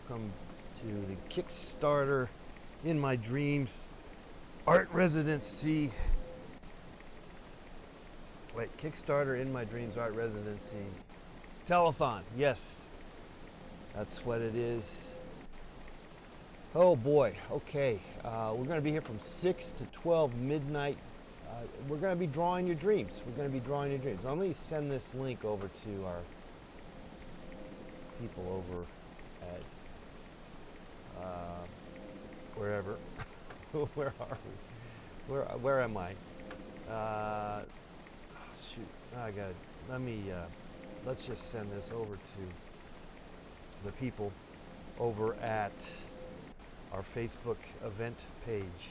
welcome to the Kickstarter in My Dreams art residency. Wait, Kickstarter in My Dreams art residency. Telethon, yes. That's what it is. Oh boy, okay. We're going to be here from 6 to 12 midnight. We're going to be drawing your dreams. Let me send this link over to our people over at wherever. Where are we? Where am I? Shoot, I got. Let's just send this over to the people over at our Facebook event page.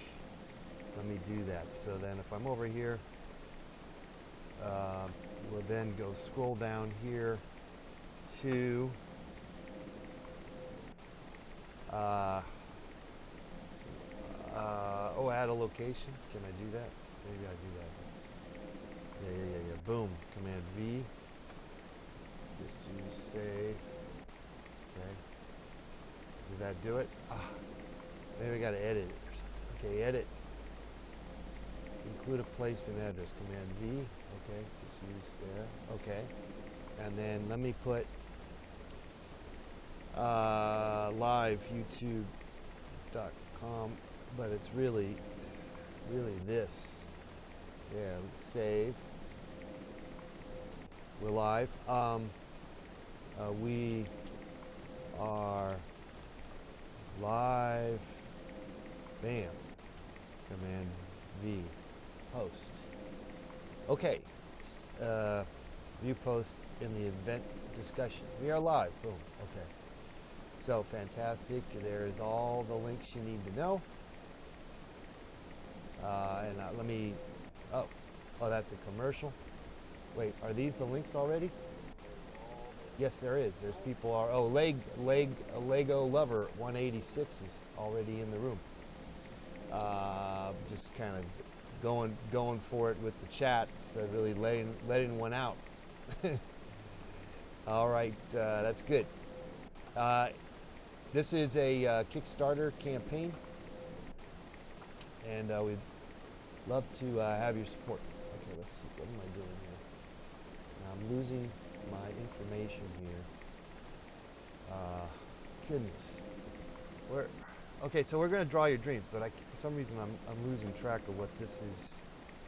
Let me do that. So then if I'm over here, we'll then go scroll down here to add a location. Can I do that? Maybe I do that. Yeah. Boom. Command V. Just use save. Okay. Did that do it? Maybe I got to edit it or something. Okay, edit. Include a place and address. Command V. Okay, just use there. Okay. And then let me put live youtube.com, but it's really this. Yeah, let's save. We're live. We are live. Bam. Command V. Post. Okay. View post in the event discussion. We are live. Boom. Okay. So fantastic. There's all the links you need to know. Let me. Oh, that's a commercial. Wait, are these the links already? Yes, there is. There's people are. Oh, Lego Lover 186 is already in the room. Just kind of going for it with the chat. So really letting one out. All right, that's good. This is a Kickstarter campaign, and we'd love to have your support. Okay, let's see. What am I doing here? Now I'm losing my information here. Goodness. Okay, so we're going to draw your dreams, but for some reason I'm losing track of what this is.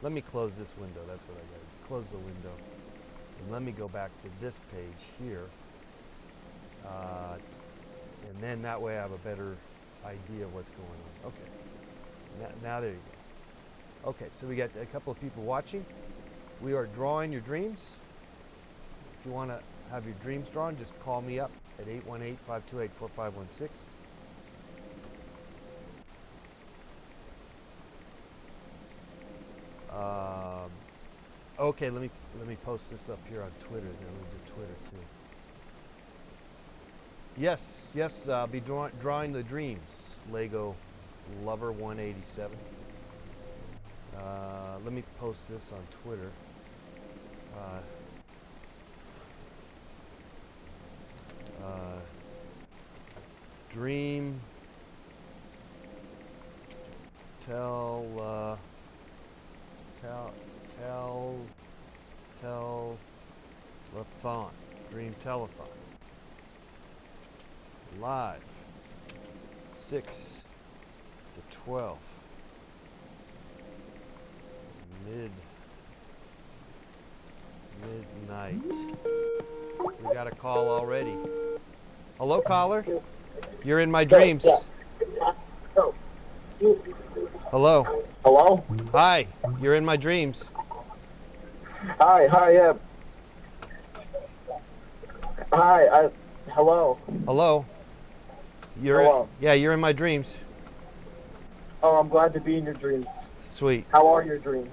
Let me close this window. That's what I got to close the window. And let me go back to this page here. And then that way I have a better idea of what's going on. Okay. Now there you go. Okay, so we got a couple of people watching. We are drawing your dreams. If you want to have your dreams drawn, just call me up at 818-528-4516. Okay, let me post this up here on Twitter. Then we'll do Twitter too. Yes, I'll be drawing the dreams. Lego Lover 187. Let me post this on Twitter. Dream Telethon. Dream Telethon. Live 6 to 12 midnight. We got a call already. Hello, caller. You're in my dreams. Hello. Hello? Hi. You're in my dreams. Hi, yeah. Hi, hello. Hello. Hello. Yeah, you're in my dreams. Oh, I'm glad to be in your dreams. Sweet. How are your dreams?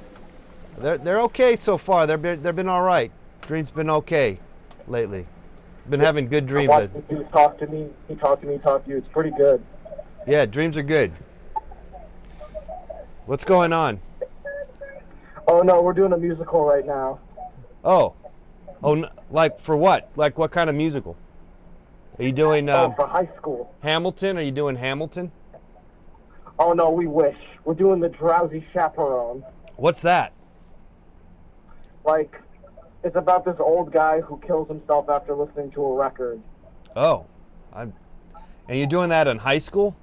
They're okay so far. They've been all right. Dreams been okay lately. Been having good dreams. Watching you talk to me. He talked to me, talk to you. It's pretty good. Yeah, dreams are good. What's going on? Oh no, we're doing a musical right now. Oh, like for what? Like what kind of musical? Are you doing for high school. Hamilton? Are you doing Hamilton? Oh, no, we wish. We're doing the Drowsy Chaperone. What's that? Like, it's about this old guy who kills himself after listening to a record. Oh, and you're doing that in high school?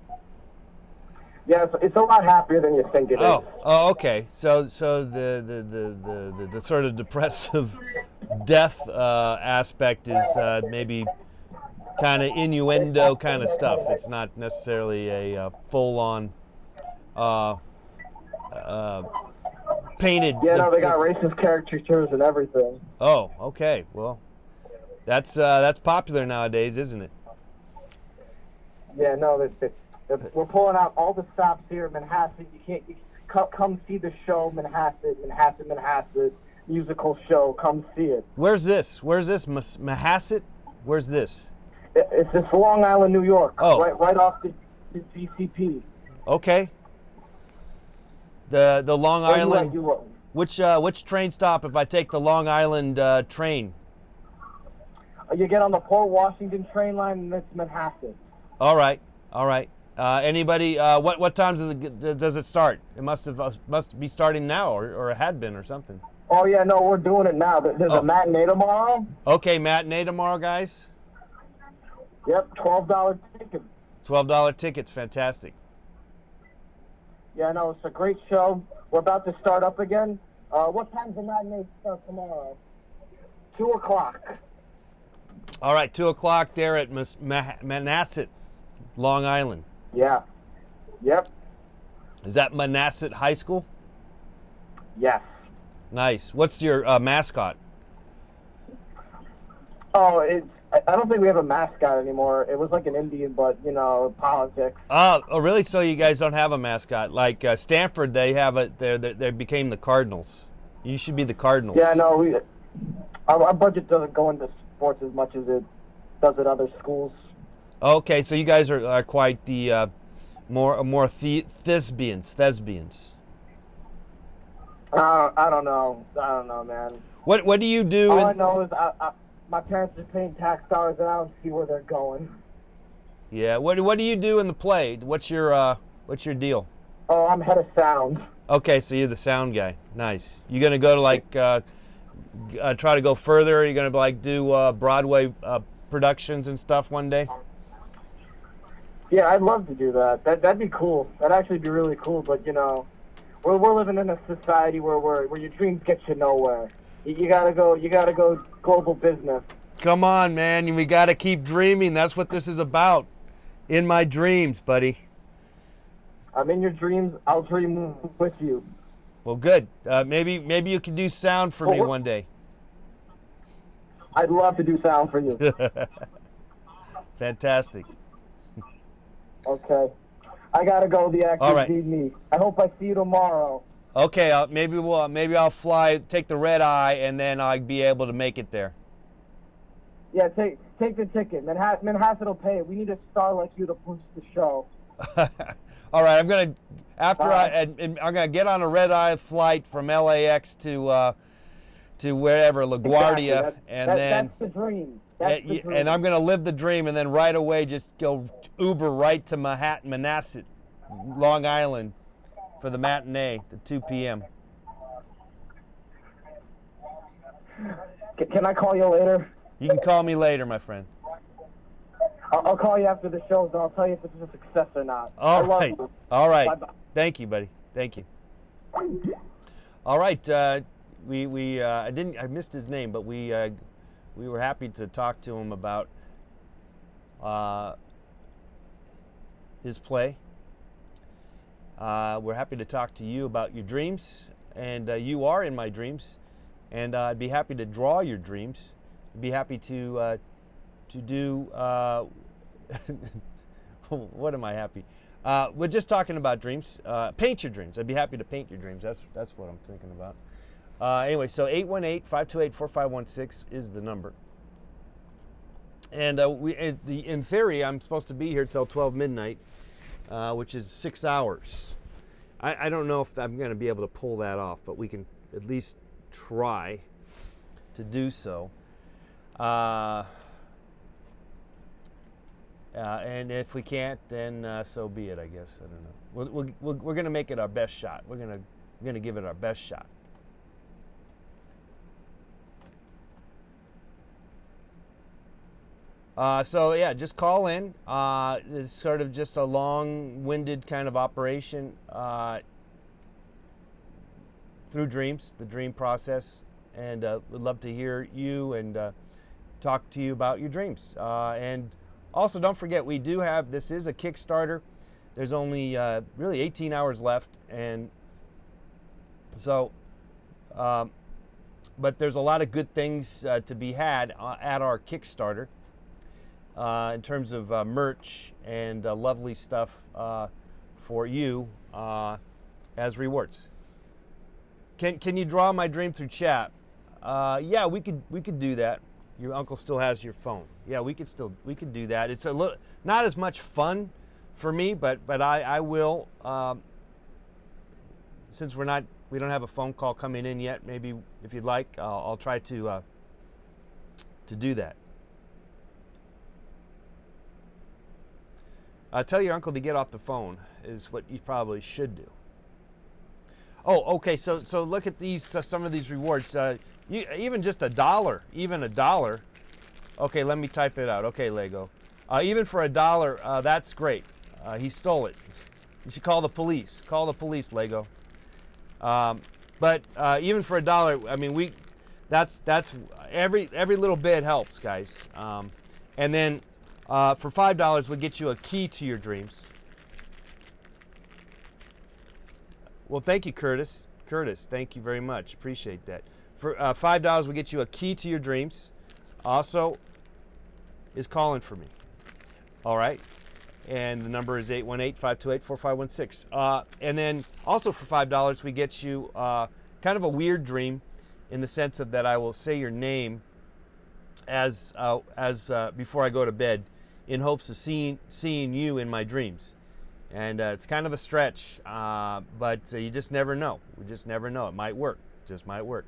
Yeah, it's a lot happier than you think it is. Oh, okay. So the sort of depressive death aspect is maybe kind of innuendo kind of stuff. It's not necessarily a full-on painted. Yeah, no, they got racist caricatures and everything. Oh, okay. Well, that's popular nowadays, isn't it? Yeah, no, we're pulling out all the stops here in Manhasset. Come see the show, Manhasset musical show. Come see it. Where's this? Manhasset? Where's this? It's this Long Island, New York. Oh. Right off the GCP. Okay. The Long Island. You Which train stop if I take the Long Island train? You get on the Port Washington train line and it's Manhasset. All right. Anybody? What time does it start? It must be starting now, or it had been, or something. Oh yeah, no, we're doing it now. There's a matinee tomorrow. Okay, matinee tomorrow, guys. Yep, $12 tickets. $12 tickets, fantastic. Yeah, no, it's a great show. We're about to start up again. What time's the matinee start tomorrow? 2 o'clock. All right, 2 o'clock there at Manhasset, Long Island. Yeah. Yep. Is that Manhasset High School? Yes. Nice. What's your mascot? Oh, I don't think we have a mascot anymore. It was like an Indian, but, politics. Oh, really? So you guys don't have a mascot? Like Stanford, they have it. They became the Cardinals. You should be the Cardinals. Yeah, no, our budget doesn't go into sports as much as it does at other schools. Okay, so you guys are quite the more thespians. I don't know, man. What do you do? All I know is my parents are paying tax dollars, and I don't see where they're going. Yeah. What do you do in the play? What's your deal? Oh, I'm head of sound. Okay, so you're the sound guy. Nice. You gonna go to try to go further? Are you gonna do Broadway productions and stuff one day? Yeah, I'd love to do that. That'd be cool. That'd actually be really cool. But we're living in a society where your dreams get you nowhere. You gotta go global business. Come on, man. We gotta keep dreaming. That's what this is about. In my dreams, buddy. I'm in your dreams. I'll dream with you. Well, good. Maybe you can do sound for me one day. I'd love to do sound for you. Fantastic. Okay. I gotta go. The actors All right. need me. I hope I see you tomorrow. Okay. Maybe I'll fly, take the red eye, and then I'll be able to make it there. Yeah, take the ticket. Manhasset will pay it. We need a star like you to push the show. All right. I'm gonna get on a red eye flight from LAX to wherever LaGuardia, exactly. and then that's the dream. That's the dream. And I'm gonna live the dream, and then right away just go Uber right to Manhasset, Long Island, for the matinee at 2 p.m. Can I call you later? You can call me later, my friend. I'll call you after the show, and I'll tell you if it's a success or not. All right. All right. Bye-bye. Thank you, buddy. Thank you. All right. I missed his name, but we were happy to talk to him about his play. We're happy to talk to you about your dreams, and you are in my dreams, and I'd be happy to draw your dreams. I'd be happy to do. What am I happy? We're just talking about dreams. Paint your dreams. I'd be happy to paint your dreams. That's what I'm thinking about. Anyway, so 818-528-4516 is the number. And in theory, I'm supposed to be here till 12 midnight, which is 6 hours. I don't know if I'm going to be able to pull that off, but we can at least try to do so. And if we can't, then so be it, I guess. I don't know. We're going to make it our best shot. We're going to give it our best shot. So yeah, just call in. It's sort of just a long-winded kind of operation through dreams, the dream process, and we'd love to hear you and talk to you about your dreams. And also, don't forget, we do have, this is a Kickstarter. There's only really 18 hours left, and so, but there's a lot of good things to be had at our Kickstarter. In terms of merch and lovely stuff for you as rewards. Can you draw my dream through chat? Yeah, we could do that. Your uncle still has your phone. Yeah, we could do that. It's a little not as much fun for me, but I will since we don't have a phone call coming in yet. Maybe if you'd like, I'll try to do that. Tell your uncle to get off the phone is what you probably should do. Oh, okay. So look at these. Some of these rewards. Even just $1. Even $1. Okay, let me type it out. Okay, Lego. Even for $1, that's great. He stole it. You should call the police. Call the police, Lego. But even for $1, I mean, that's every little bit helps, guys. And then. For $5, we'll get you a key to your dreams. Well, thank you, Curtis. Curtis, thank you very much. Appreciate that. For $5, we'll get you a key to your dreams. Also, is calling for me. All right. And the number is 818-528-4516. And then also for $5, we get you kind of a weird dream in the sense of that I will say your name as before I go to bed, in hopes of seeing you in my dreams. And it's kind of a stretch, but you just never know. We just never know. It might work. It just might work.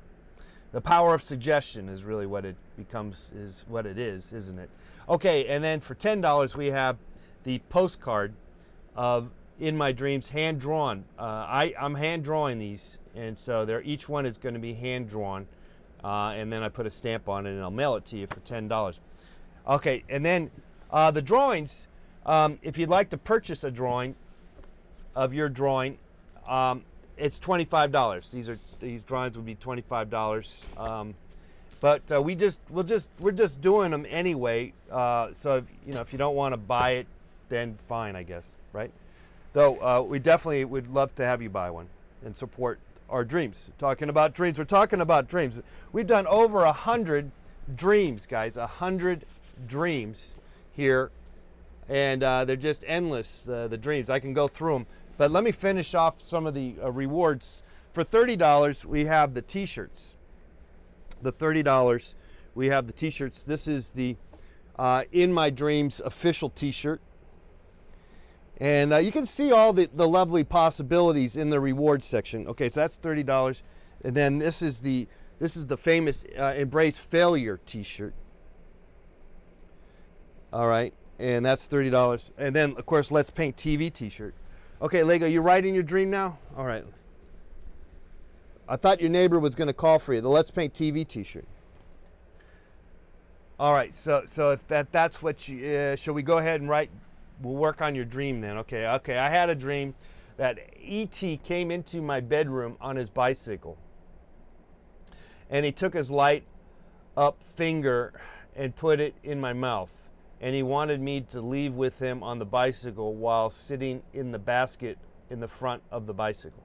The power of suggestion is really what it becomes, is what it is, isn't it? Okay, and then for $10, we have the postcard of In My Dreams, hand-drawn. I'm hand-drawing these, and so each one is going to be hand-drawn, and then I put a stamp on it, and I'll mail it to you for $10. Okay, and then the drawings, if you'd like to purchase a drawing of your drawing, it's $25. These drawings would be $25. But we're just doing them anyway. So if you don't want to buy it, then fine, I guess, right? Though we definitely would love to have you buy one and support our dreams. Talking about dreams, we're talking about dreams. We've done over 100 dreams, guys. 100 dreams here, and they're just endless, the dreams. I can go through them, but let me finish off some of the rewards. For $30, we have the t-shirts. The $30, we have the t-shirts. This is the In My Dreams official t-shirt, and you can see all the lovely possibilities in the rewards section. Okay, so that's $30, and then this is the famous Embrace Failure t-shirt. All right, and that's $30. And then, of course, Let's Paint TV t-shirt. Okay, Lego, you writing your dream now? All right. I thought your neighbor was going to call for you. The Let's Paint TV t-shirt. All right, so if that's what you, shall we go ahead and write? We'll work on your dream then. Okay, I had a dream that E.T. came into my bedroom on his bicycle. And he took his light up finger and put it in my mouth. And he wanted me to leave with him on the bicycle while sitting in the basket in the front of the bicycle.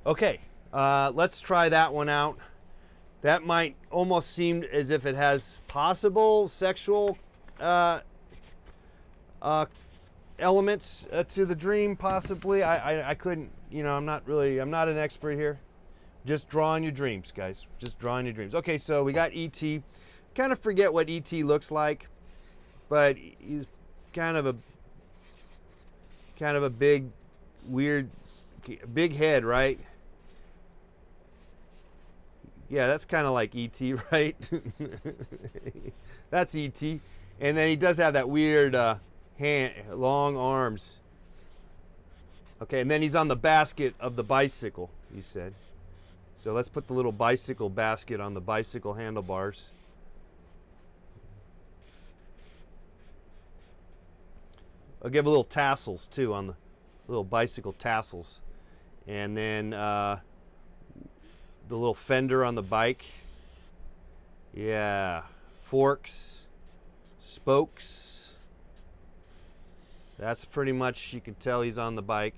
Okay, let's try that one out. That might almost seem as if it has possible sexual elements to the dream, possibly. I couldn't, I'm not an expert here. Just drawing your dreams, guys. Just drawing your dreams. Okay, so we got E.T. Kind of forget what E.T. looks like, but he's kind of a big, weird, big head, right? Yeah, that's kind of like E.T., right? That's E.T. And then he does have that weird long arms. Okay, and then he's on the basket of the bicycle, you said. So let's put the little bicycle basket on the bicycle handlebars. I'll give a little tassels too on the little bicycle tassels. And then the little fender on the bike. Yeah, forks, spokes. That's pretty much, you can tell he's on the bike.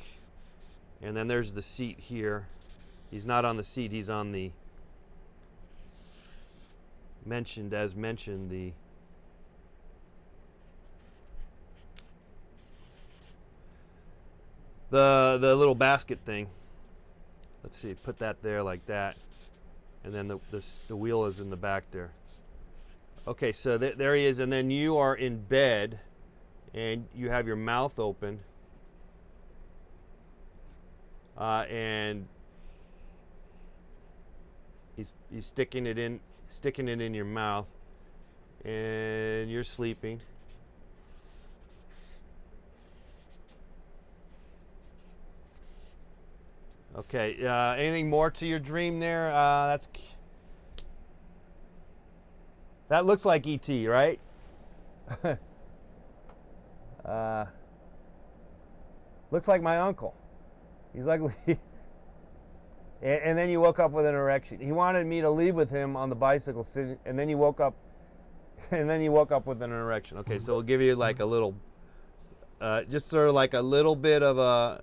And then there's the seat here. He's not on the seat, he's on the mentioned the little basket thing. Let's see, put that there like that. And then the wheel is in the back there. Okay, so there he is, and then you are in bed and you have your mouth open. And he's sticking it in your mouth, and you're sleeping. Okay, anything more to your dream there? That looks like E.T., right? Looks like my uncle. He's ugly. And then you woke up with an erection. He wanted me to leave with him on the bicycle, sitting, and then you woke up, with an erection. Okay, so we'll give you like a little, just sort of like a little bit of a,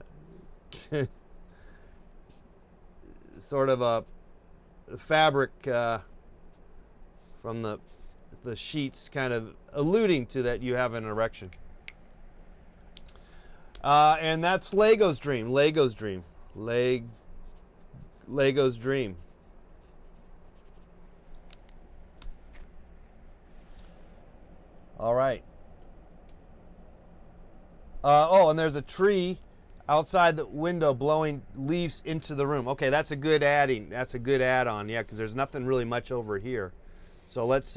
sort of a fabric from the sheets, kind of alluding to that you have an erection. And that's Lego's dream. Lego's dream. Lego's dream. All right. Oh, and there's a tree outside the window blowing leaves into the room. Okay, that's a good adding. That's a good add-on, yeah, because there's nothing really much over here. So let's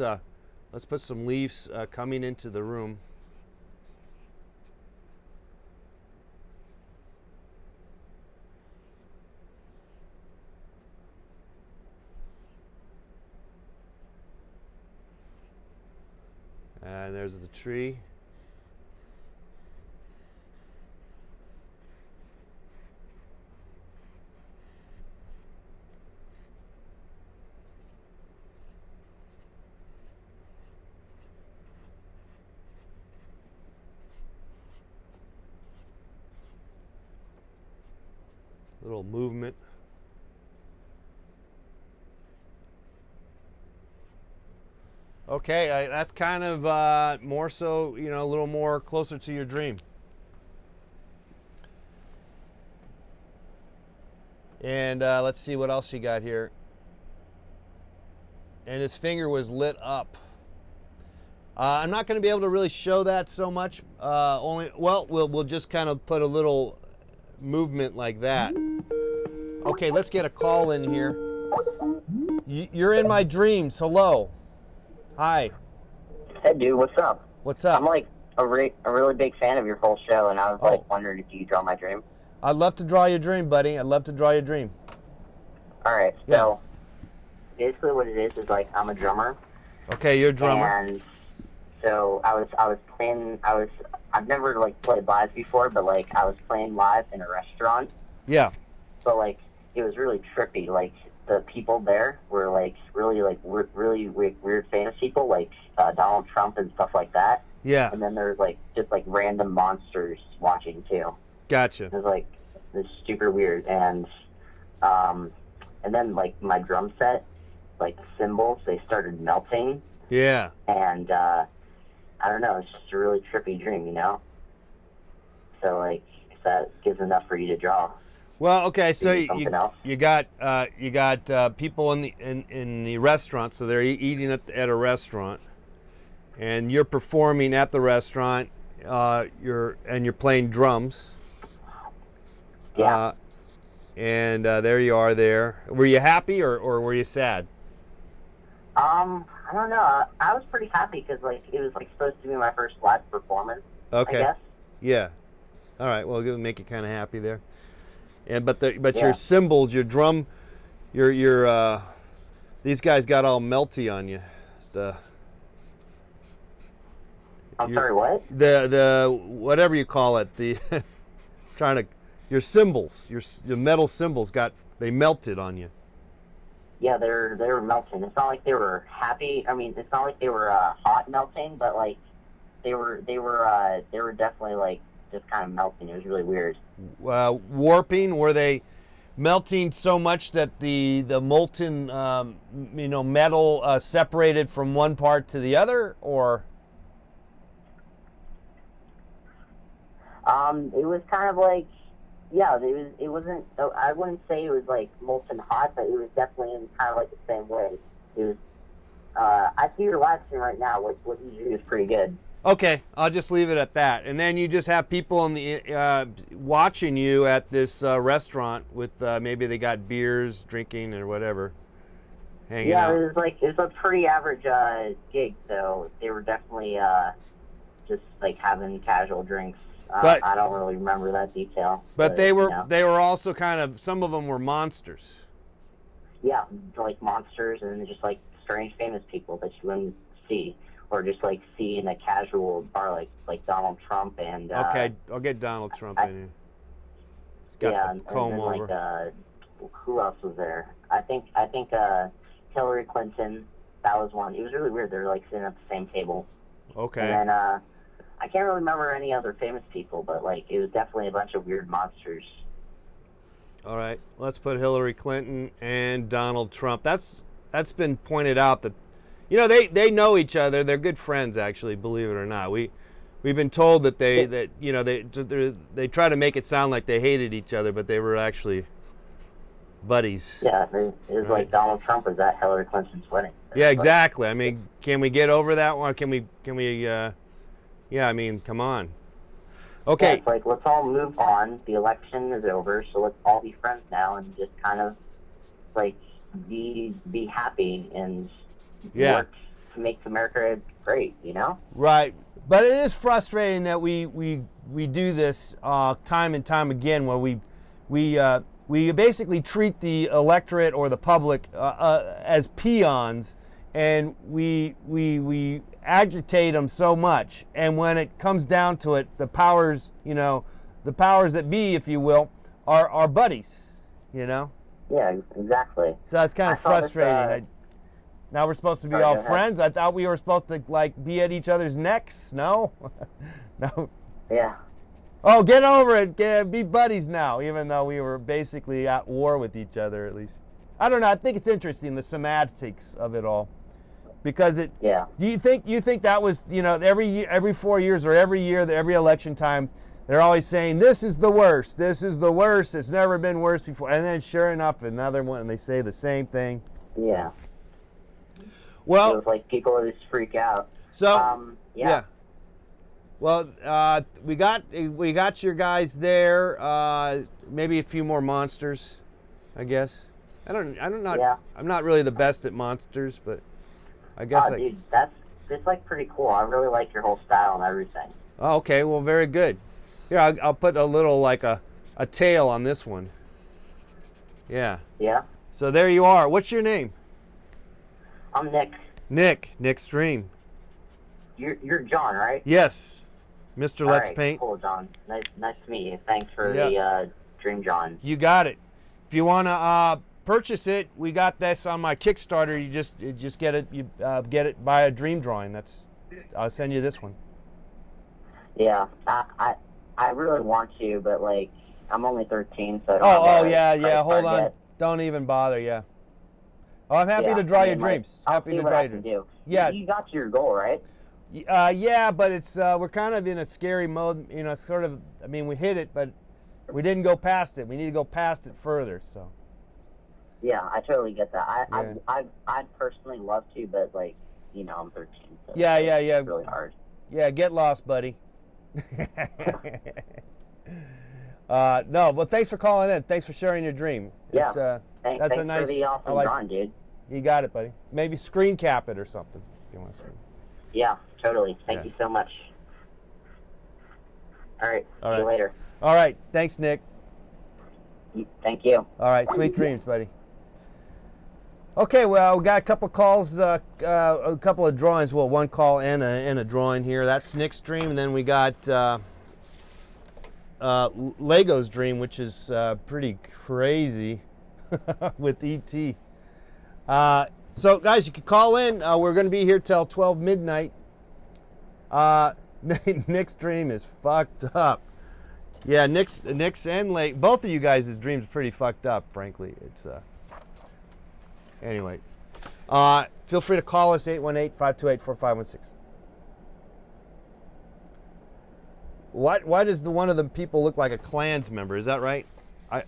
put some leaves coming into the room. And there's the tree. Little movement. Okay, that's kind of more so, a little more closer to your dream. And let's see what else you got here. And his finger was lit up. I'm not going to be able to really show that so much. We'll just kind of put a little movement like that. Okay, let's get a call in here. You're in my dreams. Hello. Hi. Hey, dude, what's up? What's up? I'm like a really big fan of your whole show, and I was like wondering if you could draw my dream. I'd love to draw your dream, buddy. I'd love to draw your dream. All right, so basically what it is like I'm a drummer. Okay, you're a drummer. And so I was playing. I've never like played live before, but like I was playing live in a restaurant. Yeah. But like it was really trippy. Like the people there were like really weird famous people, like Donald Trump and stuff like that. Yeah. And then there's like just like random monsters watching too. Gotcha. It was like this super weird, and then like my drum set, like the cymbals, they started melting. Yeah. And I don't know, it's just a really trippy dream, So like if that gives enough for you to draw. Well, okay, so you got people in the restaurant, so they're eating at a restaurant, and you're performing at the restaurant. You're playing drums. Yeah. And there you are. There. Were you happy or were you sad? I don't know. I was pretty happy because like it was like supposed to be my first live performance. Okay. I guess. Yeah. All right. Well, it'll make you kind of happy there. And but Yeah. your cymbals, your drum, your these guys got all melty on you. I'm sorry, what? The whatever you call it, the trying to your cymbals, your metal cymbals they melted on you. Yeah, they were melting. It's not like they were happy. I mean, it's not like they were hot melting, but like they were definitely like just kind of melting. It was really weird. Warping? Were they melting so much that the molten metal separated from one part to the other, or? It was kind of like, yeah, it wasn't, I wouldn't say it was like molten hot, but it was definitely in kind of like the same way. It was, I see your live stream right now. What you do is pretty good. Okay, I'll just leave it at that. And then you just have people on the watching you at this restaurant with maybe they got beers, drinking, or whatever, hanging out. Yeah, it was a pretty average gig, so they were definitely just like having casual drinks. But I don't really remember that detail. But they were you know. they were also kind of, some of them were monsters. Yeah, like monsters and just like strange famous people that you wouldn't see, or just like see in a casual bar like Donald Trump and. Okay, I'll get Donald Trump in here. He's got the comb and then, over. like who else was there? I think Hillary Clinton. That was one. It was really weird. They were like sitting at the same table. Okay. And then I can't really remember any other famous people, but like it was definitely a bunch of weird monsters. All right, let's put Hillary Clinton and Donald Trump. That's been pointed out that, you know, they know each other. They're good friends, actually, believe it or not. We've been told that they try to make it sound like they hated each other, but they were actually buddies. Yeah, it was like Donald Trump was at Hillary Clinton's wedding. Yeah, exactly. I mean, can we get over that one? Can we? Yeah, I mean, come on. Okay. Yeah, it's like, let's all move on. The election is over, so let's all be friends now and just kind of like be happy and work to make America great, you know? Right. But it is frustrating that we do this time and time again, where we basically treat the electorate or the public as peons, and we agitate them so much, and when it comes down to it, the powers that be, if you will, are buddies, you know? Yeah, exactly. So it's kind of frustrating. Now we're supposed to be all friends. I thought we were supposed to like be at each other's necks. No? No. Yeah. Oh, get over it. Be buddies now, even though we were basically at war with each other, at least. I don't know. I think it's interesting, the semantics of it all. Because do you think that was, every 4 years or every year, every election time, they're always saying, this is the worst, it's never been worse before. And then sure enough, another one, and they say the same thing. Yeah. Well, it was like people just freak out. So, yeah. Well, we got your guys there, maybe a few more monsters, I guess. I'm not really the best at monsters, but I guess. Oh, dude, it's like pretty cool. I really like your whole style and everything. Oh, okay, well, very good. Here, I'll put a little, like a tail on this one. Yeah. Yeah? So there you are. What's your name? I'm Nick. Nick Stream. You're John, right? Yes. Mr. Let's right, Paint. Cool, John. Nice to meet you. Thanks for the Dream John. You got it. If you want to purchase it, we got this on my Kickstarter. You just get it. You get it by a dream drawing. I'll send you this one. Yeah, I really want to, but like I'm only 13, so I don't yeah. Hold on. Don't even bother. Yeah. Oh, I'm happy to draw your dreams. Happy to draw your dreams. Yeah. You got to your goal, right? Yeah, but it's we're kind of in a scary mode. Sort of. I mean, we hit it, but we didn't go past it. We need to go past it further. So. Yeah, I totally get that. I'd personally love to, but like, I'm 13. So yeah. It's really hard. Yeah, get lost, buddy. No, but thanks for calling in. Thanks for sharing your dream. Yeah. Thanks a nice. for the awesome drawing, dude. You got it, buddy. Maybe screen cap it or something. If you want to. Yeah, totally. Thank Yeah. you so much. All right. All See you right. later. All right. Thanks, Nick. Thank you. All right. Sweet dreams, buddy. Okay, well, we got a couple of calls, a couple of drawings. Well, one call and a drawing here. That's Nick's dream, and then we got Lego's dream, which is pretty crazy with ET. So, guys, you can call in. We're going to be here till 12 midnight. Nick's dream is fucked up. Yeah, Nick's and Lake, both of you guys' dreams are pretty fucked up, frankly. It's anyway. Feel free to call us 818-528-4516. Why does one of the people look like a Klans member? Is that right? I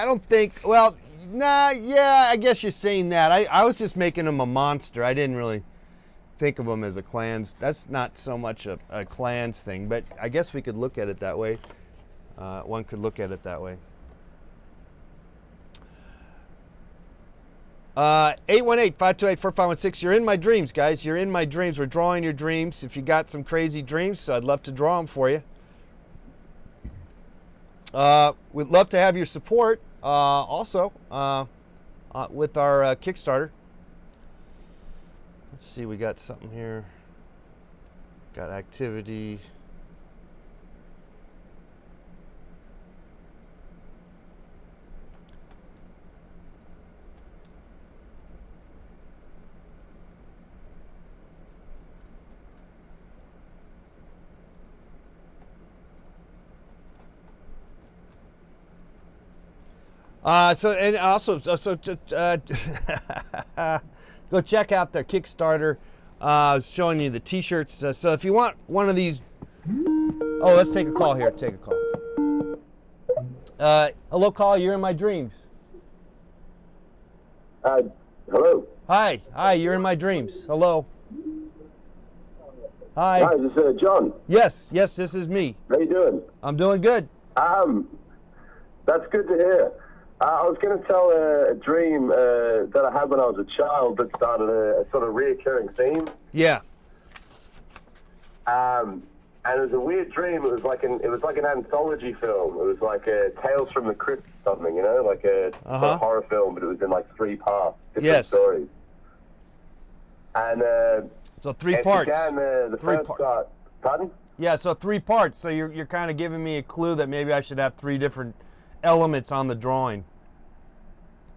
don't think. Well, nah. Yeah, I guess you're saying that. I was just making him a monster. I didn't really think of him as a Klans. That's not so much a Klans thing, but I guess we could look at it that way. One could look at it that way. 818-528-4516. You're in my dreams, guys. You're in my dreams. We're drawing your dreams. If you got some crazy dreams, I'd love to draw them for you. We'd love to have your support also with our Kickstarter. Let's see, we got something here. Got activity. And also, go check out their Kickstarter. I was showing you the T-shirts. So if you want one of these, oh, let's take a call here. Take a call. Hello, call. You're in my dreams. Hello. Hi. You're in my dreams. Hello. Hi. Hi, this is John. Yes. This is me. How you doing? I'm doing good. That's good to hear. I was going to tell a dream that I had when I was a child that started a sort of reoccurring theme. Yeah. And it was a weird dream. It was like an anthology film. It was like Tales from the Crypt or something, you know, like a sort of horror film, but it was in like 3 parts, different stories. And so 3 parts. Began, the first part. Pardon? Yeah, so 3 parts. So you're kind of giving me a clue that maybe I should have 3 different elements on the drawing.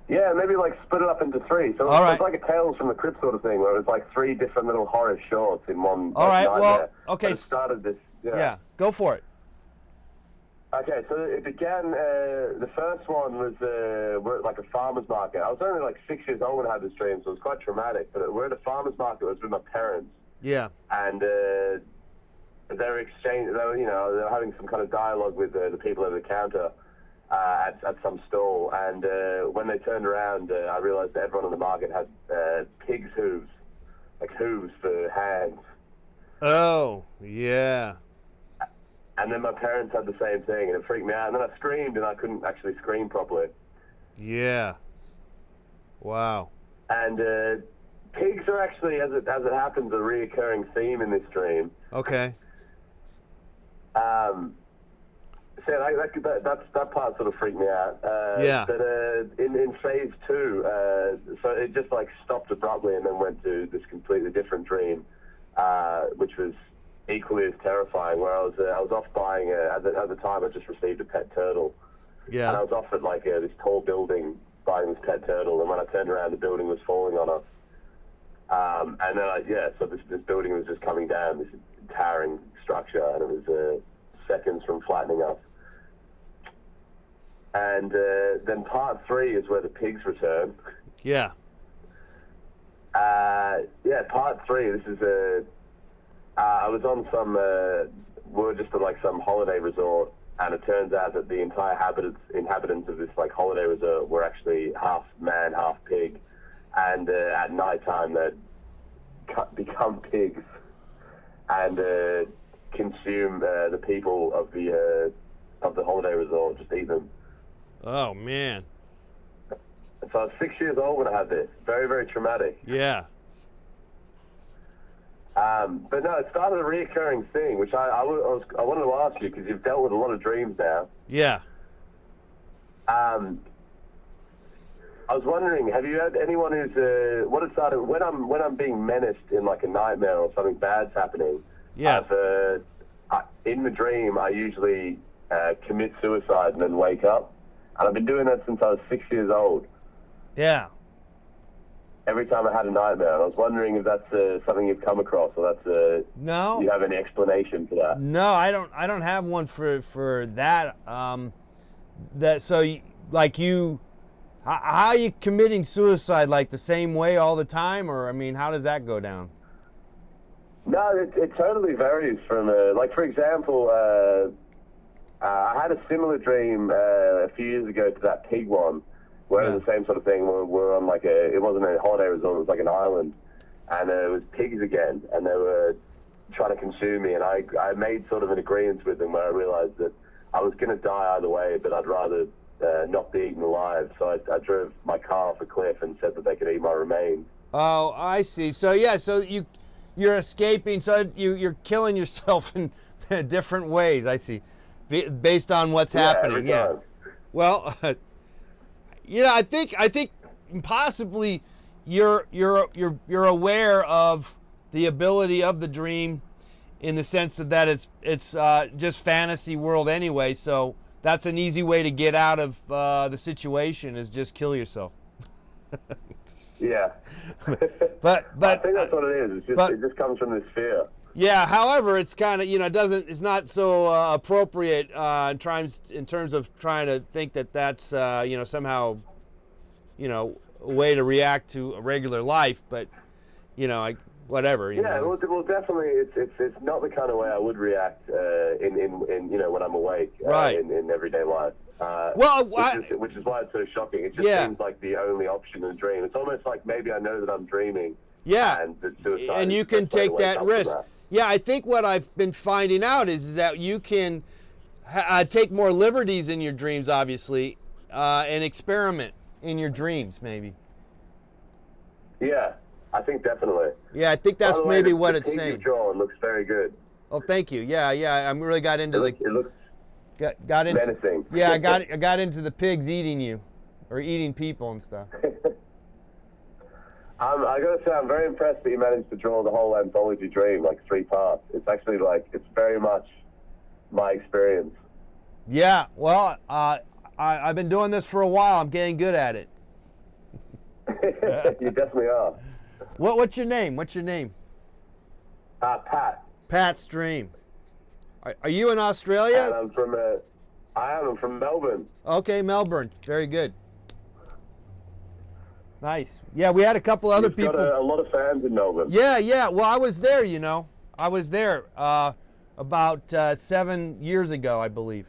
Yeah, maybe like split it up into 3. So it's like a Tales from the Crypt sort of thing, where it's like 3 different little horror shorts in one. All right. Nightmare. Well, okay. It started this. Yeah. Go for it. Okay, so it began. The first one was we're at like a farmer's market. I was only like 6 years old when I had this dream, so it was quite traumatic. But we're at a farmer's market. It was with my parents. Yeah. And they were exchanging. They were having some kind of dialogue with the people at the counter. At some stall, and when they turned around, I realized that everyone in the market had pig's hooves, like hooves for hands. Oh, yeah. And then my parents had the same thing, and it freaked me out. And then I screamed, and I couldn't actually scream properly. Yeah. Wow. And pigs are actually, as it happens, a reoccurring theme in this dream. Okay. So that part sort of freaked me out. Yeah. But in phase 2, so it just like stopped abruptly and then went to this completely different dream, which was equally as terrifying. Where I was off buying at the time I just received a pet turtle. Yeah. And I was off at like this tall building buying this pet turtle, and when I turned around, the building was falling on us. And then so this building was just coming down, this towering structure, and it was seconds from flattening us. And then part 3 is where the pigs return. Yeah. Part 3. This is I was on some. We were just at like some holiday resort, and it turns out that the entire inhabitants of this like holiday resort were actually half man, half pig, and at night time they'd become pigs and consume the people of the holiday resort, just eat them. Oh man. So I was 6 years old when I had this. Very, very traumatic. Yeah. But no, it started a reoccurring thing, which I wanted to ask you, because you've dealt with a lot of dreams now. Yeah. I was wondering, have you had anyone who's what it started when I'm being menaced in like a nightmare or something bad's happening? Yeah. In the dream, I usually commit suicide and then wake up, and I've been doing that since I was 6 years old. Yeah. Every time I had a nightmare, and I was wondering if that's something you've come across, or that's No. Do you have any explanation for that? No, I don't have one for that. That so like you, how are you committing suicide? Like the same way all the time, or I mean, how does that go down? No, it totally varies from like, for example, I had a similar dream a few years ago to that pig one, where it was the same sort of thing. We're on like it wasn't a holiday resort, it was like an island, and it was pigs again, and they were trying to consume me, and I made sort of an agreement with them where I realized that I was going to die either way, but I'd rather not be eaten alive. So I drove my car off a cliff and said that they could eat my remains. Oh, I see. So yeah, so you're escaping. So you're killing yourself in different ways. I see, based on what's happening. Yeah. Well, I think possibly you're aware of the ability of the dream, in the sense that it's just fantasy world anyway. So that's an easy way to get out of the situation, is just kill yourself. Yeah. but I think that's what it is. It's just, it just comes from this fear. Yeah. However, it's kind of it's not so appropriate in terms of trying to think that that's somehow a way to react to a regular life. But whatever. Well, definitely, it's not the kind of way I would react in when I'm awake, right, in everyday life. Which is why it's so shocking. It just seems like the only option in a dream. It's almost like maybe I know that I'm dreaming. Yeah, and that suicide and you can take that risk. Yeah, I think what I've been finding out is that you can take more liberties in your dreams, obviously, and experiment in your dreams, maybe. Yeah. I think definitely. Yeah, I think that's maybe what it's saying. saying. The drawing looks very good. Oh, thank you. Yeah, I really got into it looks got into menacing. Yeah, I got into the pigs eating you, or eating people and stuff. I gotta say, I'm very impressed that you managed to draw the whole anthology dream, like 3 parts. It's actually it's very much my experience. Yeah, well, I've been doing this for a while. I'm getting good at it. You definitely are. What's your name? What's your name? Pat. Pat Stream. Are you in Australia? And I'm from Melbourne. Okay, Melbourne. Very good. Nice. Yeah, we had a couple other people. Got a lot of fans in Melbourne. Yeah. Well, I was there. I was there about 7 years ago, I believe.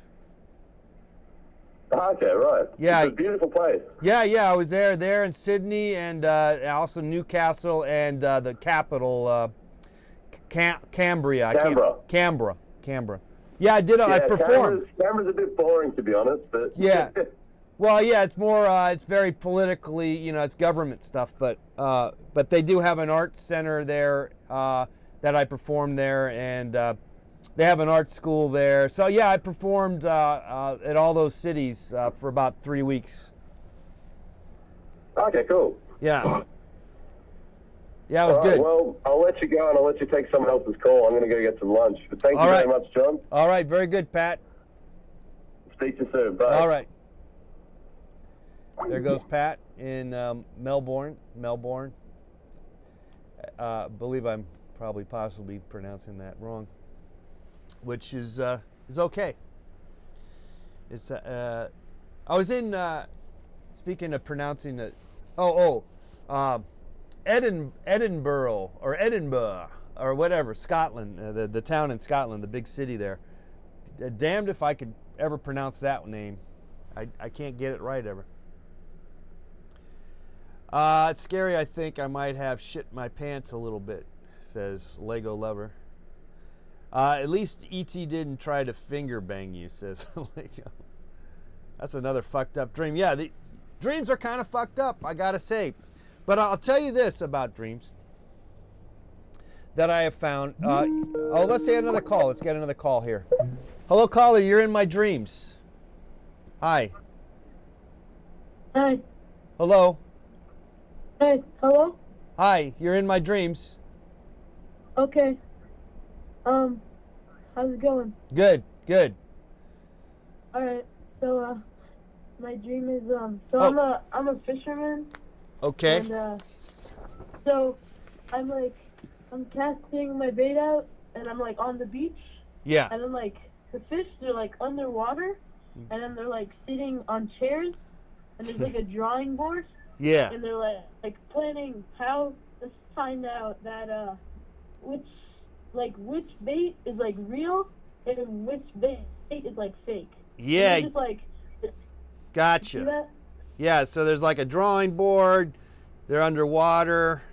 Okay, right. Yeah, it's a beautiful place. Yeah. I was there in Sydney, and also Newcastle, and the capital, Canberra. Canberra. Yeah, I did. I performed. Canberra's a bit boring, to be honest, but yeah. Well, yeah, it's more. It's very politically, it's government stuff, but they do have an art center there that I performed there, and they have an art school there. So yeah, I performed at all those cities for about 3 weeks. Okay, cool. Yeah. Yeah, it was good. Well, I'll let you go, and I'll let you take someone else's call. I'm going to go get some lunch. But thank you very much, John. All right, very good, Pat. Speak to you soon. Bye. All right. There goes Pat in Melbourne. Believe I'm probably possibly pronouncing that wrong, which is okay. It's I was in speaking of pronouncing it. Edinburgh or whatever, Scotland, the town in Scotland, the big city there. Damned if I could ever pronounce that name. I can't get it right ever. It's scary. I think I might have shit my pants a little bit, says Lego Lover. At least E.T. didn't try to finger bang you, says Lego. That's another fucked up dream. Yeah, dreams are kind of fucked up, I gotta say. But I'll tell you this about dreams that I have found. Oh, let's get another call. Let's get another call here. Hello, caller. You're in my dreams. Hi. Hi. Hello. Hey, hello? Hi. You're in my dreams. Okay. How's it going? Good. Good. Alright, so, my dream is, so Oh. I'm a fisherman. Okay. And, so, I'm casting my bait out, and I'm, like, on the beach. Yeah. And then, like, the fish, they're, like, underwater, and then they're, like, sitting on chairs, and there's, like, a drawing board. Yeah. And they're, like planning how to find out that, which bait is, like, real, and which bait is, like, fake. Yeah. And just, like, see Gotcha. that? Yeah. So there's like a drawing board. They're underwater,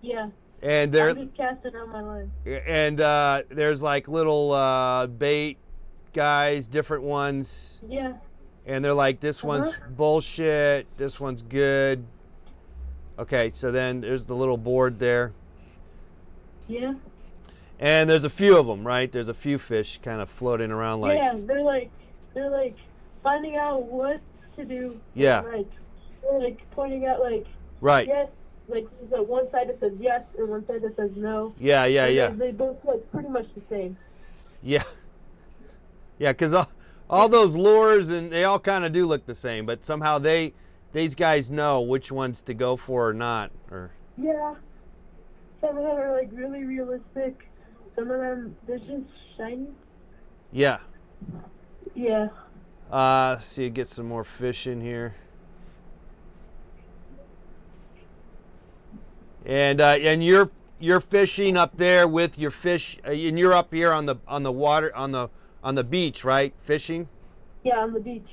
Yeah. and I'm just casting on my line. there's like little bait guys, different ones. Yeah. And they're like, this one's bullshit, this one's good. Okay, so then there's the little board there. Yeah. And there's a few of them, right? There's a few fish kind of floating around like... Yeah, they're like finding out what to do. Yeah. Like, they're like pointing out like, Right. yes, like there's like one side that says yes and one side that says no. Yeah, yeah, And yeah. They both look pretty much the same. Yeah. Yeah, because all those lures, and they all kind of do look the same, but somehow these guys know which ones to go for or not. Or Yeah. Some of them are like really realistic. Some of them, they're just shiny. Yeah. Yeah. See, get some more fish in here. And you're fishing up there with your fish, and you're up here on the water on the beach, right? Fishing. Yeah, on the beach.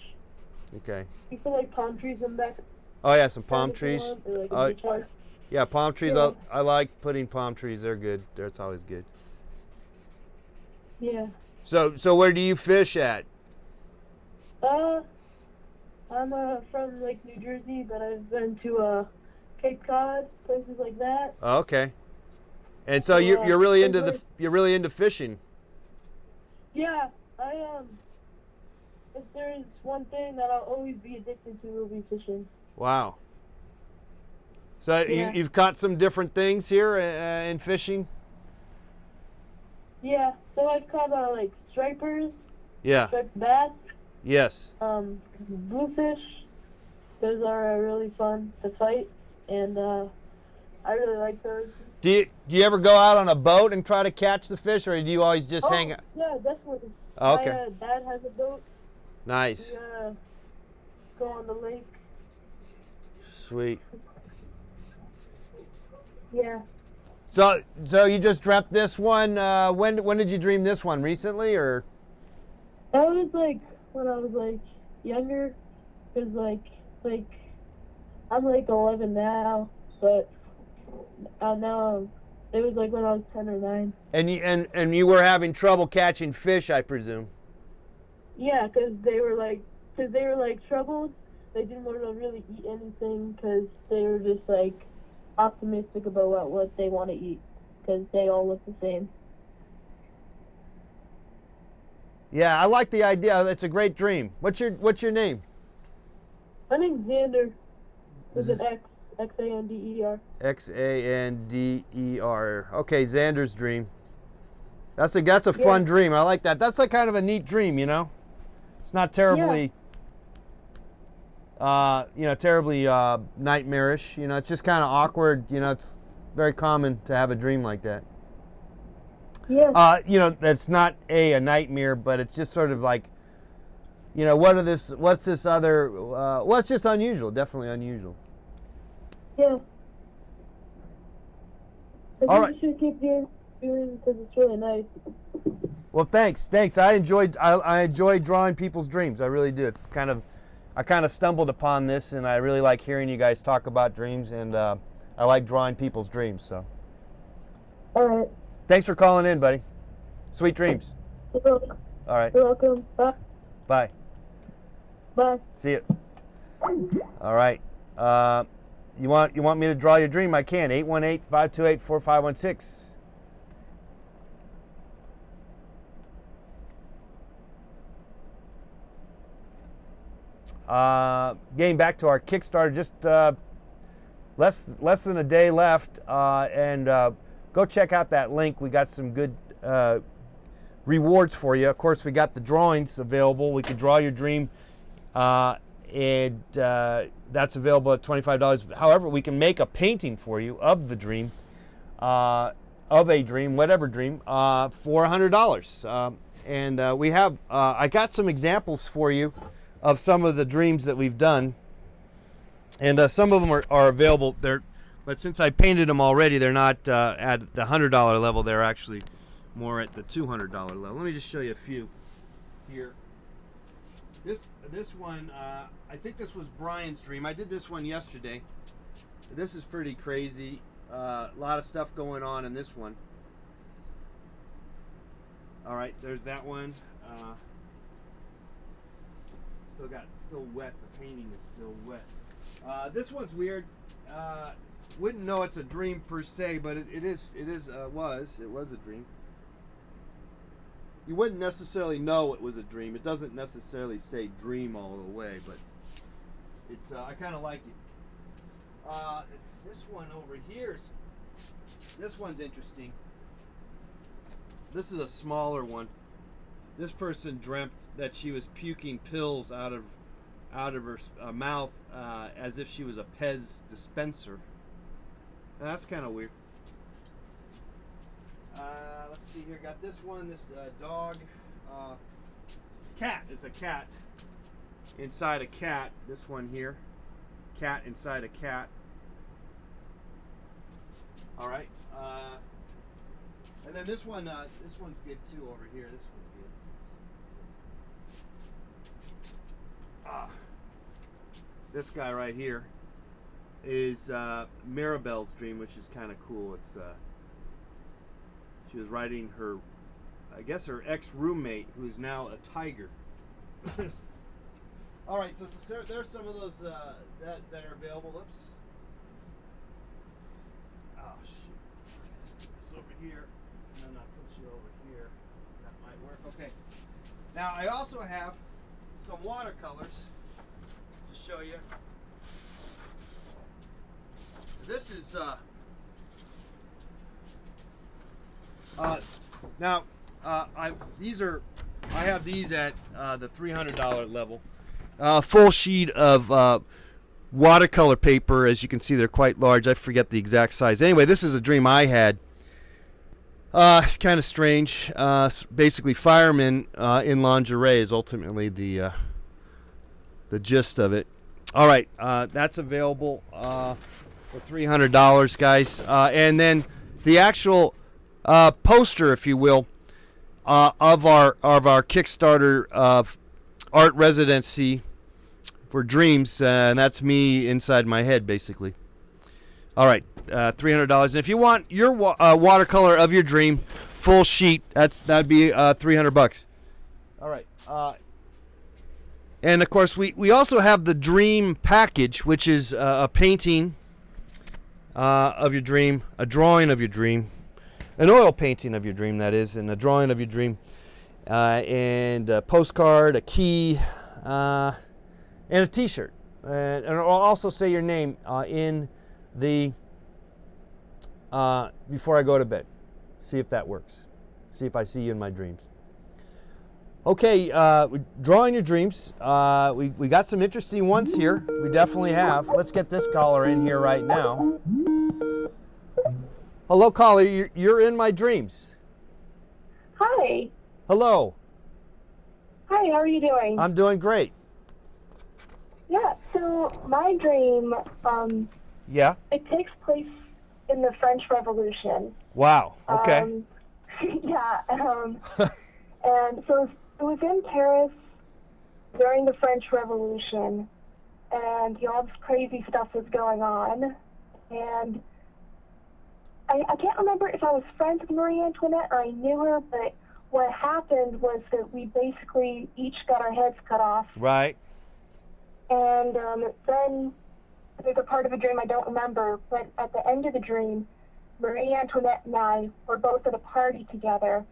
Okay. You put like palm trees in back. Oh yeah, some palm trees. Or, like, a beach house. Yeah, palm trees. Yeah. I like putting palm trees. They're good. That's always good. Yeah. So where do you fish at? I'm from like New Jersey, but I've been to Cape Cod, places like that. Oh, okay. And so you're really into fishing. Yeah, if there's one thing that I'll always be addicted to, it'll be fishing. Wow. So Yeah. you've caught some different things here in fishing? Yeah, so I've caught like stripers, Yeah. striped bass, Yes. bluefish. Those are really fun to fight, and I really like those. Do you ever go out on a boat and try to catch the fish, or do you always just hang out? Yeah, definitely. Oh, okay. My dad has a boat. Nice. We go on the lake. Sweet. Yeah. So you just dreamt this one. When did you dream this one? Recently, or? That was like when I was like younger. Cause like I'm like 11 now, but now it was like when I was 10 or 9. And you were having trouble catching fish, I presume. Yeah, cause they were like troubled. They didn't want to really eat anything because they were just like optimistic about what they want to eat because they all look the same. Yeah, I like the idea. It's a great dream. What's your name? My name's Xander. With an X, Xander. Xander. Okay, Xander's dream. That's a fun dream. I like that. That's like kind of a neat dream, you know. It's not terribly, terribly nightmarish. You know, it's just kind of awkward. You know, it's very common to have a dream like that. Yeah. That's not a nightmare, but it's just sort of like, you know, what's this other, well, it's just unusual, definitely unusual. Yeah. All right. You should keep doing because it's really nice. Well, thanks. I enjoy drawing people's dreams. I really do. I kind of stumbled upon this, and I really like hearing you guys talk about dreams, and I like drawing people's dreams. So. All right. Thanks for calling in, buddy. Sweet dreams. You're welcome. All right. You're welcome. Bye. Bye. Bye. See you. All right. You want me to draw your dream? I can. 818-528-4516. Getting back to our Kickstarter, just less than a day left, and go check out that link. We got some good rewards for you. Of course, we got the drawings available. We can draw your dream, and that's available at $25. However, we can make a painting for you of the dream, whatever dream, for $100. And we have, I got some examples for you of some of the dreams that we've done, and some of them are available there. But since I painted them already, they're not at the $100 level. They're actually more at the $200 level. Let me just show you a few here. This one, I think this was Brian's dream. I did this one yesterday. This is pretty crazy. A lot of stuff going on in this one. All right, there's that one. Still wet. The painting is still wet. This one's weird. Wouldn't know it's a dream per se, but it was a dream. You wouldn't necessarily know it was a dream. It doesn't necessarily say dream all the way, but it's I kind of like it. This one over here, this one's interesting. This is a smaller one. This person dreamt that she was puking pills out of her mouth as if she was a Pez dispenser. That's kind of weird. Let's see here. Got this one. This dog, cat. It's a cat inside a cat. This one here, cat inside a cat. All right. And then this one. This one's good too over here. This one's good. This guy right here is Maribel's dream, which is kind of cool. It's she was writing her, I guess her ex-roommate, who is now a tiger. All right, so there's some of those that are available. Oops. Oh shoot. Okay, let's put this over here, and then I'll put you over here. That might work. Okay. Now I also have some watercolors to show you. This is now I have these at the $300 level. Full sheet of watercolor paper. As you can see, they're quite large. I forget the exact size. Anyway, this is a dream I had. It's kind of strange. Basically, firemen in lingerie is ultimately the gist of it. All right, that's available for $300, guys. And then the actual poster, if you will, of our Kickstarter art residency for dreams, and that's me inside my head, basically. All right, $300. And if you want your watercolor of your dream, full sheet, that'd be $300. All right. And of course, we also have the dream package, which is a painting of your dream, a drawing of your dream, an oil painting of your dream, that is, and a drawing of your dream, and a postcard, a key, and a T-shirt. And it'll also say your name in the before I go to bed. See if that works. See if I see you in my dreams. Okay, drawing your dreams. We got some interesting ones here. We definitely have. Let's get this caller in here right now. Hello, caller. You're in my dreams. Hi. Hello. Hi, how are you doing? I'm doing great. Yeah, so my dream, Yeah. it takes place in the French Revolution. Wow. Okay. Yeah, and so it was in Paris during the French Revolution, and all this crazy stuff was going on, and I can't remember if I was friends with Marie Antoinette or I knew her, but what happened was that we basically each got our heads cut off. Right. And then there's a part of the dream I don't remember, but at the end of the dream, Marie Antoinette and I were both at a party together,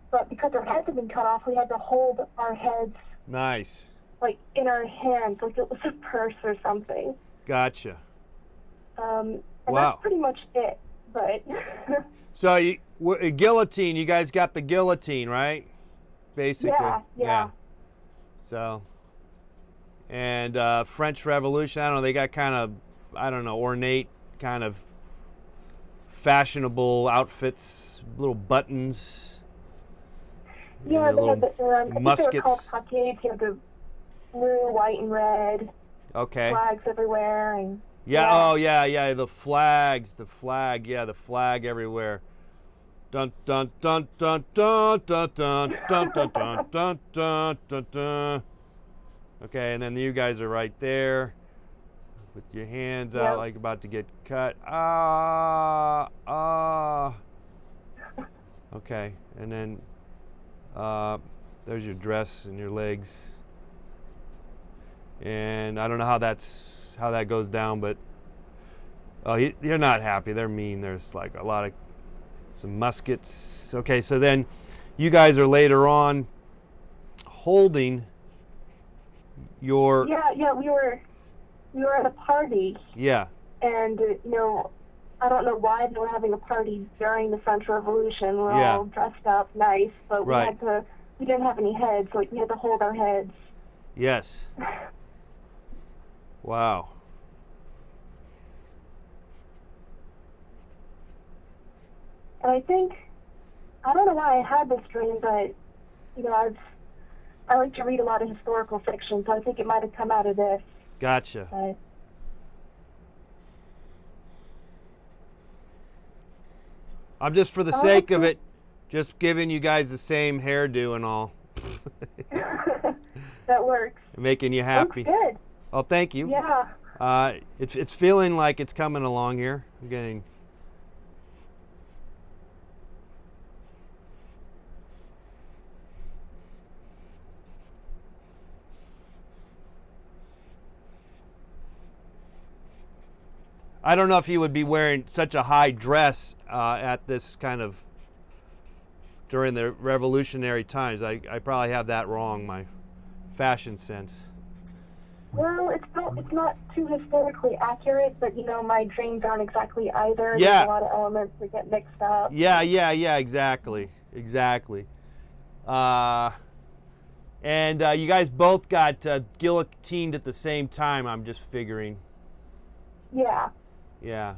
but because our heads had been cut off, we had to hold our heads Nice. like in our hands, like it was a purse or something. Gotcha. And Wow. that's pretty much it. But So guillotine, you guys got the guillotine, right? Basically. Yeah. So, and French Revolution, I don't know, they got kind of, I don't know, ornate, kind of fashionable outfits, little buttons. yeah, and they little had the I think they were muskets. called cockades. You have the blue, white, and red Okay. flags everywhere, and Yeah, Yeah. oh yeah, the flag, yeah, the flag everywhere. Dun dun dun dun dun dun dun dun dun dun dun dun dun dun. Okay, and then you guys are right there with your hands out Yep. like about to get cut. Okay, and then there's your dress and your legs. And I don't know how that goes down, but you're not happy. They're mean. There's like some muskets. Okay, so then you guys are later on holding your yeah, we were at a party, and I don't know why they were having a party during the French Revolution. We're Yeah. all dressed up nice, but Right. we didn't have any heads, so we had to hold our heads. Yes. Wow. And I don't know why I had this dream, but I like to read a lot of historical fiction, so I think it might have come out of this. Gotcha. But I'm just for the sake of it, just giving you guys the same hairdo and all. that works. Making you happy. Looks good. Oh, thank you. Yeah. It's feeling like it's coming along here. I'm getting. I don't know if you would be wearing such a high dress at this kind of during the revolutionary times. I probably have that wrong, my fashion sense. Well, it's not too historically accurate, but my dreams aren't exactly either. Yeah. There's a lot of elements that get mixed up. Yeah, exactly. And you guys both got guillotined at the same time, I'm just figuring. Yeah. Yeah.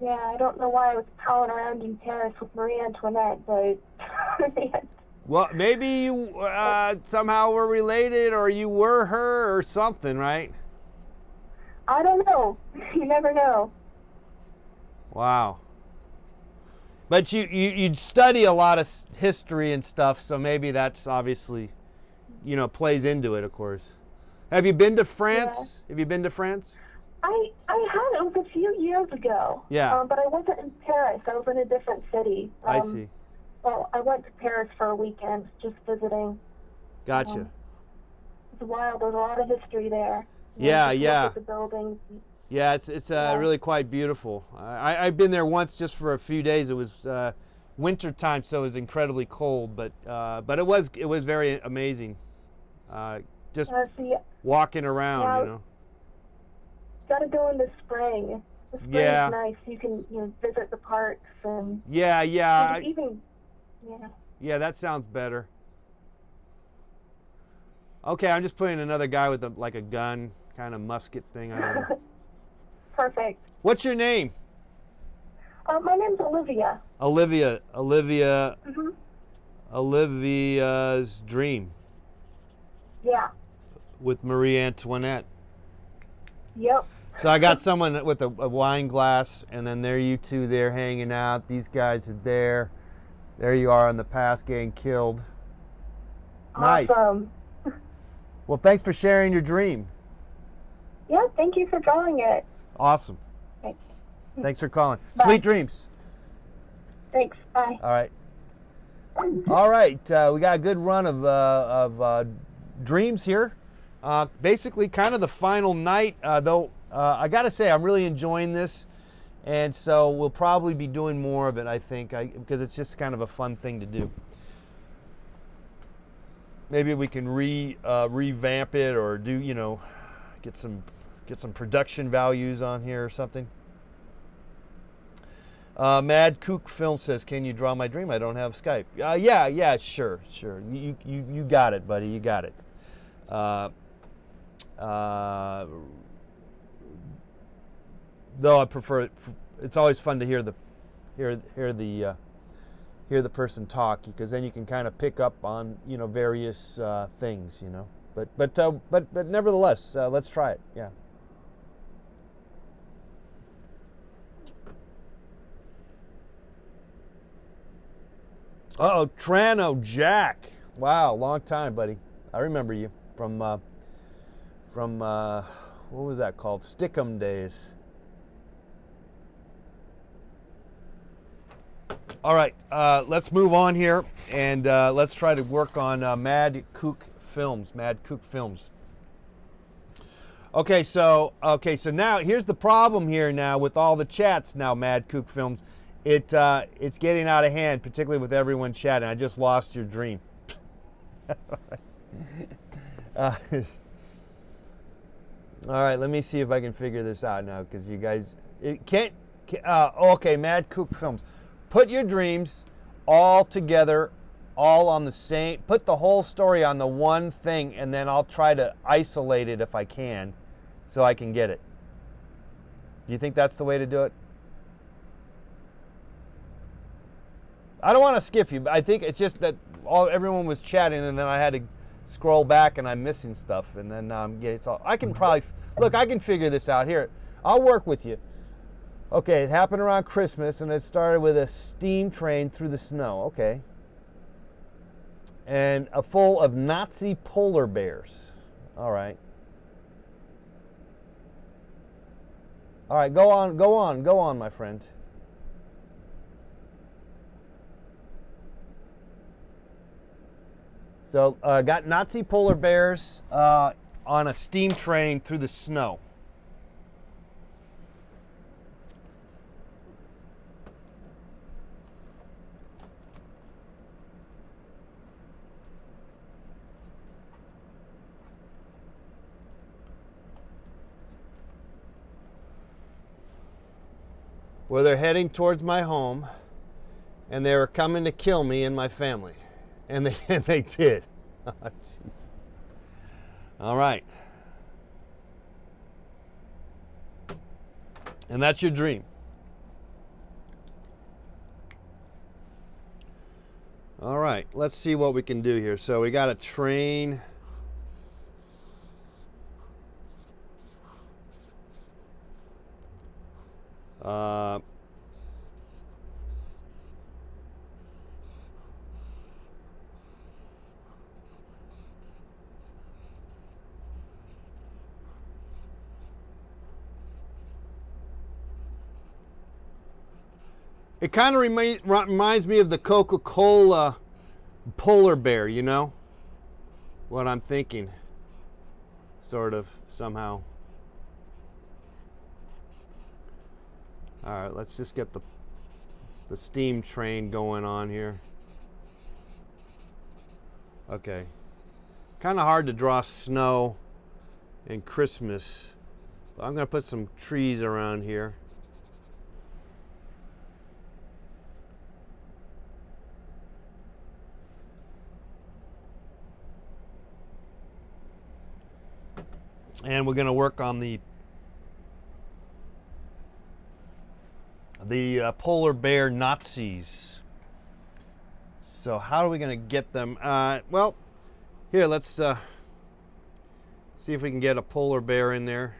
Yeah, I don't know why I was prowling around in Paris with Marie Antoinette, but Well, maybe you somehow were related, or you were her, or something, right? I don't know. You never know. Wow. But you'd study a lot of history and stuff, so maybe that's obviously, plays into it, of course. Have you been to France? Yeah. Have you been to France? I had. It was a few years ago. Yeah. But I wasn't in Paris. I was in a different city. I see. Well, I went to Paris for a weekend, just visiting. Gotcha. It's wild. There's a lot of history there. Yeah, just yeah. look at the buildings. Yeah, it's really quite beautiful. I've been there once just for a few days. It was winter time, so it was incredibly cold, but it was very amazing. Just walking around, Gotta go in the spring. The spring Yeah. is nice. You can visit the parks and Yeah. even Yeah, that sounds better. Okay, I'm just putting another guy with like a gun, kind of musket thing. I don't know. perfect. What's your name? My name's Olivia. Olivia. Mhm. Olivia's Dream Yeah. with Marie Antoinette. Yep. So I got someone with a wine glass, and then there you two there hanging out. These guys are there. There you are in the past getting killed. Nice. Awesome. Well, thanks for sharing your dream. Yeah. Thank you for drawing it. Awesome. Thanks. Thanks for calling. Bye. Sweet dreams. Thanks. Bye. All right. All right. We got a good run of dreams here. Basically, kind of the final night, though. I got to say, I'm really enjoying this, and so we'll probably be doing more of it. I think, because it's just kind of a fun thing to do. Maybe we can revamp it, or do get some production values on here or something. Mad Kook Film says, "Can you draw my dream? I don't have Skype." Yeah, sure. You got it, buddy. You got it. Though I prefer it. It's always fun to hear the person talk, because then you can kind of pick up on various things, But nevertheless, let's try it. Yeah. Uh-oh, Trano Jack. Wow, long time, buddy. I remember you from what was that called? Stickum days. All right, let's move on here, and let's try to work on Mad Kook Films. Okay, so now here's the problem here now with all the chats now, Mad Kook Films. It's getting out of hand, particularly with everyone chatting. I just lost your dream. All right, let me see if I can figure this out now, because you guys okay, Mad Kook Films. Put your dreams all together, all on the same. Put the whole story on the one thing, and then I'll try to isolate it if I can, so I can get it. Do you think that's the way to do it? I don't want to skip you, but I think it's just that everyone was chatting, and then I had to scroll back, and I'm missing stuff, and then I can probably I can figure this out here. I'll work with you. Okay, it happened around Christmas, and it started with a steam train through the snow. Okay, and full of Nazi polar bears. All right. All right, go on, my friend. So got Nazi polar bears on a steam train through the snow. Where they're heading towards my home, and they were coming to kill me and my family. And they did. Oh, jeez. All right. And that's your dream. All right, let's see what we can do here. So we got a train. It kind of reminds me of the Coca-Cola polar bear, you know? What I'm thinking, sort of, somehow. All right, let's just get the steam train going on here. Okay. Kind of hard to draw snow in Christmas. But I'm going to put some trees around here. And we're going to work on the polar bear Nazis. So how are we going to get them? Well, here, let's see if we can get a polar bear in there.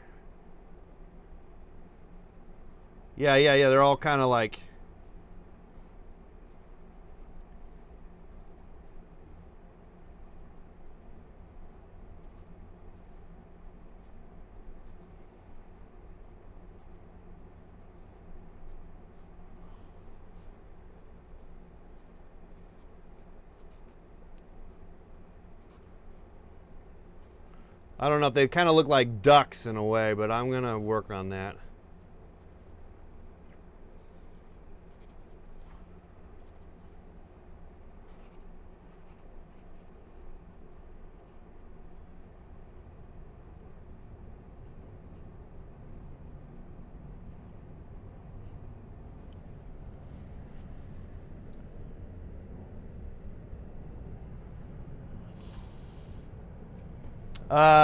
Yeah, they're all kind of like... I don't know if they kind of look like ducks in a way, but I'm gonna work on that.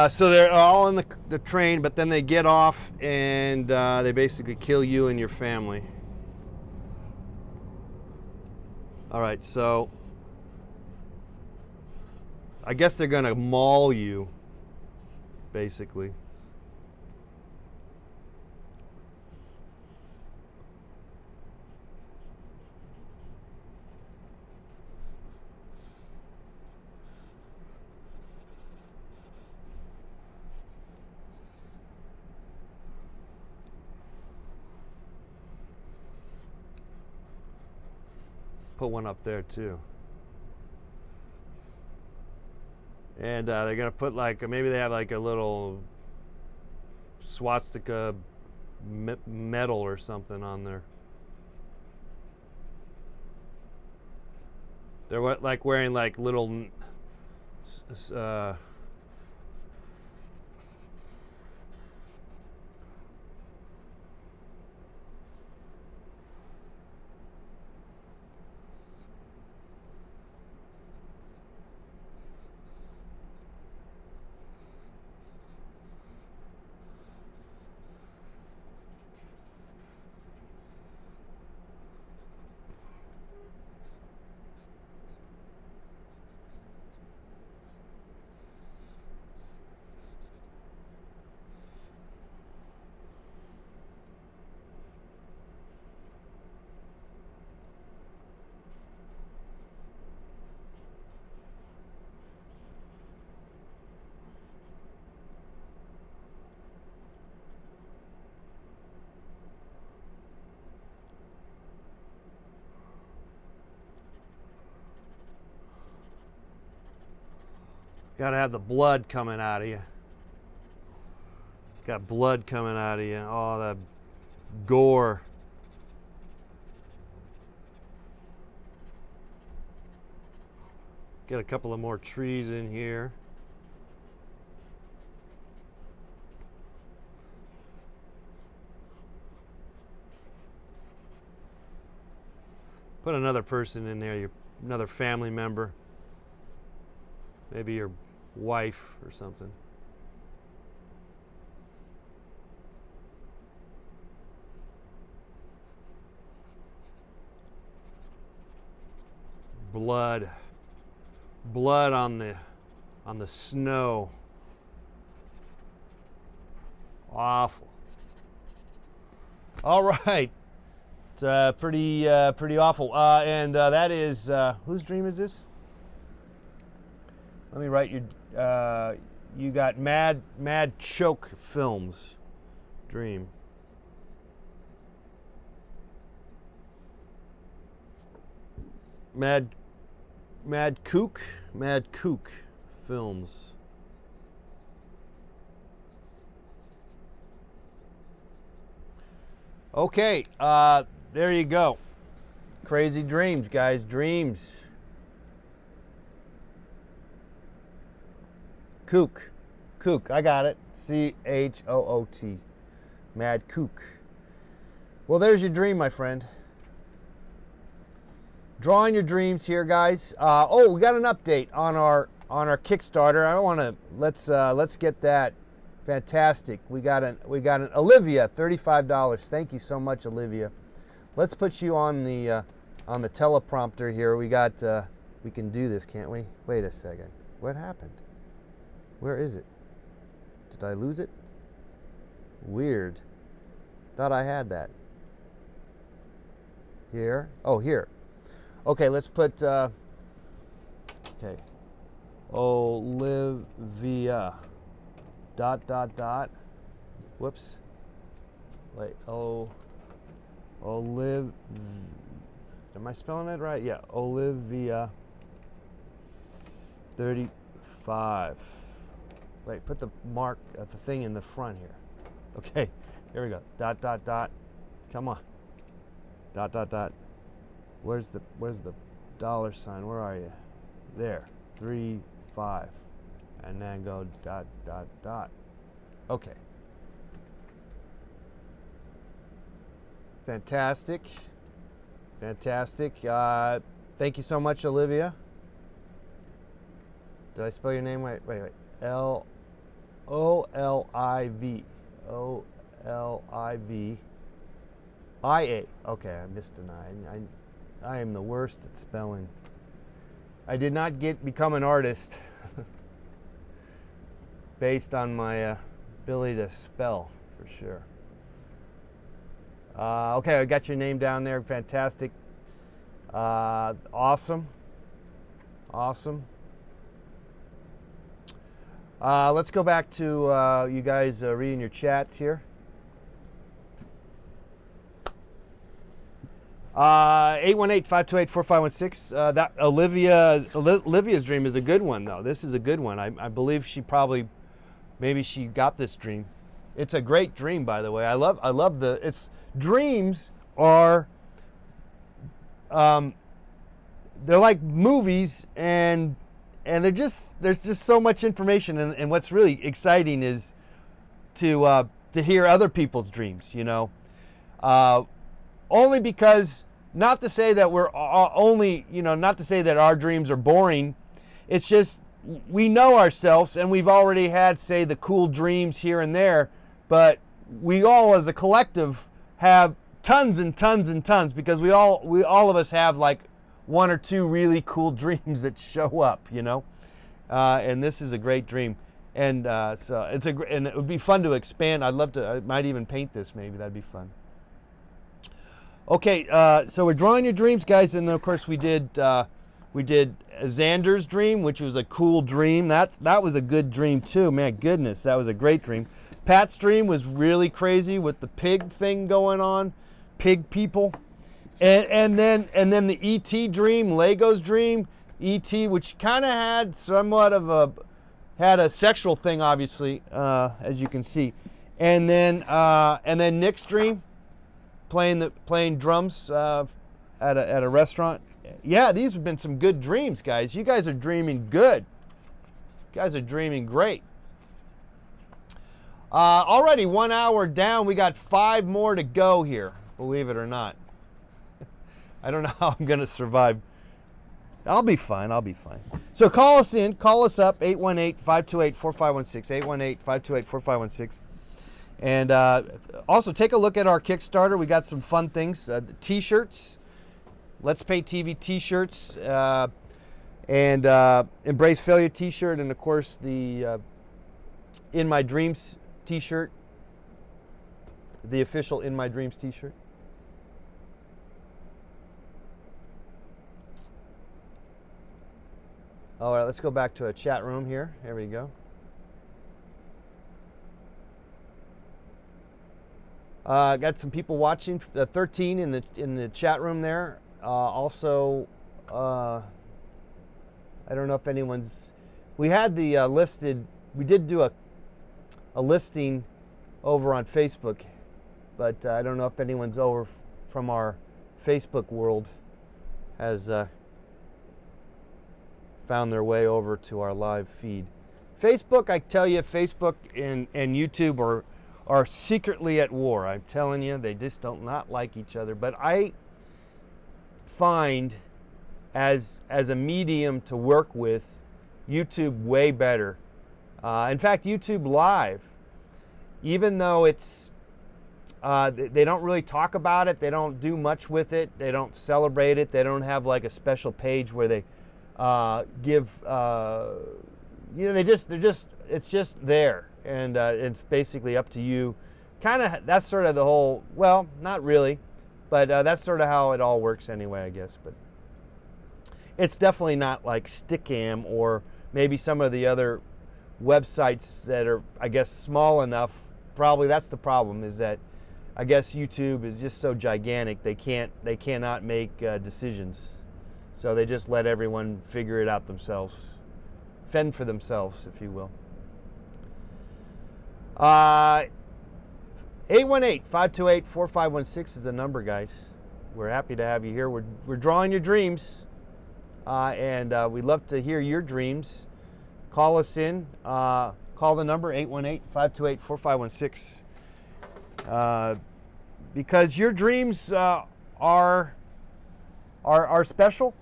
So they're all in the train, but then they get off and they basically kill you and your family. All right, so I guess they're gonna maul you, basically. Put one up there too. And they're gonna put like, maybe they have like a little swastika medal or something on there. They're like wearing like little gotta have the blood coming out of you. Got blood coming out of you. Oh, that gore. Get a couple of more trees in here. Put another person in there, another family member. Maybe your wife or something. Blood on the snow. Awful. All right, it's pretty awful. And that is whose dream is this? Let me write your. You got Mad Choke Films dream. Mad Kook Films. Okay, there you go. Crazy dreams, guys. Dreams. Kook. I got it. CHOOT. Mad Kook. Well, there's your dream, my friend. Drawing your dreams here, guys. Oh, we got an update on our Kickstarter. I want to let's get that. Fantastic. We got an Olivia, $35. Thank you so much, Olivia. Let's put you on the teleprompter here. We can do this, can't we? Wait a second. What happened? Where is it? Did I lose it? Weird. Thought I had that. Here. Oh, here. Okay, let's put, okay. Olivia. ... Whoops. Wait, am I spelling it right? Yeah, Olivia, 35. Wait, put the mark at the thing in the front here. Okay, here we go. Dot, dot, dot. Come on. Dot, dot, dot. Where's the dollar sign? Where are you? There. 3, 5. And then go dot, dot, dot. Okay. Fantastic. Fantastic. Thank you so much, Olivia. Did I spell your name right? Wait. Oliv. Olivia. Okay, I missed an I am the worst at spelling. I did not become an artist based on my ability to spell, for sure. Okay, I got your name down there. Fantastic. Awesome. Let's go back to you guys reading your chats here. 818-528-4516. That Olivia's dream is a good one, though. This is a good one. I believe maybe she got this dream. It's a great dream, by the way. I love dreams are, they're like movies, and there's just so much information, and what's really exciting is to hear other people's dreams, you know. Only because, not to say that not to say that our dreams are boring. It's just we know ourselves, and we've already had, say, the cool dreams here and there, but we all as a collective have tons and tons and tons, because we all of us have like 1 or 2 really cool dreams that show up, you know. And this is a great dream, and so and it would be fun to expand. I might even paint this, maybe. That'd be fun. Okay, so we're drawing your dreams, guys, and of course we did Xander's dream, which was a cool dream. That was a good dream too. Man, goodness, that was a great dream. Pat's dream was really crazy with the pig thing going on, pig people, and then the E.T. dream, Lego's dream, E.T., which kind of had somewhat of a sexual thing, obviously, as you can see, and then Nick's dream, playing drums at a restaurant. Yeah, these have been some good dreams, guys. You guys are dreaming good. You guys are dreaming great. Already 1 hour down. We got 5 more to go here, believe it or not. I don't know how I'm going to survive. I'll be fine. So call us up, 818-528-4516, 818-528-4516. And also take a look at our Kickstarter. We got some fun things. T-shirts, Let's Pay TV T-shirts, and Embrace Failure T-shirt, and of course the In My Dreams T-shirt, the official In My Dreams T-shirt. All right, let's go back to a chat room here. There we go. Got some people watching. 13 in the chat room there. Also, I don't know if anyone's. We had the listed. We did do a listing over on Facebook, but I don't know if anyone's over from our Facebook world has found their way over to our live feed. Facebook, I tell you, Facebook and YouTube are secretly at war. I'm telling you, they just don't not like each other. But I find as a medium to work with, YouTube way better. In fact, YouTube Live, even though it's they don't really talk about it, they don't do much with it, they don't celebrate it, they don't have like a special page where they give it's just there, and it's basically up to you. Kind of, that's sort of the whole, well, not really, but that's sort of how it all works anyway, I guess. But it's definitely not like Stickam or maybe some of the other websites that are, I guess, small enough. Probably that's the problem, is that I guess YouTube is just so gigantic they cannot make decisions. So they just let everyone figure it out themselves, fend for themselves, if you will. 818-528-4516 is the number, guys. We're happy to have you here. We're drawing your dreams, and we'd love to hear your dreams. Call us in. Call the number 818-528-4516. Because your dreams are special,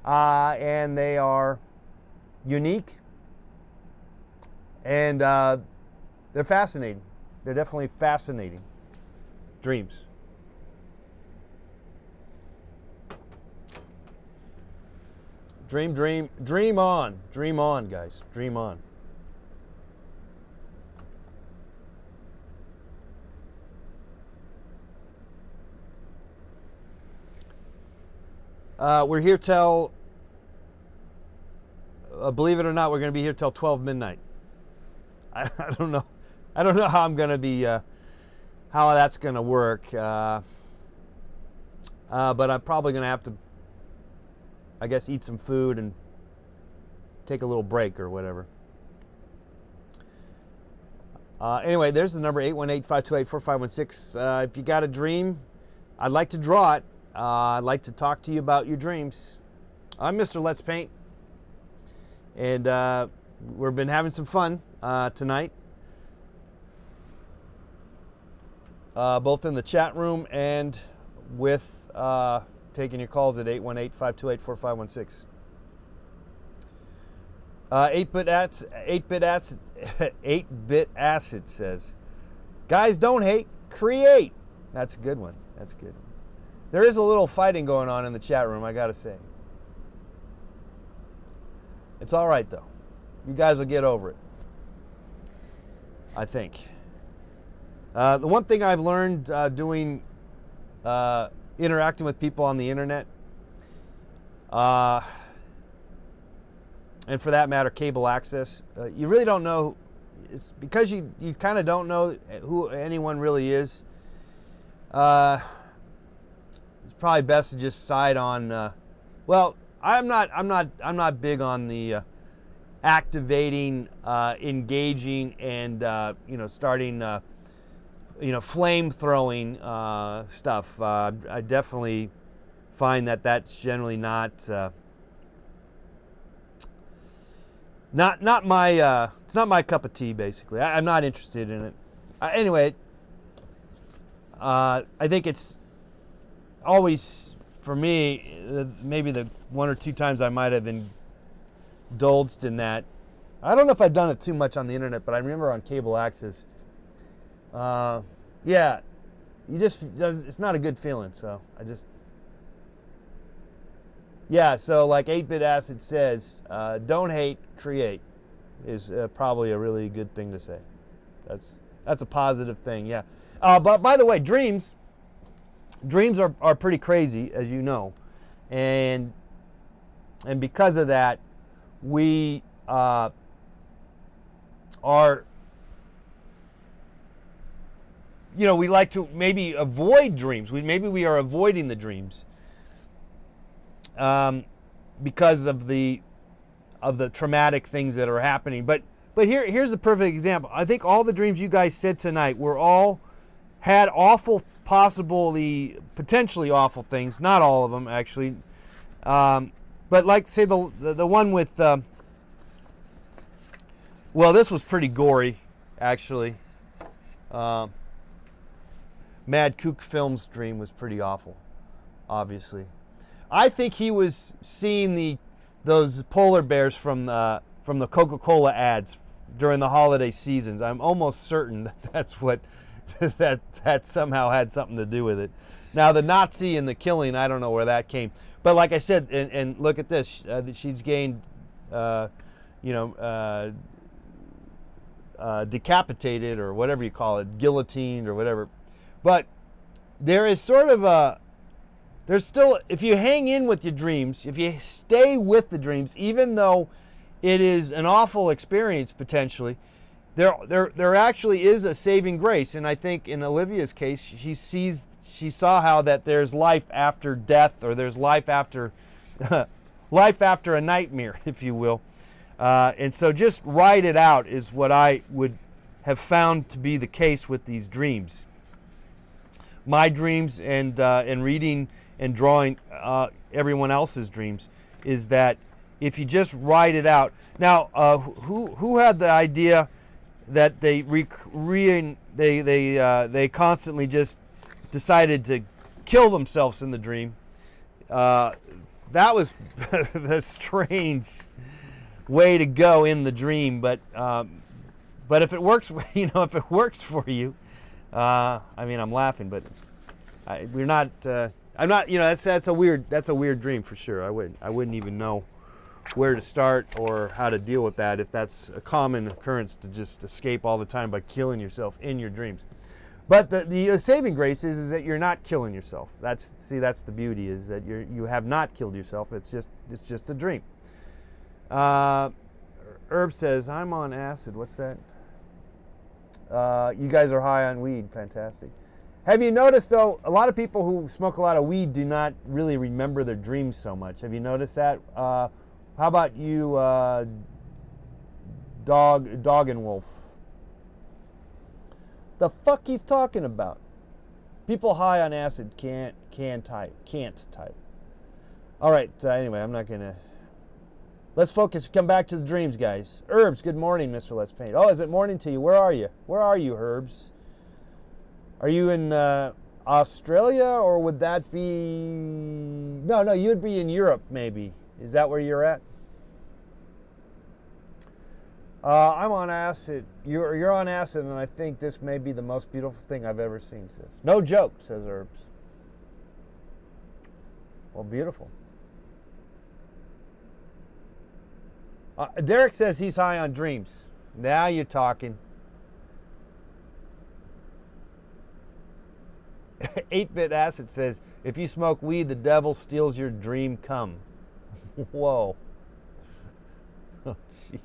and they are unique, and they're fascinating. They're definitely fascinating dreams. Dream on, guys. Dream on. We're here till, believe it or not, we're going to be here till 12 midnight. I don't know. I don't know how I'm going to be, how that's going to work. But I'm probably going to have to, I guess, eat some food and take a little break or whatever. Anyway, there's the number, 818-528-4516. If you got a dream, I'd like to draw it. I'd like to talk to you about your dreams. I'm Mr. Let's Paint, and we've been having some fun tonight, both in the chat room and with taking your calls at 818-528-4516. 8-bit acid says, guys, don't hate, create. That's a good one. That's good. There is a little fighting going on in the chat room, I gotta say. It's all right though. You guys will get over it, I think. The one thing I've learned doing interacting with people on the internet, and for that matter, cable access, you really don't know. It's because you kind of don't know who anyone really is. It's probably best to just side on. Well, I'm not big on the activating, engaging, and starting. Flame throwing stuff. I definitely find that that's generally not my it's not my cup of tea. Basically, I'm not interested in it. Anyway, I think it's always, for me, maybe the one or two times I might have indulged in that. I don't know if I've done it too much on the internet, but I remember on cable access. Yeah, it's not a good feeling, so so like 8-bit acid says, don't hate, create, is probably a really good thing to say. That's a positive thing, yeah. But by the way, dreams are pretty crazy, as you know, and because of that, we are, we like to maybe avoid dreams. Maybe we are avoiding the dreams because of the traumatic things that are happening. But here's a perfect example. I think all the dreams you guys said tonight were all had awful, potentially awful things. Not all of them, actually. But like, say the one with, this was pretty gory, actually. Mad Kook Films' dream was pretty awful, obviously. I think he was seeing those polar bears from the Coca-Cola ads during the holiday seasons. I'm almost certain that's what that somehow had something to do with it. Now the Nazi and the killing, I don't know where that came. But like I said, and look at this, she's gained, decapitated or whatever you call it, guillotined or whatever. But there is sort of there's still, if you hang in with your dreams, if you stay with the dreams, even though it is an awful experience potentially, there actually is a saving grace. And I think in Olivia's case, she saw how that there's life after death, or there's life after life after a nightmare, if you will. And so just write it out is what I would have found to be the case with these dreams. My dreams and reading and drawing everyone else's dreams is that if you just write it out. Now, who had the idea that they constantly just decided to kill themselves in the dream? That was a strange way to go in the dream, but if it works, if it works for you, I mean, I'm laughing, but we're not. I'm not. That's a weird dream for sure. I wouldn't even know where to start or how to deal with that if that's a common occurrence to just escape all the time by killing yourself in your dreams. But the saving grace is that you're not killing yourself. That's the beauty, is that you have not killed yourself. It's just a dream. Herb says, I'm on acid. What's that? You guys are high on weed. Fantastic. Have you noticed, though, a lot of people who smoke a lot of weed do not really remember their dreams so much? Have you noticed that? How about you, Dog and Wolf? The fuck he's talking about? People high on acid can't type. All right. Anyway, I'm not gonna. Let's focus. Come back to the dreams, guys. Herbs. Good morning, Mr. Let's Paint. Oh, is it morning to you? Where are you? Where are you, Herbs? Are you in Australia, or would that be? No, you'd be in Europe, maybe. Is that where you're at? I'm on acid. You're on acid, and I think this may be the most beautiful thing I've ever seen, says. No joke, says Herbs. Well, beautiful. Derek says he's high on dreams. Now you're talking. 8-Bit Acid says, if you smoke weed, the devil steals your dream come. Whoa. Oh, jeez.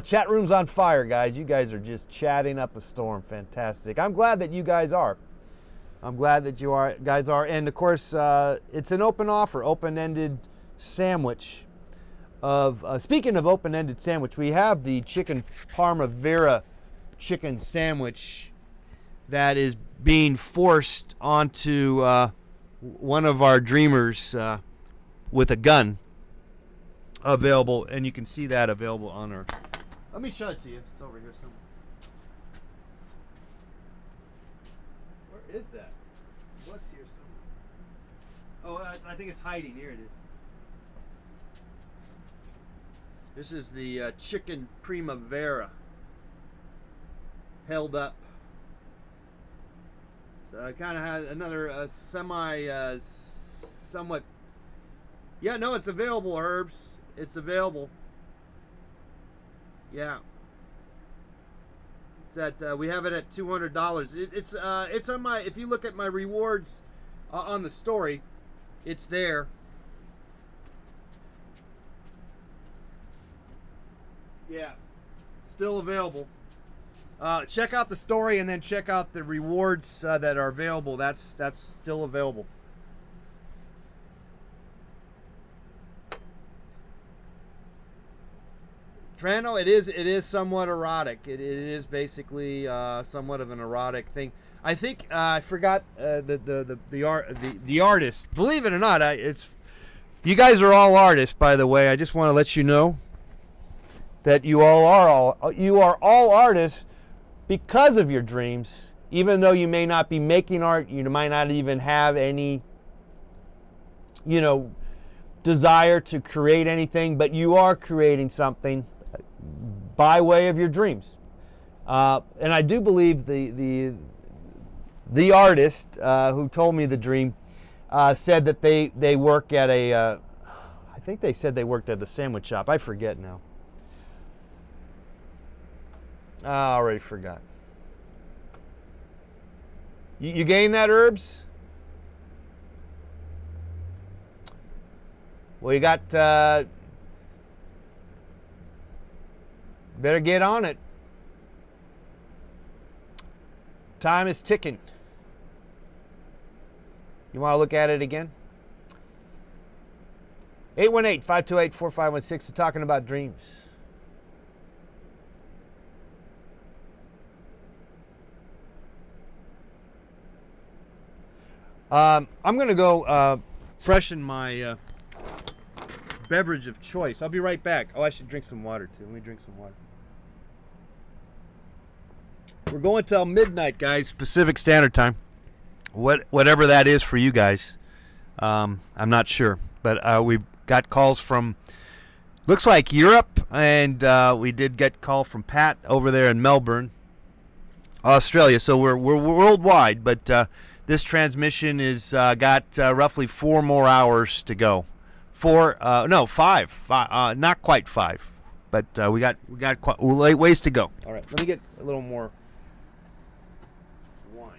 Chat room's on fire, guys. You guys are just chatting up a storm. Fantastic. I'm glad that you guys are. Guys are. And, of course, it's an open offer, open-ended sandwich. Speaking of open-ended sandwich, we have the chicken Parma Vera chicken sandwich that is being forced onto one of our dreamers with a gun. Available, and you can see that available on our. Let me show it to you. It's over here somewhere. Where is that? It was here somewhere. Oh, I think it's hiding. Here it is. This is the chicken Primavera. Held up. So I kind of had another somewhat. Yeah, no, it's available, Herbs. It's available. Yeah. It's at we have it at $200. It's on my. If you look at my rewards on the story, it's there. Yeah, still available. Check out the story and then check out the rewards that are available. That's still available. Trano, it is somewhat erotic. It is basically somewhat of an erotic thing. I think I forgot the artist. Believe it or not, you guys are all artists, by the way. I just want to let you know that you are all artists because of your dreams. Even though you may not be making art, you might not even have any, desire to create anything, but you are creating something by way of your dreams. And I do believe the artist who told me the dream said that they work at I think they said they worked at a sandwich shop. I forget now. I already forgot. You gained that, Herbs? Well, you got... better get on it. Time is ticking. You want to look at it again? 818-528-4516. We're talking about dreams. I'm going to go freshen my beverage of choice. I'll be right back. Oh, I should drink some water too. Let me drink some water. We're going till midnight, guys, Pacific Standard Time. Whatever that is for you guys. I'm not sure. But we've got calls from, looks like Europe, and we did get a call from Pat over there in Melbourne, Australia. So we're worldwide, but this transmission is got roughly 4 more hours to go. 5, not quite 5, but we got quite ways to go. All right, let me get a little more wine.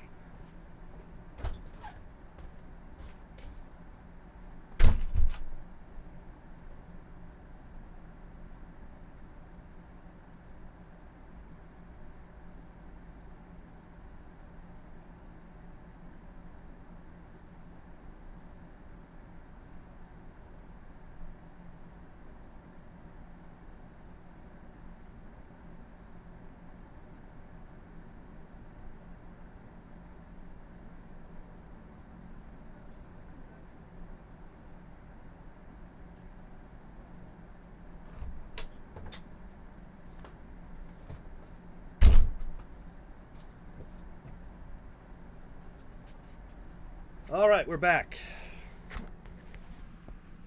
All right, we're back.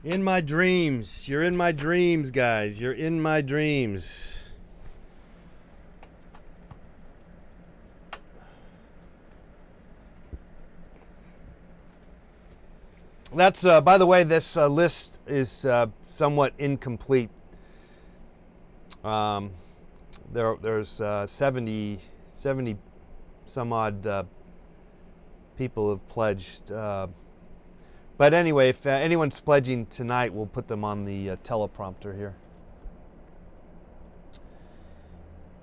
In my dreams. You're in my dreams, guys. You're in my dreams. That's, by the way, this list is somewhat incomplete. There's 70 some odd people have pledged. But anyway, if anyone's pledging tonight, we'll put them on the teleprompter here.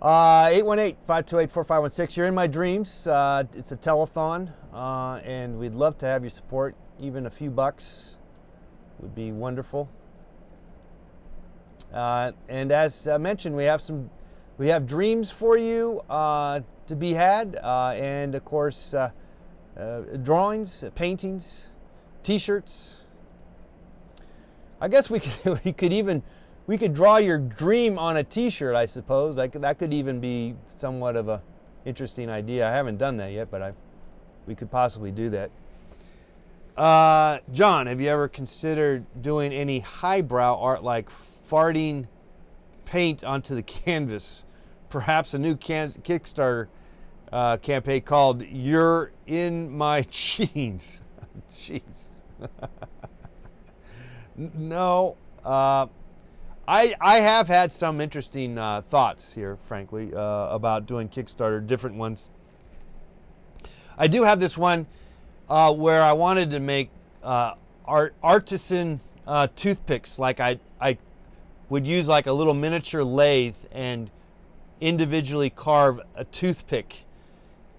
818-528-4516. You're in my dreams. It's a telethon, and we'd love to have your support. Even a few bucks would be wonderful. And as mentioned, we have dreams for you to be had, and of course, drawings, paintings, T-shirts. I guess we could draw your dream on a T-shirt. I suppose that could even be somewhat of a interesting idea. I haven't done that yet, but we could possibly do that. John, have you ever considered doing any highbrow art like farting paint onto the canvas? Perhaps a new Kickstarter campaign called "You're in My Jeans." Jeez. No. I have had some interesting thoughts here, frankly, about doing Kickstarter, different ones. I do have this one where I wanted to make artisan toothpicks. Like I would use like a little miniature lathe and individually carve a toothpick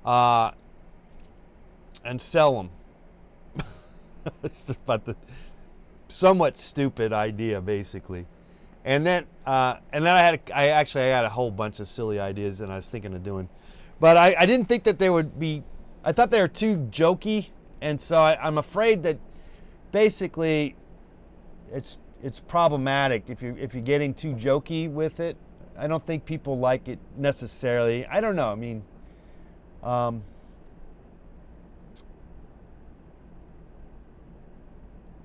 and sell them. It's about the somewhat stupid idea, basically. And then I had a whole bunch of silly ideas that I was thinking of doing, but I didn't think that they would be. I thought they were too jokey, and so I'm afraid that basically it's problematic if you're getting too jokey with it. I don't think people like it necessarily. I don't know. I mean,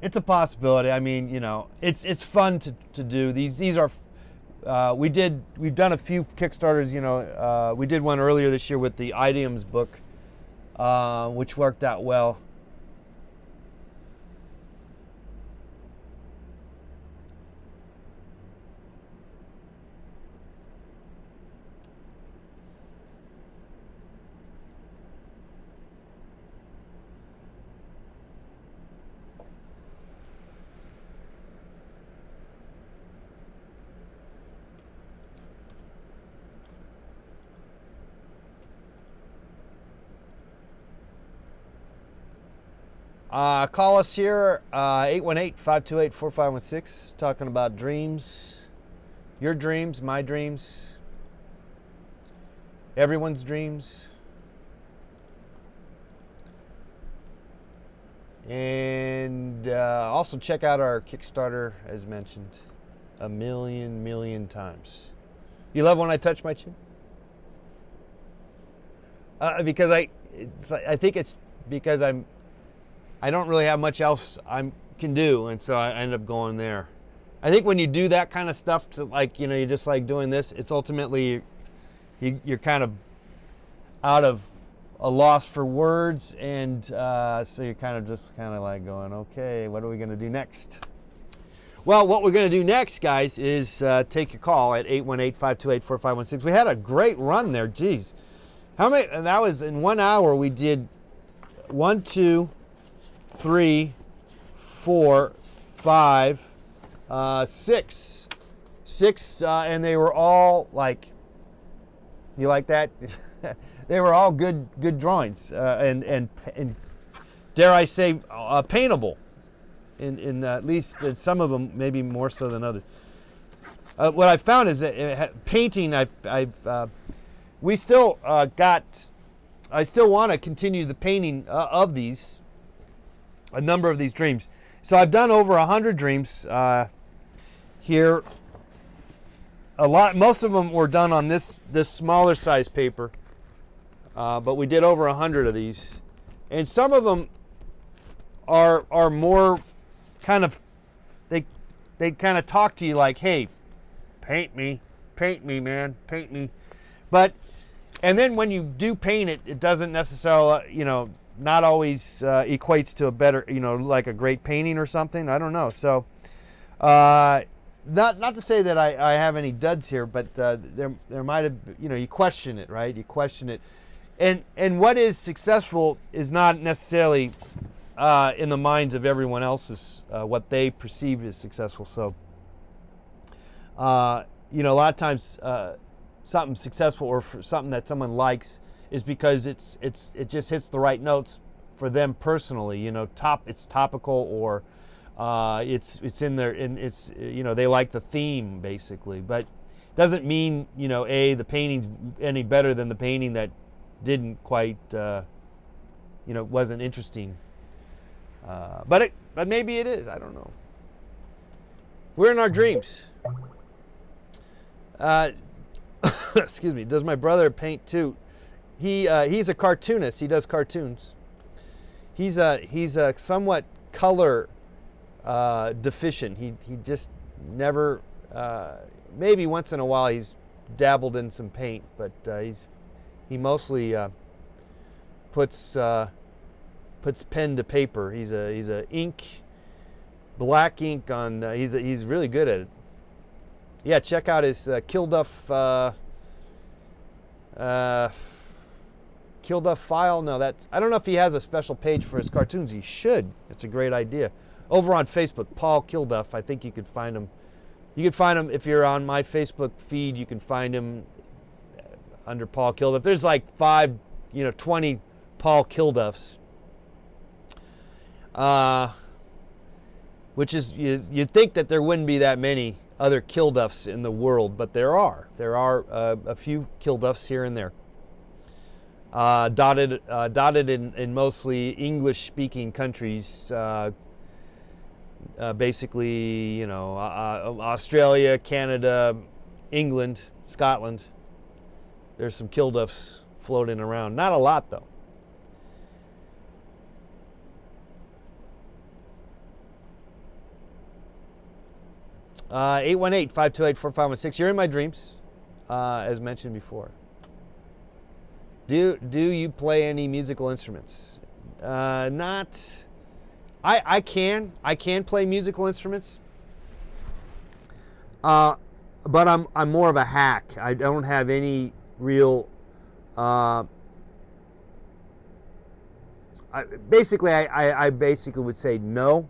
it's a possibility. I mean, you know, it's fun to do. These are we've done a few Kickstarters. You know, we did one earlier this year with the Idioms book, which worked out well. Call us here, 818-528-4516, talking about dreams, your dreams, my dreams, everyone's dreams. And also check out our Kickstarter, as mentioned, a million times. You love when I touch my chin? Because I think it's because I don't really have much else I can do, and so I end up going there. I think when you do that kind of stuff, to like, you know, you're just like doing this, it's ultimately you're kind of out of a loss for words, and so you're kind of like going, okay, what are we going to do next? Well, what we're going to do next, guys, is take your call at 818-528-4516. We had a great run there. Geez. How many? And that was in 1 hour. We did 1, 2, 3, 4, 5, 6. And they were all like, you like that? They were all good drawings, and dare I say, paintable. In at least some of them, maybe more so than others. What I found is that painting, we still I still want to continue the painting of these, a number of these dreams. So I've done over 100 dreams here. Most of them were done on this smaller size paper, but we did over 100 of these, and some of them are more kind of, they kind of talk to you like, hey, paint me, man, paint me. And then when you do paint it, it doesn't necessarily, not always equates to a better, like a great painting or something. I don't know. So, not to say that I have any duds here, but there might have, you question it, right? You question it, and what is successful is not necessarily in the minds of everyone else's what they perceive as successful. So, a lot of times something successful or for something that someone likes is because it just hits the right notes for them personally. It's topical, or it's in their, it's they like the theme basically. But doesn't mean the painting's any better than the painting that didn't quite wasn't interesting. But maybe it is. I don't know. We're in our dreams. Excuse me. Does my brother paint too? He's a cartoonist. He does cartoons. He's a somewhat color deficient. He just never. Maybe once in a while he's dabbled in some paint, but he mostly puts pen to paper. He's a black ink on. He's really good at it. Yeah, check out his Kilduff file. No, I don't know if he has a special page for his cartoons. He should. It's a great idea. Over on Facebook, Paul Kilduff. I think you could find him. You could find him if you're on my Facebook feed. You can find him under Paul Kilduff. There's like 20 Paul Kilduffs. Which is, you'd think that there wouldn't be that many other Kilduffs in the world, but there are. There are a few Kilduffs here and there, dotted in mostly English-speaking countries. Basically, Australia, Canada, England, Scotland. There's some Kilduffs floating around. Not a lot, though. Uh, 818-528-4516. You're in my dreams, as mentioned before. Do you play any musical instruments? Not. I can play musical instruments. But I'm more of a hack. I don't have any real. I basically would say no.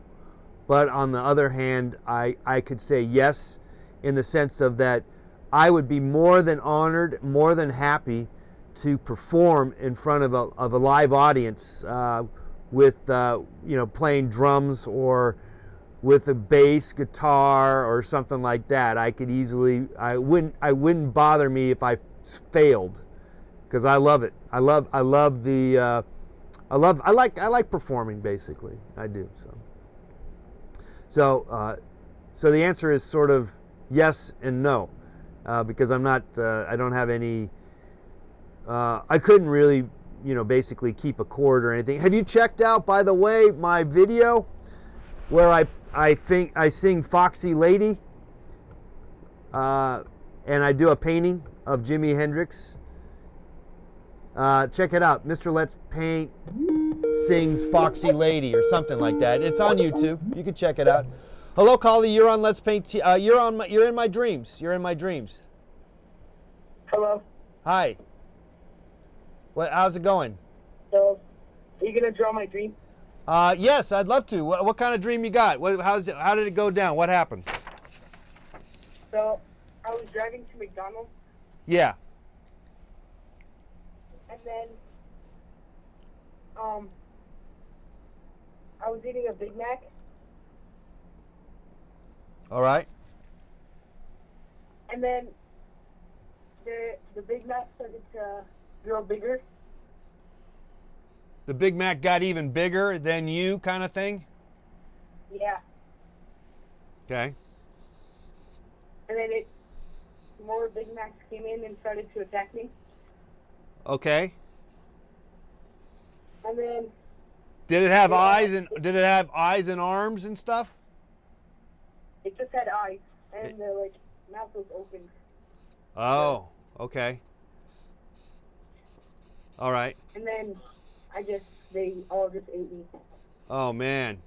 But on the other hand, I could say yes, in the sense of that I would be more than honored, more than happy to perform in front of a live audience with playing drums or with a bass guitar or something like that. I could easily. I wouldn't bother me if I failed, because I love it. I love the I like performing, basically. I do. So the answer is sort of yes and no, because I'm not. I don't have any. I couldn't really, basically keep a chord or anything. Have you checked out, by the way, my video where I think I sing Foxy Lady, and I do a painting of Jimi Hendrix? Check it out. Mr. Let's Paint sings Foxy Lady or something like that. It's on YouTube. You can check it out. Hello, Collie. You're on Let's Paint. You're in my dreams. You're in my dreams. Hello. Hi. How's it going? So, are you gonna draw my dream? Yes, I'd love to. What kind of dream you got? How did it go down? What happened? So, I was driving to McDonald's, Yeah. and then, I was eating a Big Mac, All right. and then the Big Mac started to grow bigger. The Big Mac got even bigger than you, kind of thing? Yeah. Okay. And then more Big Macs came in and started to attack me. Okay. And then Did it have eyes and arms and stuff? it just had eyes, and the mouth was open. Oh, okay. All right. And then they all just ate me. Oh man.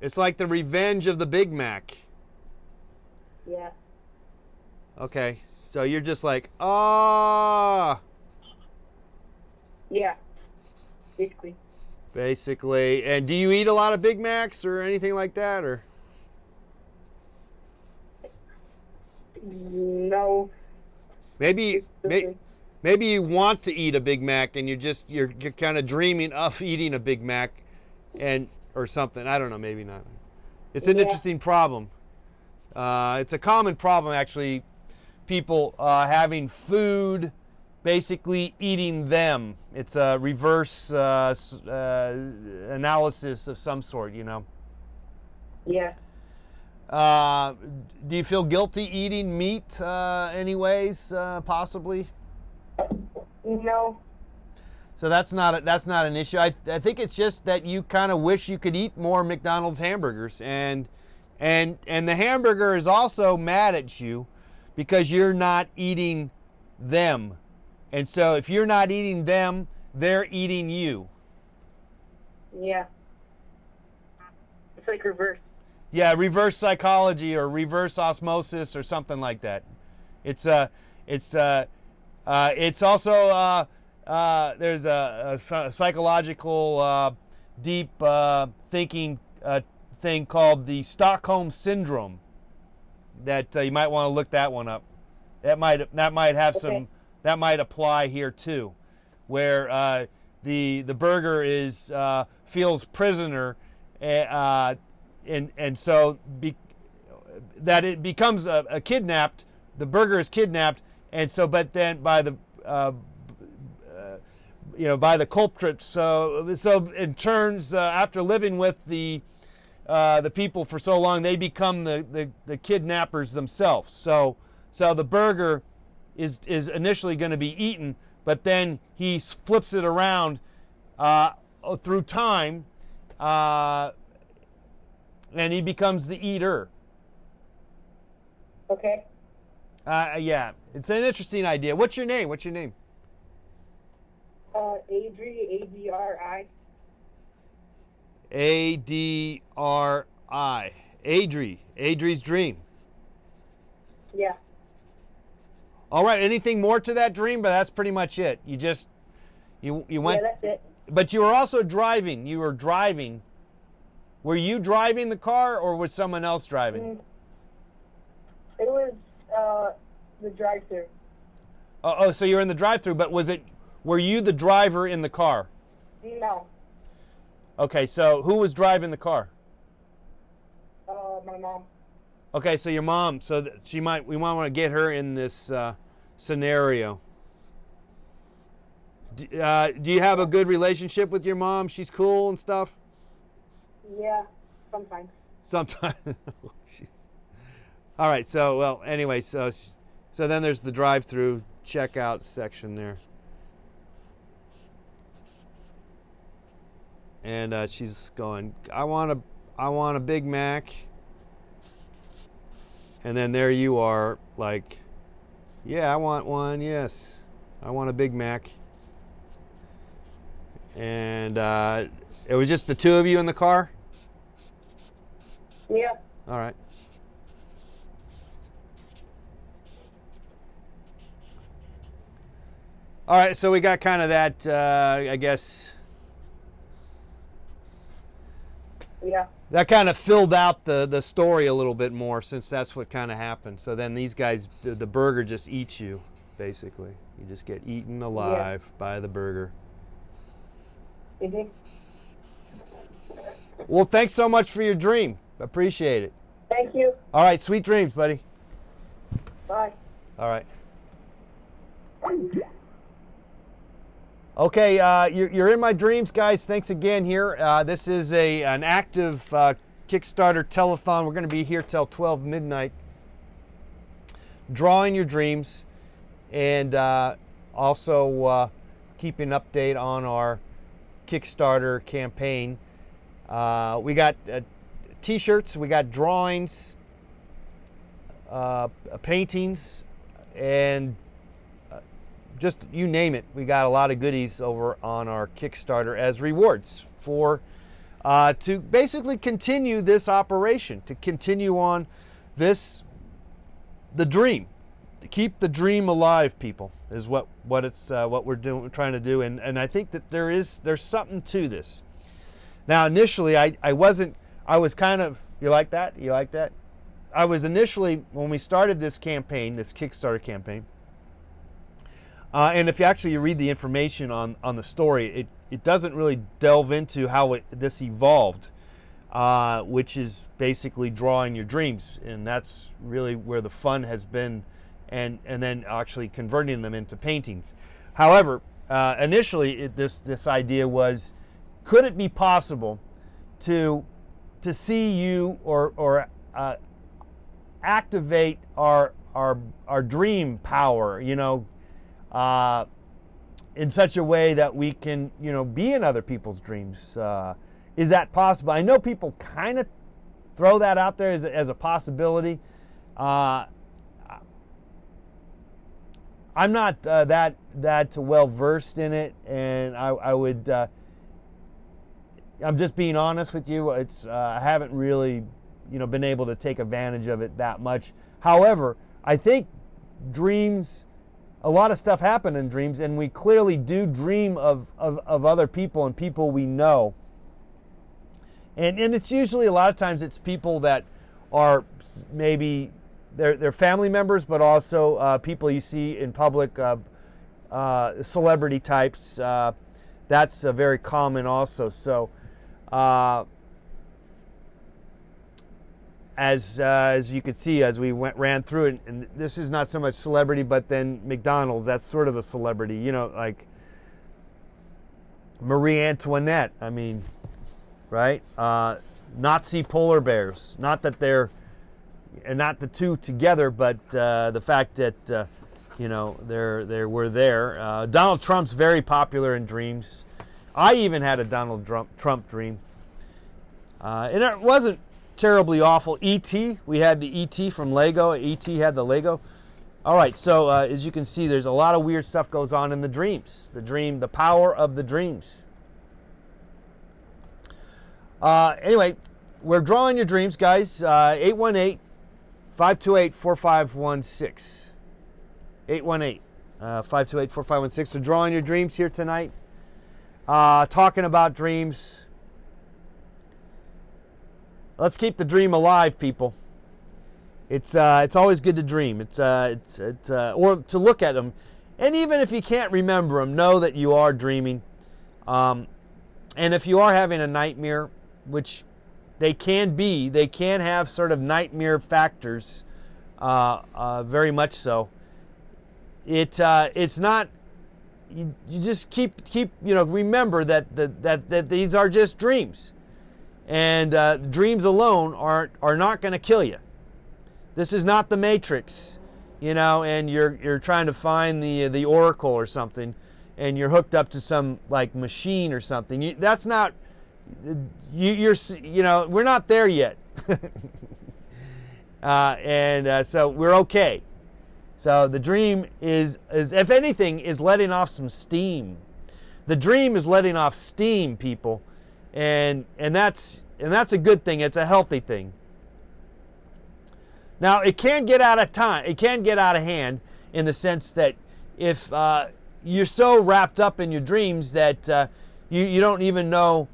It's like the revenge of the Big Mac. Yeah. Okay. So you're just like, ah. Yeah. Basically. Basically. And do you eat a lot of Big Macs or anything like that, or? No. Maybe you want to eat a Big Mac and you're kind of dreaming of eating a Big Mac or something. I don't know, maybe not. It's an interesting problem. It's a common problem, actually, people having food, basically eating them. It's a reverse analysis of some sort, Yeah. Do you feel guilty eating meat anyways, possibly? No. So that's not an issue. I think it's just that you kind of wish you could eat more McDonald's hamburgers, and the hamburger is also mad at you because you're not eating them. And so if you're not eating them, they're eating you. Yeah. It's like reverse. Yeah, reverse psychology or reverse osmosis or something like that. It's also there's a psychological deep thinking thing called the Stockholm syndrome that you might want to look that one up. That might have some, that might apply here too, where the burger feels prisoner, and so that it becomes a kidnapped. The burger is kidnapped, and so but then by the by the culprit. So in turns, after living with the people for so long, they become the kidnappers themselves. So the burger is initially going to be eaten, but then he flips it around through time, and he becomes the eater. Okay. Yeah, it's an interesting idea. What's your name? Adri, A-D-R-I. A-D-R-I. Adri's dream. Yeah. All right, anything more to that dream? But that's pretty much it. You went. Yeah, that's it. But you were also driving. You were driving. Were you driving the car or was someone else driving? It was the drive-thru. Oh, so you're in the drive-thru, but were you the driver in the car? No. Okay, so who was driving the car? My mom. Okay, so your mom. So we might want to get her in this scenario. Do you have a good relationship with your mom? She's cool and stuff? Yeah, sometimes. Sometimes. Oh, jeez. All right. So, well, anyway, so then there's the drive-through checkout section there. And she's going, I want a Big Mac. And then there you are, like, yeah, I want one. Yes, I want a Big Mac. And it was just the two of you in the car? Yeah. All right. All right, so we got kind of that, I guess. Yeah. That kind of filled out the story a little bit more, since that's what kind of happened. So then these guys, the burger just eats you, basically. You just get eaten alive by the burger. Mhm. Well, thanks so much for your dream. Appreciate it. Thank you. All right, sweet dreams, buddy. Bye. All right. Okay, you're in my dreams, guys. Thanks again here. This is an active Kickstarter telethon. We're going to be here till 12 midnight, drawing your dreams, and also keeping an update on our Kickstarter campaign. We got t-shirts, we got drawings, paintings, and just you name it. We got a lot of goodies over on our Kickstarter as rewards for to basically continue this operation, to continue on the dream, to keep the dream alive. People is what we're doing, trying to do, and I think that there's something to this. Now, initially, I was kind of, you like that? I was initially, when we started this campaign, this Kickstarter campaign. And if you actually read the information on the story, it doesn't really delve into how this evolved, which is basically drawing your dreams, and that's really where the fun has been, and then actually converting them into paintings. However, initially this idea was, could it be possible to see you or activate our dream power, in such a way that we can, be in other people's dreams. Is that possible? I know people kind of throw that out there as a possibility. I'm not that well versed in it, and I would. I'm just being honest with you. I haven't really, been able to take advantage of it that much. However, I think dreams. A lot of stuff happen in dreams, and we clearly do dream of other people and people we know. And it's usually, a lot of times, it's people that are maybe they're family members, but also people you see in public, celebrity types. That's very common also. So as you could see, as we ran through it, and this is not so much celebrity, but then McDonald's, that's sort of a celebrity, like Marie Antoinette, right? Nazi polar bears, not that they're, and not the two together, but the fact that, they were there. Donald Trump's very popular in dreams. I even had a Donald Trump dream. And it wasn't terribly awful. E.T., we had the E.T. from Lego. E.T. had the Lego. All right, so as you can see, there's a lot of weird stuff goes on in the dreams. The power of the dreams. Anyway, we're drawing your dreams, guys. 818-528-4516. 818-528-4516. So drawing your dreams here tonight. Talking about dreams. Let's keep the dream alive, people. It's always good to dream. Or to look at them, and even if you can't remember them, know that you are dreaming. And if you are having a nightmare, which they can have sort of nightmare factors, very much so. It's not you just keep remember that these are just dreams, and dreams alone are not going to kill you. This is not the Matrix, and you're trying to find the Oracle or something, and you're hooked up to some like machine or something. That's not. We're not there yet, so we're okay. So the dream is if anything is letting off some steam. The dream is letting off steam, people, and that's a good thing. It's a healthy thing. Now it can get out of time. It can get out of hand in the sense that if you're so wrapped up in your dreams that you don't even know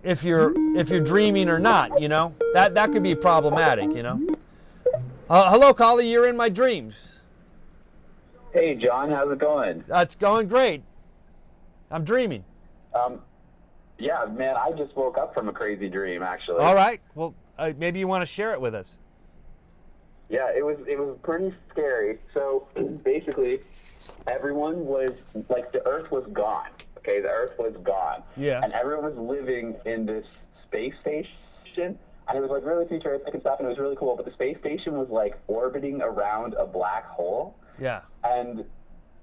if you're dreaming or not. That could be problematic. Hello, Collie. You're in my dreams. Hey, John. How's it going? It's going great. I'm dreaming. Yeah, man. I just woke up from a crazy dream, actually. All right. Well, maybe you want to share it with us. Yeah, it was pretty scary. So basically, everyone was like, the Earth was gone. Okay, the Earth was gone. Yeah. And everyone was living in this space station. And it was like really futuristic and stuff, and it was really cool. But the space station was like orbiting around a black hole. Yeah. And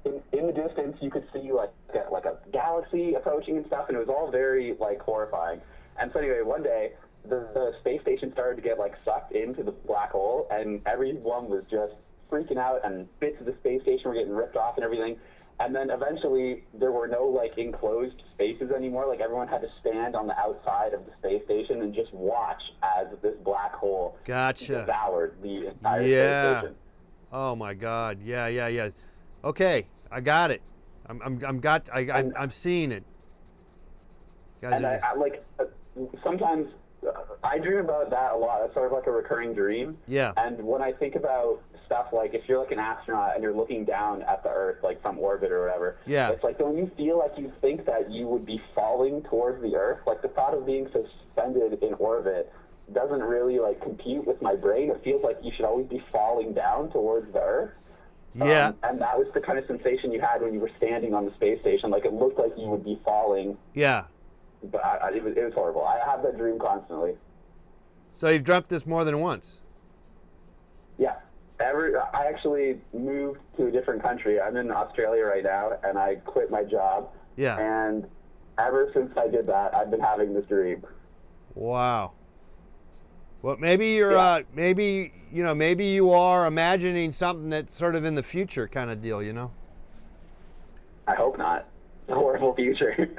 in the distance, you could see like a galaxy approaching and stuff, and it was all very like horrifying. And so anyway, one day the space station started to get like sucked into the black hole, and everyone was just freaking out, and bits of the space station were getting ripped off and everything. And then eventually there were no like enclosed spaces anymore. Like everyone had to stand on the outside of the space station and just watch as this black hole devoured the entire space station. Oh my God. Yeah. Okay, I got it. I'm seeing it. Guys and I like sometimes I dream about that a lot. That's sort of like a recurring dream. Yeah. And when I think about stuff like if you're like an astronaut and you're looking down at the Earth, like from orbit or whatever, yeah, it's like when you feel like you think that you would be falling towards the Earth, like the thought of being suspended in orbit doesn't really like compute with my brain. It feels like you should always be falling down towards the Earth. Yeah. And that was the kind of sensation you had when you were standing on the space station. Like it looked like you would be falling. Yeah. But it was horrible. I have that dream constantly. So you've dreamt this more than once? Yeah. I actually moved to a different country. I'm in Australia right now, and I quit my job. Yeah. And ever since I did that, I've been having this dream. Wow. Well, maybe you're, maybe you are imagining something that's sort of in the future kind of deal, I hope not. A horrible future.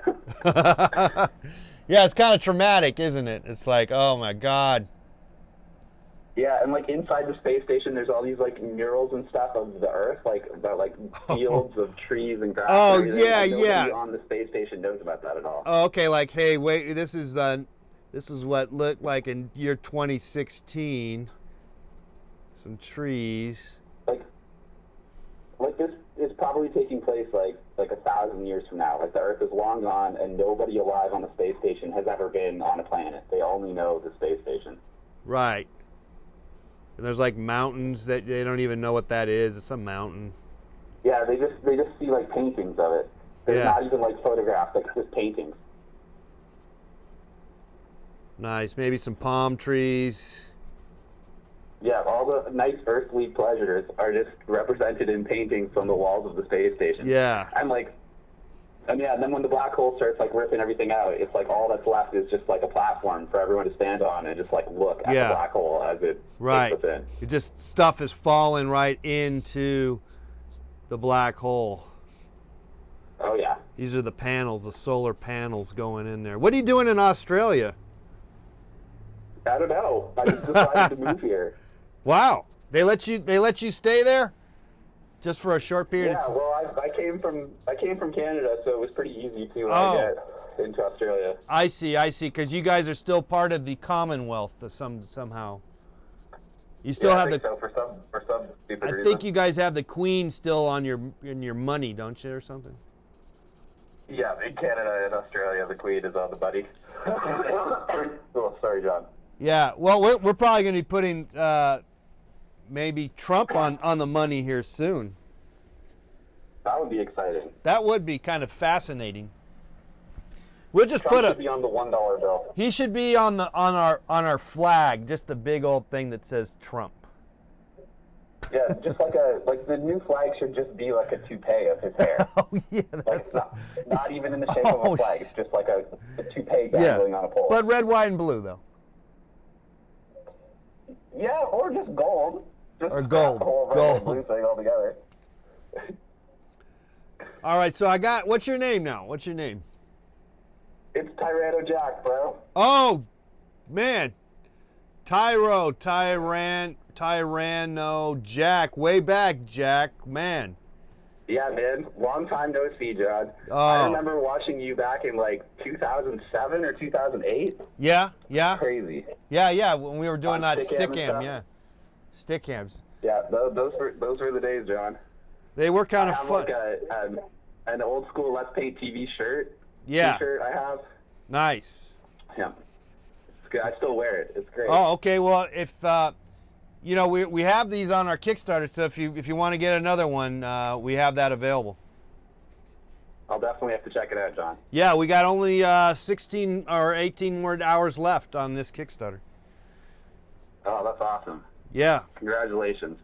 Yeah, it's kind of traumatic, isn't it? It's like, oh my God. Yeah, and like inside the space station, there's all these like murals and stuff of the Earth, like about like fields of trees and grass. Oh, and everything. yeah, like, nobody yeah. on the space station knows about that at all. Oh, okay, like, hey, wait, this is what looked like in year 2016. Some trees. Like this is probably taking place like 1,000 years from now. Like the Earth is long gone, and nobody alive on the space station has ever been on a planet. They only know the space station. Right. And there's like mountains that they don't even know what that is. It's a mountain. Yeah, they just see like paintings of it. There's not even like photographs, like just paintings. Nice. Maybe some palm trees. Yeah, all the nice earthly pleasures are just represented in paintings from the walls of the space station. Yeah. And then when the black hole starts like ripping everything out, it's like all that's left is just like a platform for everyone to stand on and just like look at the black hole as it takes us in. It just stuff is falling right into the black hole. Oh yeah. These are the panels, the solar panels going in there. What are you doing in Australia? I don't know. I just decided to move here. Wow. They let you stay there? Just for a short period of time? Yeah, well, I came from Canada, so it was pretty easy to get into Australia. I see, because you guys are still part of the Commonwealth somehow. You still have I think so, for some stupid reason. I think you guys have the Queen still on your money, don't you, or something? Yeah, in Canada and Australia, the Queen is on the money. Oh, sorry, John. Yeah, well, we're probably going to be putting maybe Trump on the money here soon. That would be exciting. That would be kind of fascinating. We'll just Trump put should be on the $1 bill. He should be on our flag, just a big old thing that says Trump. Yeah, just like the new flag should just be like a toupee of his hair. Oh yeah, Like not even in the shape of a flag. It's just like a toupee dangling on a pole. But red, white, and blue though. Yeah, or just gold. Just Or scrap gold. The whole red Gold. and blue thing altogether. All right, so what's your name now? What's your name? It's Tyranno Jack, bro. Oh, man. Tyranno Jack. Way back, Jack. Man. Yeah, man. Long time no see, John. Oh. I remember watching you back in like 2007 or 2008. Yeah. Crazy. Yeah, when we were doing On that Stickam and Stickam, stuff. yeah. Stickams. Yeah, those were the days, John. They were kind of I have fun. like an old school Let's Play TV shirt. Yeah. T-shirt I have. Nice. Yeah. It's good. I still wear it. It's great. Oh, okay. Well, if we have these on our Kickstarter, so if you want to get another one, we have that available. I'll definitely have to check it out, John. Yeah, we got only 16 or 18 more hours left on this Kickstarter. Oh, that's awesome. Yeah. Congratulations.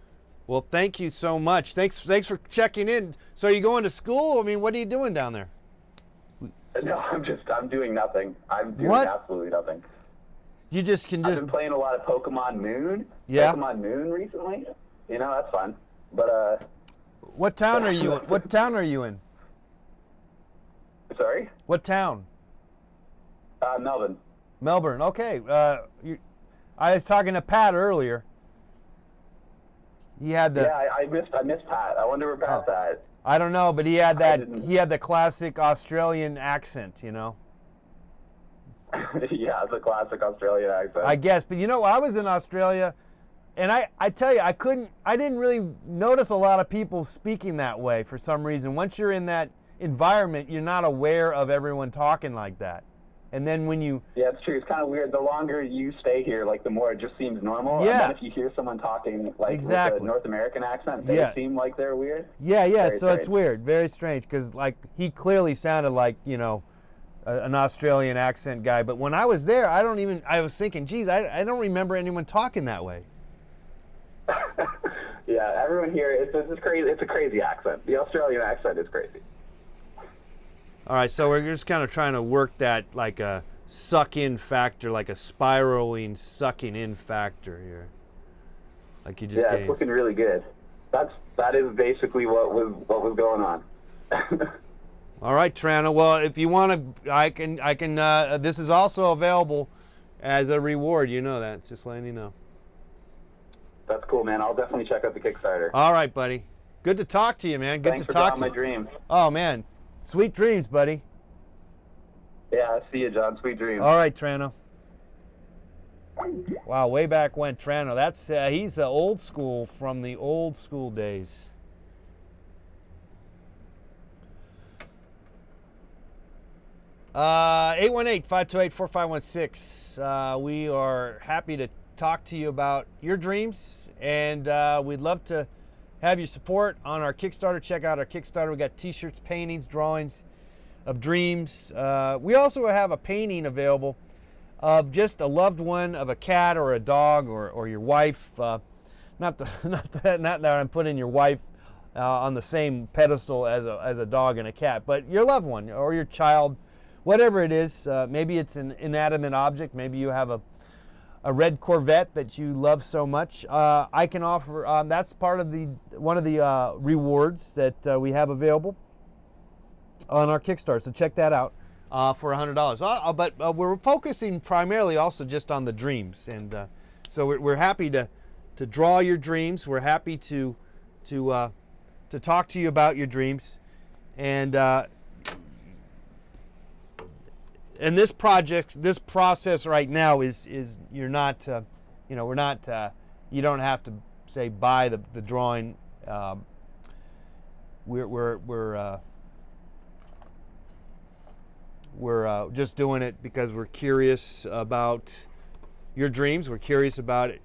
Well, thank you so much. Thanks for checking in. So are you going to school? I mean, what are you doing down there? No, I'm doing nothing. I'm doing What? absolutely nothing. You just can I've just been playing a lot of Pokemon Moon. Yeah. Pokemon Moon recently. You know, that's fun. But What town are you in? What town are you in? sorry? What town? Melbourne. Melbourne. Okay. I was talking to Pat earlier. He had the Yeah, I missed Pat. I wonder where Pat's at. I don't know, but he had didn't- the classic Australian accent, you know. Yeah, it's a classic Australian accent. I guess, but I was in Australia, and I tell you, I didn't really notice a lot of people speaking that way for some reason. Once you're in that environment, you're not aware of everyone talking like that. And then when you Yeah, it's true. It's kind of weird. The longer you stay here, like the more it just seems normal. Yeah. And then if you hear someone talking like Exactly. with a North American accent, they Yeah. seem like they're weird. Yeah, Very so it's strange. weird, very strange, because like he clearly sounded like an Australian accent guy. But when I was there, I was thinking, geez, I don't remember anyone talking that way. Yeah, everyone here, it's crazy. It's a crazy accent. The Australian accent is crazy. All right, so we're just kind of trying to work that like a suck-in factor, like a spiraling sucking in factor here. Like you just Yeah, gave. it's looking really good. That is basically what was going on. All right, Trana. Well, if you want to, I can. This is also available as a reward. You know that. Just letting you know. That's cool, man. I'll definitely check out the Kickstarter. All right, buddy. Good to talk to you, man. Good Thanks to for talk drawing to my you. dreams. Oh man, sweet dreams, buddy. Yeah, see you, John. Sweet dreams. All right, Trano. Wow, way back when, Trano. That's he's the old school from the old school days. Uh, 818-528-4516. We are happy to talk to you about your dreams, and we'd love to have your support on our Kickstarter. Check out our Kickstarter. We got t-shirts, paintings, drawings of dreams. We also have a painting available of just a loved one of a cat or a dog or your wife. Not that I'm putting your wife on the same pedestal as a dog and a cat, but your loved one or your child, whatever it is. Maybe it's an inanimate object. Maybe you have a red Corvette that you love so much. I can offer. That's part of one of the rewards that we have available on our Kickstarter. So check that out for $100. But we're focusing primarily also just on the dreams, and so we're happy to draw your dreams. We're happy to talk to you about your dreams, and this project, this process right now is you're not, we're not. You don't have to say buy the drawing. We're just doing it because we're curious about your dreams. We're curious about it,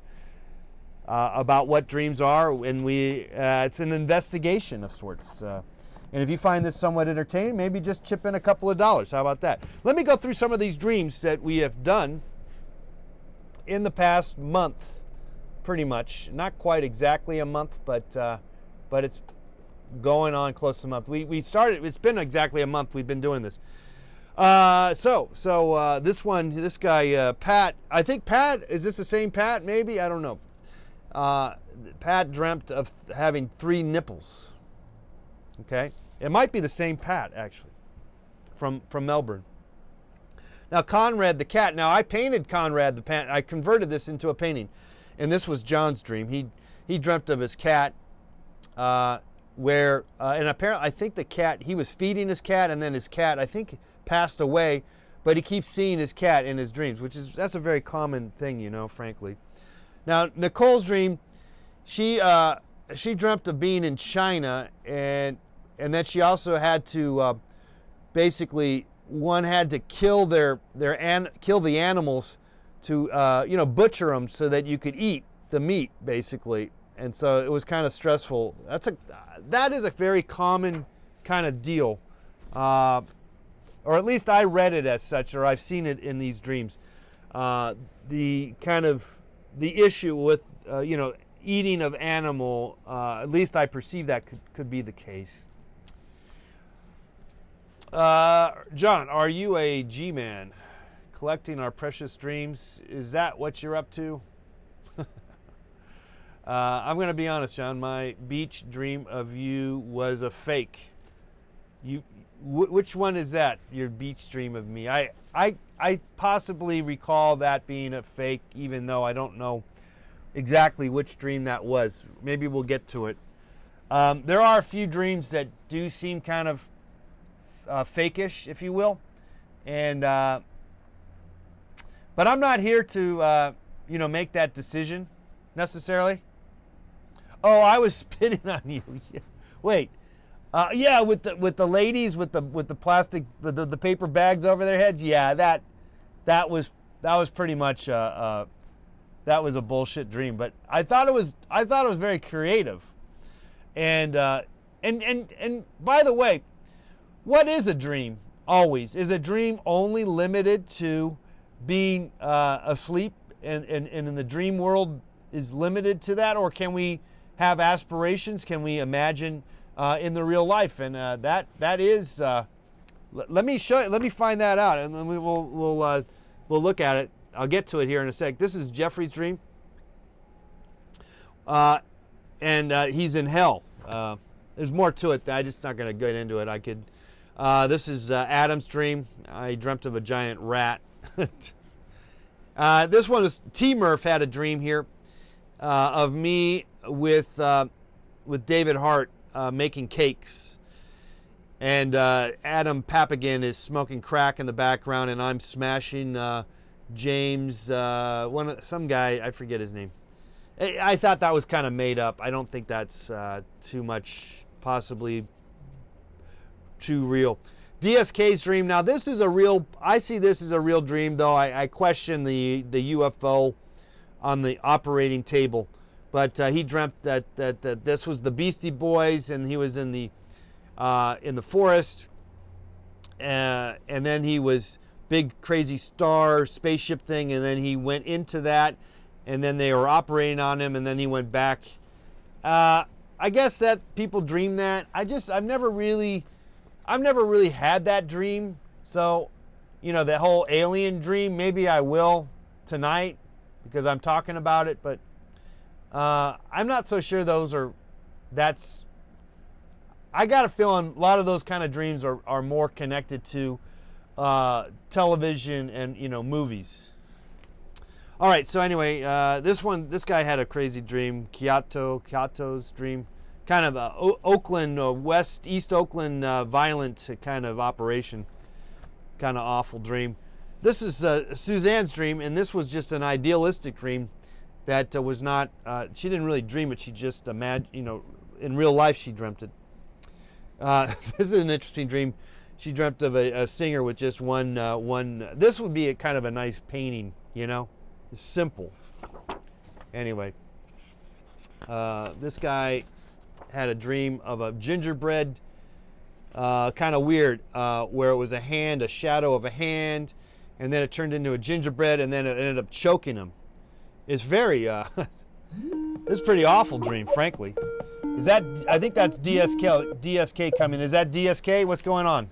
about what dreams are, and it's an investigation of sorts. And if you find this somewhat entertaining, maybe just chip in a couple of dollars. How about that? Let me go through some of these dreams that we have done in the past month, pretty much. Not quite exactly a month, but it's going on close to a month. We started, it's been exactly a month we've been doing this. This guy, Pat, I think Pat, is this the same Pat maybe? I don't know. Pat dreamt of having 3 nipples. Okay? It might be the same Pat, actually, from Melbourne. Now, Conrad the cat. Now, I painted Conrad the cat. I converted this into a painting. And this was John's dream. He dreamt of his cat and apparently, I think the cat, he was feeding his cat, and then his cat, I think, passed away, but he keeps seeing his cat in his dreams, that's a very common thing, you know, frankly. Now, Nicole's dream, she dreamt of being in China, and that she also had to basically, one had to kill kill the animals to butcher them so that you could eat the meat, basically. And so it was kind of stressful. That is a very common kind of deal, or at least I read it as such, or I've seen it in these dreams. The issue with eating of animal, at least I perceive that could be the case. John, are you a G-man? Collecting our precious dreams, is that what you're up to? I'm going to be honest, John. My beach dream of you was a fake. Which one is that? Your beach dream of me? I possibly recall that being a fake, even though I don't know exactly which dream that was. Maybe we'll get to it. There are a few dreams that do seem kind of fakish, if you will, and but I'm not here to make that decision necessarily. Oh, I was spitting on you. Wait, with the ladies with the plastic the paper bags over their heads. Yeah, that was pretty much that was a bullshit dream. But I thought it was very creative. And by the way, what is a dream? Always is a dream only limited to being asleep and in the dream world is limited to that, or can we have aspirations? Can we imagine in the real life? And that is. Let me show you. Let me find that out, and then we'll look at it. I'll get to it here in a sec. This is Jeffrey's dream, and he's in hell. There's more to it. I'm just not going to get into it. This is Adam's dream. I dreamt of a giant rat. This one is T-Murph had a dream here of me with David Hart making cakes, and Adam Papagan is smoking crack in the background, and I'm smashing James, some guy, I forget his name. I thought that was kind of made up. I don't think that's too much, possibly too real. DSK's dream. Now this is I see this as a real dream, though I question the UFO on the operating table. But he dreamt that this was the Beastie Boys, and he was in the forest, and then he was big crazy star spaceship thing, and then he went into that, and then they were operating on him, and then he went back. I guess that people dream that. I've never really had that dream. So, that whole alien dream, maybe I will tonight because I'm talking about it, but I'm not so sure I got a feeling a lot of those kind of dreams are more connected to television and, movies. All right, so anyway, this guy had a crazy dream, Kyoto's dream, kind of Oakland, East Oakland violent kind of operation, kind of awful dream. This is Suzanne's dream, and this was just an idealistic dream that was not, she didn't really dream it, she just imagined, in real life she dreamt it. This is an interesting dream. She dreamt of a singer with just one, this would be a kind of a nice painting, It's simple. Anyway, this guy had a dream of a gingerbread kind of weird, where it was a hand, a shadow of a hand, and then it turned into a gingerbread, and then it ended up choking him. It's very, it's a pretty awful dream, frankly. Is that, I think that's DSK coming. Is that DSK? What's going on?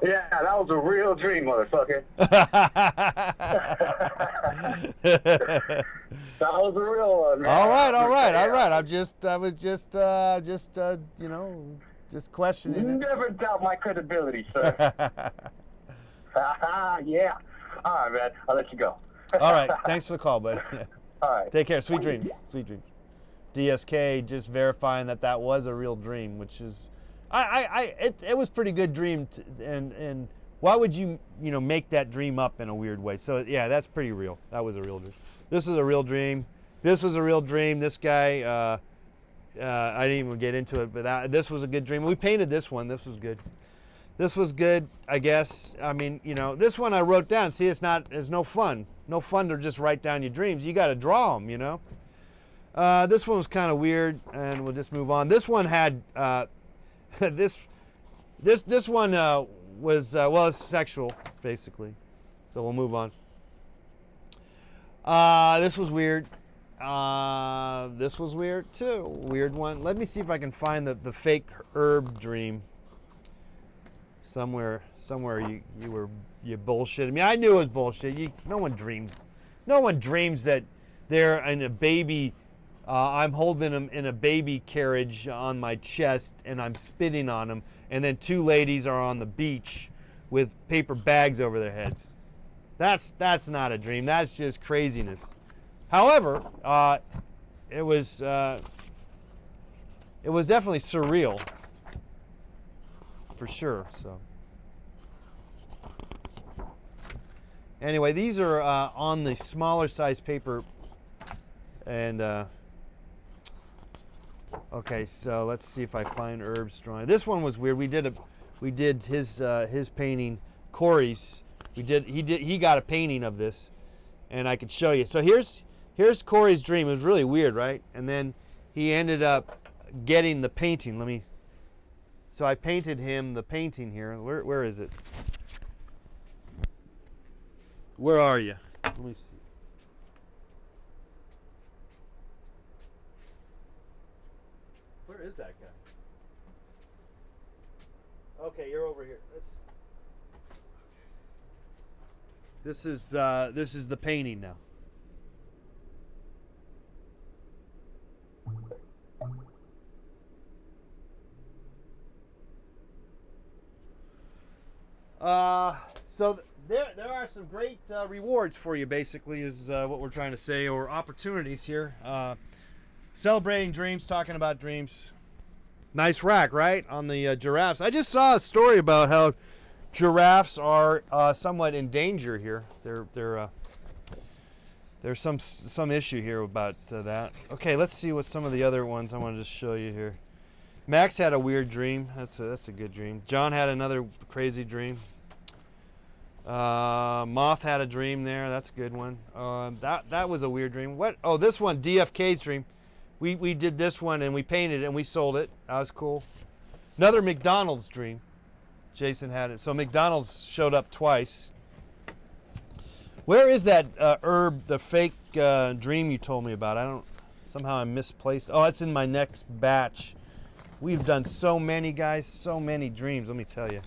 Yeah, that was a real dream, motherfucker. That was a real one, man. All right. I was just you know, just questioning it. Never doubt my credibility, sir. Yeah. All right, man. I'll let you go. All right. Thanks for the call, buddy. All right. Take care. Sweet dreams. Sweet dreams. DSK just verifying that was a real dream, which is, it was pretty good dream, and why would you make that dream up in a weird way? So yeah, that's pretty real. That was a real dream. This is a real dream. This was a real dream. This guy, I didn't even get into it, but this was a good dream. We painted this one. This was good. This was good, I guess. I mean, this one I wrote down. See, it's no fun. No fun to just write down your dreams. You got to draw them, This one was kind of weird, and we'll just move on. This one had this one was well, it's sexual basically, so we'll move on. This was weird. This was weird too. Weird one. Let me see if I can find the fake herb dream somewhere. You bullshitted me. I knew it was bullshit. No one dreams that they're in a baby. I'm holding them in a baby carriage on my chest, and I'm spitting on them, and then two ladies are on the beach with paper bags over their heads. That's not a dream. That's just craziness. However, it was definitely surreal, for sure. So anyway, these are on the smaller size paper, and okay, so let's see if I find Herb's drawing. This one was weird. We did his painting, Corey's. He got a painting of this, and I could show you. So here's Corey's dream. It was really weird, right? And then he ended up getting the painting. So I painted him the painting here. Where is it? Where are you? Let me see. Where is that guy? Okay, you're over here. This is the painting now. So there are some great rewards for you, basically, is what we're trying to say, or opportunities here. Celebrating dreams, talking about dreams. Nice rack, right, on the giraffes. I just saw a story about how giraffes are somewhat in danger here. There's some issue here about that. Okay, let's see what some of the other ones I want to just show you here. Max had a weird dream. That's a good dream. John had another crazy dream. Moth had a dream there. That's a good one. That was a weird dream. What? Oh, this one, DFK's dream. We did this one and we painted it and we sold it. That was cool. Another McDonald's dream. Jason had it. So McDonald's showed up twice. Where is that herb, the fake dream you told me about? Somehow I misplaced. Oh, it's in my next batch. We've done so many, guys, so many dreams, let me tell you.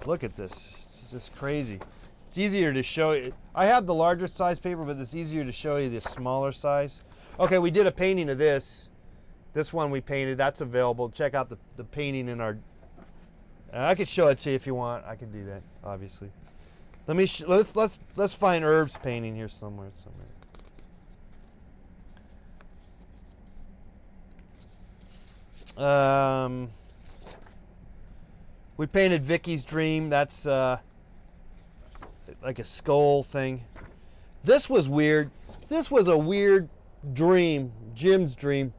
Look at this. It's just crazy. It's easier to show you. I have the larger size paper, but it's easier to show you the smaller size. Okay, we did a painting of this. This one we painted. That's available. Check out the painting in our... I could show it to you if you want. I can do that, obviously. Let's find Herb's painting here somewhere. We painted Vicky's dream. That's like a skull thing. This was weird. This was a weird dream, Jim's dream.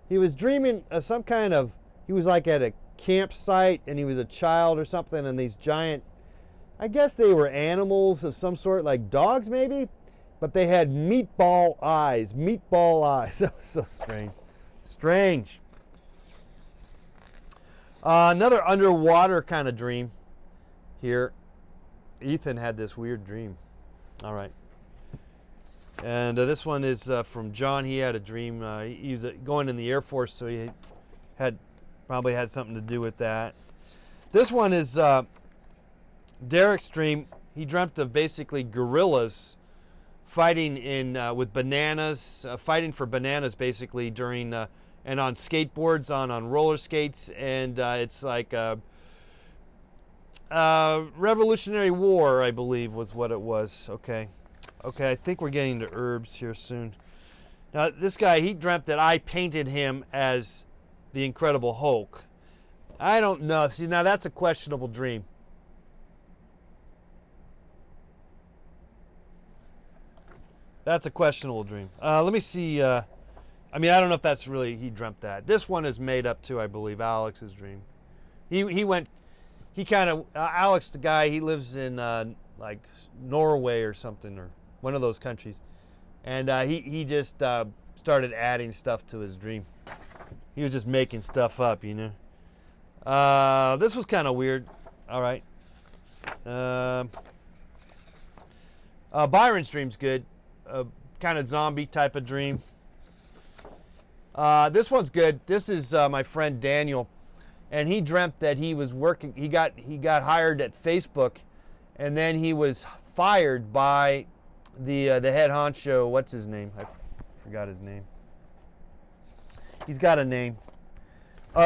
He was dreaming of some kind of, he was like at a campsite and he was a child or something, and these giant, I guess they were animals of some sort, like dogs maybe, but they had meatball eyes. That was so strange. Another underwater kind of dream here. Ethan had this weird dream. All right. And this one is from John. He had a dream. He was going in the Air Force, so he probably had something to do with that. This one is Derek's dream. He dreamt of basically gorillas fighting with bananas, fighting for bananas basically during and on skateboards, on roller skates, and it's like Revolutionary War, I believe, was what it was. Okay, I think we're getting to herbs here soon. Now this guy, he dreamt that I painted him as the Incredible Hulk. I don't know. See, now that's a questionable dream. That's a questionable dream. Let me see. I mean, I don't know if that's really, he dreamt that. This one is made up too, I believe, Alex's dream. Alex, the guy, he lives in like Norway or something, or one of those countries. And he just started adding stuff to his dream. He was just making stuff up, you know. This was kind of weird. All right. Byron's dream's good. Kind of zombie type of dream. This one's good. This is my friend Daniel, and he dreamt that he was working. He got hired at Facebook, and then he was fired by the head honcho. What's his name? I forgot his name. He's got a name.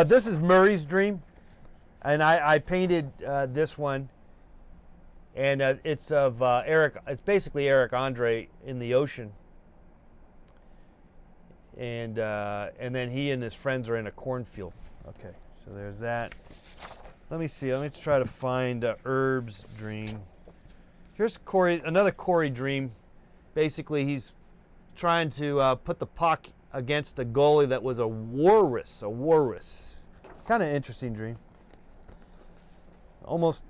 This is Murray's dream, and I painted this one, and it's of Eric. It's basically Eric Andre in the ocean, and then he and his friends are in a cornfield. Okay, so there's that. Let me see. Let me try to find Herb's dream. Here's another Corey dream. Basically, he's trying to put the puck against a goalie that was a walrus. Kind of interesting dream. Almost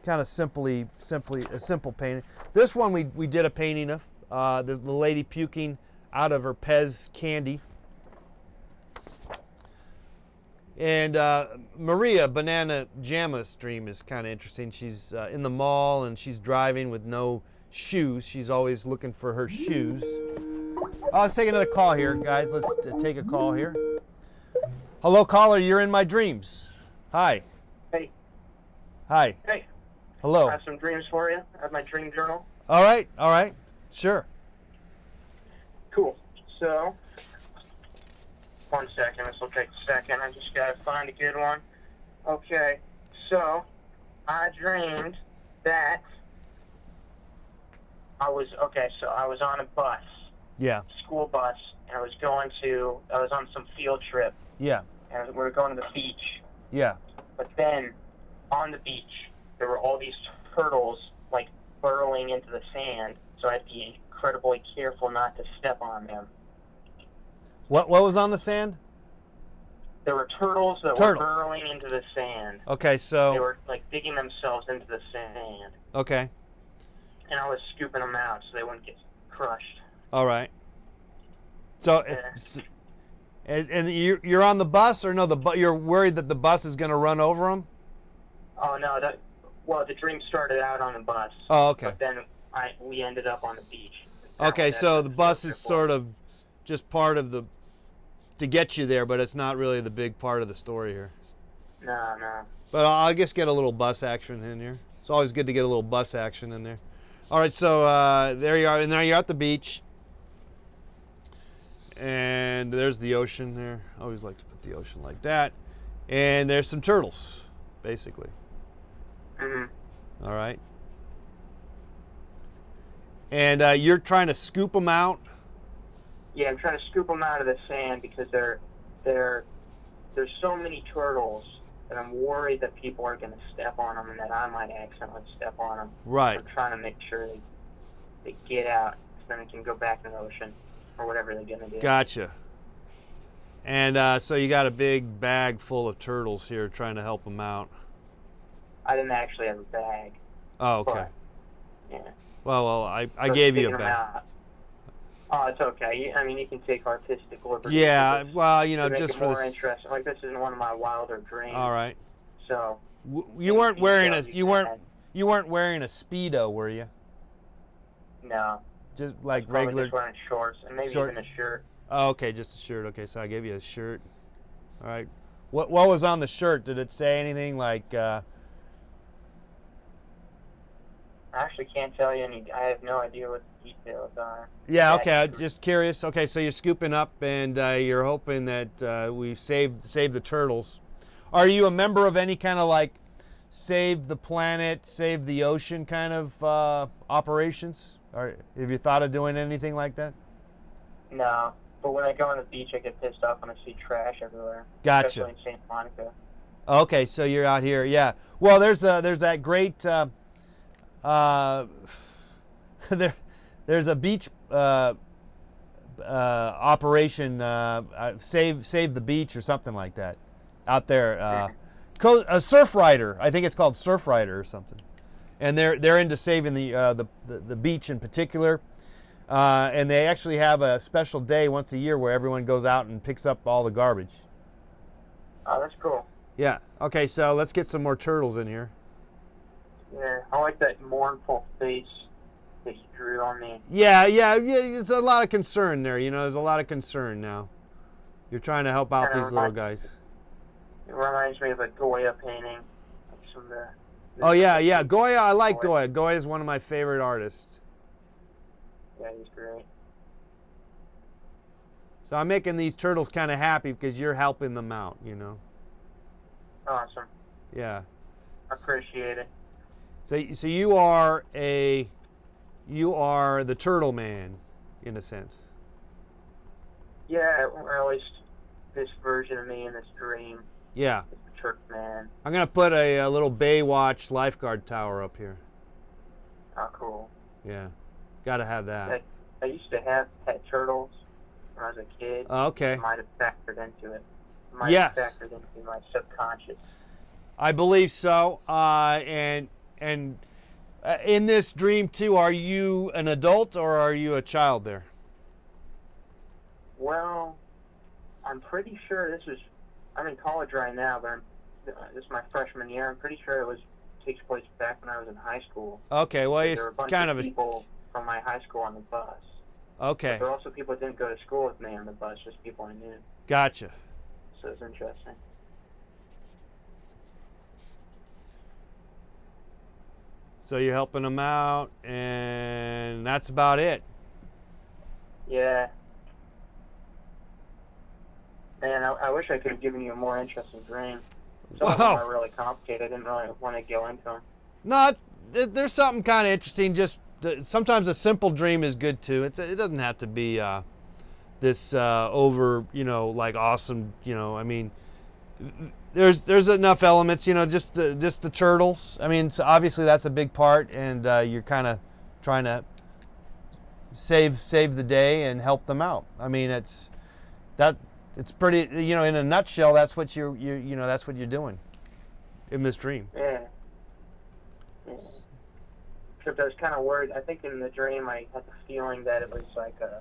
kind of simply a simple painting. This one we did a painting of the lady puking out of her Pez candy. And Maria Banana Jamma's dream is kind of interesting. She's in the mall and she's driving with no shoes. She's always looking for her shoes. Let's take another call here, guys. Let's take a call here. Hello, caller. You're in my dreams. Hi. Hey. Hi. Hey. Hello. I have some dreams for you. I have my dream journal. All right. Sure. Cool. So, 1 second. This will take a second. I just gotta find a good one. Okay. So, I dreamed that I was on a bus. Yeah. School bus, and I was on some field trip. Yeah. And we were going to the beach. Yeah. But then, on the beach, there were all these turtles, like, burrowing into the sand, so I had to be incredibly careful not to step on them. What was on the sand? There were turtles that were burrowing into the sand. Okay, so... They were, like, digging themselves into the sand. Okay. And I was scooping them out so they wouldn't get crushed. All right. So, and you're on the bus, or no? You're worried that the bus is going to run over them? Oh no! The dream started out on the bus. Oh, okay. But then we ended up on the beach. Okay, so the bus is sort of just part of to get you there, but it's not really the big part of the story here. No. But I guess get a little bus action in here. It's always good to get a little bus action in there. All right, so there you are, and now you're at the beach. And there's the ocean there. I always like to put the ocean like that. And there's some turtles, basically. Mm-hmm. All right. And you're trying to scoop them out? Yeah, I'm trying to scoop them out of the sand because there's so many turtles that I'm worried that people are going to step on them and that I might accidentally step on them. Right. I'm trying to make sure they get out so then they can go back in the ocean. Or whatever they're gonna do. Gotcha. And so you got a big bag full of turtles here trying to help them out. I didn't actually have a bag. Oh, okay. But, yeah. Well, I gave you a bag. Oh, it's okay. I mean, you can take artistic liberties. Yeah, with this well, to make just it for more this. interesting. Like, this isn't one of my wilder dreams. All right. So. You weren't wearing can. you weren't wearing a Speedo, were you? No. Just like Probably regular. just wearing shorts and maybe even a shirt. Oh, okay, just a shirt. Okay, so I gave you a shirt. All right. What was on the shirt? Did it say anything like? I actually can't tell you any. I have no idea what the details are. Yeah. Okay. I'm just curious. Okay, so you're scooping up and you're hoping that we save the turtles. Are you a member of any kind of like save the planet, save the ocean kind of operations? Or have you thought of doing anything like that? No, but when I go on the beach, I get pissed off when I see trash everywhere. Gotcha. Especially in St. Monica. Okay, so you're out here, yeah. Well, there's that great there's a beach operation, save the beach or something like that, out there. A Surf Rider, I think it's called Surf Rider or something, and they're into saving the beach in particular. And they actually have a special day once a year where everyone goes out and picks up all the garbage. Oh, that's cool. Yeah. Okay, so let's get some more turtles in here. Yeah, I like that mournful face that you drew on me. Yeah. There's a lot of concern there. There's a lot of concern now. You're trying to help out these little guys. It reminds me of a Goya painting. Like some of the oh, yeah. Goya, I like Goya. Goya is one of my favorite artists. Yeah, he's great. So I'm making these turtles kind of happy because you're helping them out, Awesome. Yeah. I appreciate it. So you are the turtle man, in a sense. Yeah, or at least this version of me in this dream. Yeah. The Turk man. I'm gonna put a little Baywatch lifeguard tower up here. Oh, cool. Yeah. Gotta have that. I used to have pet turtles when I was a kid. Oh, okay. I might have factored into it. Yes. Factored into my subconscious. I believe so. And in this dream too, are you an adult or are you a child there? Well, I'm pretty sure I'm in college right now, but this is my freshman year. I'm pretty sure takes place back when I was in high school. Okay, well, it's there were a bunch kind of of people from my high school on the bus. Okay. But there were also people that didn't go to school with me on the bus, just people I knew. Gotcha. So it's interesting. So you're helping them out, and that's about it. Yeah. Man, I wish I could have given you a more interesting dream. Some of them are really complicated. I didn't really want to go into them. No, there's something kind of interesting. Just sometimes a simple dream is good too. It doesn't have to be this over, like awesome. I mean, there's enough elements. Just the turtles. I mean, so obviously that's a big part, and you're kind of trying to save the day and help them out. I mean, it's pretty. In a nutshell, that's what that's what you're doing in this dream. Yeah. Except I was kind of worried. I think in the dream I had the feeling that it was like a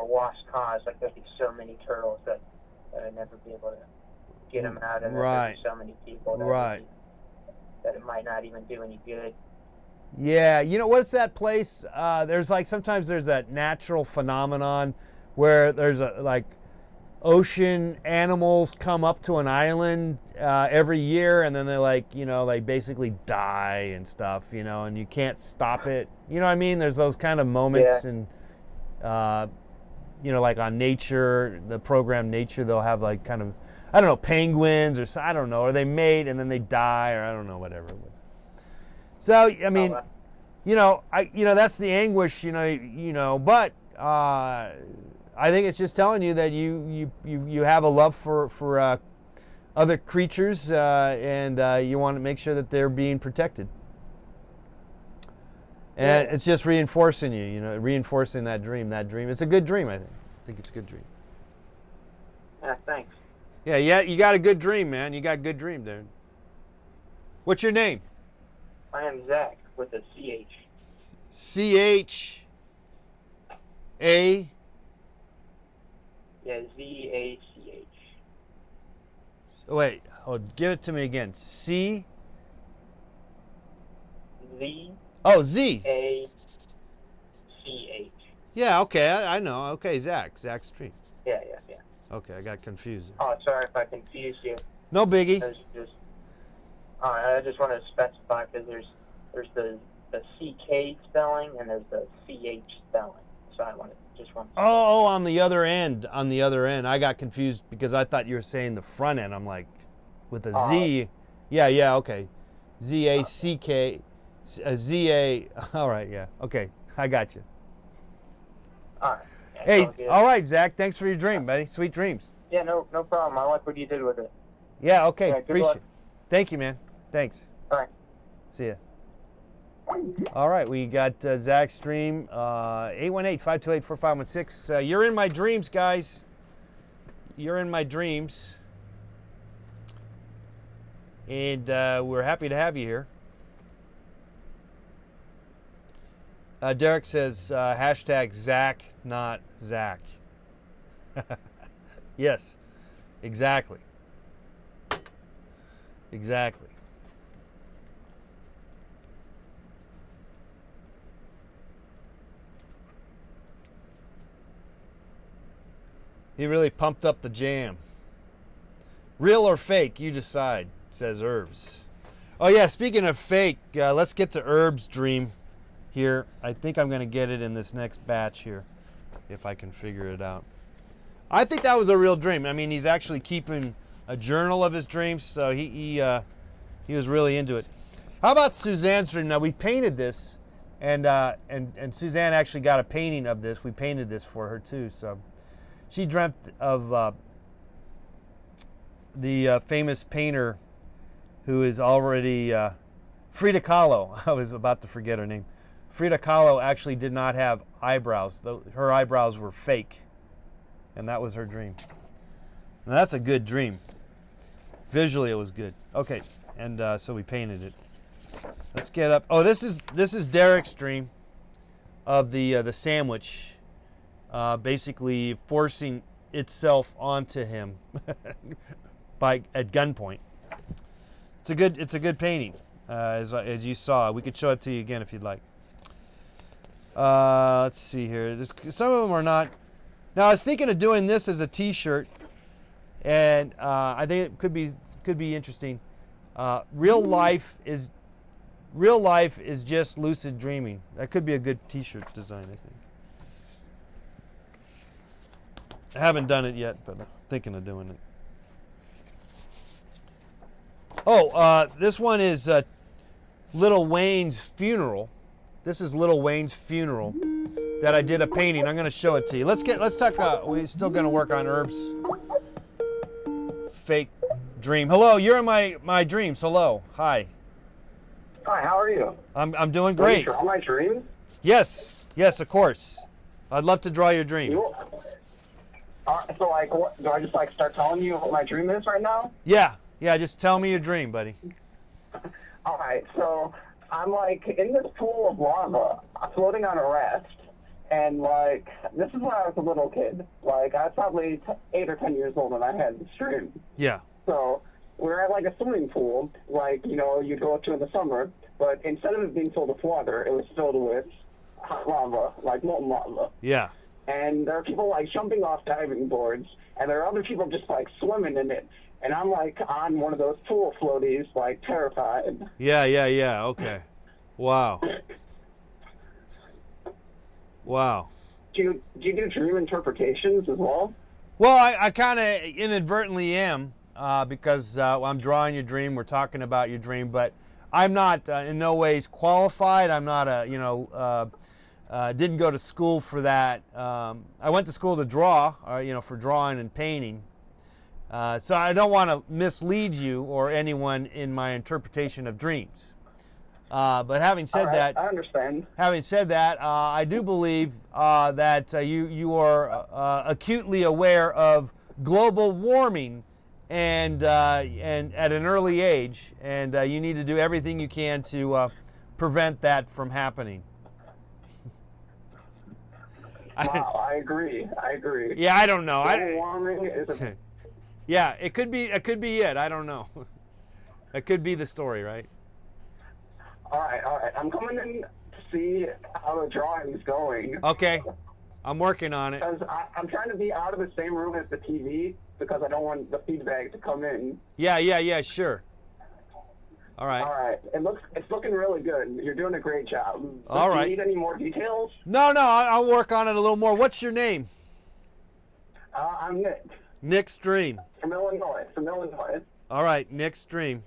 lost cause. Like there'd be so many turtles that I'd never be able to get them out, and there'd be so many people that it might not even do any good. Yeah, what's that place? Sometimes there's that natural phenomenon where there's ocean animals come up to an island every year, and then they basically die and stuff, and you can't stop it. You know what I mean? There's those kind of moments, and like on Nature, the program Nature, they'll have kind of, I don't know, penguins or I don't know, or they mate and then they die, or I don't know, whatever it was. So I mean, that's the anguish, but I think it's just telling you that you have a love for other creatures, and you want to make sure that they're being protected. And it's just reinforcing reinforcing that dream. It's a good dream, I think. I think it's a good dream. Yeah, thanks. Yeah, you got a good dream, man. You got a good dream, dude. What's your name? I am Zach with a CH. CH. A. Yeah, Z-A-C-H. Wait, give it to me again. C. Z. Oh, Z. A-C-H. Yeah, okay, I know. Okay, Zach Stream. Yeah. Okay, I got confused. Oh, sorry if I confused you. No biggie. I just want to specify because there's the CK spelling and there's the CH spelling. So I just want. Oh, on the other end. I got confused because I thought you were saying the front end. I'm like, with a Z. Yeah, okay. Z-A-C-K. Z-A. All right, yeah. Okay, I got you. All right. Yeah, Hey, all right, Zach. Thanks for your dream, buddy. Sweet dreams. Yeah, no problem. I like what you did with it. Yeah, okay. Yeah, Appreciate it. Thank you, man. Thanks. All right. See ya. All right, we got Zach Stream, 818-528-4516. You're in my dreams, guys. You're in my dreams. And we're happy to have you here. Derek says, hashtag Zach, not Zach. Yes, exactly. Exactly. He really pumped up the jam. Real or fake, you decide, says Herbs. Oh yeah, speaking of fake, let's get to Herbs' dream here. I think I'm going to get it in this next batch here, if I can figure it out. I think that was a real dream. I mean, he's actually keeping a journal of his dreams, so he was really into it. How about Suzanne's dream? Now, we painted this, and Suzanne actually got a painting of this. We painted this for her too, so she dreamt of the famous painter who is already Frida Kahlo. I was about to forget her name. Frida Kahlo actually did not have eyebrows. Her eyebrows were fake, and that was her dream. Now, that's a good dream. Visually, it was good. Okay, and so we painted it. Let's get up. Oh, this is Derek's dream of the sandwich, basically forcing itself onto him at gunpoint. It's a good painting, as you saw. We could show it to you again if you'd like. Let's see here. Some of them are not. Now I was thinking of doing this as a T-shirt, and I think it could be interesting. Real life is just lucid dreaming. That could be a good T-shirt design, I think. I haven't done it yet, but I'm thinking of doing it. Oh, this one is Lil Wayne's funeral. This is Lil Wayne's funeral that I did a painting. I'm going to show it to you. Let's talk. We're still going to work on Herb's fake dream. Hello, you're in my dreams. Hello, hi. Hi, how are you? I'm doing great. Are you draw my dreams? Yes, of course. I'd love to draw your dream. So, like, what, do I just start telling you what my dream is right now? Yeah. Just tell me your dream, buddy. All right. So I'm in this pool of lava, floating on a raft, and this is when I was a little kid. I was probably 8 or 10 years old when I had this dream. Yeah. So we're at a swimming pool, you'd go up to in the summer, but instead of it being filled with water, it was filled with hot lava, molten lava. Yeah. And there are people jumping off diving boards, and there are other people just swimming in it. And I'm on one of those pool floaties, terrified. Yeah. Okay. Wow. Do you do dream interpretations as well? Well, I kind of inadvertently am because I'm drawing your dream. We're talking about your dream, but I'm not in no ways qualified. I'm not didn't go to school for that. I went to school to draw, for drawing and painting. So I don't want to mislead you or anyone in my interpretation of dreams. But having said that, I understand. Having said that, I do believe that you are acutely aware of global warming and at an early age, and you need to do everything you can to prevent that from happening. Wow, I agree. Yeah, I don't know. Global warming is a... Yeah, it could be it. I don't know. That could be the story, right? All right. I'm coming in to see how the drawing's going. Okay. I'm working on it. Because I'm trying to be out of the same room as the TV because I don't want the feedback to come in. Yeah, sure. All right. It's looking really good. You're doing a great job. All right. Do you need any more details? No, I'll work on it a little more. What's your name? I'm Nick. Nick's Dream. From Illinois. All right, Nick's Dream.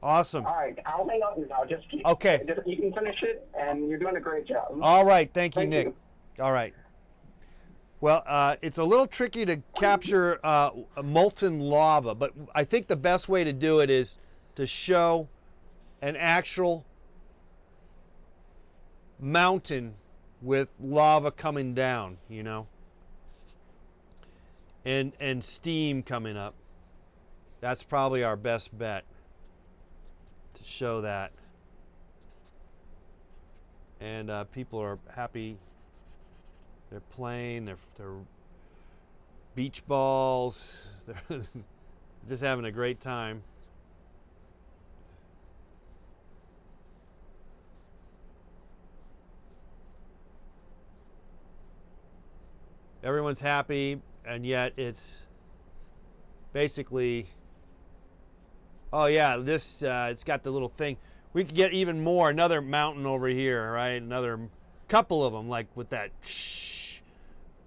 Awesome. All right, I'll hang up now. Okay. You can finish it, and you're doing a great job. All right, thank you, Nick. All right. Well, it's a little tricky to capture molten lava, but I think the best way to do it is to show an actual mountain with lava coming down, you know, and steam coming up. That's probably our best bet to show that. And people are happy. They're playing, they're beach balls, they're just having a great time. Everyone's happy, and yet it's basically, oh yeah, this, it's got the little thing. We could get even more, another mountain over here, right? Another couple of them, like with that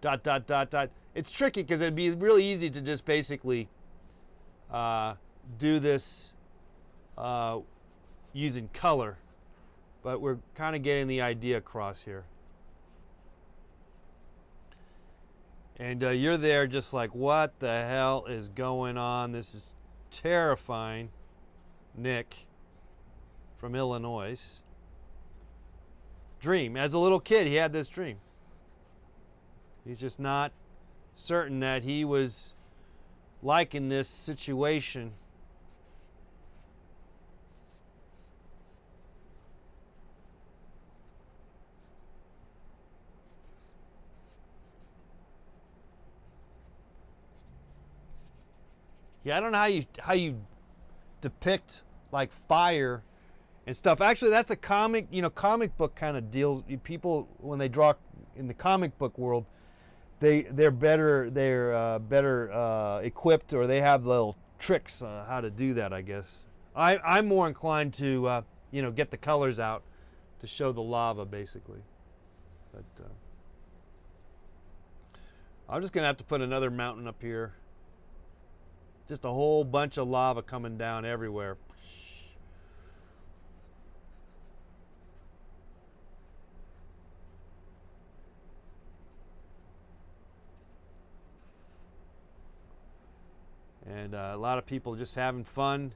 dot dot dot dot. It's tricky because it'd be really easy to just basically do this using color, but we're kind of getting the idea across here. And you're there just like, what the hell is going on? This is terrifying. Nick from Illinois. Dream. As a little kid, he had this dream. He's just not certain that he was liking this situation. Yeah, I don't know how you depict like fire and stuff. Actually, that's a comic, comic book kind of deals. People, when they draw in the comic book world, they're better equipped, or they have little tricks on how to do that, I guess. I'm more inclined to get the colors out to show the lava, basically. But I'm just gonna have to put another mountain up here. Just a whole bunch of lava coming down everywhere. And a lot of people just having fun.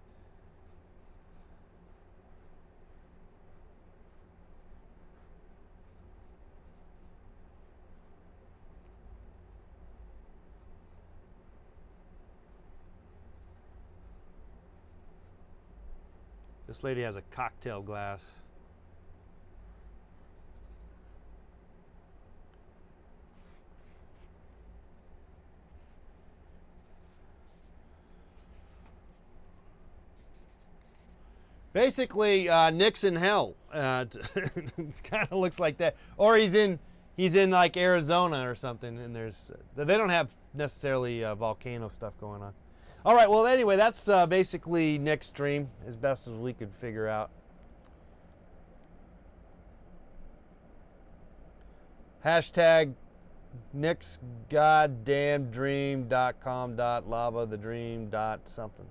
This lady has a cocktail glass. Basically, Nick's in hell. It kind of looks like that, or he's in like Arizona or something, and they don't have necessarily volcano stuff going on. All right, well anyway, that's basically Nick's dream, as best as we could figure out. Hashtag Nick's goddamn dream.com.lava the dream dot something.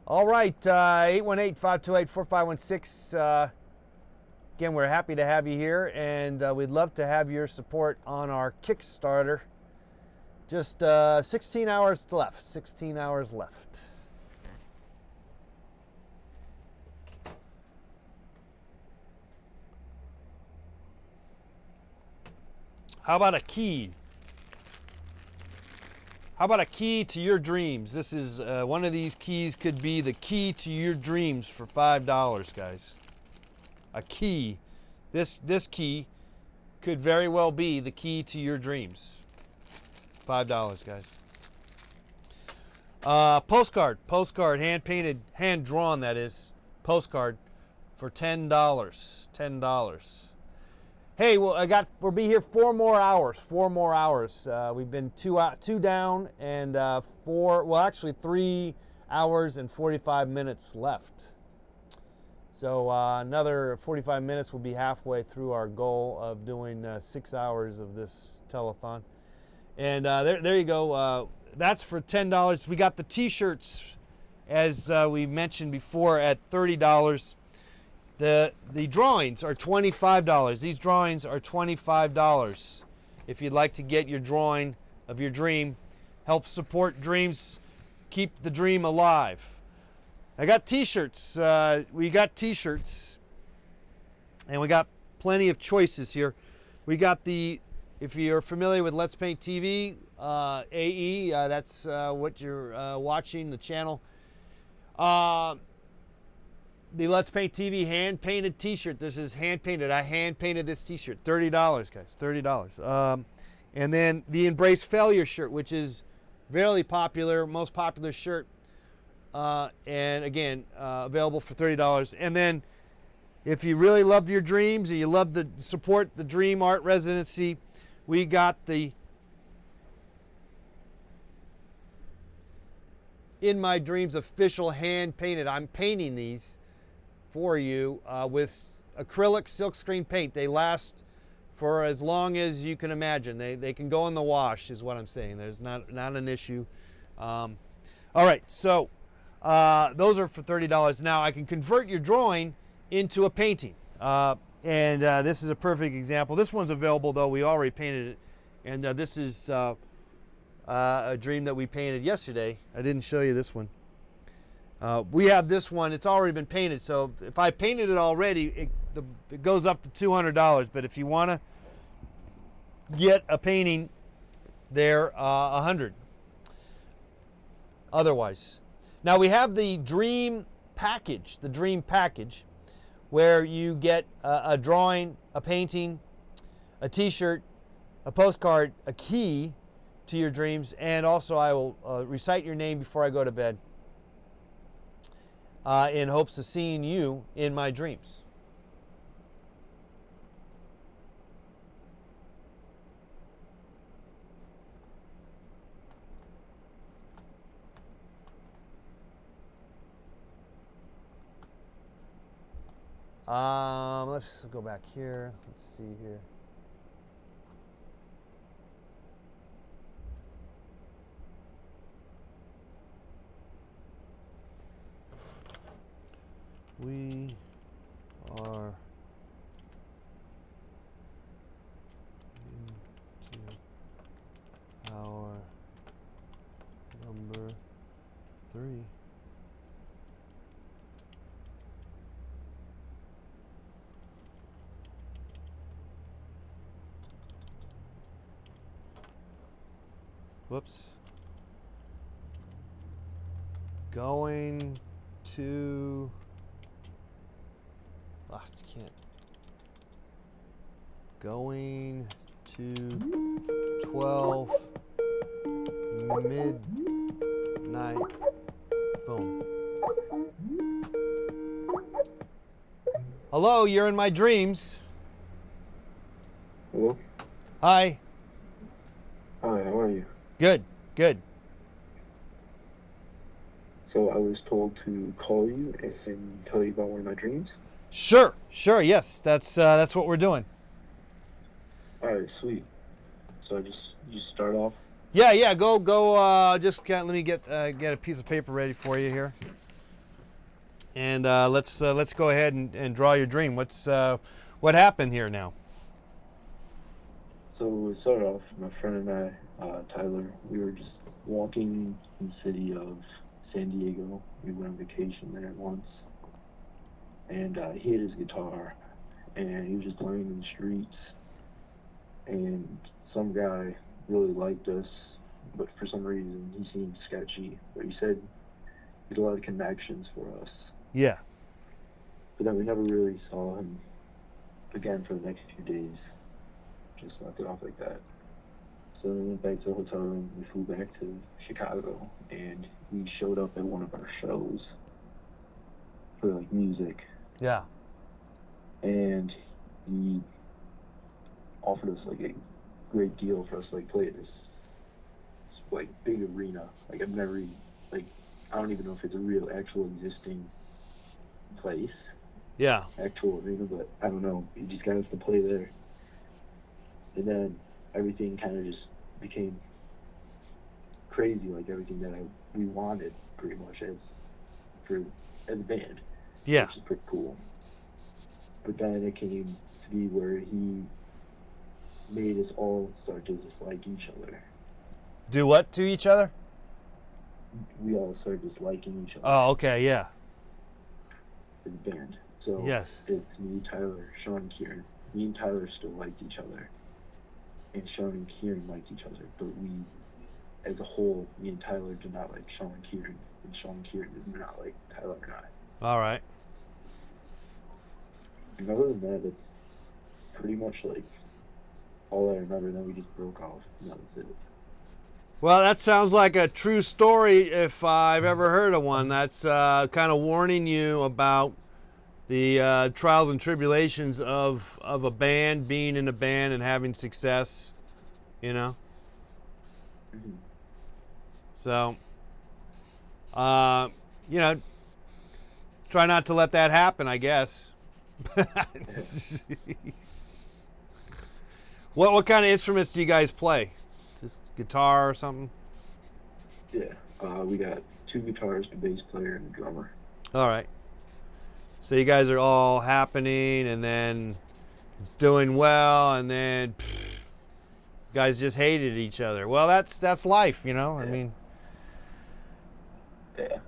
All right, 818-528-4516. Again, we're happy to have you here, and we'd love to have your support on our Kickstarter. Just 16 hours left. 16 hours left. How about a key? How about a key to your dreams? This is one of these keys could be the key to your dreams for $5, guys. a key. This key could very well be the key to your dreams. $5, guys. Postcard, hand painted, hand drawn. That is postcard for $10. $10. Hey, well, we'll be here 4 more hours. 4 more hours. We've been two down and 3 hours and 45 minutes left. So another 45 minutes, we'll be halfway through our goal of doing 6 hours of this telethon. And there you go. That's for $10. We got the T-shirts, as we mentioned before, at $30. The drawings are $25. These drawings are $25. If you'd like to get your drawing of your dream, help support dreams, keep the dream alive. I got T-shirts. We got T-shirts, and we got plenty of choices here. We got if you're familiar with Let's Paint TV, AE, that's what you're watching, the channel. The Let's Paint TV hand-painted T-shirt. This is hand-painted. I hand-painted this T-shirt. $30, guys. $30. And then the Embrace Failure shirt, which is very popular, most popular shirt. And again, available for $30. And then if you really love your dreams and you love to support the Dream Art Residency, we got the In My Dreams official hand-painted. I'm painting these for you with acrylic silkscreen paint. They last for as long as you can imagine. They can go in the wash, is what I'm saying. There's not an issue. All right, so those are for $30. Now I can convert your drawing into a painting, and this is a perfect example. This one's available though. We already painted it, and this is a dream that we painted yesterday. I didn't show you this one. We have this one. It's already been painted, so if I painted it already, it goes up to $200. But if you want to get a painting, they're $100. Otherwise, now we have the Dream Package. The Dream Package, where you get a drawing, a painting, a T-shirt, a postcard, a key to your dreams, and also I will recite your name before I go to bed. In hopes of seeing you in my dreams. Let's go back here. Let's see here. We are into our number 3. Whoops. Going to... Ah, can't. Going to 12 midnight. Boom. Hello, you're in my dreams. Hello? Hi. Hi, how are you? Good, good. So I was told to call you and tell you about one of my dreams. Sure, yes. That's what we're doing. All right, sweet. So you start off. Yeah. Go. Just let me get a piece of paper ready for you here, and let's go ahead and draw your dream. What happened here now? So we started off. My friend and I, Tyler, we were just walking in the city of San Diego. We went on vacation there once. And he had his guitar, and he was just playing in the streets, and some guy really liked us, but for some reason he seemed sketchy, but he said he had a lot of connections for us. Yeah. But then we never really saw him again for the next few days. Just left it off like that. So we went back to the hotel room. We flew back to Chicago, and we showed up at one of our shows for like music. Yeah. And he offered us like a great deal for us to like play at this like big arena. Like I've never like I don't even know if it's a real actual existing place. Yeah. Actual arena, but I don't know. He just got us to play there. And then everything kind of just became crazy, like everything that we wanted pretty much as a band. Yeah. Which is pretty cool. But then it came to be where he made us all start to dislike each other. Do what to each other? We all started disliking each other. Oh, okay, yeah. As a band. So yes. It's me, Tyler, Sean, and Kieran. Me and Tyler still liked each other. And Sean and Kieran liked each other. But we, as a whole, me and Tyler did not like Sean and Kieran. And Sean and Kieran did not like Tyler and I. All right. And other than that, it's pretty much like all I remember. Then we just broke off. And that was it. Well, that sounds like a true story if I've ever heard of one. That's kind of warning you about the trials and tribulations of a band, being in a band and having success, you know? Mm-hmm. So, you know, try not to let that happen, I guess. What kind of instruments do you guys play? Just guitar or something? Yeah, we got 2 guitars, a bass player, and a drummer. All right. So you guys are all happening, and then it's doing well, and then guys just hated each other. Well, that's life, you know. Yeah. I mean. Yeah.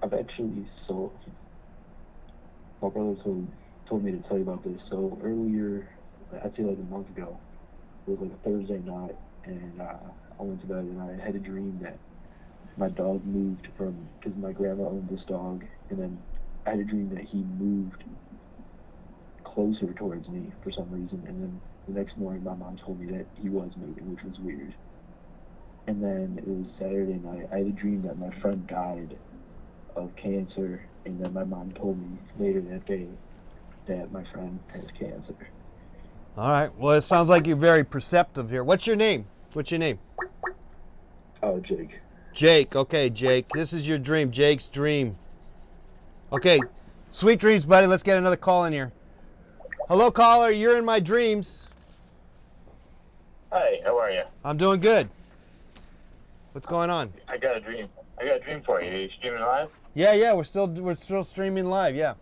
I've actually my brother told me to tell you about this. So earlier, I'd say like a month ago, it was like a Thursday night, and I went to bed and I had a dream that my dog moved because my grandma owned this dog, and then I had a dream that he moved closer towards me for some reason, and then the next morning my mom told me that he was moving, which was weird. And then it was Saturday night. I had a dream that my friend died of cancer, and then my mom told me later that day that my friend has cancer. All right. Well, it sounds like you're very perceptive here. What's your name? Oh, Jake. Jake. Okay, Jake. This is your dream. Jake's dream. Okay. Sweet dreams, buddy. Let's get another call in here. Hello, caller. You're in my dreams. Hi. How are you? I'm doing good. What's going on? I got a dream for you. Are you streaming live? Yeah. We're still streaming live. Yeah.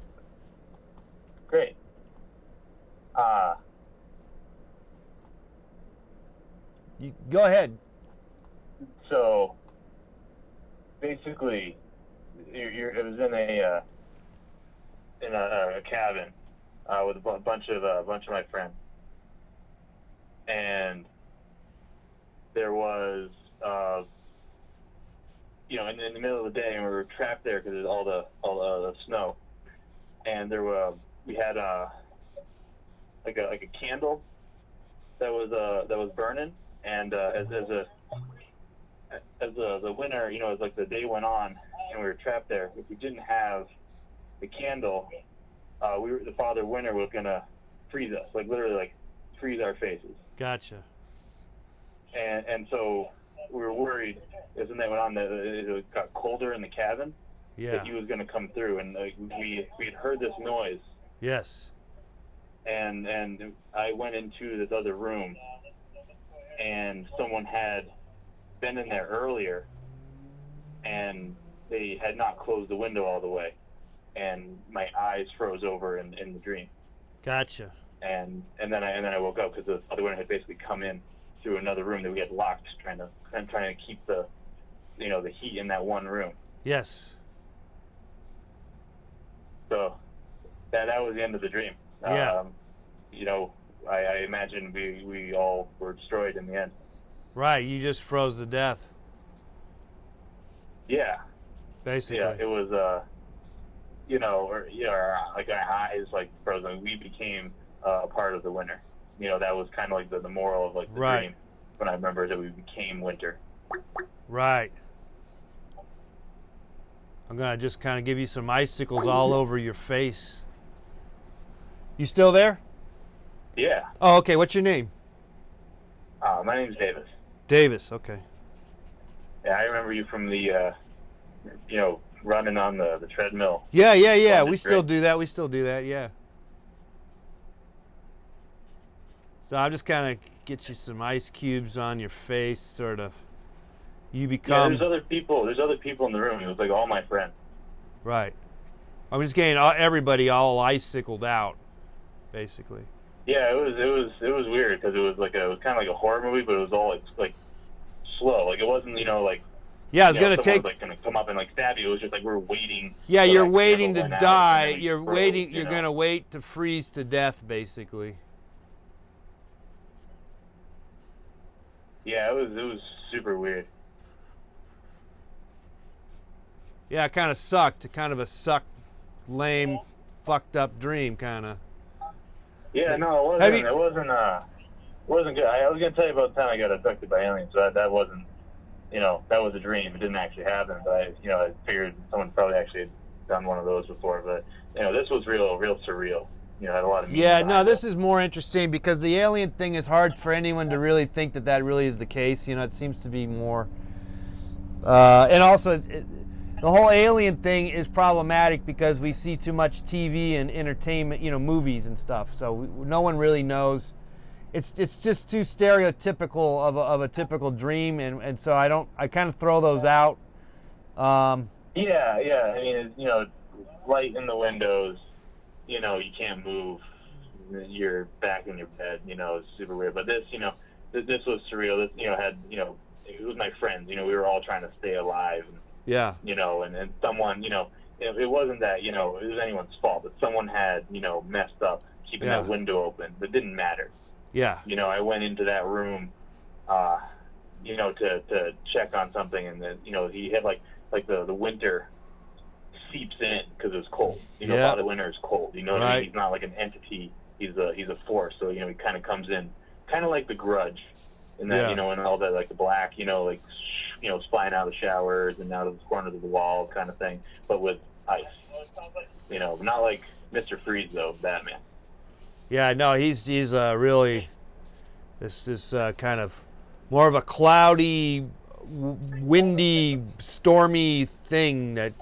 Great. You go ahead. So basically, it was in a cabin with a bunch of my friends, and there was in the middle of the day, and we were trapped there because of all the snow, and we had like a candle that was burning, and as the winter, as like the day went on and we were trapped there, if we didn't have the candle, the Father Winter was gonna freeze us, like literally like freeze our faces. Gotcha. And so we were worried as the night went on that it got colder in the cabin. Yeah. That he was gonna come through, and we had heard this noise. Yes. And I went into this other room, and someone had been in there earlier, and they had not closed the window all the way, and my eyes froze over in the dream. Gotcha. And then I woke up because the other one had basically come in through another room that we had locked, trying to keep the heat in that one room. Yes. So that was the end of the dream. Yeah. I imagine we all were destroyed in the end. Right, you just froze to death. Yeah. Basically. Yeah, it was, like our eyes like frozen. We became a part of the winter. That was kind of like the moral of like the dream. When I remember that we became winter. Right. I'm gonna just kind of give you some icicles all over your face. You still there? Yeah. Oh, okay. What's your name? My name's Davis. Davis. Okay. Yeah, I remember you from the, running on the treadmill. Yeah. We still do that. Yeah. So I'm just kind of get you some ice cubes on your face, sort of. You become. Yeah, there's other people in the room. It was like all my friends. Right. I'm just getting everybody all icicled out, basically. Yeah, it was weird because it was kind of like a horror movie, but it was all like slow. Like it wasn't like. Yeah, it's gonna take. Like gonna come up and like stab you. It was just like we're waiting. Yeah, you're waiting to die. You're waiting. You're gonna wait to freeze to death, basically. Yeah, it was super weird. Yeah, it kind of sucked. Kind of a lame, fucked up dream, kind of. Yeah, no, it wasn't good. I was gonna tell you about the time I got abducted by aliens. So that wasn't, that was a dream. It didn't actually happen, but I figured someone probably actually had done one of those before. But this was real surreal. Had a lot of meaning. Yeah, no, this is more interesting because the alien thing is hard for anyone to really think that really is the case. It seems to be more, and also the whole alien thing is problematic because we see too much TV and entertainment, movies and stuff. So no one really knows. It's just too stereotypical of a typical dream, and so I kind of throw those out. Yeah. I mean, light in the windows. You can't move. You're back in your bed. It's super weird. But this, this was surreal. This, had, it was my friends. We were all trying to stay alive. And, yeah. And someone, it wasn't that, it was anyone's fault, but someone had, messed up keeping that window open. But it didn't matter. Yeah. I went into that room, to check on something, and then, he had like the winter seeps in because it was cold. A lot of winter is cold. What I mean? He's not like an entity. He's a force. So he kind of comes in, kind of like the Grudge, and that and all that like the black, spying out of the showers and out of the corners of the wall kind of thing, but with ice. Not like Mr. Freeze though, Batman. Yeah, no, he's really this kind of more of a cloudy, windy, stormy thing that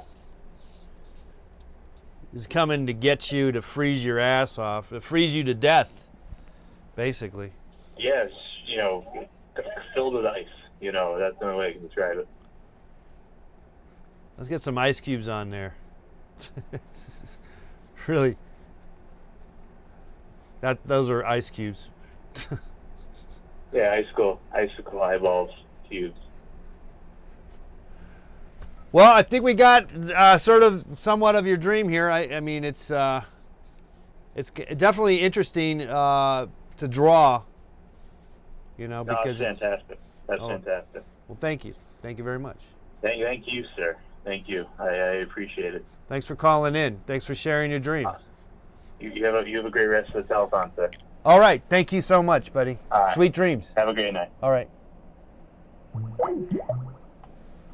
is coming to get you to freeze your ass off, to freeze you to death, basically. Yes, filled with ice. That's the only way I can describe it. Let's get some ice cubes on there. Really, those are ice cubes. Yeah, icicle eyeballs, cubes. Well, I think we got sort of somewhat of your dream here. I mean, it's definitely interesting to draw. No, because it's fantastic. That's fantastic. Well, thank you very much. Thank you, sir. Thank you. I appreciate it. Thanks for calling in. Thanks for sharing your dreams. You have a great rest of the telethon, sir. All right. Thank you so much, buddy. All right. Sweet dreams. Have a great night. All right.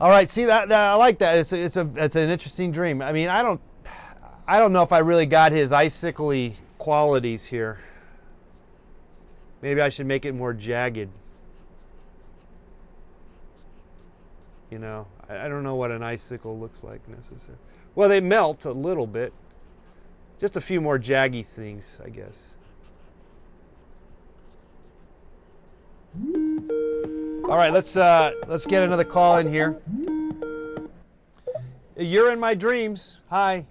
All right. See that I like that. It's an interesting dream. I mean, I don't know if I really got his icicle-y qualities here. Maybe I should make it more jagged. I don't know what an icicle looks like necessarily. Well, they melt a little bit. Just a few more jaggy things, I guess. All right, let's get another call in here. You're in my dreams. Hi.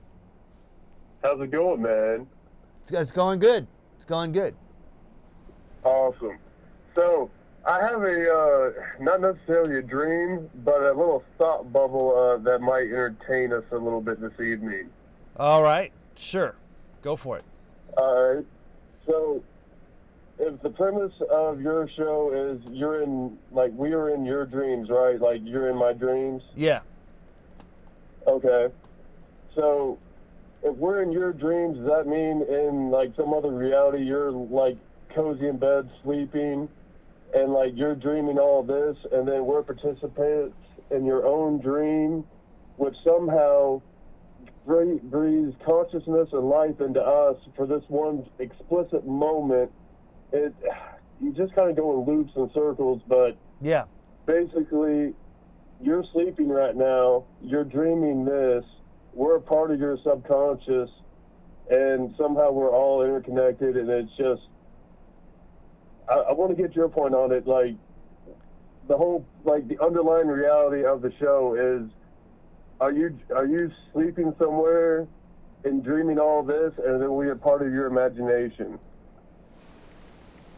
How's it going, man? It's going good. It's going good. Awesome. So, I have not necessarily a dream, but a little thought bubble that might entertain us a little bit this evening. All right. Sure. Go for it. All right. So, if the premise of your show is we are in your dreams, right? Like, you're in my dreams? Yeah. Okay. So, if we're in your dreams, does that mean in like some other reality you're like cozy in bed sleeping, and like you're dreaming all this, and then we're participants in your own dream, which somehow breathes consciousness and life into us for this one explicit moment. You just kind of go in loops and circles, but yeah, basically you're sleeping right now, you're dreaming this, we're a part of your subconscious, and somehow we're all interconnected, and it's just, I want to get your point on it. Like, the whole, like, the underlying reality of the show is, are you sleeping somewhere and dreaming all this, and then we are part of your imagination?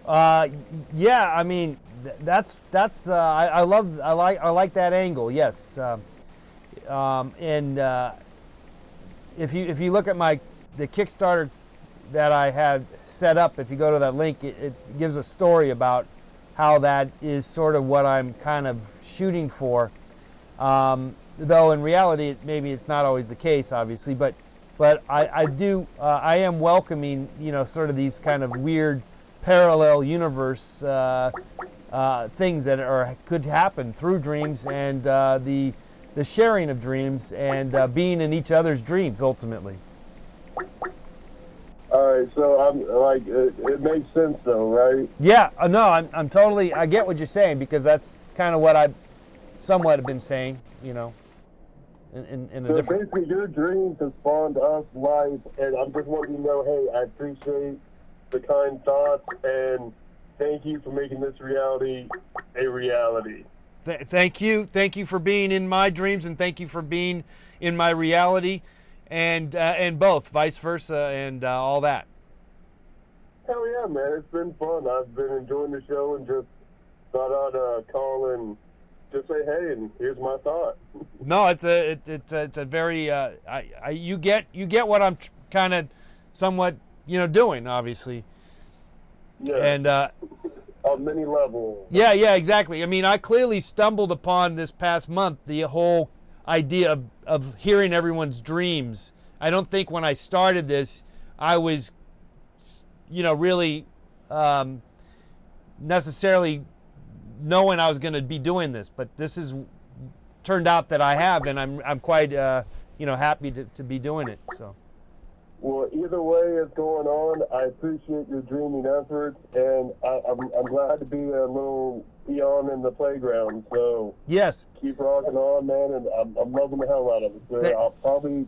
Yeah, I mean, that's I like that angle. Yes, and if you look at the Kickstarter that I had set up, if you go to that link, it gives a story about how that is sort of what I'm kind of shooting for. Though in reality, maybe it's not always the case, obviously, but I am welcoming, sort of these kind of weird parallel universe things that could happen through dreams, and the sharing of dreams, and being in each other's dreams ultimately. All right, so I'm like, it makes sense though, right? Yeah, no, I'm totally, I get what you're saying, because that's kind of what I somewhat have been saying, in a So different. basically, your dreams have spawned us life, and I'm just wanting to know, hey, I appreciate the kind thoughts, and thank you for making this reality a reality. Thank you for being in my dreams, and thank you for being in my reality, and both, vice versa, and all that. Hell yeah, man, it's been fun. I've been enjoying the show, and just thought I'd call and just say, hey, and here's my thought. No, it's a very you get what I'm kind of somewhat doing, obviously. Yeah. And on many levels. Yeah, exactly. I mean, I clearly stumbled upon this past month the whole idea of hearing everyone's dreams. I don't think when I started this, I was, really necessarily knowing I was going to be doing this. But this has turned out that I have, and I'm quite, happy to be doing it. So. Well, either way it's going on, I appreciate your dreaming efforts, and I'm glad to be a little peon in the playground. So yes, keep rocking on, man, and I'm loving the hell out of it. So I'll probably,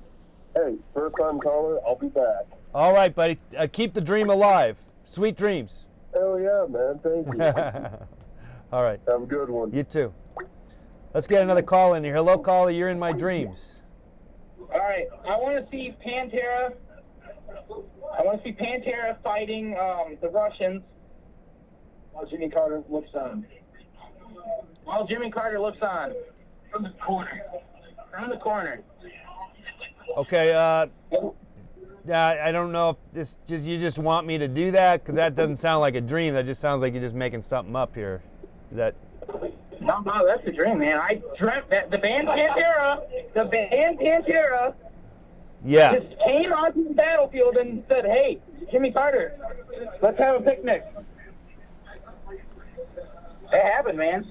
hey, first time caller, I'll be back. All right, buddy. Keep the dream alive. Sweet dreams. Hell yeah, man. Thank you. All right. Have a good one. You too. Let's get another call in here. Hello, caller. You're in my dreams. All right. I want to see Pantera. I want to see Pantera fighting the Russians. While Jimmy Carter looks on. From the corner. Okay. I don't know if you just want me to do that, because that doesn't sound like a dream. That just sounds like you're just making something up here. Is that? No, that's a dream, man. I dreamt that the band Pantera, yeah, just came onto the battlefield and said, "Hey, Jimmy Carter, let's have a picnic." It happened, man.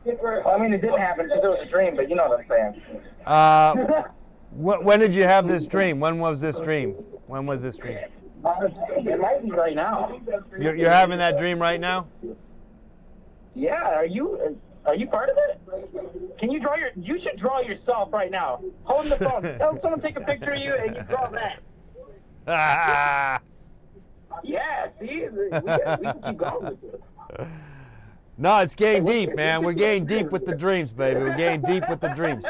I mean, it didn't happen because it was a dream, but you know what I'm saying. When did you have this dream? When was this dream? It might be right now. You're having that dream right now? Yeah. Are you part of it? Can you draw you should draw yourself right now. Holding the phone. Tell someone to take a picture of you and you draw that. Yeah, see? We can keep going with this. No, it's getting deep, man. We're getting deep with the dreams, baby. We're getting deep with the dreams.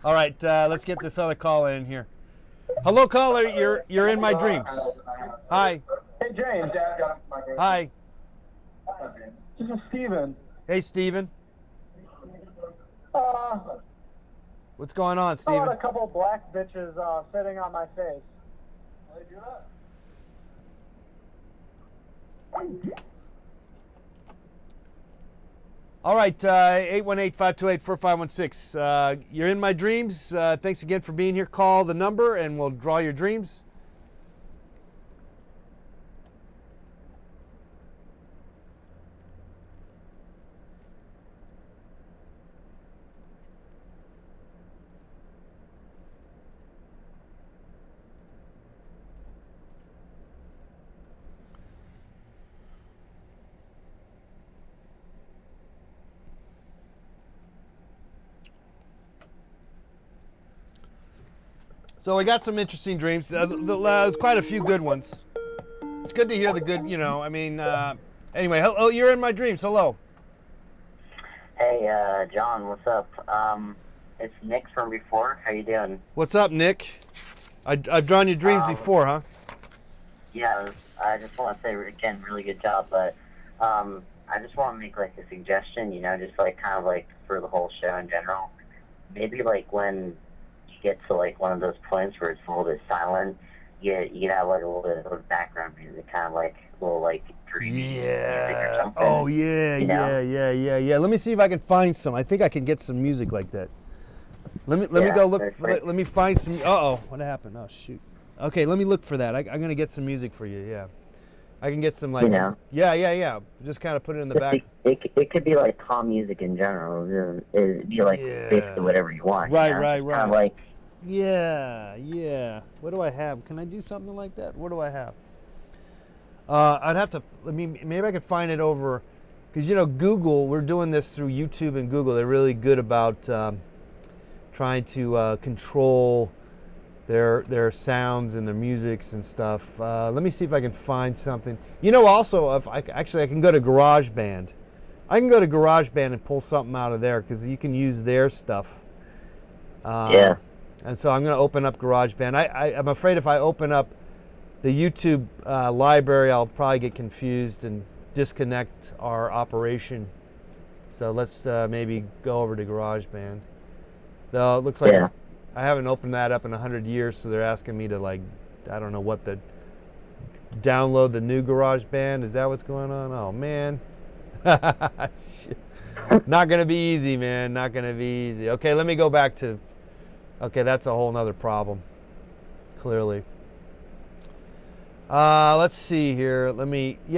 All right, let's get this other caller in here. Hello, caller. You're in my dreams. Hi. Hey, James. Hi. This is Steven. Hey, Steven. What's going on, I Steven? saw a couple black bitches sitting on my face. All right, 818-528-4516. You're in my dreams. Thanks again for being here. Call the number and we'll draw your dreams. So we got some interesting dreams. There's quite a few good ones. It's good to hear the good, I mean, anyway, hello, you're in my dreams. Hello. Hey, John, what's up? It's Nick from before. How you doing? What's up, Nick? I've drawn your dreams before, huh? Yeah, I just want to say, again, really good job, but I just want to make, like, a suggestion, just, like, kind of, like, for the whole show in general. Maybe, like, when get to like one of those points where it's a little bit silent, you have like a little bit of background music, kind of like a little like dreamy music or something. Oh yeah, yeah. Let me see if I can find some. I think I can get some music like that. Let me go look. Let me find some. What happened? Oh shoot. Okay, let me look for that. I'm gonna get some music for you. Yeah, I can get some like. Yeah. Just kind of put it in the back. It could be like calm music in general. It'd be like basically whatever you want. Right. Kind of like. Yeah. What do I have? Can I do something like that? What do I have? I'd have to. Maybe I could find it over, because Google. We're doing this through YouTube and Google. They're really good about trying to control their sounds and their musics and stuff. Let me see if I can find something. Also, if I can go to GarageBand. I can go to GarageBand and pull something out of there because you can use their stuff. And so I'm going to open up GarageBand. I'm afraid if I open up the YouTube library, I'll probably get confused and disconnect our operation. So let's maybe go over to GarageBand. Though it looks like I haven't opened that up in 100 years, so they're asking me to I don't know what download the new GarageBand. Is that what's going on? Oh man. Shit. Not going to be easy, man. Not going to be easy. Okay, let me go back to. Okay, that's a whole nother problem, clearly. Let's see here. Let me see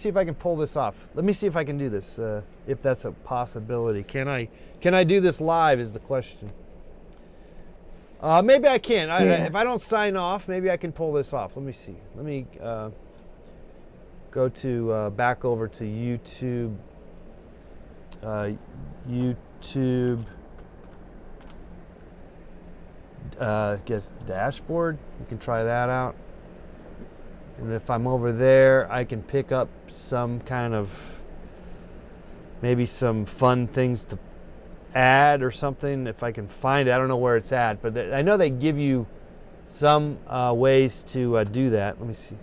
if I can pull this off. Let me see if I can do this, if that's a possibility. Can I do this live is the question. Maybe I can. If I don't sign off, maybe I can pull this off. Let me see. Let me go to back over to YouTube. Guess dashboard. You can try that out. And if I'm over there, I can pick up some kind of maybe some fun things to add or something if I can find it. I don't know where it's at, but I know they give you some ways to do that. Let me see.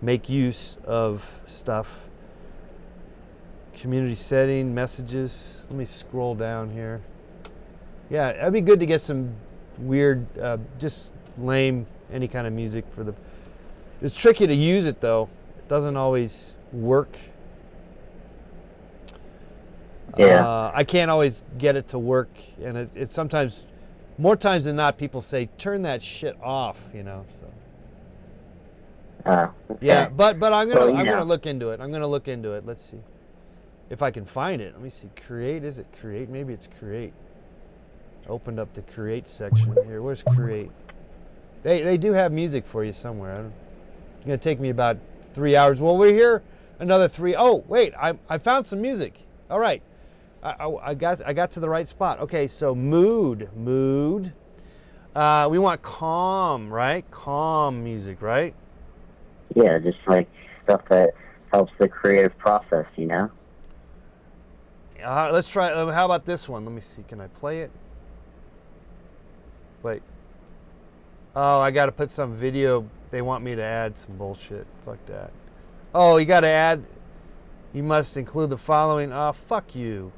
Make use of stuff. Community setting, messages. Let me scroll down here. Yeah, it'd be good to get some weird, just lame, any kind of music for the. It's tricky to use it though. It doesn't always work. I can't always get it to work, and it's sometimes, more times than not, people say turn that shit off. So. Okay. Yeah, but I'm gonna look into it. I'm gonna look into it. Let's see if I can find it. Let me see. Create. Is it create? Maybe it's create. Opened up the create section here. Where's create? They do have music for you somewhere. It's gonna take me about 3 hours. Well, we're here another 3. Oh wait, I found some music. All right, I got to the right spot. Okay, so mood. We want calm, right? Calm music, right? Yeah, just like stuff that helps the creative process, Let's try. How about this one? Let me see. Can I play it? Wait. Oh, I got to put some video. They want me to add some bullshit. Fuck that. Oh, you got to add. You must include the following. Oh, fuck you.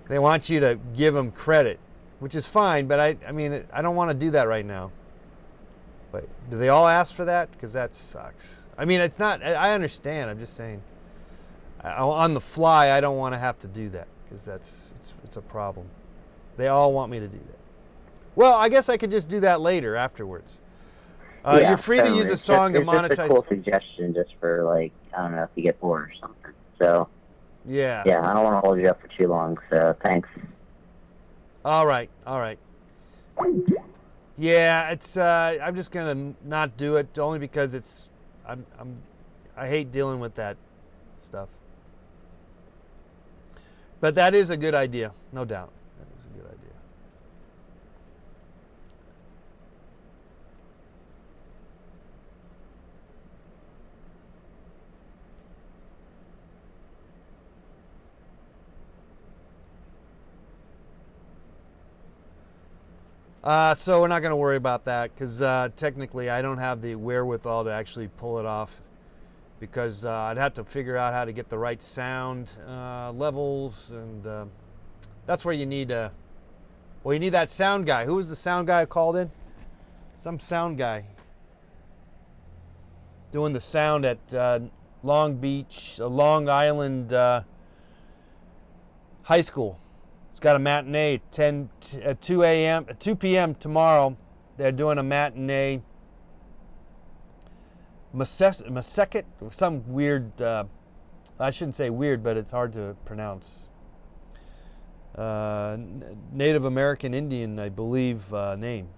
They want you to give them credit, which is fine, but I don't want to do that right now. But do they all ask for that? Because that sucks. It's not. I understand. I'm just saying. on the fly, I don't want to have to do that because it's a problem. They all want me to do that. Well, I guess I could just do that later afterwards. Yeah, you're free to use a song to monetize. It's just a cool suggestion, just for like, I don't know, if you get bored or something. So yeah, I don't want to hold you up for too long. So thanks. All right. Yeah, it's. I'm just gonna not do it only because it's. I hate dealing with that stuff. But that is a good idea, no doubt. That is a good idea. So we're not going to worry about that because technically I don't have the wherewithal to actually pull it off because I'd have to figure out how to get the right sound levels, and that's where you need well, you need that sound guy. Who was the sound guy who called in? Some sound guy doing the sound at Long Beach, Long Island High School. It's got a matinee at 2 p.m. tomorrow. They're doing a matinee. Maseket, some weird, I shouldn't say weird, but it's hard to pronounce. Native American Indian, I believe, name.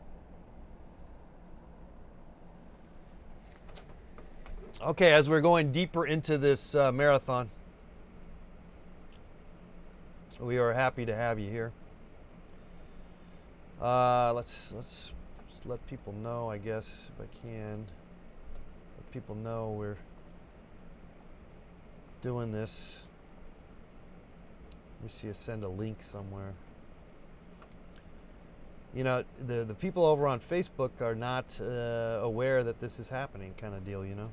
Okay, as we're going deeper into this marathon, we are happy to have you here. Let's let people know, I guess, if I can. Let people know we're doing this. Let me see, I send a link somewhere. You know, the people over on Facebook are not aware that this is happening, kind of deal, you know.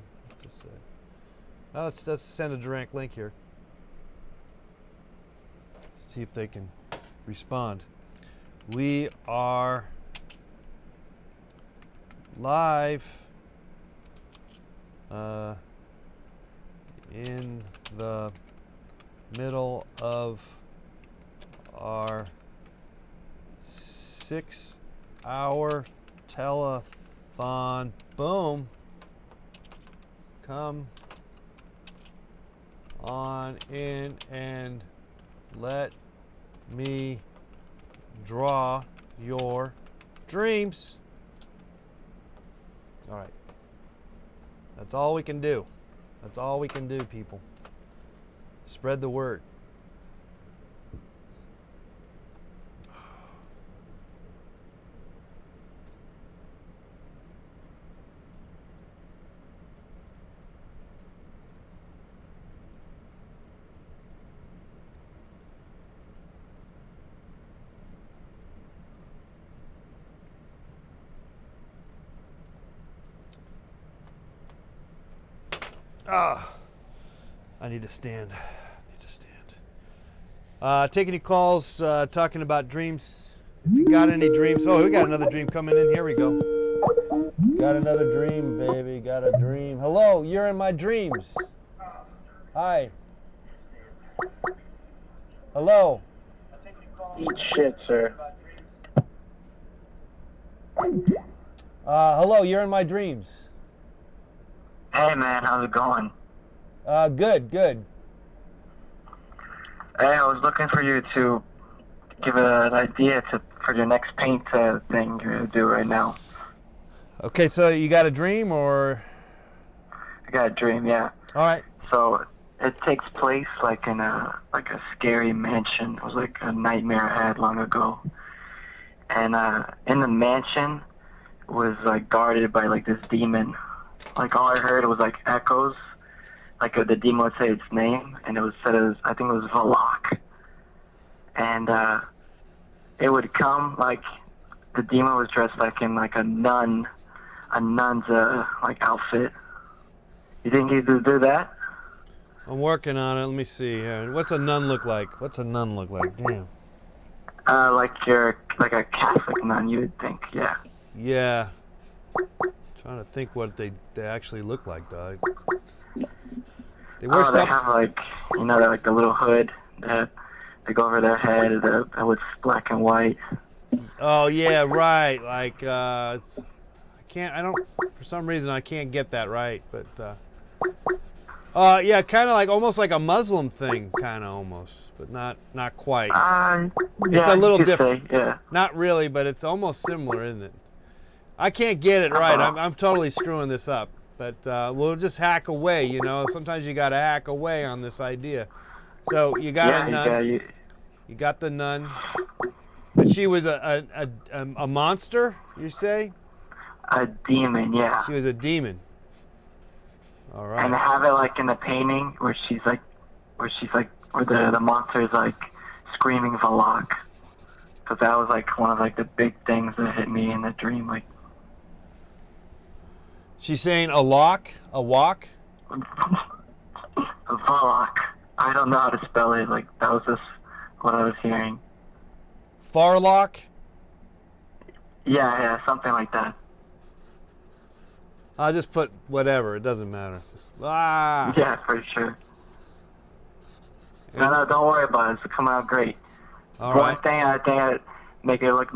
Let's send a direct link here. See if they can respond. We are live in the middle of our 6-hour telethon. Boom. Come on in and let me draw your dreams. All right. That's all we can do. That's all we can do, people. Spread the word. I need to stand. Take any calls talking about dreams. If you got any dreams. Oh, we got another dream coming in. Here we go. Got another dream, baby. Got a dream. Hello, you're in my dreams. Hi. Hello. Eat shit, sir. Hello, you're in my dreams. Hey man, how's it going? Good. Hey, I was looking for you to give an idea for your next paint thing you're gonna do right now. Okay, so you got a dream, or? I got a dream, yeah. All right. So it takes place like in a scary mansion. It was like a nightmare I had long ago, and in the mansion was like guarded by like this demon. Like all I heard was like echoes, like the demon would say its name, and it was said as, I think it was Valak. And it would come like the demon was dressed like in like a nun's like outfit. You think he could do that? I'm working on it. Let me see here. What's a nun look like? Damn. Like you're like a Catholic nun, you would think, yeah. Yeah. Trying to think what they actually look like, dog. They wear They have like, like the little hood that they go over their head that was black and white. Oh yeah, right. Like I don't. For some reason, I can't get that right, but. Yeah, kind of like almost like a Muslim thing, kind of almost, but not quite. It's a little different. Yeah. Not really, but it's almost similar, isn't it? I can't get it right. I'm totally screwing this up, but we'll just hack away. Sometimes you got to hack away on this idea. So you got a nun. You got the nun, but she was a monster. You say? A demon, yeah. She was a demon. All right. And they have it like in the painting where the monster is like screaming Valak. Because that was like one of like the big things that hit me in the dream. Like, she's saying a walk? Valak. I don't know how to spell it. Like, that was just what I was hearing. Farlock? Yeah, something like that. I'll just put whatever. It doesn't matter. Yeah, for sure. No, don't worry about it. It's coming out great. One thing I think I'd make it look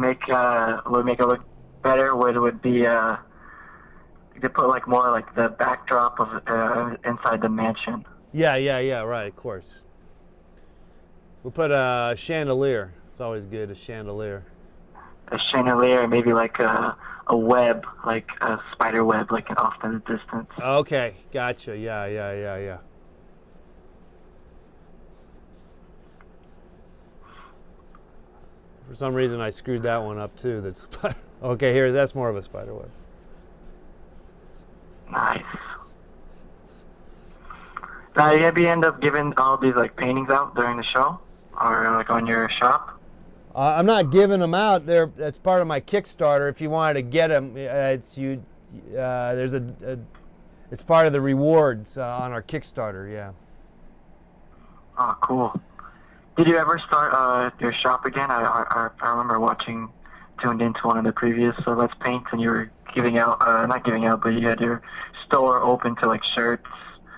better would be to put like more like the backdrop of inside the mansion. Yeah. Right, of course. We'll put a chandelier. It's always good, a chandelier. A chandelier, maybe like a web, like a spider web, like off in the distance. Okay, gotcha. Yeah. For some reason, I screwed that one up too. That's okay. Here, that's more of a spider web. Nice. Now, you end up giving all these like paintings out during the show, or like on your shop? I'm not giving them out. That's part of my Kickstarter. If you wanted to get them, it's part of the rewards on our Kickstarter. Yeah. Oh, cool. Did you ever start your shop again? I remember tuned into one of the previous Let's Paint, and you were not giving out, but you had your store open to like shirts.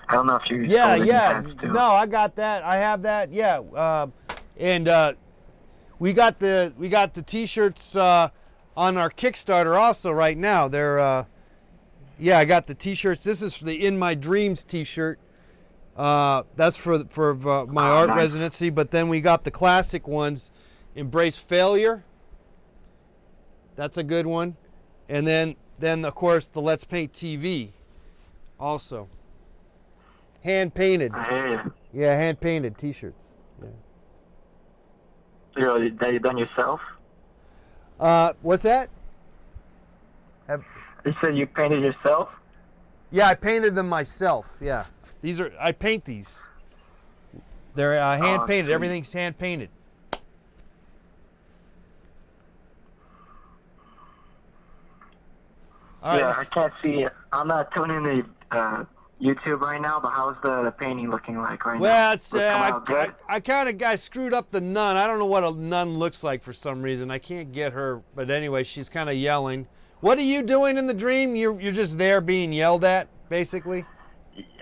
I don't know if you. Yeah. No, I got that. I have that. Yeah. And. We got the T-shirts on our Kickstarter also right now. They're I got the T-shirts. This is the In My Dreams T-shirt. That's for my art residency. But then we got the classic ones, Embrace Failure. That's a good one. And then of course the Let's Paint TV, also. Hand painted. Yeah, hand painted T-shirts. Yeah. That you done yourself? What's that? You said you painted yourself? Yeah, I painted them myself. Yeah, I paint these. They're hand painted. Everything's hand painted. All right. I can't see it. I'm not tuning the YouTube right now, but how's the painting looking like right now? Well, it's I screwed up the nun. I don't know what a nun looks like for some reason. I can't get her, but anyway, she's kind of yelling. What are you doing in the dream? You're just there being yelled at, basically?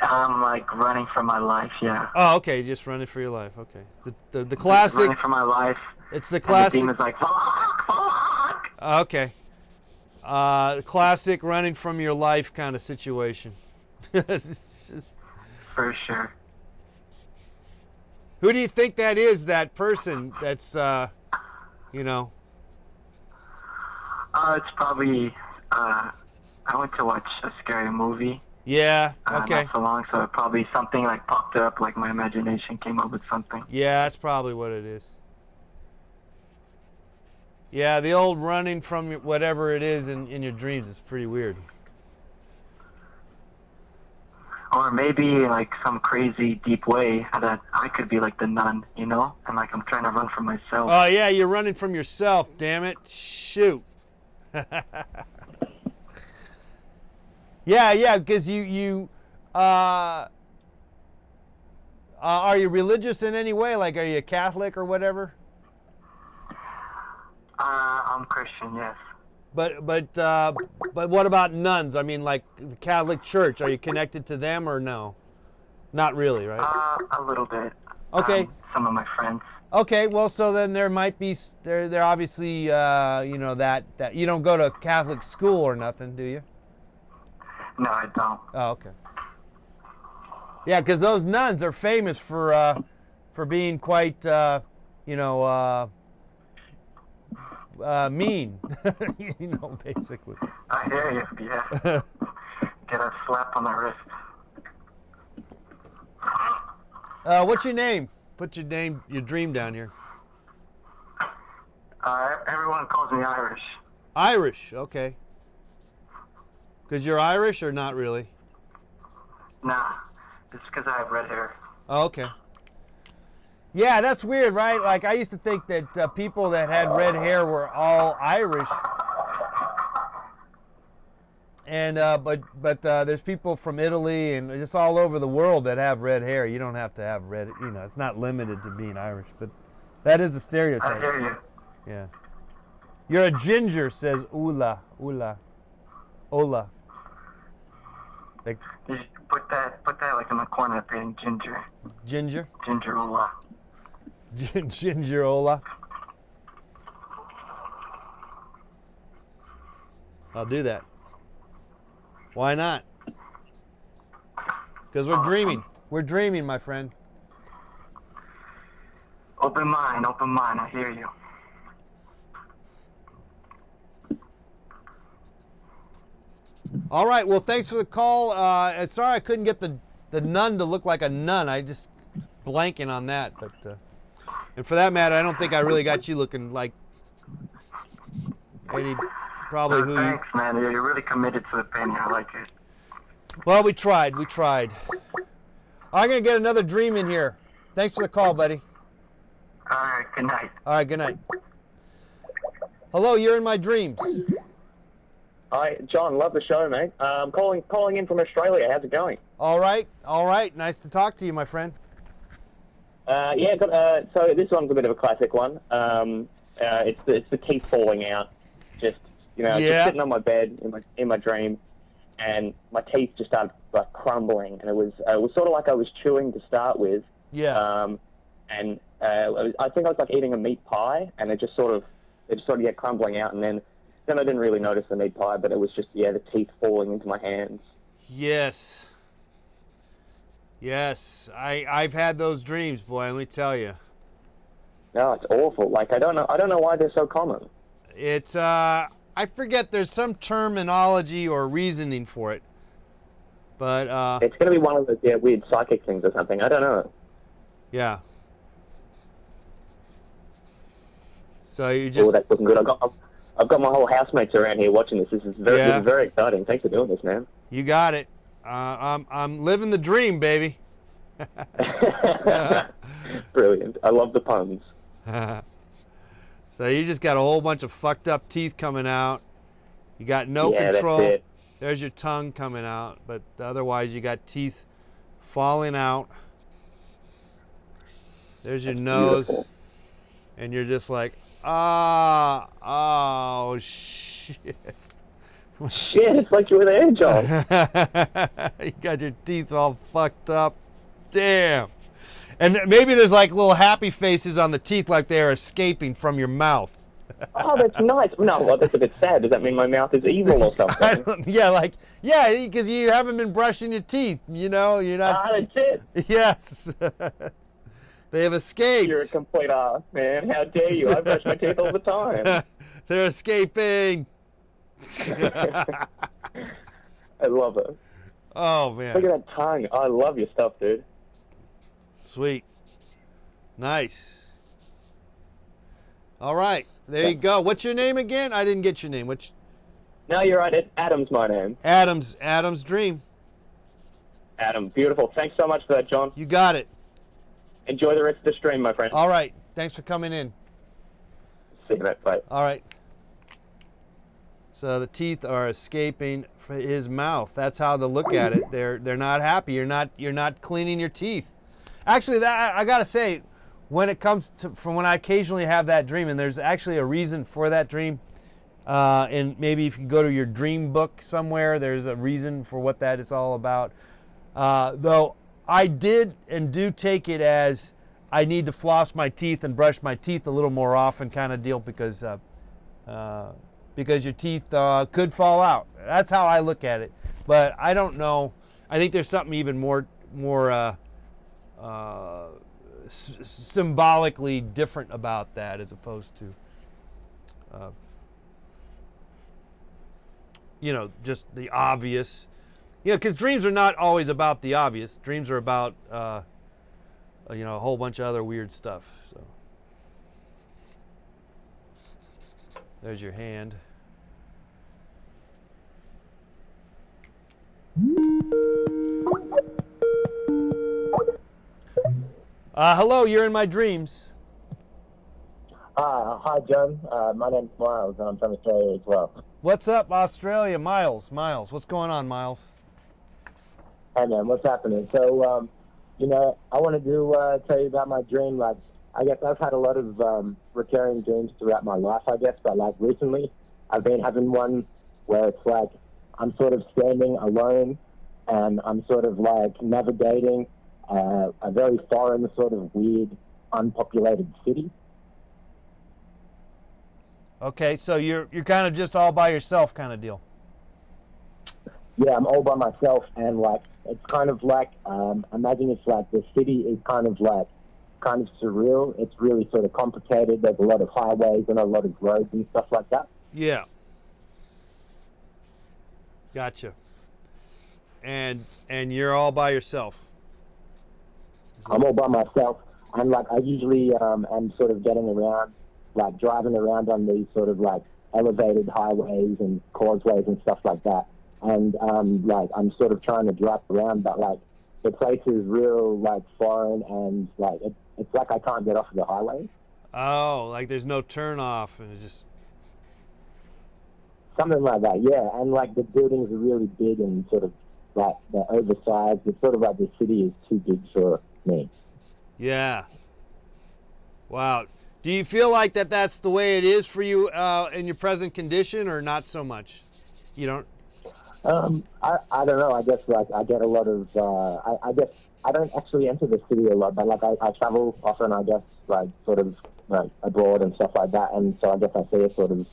I'm like running for my life, yeah. Oh, okay, just running for your life. Okay. The classic. Running for my life. It's the classic. And the demon's like, fuck. Okay. The classic running from your life kind of situation. For sure. Who do you think that is, that person that's, It's probably, I went to watch a scary movie. Yeah, okay. Not so long, so probably something like popped up, like my imagination came up with something. Yeah, that's probably what it is. Yeah, the old running from whatever it is in your dreams is pretty weird. Or maybe like some crazy deep way that I could be like the nun, and like I'm trying to run from myself. Oh yeah, you're running from yourself, damn it. Shoot. Yeah, because you are you religious in any way? Like, are you a Catholic or whatever? I'm Christian, yes. But what about nuns? I mean, like the Catholic Church. Are you connected to them or no? Not really, right? A little bit. Okay. Some of my friends. Okay, well, so then there might be, there obviously, you know, that you don't go to Catholic school or nothing, do you? No, I don't. Oh, okay. Yeah, because those nuns are famous for being quite, you know, mean, you know, basically. I hear you, yeah. Get a slap on the wrist. What's your name? Put your name, your dream down here. Everyone calls me Irish. Irish, okay. Because you're Irish or not really? Nah, it's because I have red hair. Oh, okay. Yeah, that's weird, right? Like, I used to think that people that had red hair were all Irish. And, but there's people from Italy and just all over the world that have red hair. You don't have to have red, you know, it's not limited to being Irish, but that is a stereotype. I hear you. Yeah. You're a ginger, says Ula. Ola. Like, You should put that like in the corner being ginger. Ginger? Ginger Ola. Ginger Ola. I'll do that. Why not? Because we're dreaming. We're dreaming, my friend. Open mind, I hear you. All right, well, thanks for the call. Sorry I couldn't get the nun to look like a nun. I just blanking on that. But and for that matter, I don't think I really got you looking like any, probably who Thanks, man. You're really committed to the painting. I like it. Well, we tried. I'm going to get another dream in here. Thanks for the call, buddy. All right, good night. All right, good night. Hello, you're in my dreams. Hi, John. Love the show, mate. Calling in from Australia. How's it going? All right. Nice to talk to you, my friend. So this one's a bit of a classic one. It's the teeth falling out. Just just sitting on my bed in my dream, and my teeth just started like crumbling, and it was sort of like I was chewing to start with. Yeah. And I think I was like eating a meat pie, and it just sort of get crumbling out, and then I didn't really notice the meat pie, but it was just the teeth falling into my hands. Yes. I've had those dreams, boy. Let me tell you. No, it's awful. Like I don't know why they're so common. It's I forget. There's some terminology or reasoning for it, but it's gonna be one of those weird psychic things or something. I don't know. Yeah. So you just. Oh, that wasn't good. I've got my whole housemates around here watching this. This is very exciting. Thanks for doing this, man. You got it. I'm living the dream, baby. Brilliant. I love the puns. So you just got a whole bunch of fucked up teeth coming out. You got no control. That's it. There's your tongue coming out, but otherwise you got teeth falling out. There's your nose. Beautiful. And you're just like, oh shit. Shit, it's like you were there, John. You got your teeth all fucked up. Damn. And maybe there's like little happy faces on the teeth like they're escaping from your mouth. Oh, that's nice. No, well, that's a bit sad. Does that mean my mouth is evil or something? Because you haven't been brushing your teeth, you know? You're not. That's it. Yes. They have escaped. You're a complete ass, man. How dare you? I brush my teeth all the time. They're escaping. I love it. Oh, man. Look at that tongue. I love your stuff, dude. Sweet. Nice. All right. There you go. What's your name again? I didn't get your name. No, you're right. Adam's my name. Adam's dream. Adam, beautiful. Thanks so much for that, John. You got it. Enjoy the rest of the stream, my friend. All right. Thanks for coming in. See you, mate. Bye. All right. So the teeth are escaping from his mouth. That's how to look at it. They're not happy. You're not cleaning your teeth. Actually, that I gotta say, when it comes to from when I occasionally have that dream, and there's actually a reason for that dream, and maybe if you go to your dream book somewhere, there's a reason for what that is all about. Though I did and do take it as I need to floss my teeth and brush my teeth a little more often kind of deal because your teeth could fall out. That's how I look at it. But I don't know. I think there's something even more symbolically different about that as opposed to just the obvious. Because dreams are not always about the obvious. Dreams are about a whole bunch of other weird stuff. So there's your hand. Hello, you're in my dreams. Hi, John. My name's Miles, and I'm from Australia as well. What's up, Australia? Miles, what's going on, Miles? Hey, man, what's happening? So, I wanted to tell you about my dream. Like, I guess I've had a lot of recurring dreams throughout my life, I guess, but, like, recently I've been having one where it's like I'm sort of standing alone, and I'm sort of, like, navigating a very foreign, sort of weird, unpopulated city. Okay, so you're kind of just all by yourself kind of deal. Yeah, I'm all by myself, and like it's kind of like imagine it's like the city is kind of surreal. It's really sort of complicated. There's a lot of highways and a lot of roads and stuff like that. Yeah. Gotcha. And you're all by yourself. I'm all by myself, and like I usually am sort of getting around, like driving around on these sort of like elevated highways and causeways and stuff like that. And like I'm sort of trying to drive around, but like the place is real like foreign, and like it's like I can't get off of the highway. Oh, like there's no turn off, and it's just something like that. Yeah, and like the buildings are really big and sort of like they're oversized. It's sort of like the city is too big for me. Yeah. Wow. Do you feel like that's the way it is for you in your present condition, or not so much? You don't. I don't know. I guess like I get a lot of. I guess I don't actually enter the city a lot, but like I travel often. I guess like sort of like abroad and stuff like that, and so I guess I see a sort of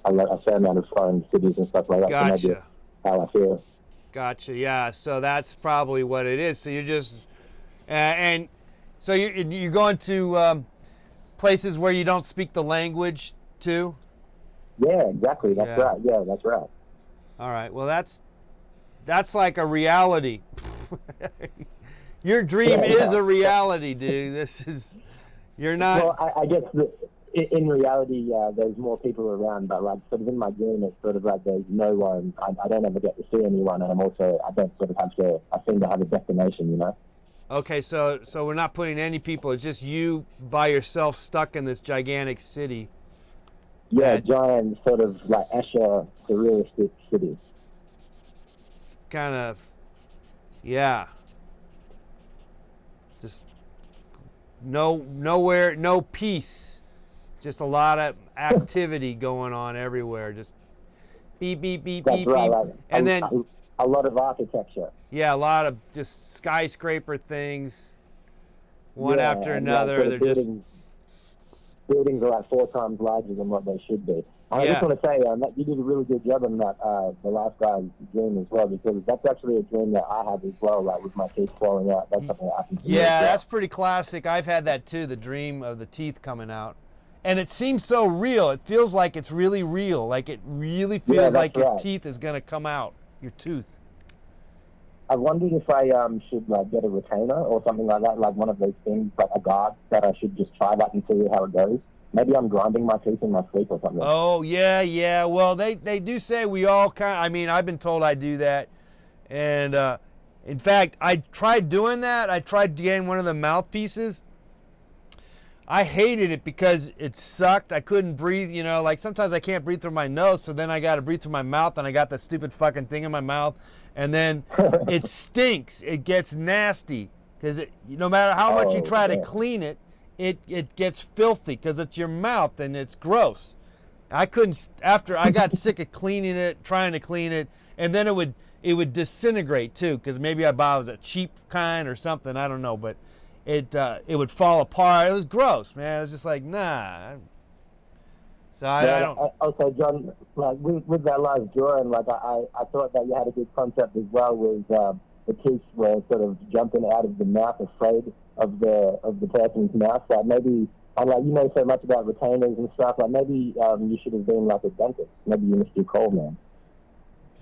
a fair amount of foreign cities and stuff like that. Gotcha. So maybe how I feel. Gotcha. Yeah. So that's probably what it is. So you're just and so you're going to places where you don't speak the language too. Yeah. Exactly. That's right. Yeah. That's right. All right. Well, that's like a reality. Your dream is a reality, dude. You're not. Well, I guess in reality, there's more people around, but like sort of in my dream, it's sort of like there's no one. I don't ever get to see anyone, and I don't sort of have to. I seem to have a destination, you know. Okay, so we're not putting any people. It's just you by yourself, stuck in this gigantic city. Yeah, giant sort of like Escher surrealistic city. Kind of, yeah. Just nowhere, no peace. Just a lot of activity going on everywhere. Just beep, beep, beep, That's beep, right, beep. like, And then a lot of architecture. Yeah, a lot of just skyscraper things, one after another. Like They're buildings are like 4 times larger than what they should be. And I just want to say that you did a really good job on that, the last guy's dream as well, because that's actually a dream that I have as well, like with my teeth falling out. That's something that happens to me as well. that's pretty classic. I've had that too, the dream of the teeth coming out. And it seems so real. It feels like it's really real. Like it really feels like your teeth is going to come out, your tooth. I wondered if I should like get a retainer or something like that, like one of those things, like a guard, that I should just try that and see how it goes. Maybe I'm grinding my teeth in my sleep or something. Oh, yeah. Well, they do say we all I've been told I do that. And in fact, I tried doing that. I tried getting one of the mouthpieces. I hated it because it sucked. I couldn't breathe, like sometimes I can't breathe through my nose, so then I got to breathe through my mouth, and I got the stupid fucking thing in my mouth. And then it stinks. It gets nasty because no matter how much you try to clean it, it gets filthy because it's your mouth and it's gross. I couldn't. After I got sick of cleaning it, trying to clean it, and then it it would disintegrate too, because maybe I bought a cheap kind or something. I don't know, but it would fall apart. It was gross, man. It was just like, nah. So I don't. Also, John, like with that live drawing, like I thought that you had a good concept as well with the kids were sort of jumping out of the mouth, afraid of the person's mouth. Like maybe, and like you know so much about retainers and stuff. Like maybe you should have been like a dentist. Maybe you missed your call, man.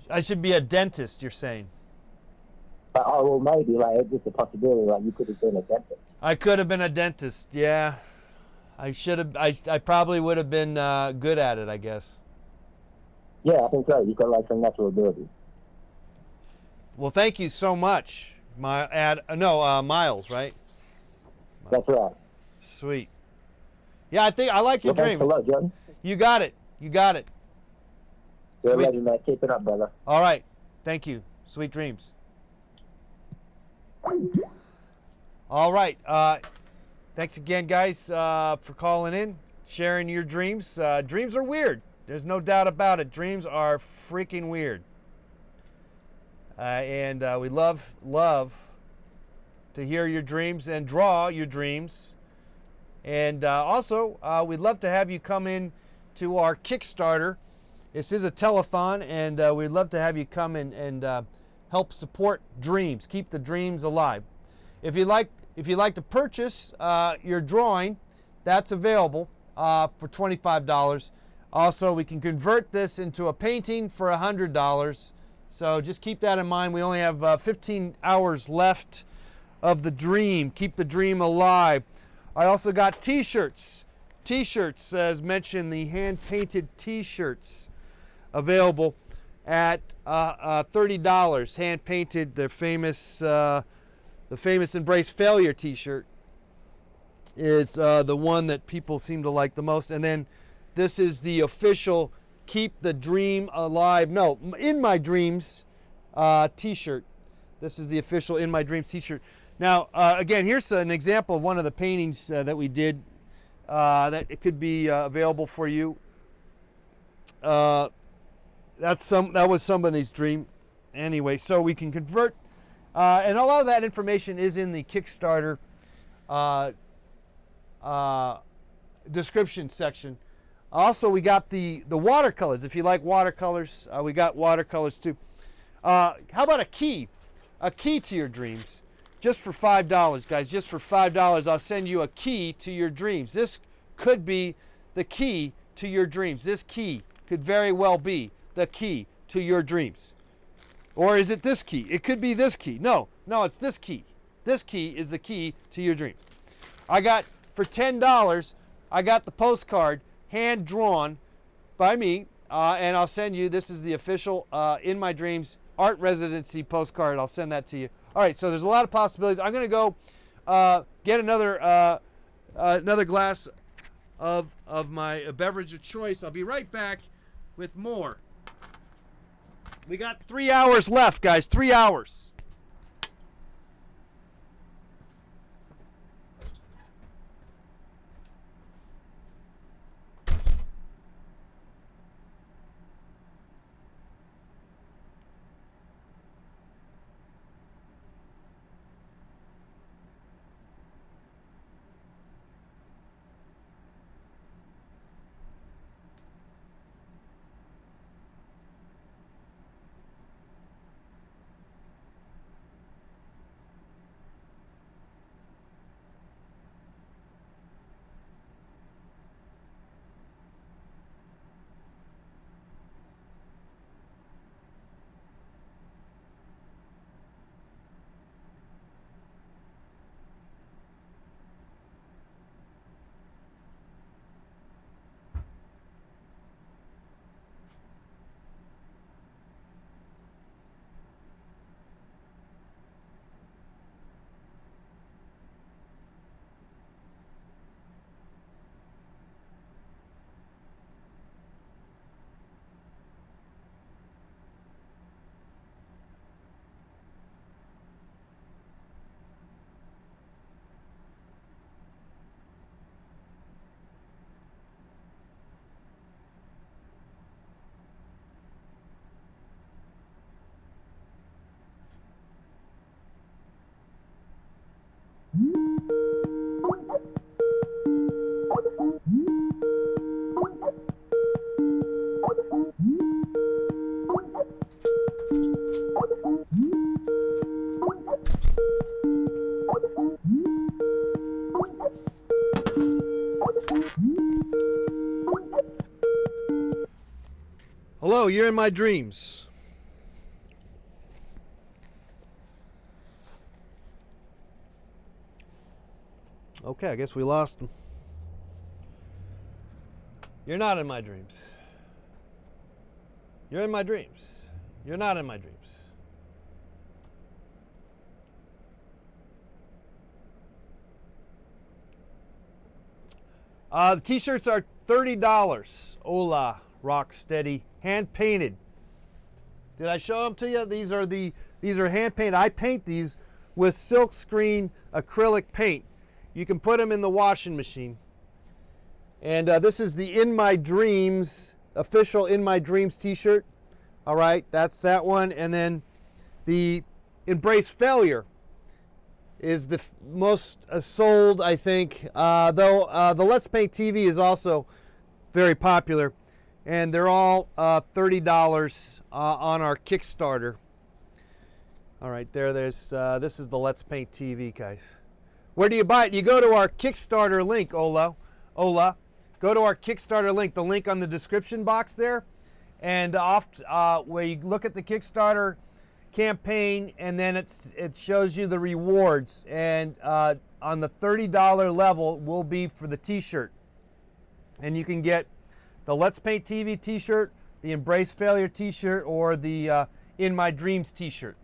I should be a dentist, you're saying? Oh, well, maybe. Like it's just a possibility. Like you could have been a dentist. I could have been a dentist. Yeah. I should have. I probably would have been good at it, I guess. Yeah, I think so. You've got like some natural ability. Well, thank you so much, Miles, right? That's right. Sweet. Yeah, I think I like your dream. Thanks a lot, John. You got it. You got it. You're a legend, man. Keep it up, brother. All right. Thank you. Sweet dreams. All right. Thanks again, guys, for calling in, sharing your dreams. Dreams are weird. There's no doubt about it. Dreams are freaking weird. And we love to hear your dreams and draw your dreams. And also, we'd love to have you come in to our Kickstarter. This is a telethon, and we'd love to have you come in and help support dreams, keep the dreams alive. If you'd like to purchase your drawing, that's available for $25. Also, we can convert this into a painting for $100. So just keep that in mind. We only have 15 hours left of the dream. Keep the dream alive. I also got t-shirts. T-shirts, as mentioned, the hand-painted t-shirts available at $30. Hand-painted, the famous Embrace Failure t-shirt is the one that people seem to like the most. And then this is the official Keep the Dream Alive, no, In My Dreams t-shirt. This is the official In My Dreams t-shirt. Now, again, here's an example of one of the paintings that we did that it could be available for you. That was somebody's dream. Anyway, so we can convert. And a lot of that information is in the Kickstarter description section. Also, we got the watercolors. If you like watercolors, we got watercolors too. How about a key? A key to your dreams. Just for $5, guys. Just for $5, I'll send you a key to your dreams. This could be the key to your dreams. This key could very well be the key to your dreams. Or is it this key? It could be this key. No, it's this key. This key is the key to your dream. I got, for $10, I got the postcard hand drawn by me, and I'll send you, this is the official In My Dreams art residency postcard. I'll send that to you. All right, so there's a lot of possibilities. I'm going to go get another glass of my beverage of choice. I'll be right back with more. We got 3 hours left, guys. 3 hours. Hello, you're in my dreams. Okay, I guess we lost him. You're not in my dreams. You're in my dreams. You're not in my dreams. The t-shirts are $30. Hola, rock steady, hand painted. Did I show them to you? These are hand painted. I paint these with silk screen acrylic paint. You can put them in the washing machine. And this is the In My Dreams, official In My Dreams t-shirt. All right, that's that one. And then the Embrace Failure is the most sold, I think, though the Let's Paint TV is also very popular. And they're all $30 on our Kickstarter. All right, there's this is the Let's Paint TV, guys. Where do you buy it? You go to our Kickstarter link, Ola. Go to our Kickstarter link, the link on the description box there. And where you look at the Kickstarter campaign, and then it shows you the rewards. And on the $30 level will be for the t-shirt. And you can get the Let's Paint TV t-shirt, the Embrace Failure t-shirt, or the In My Dreams t-shirt.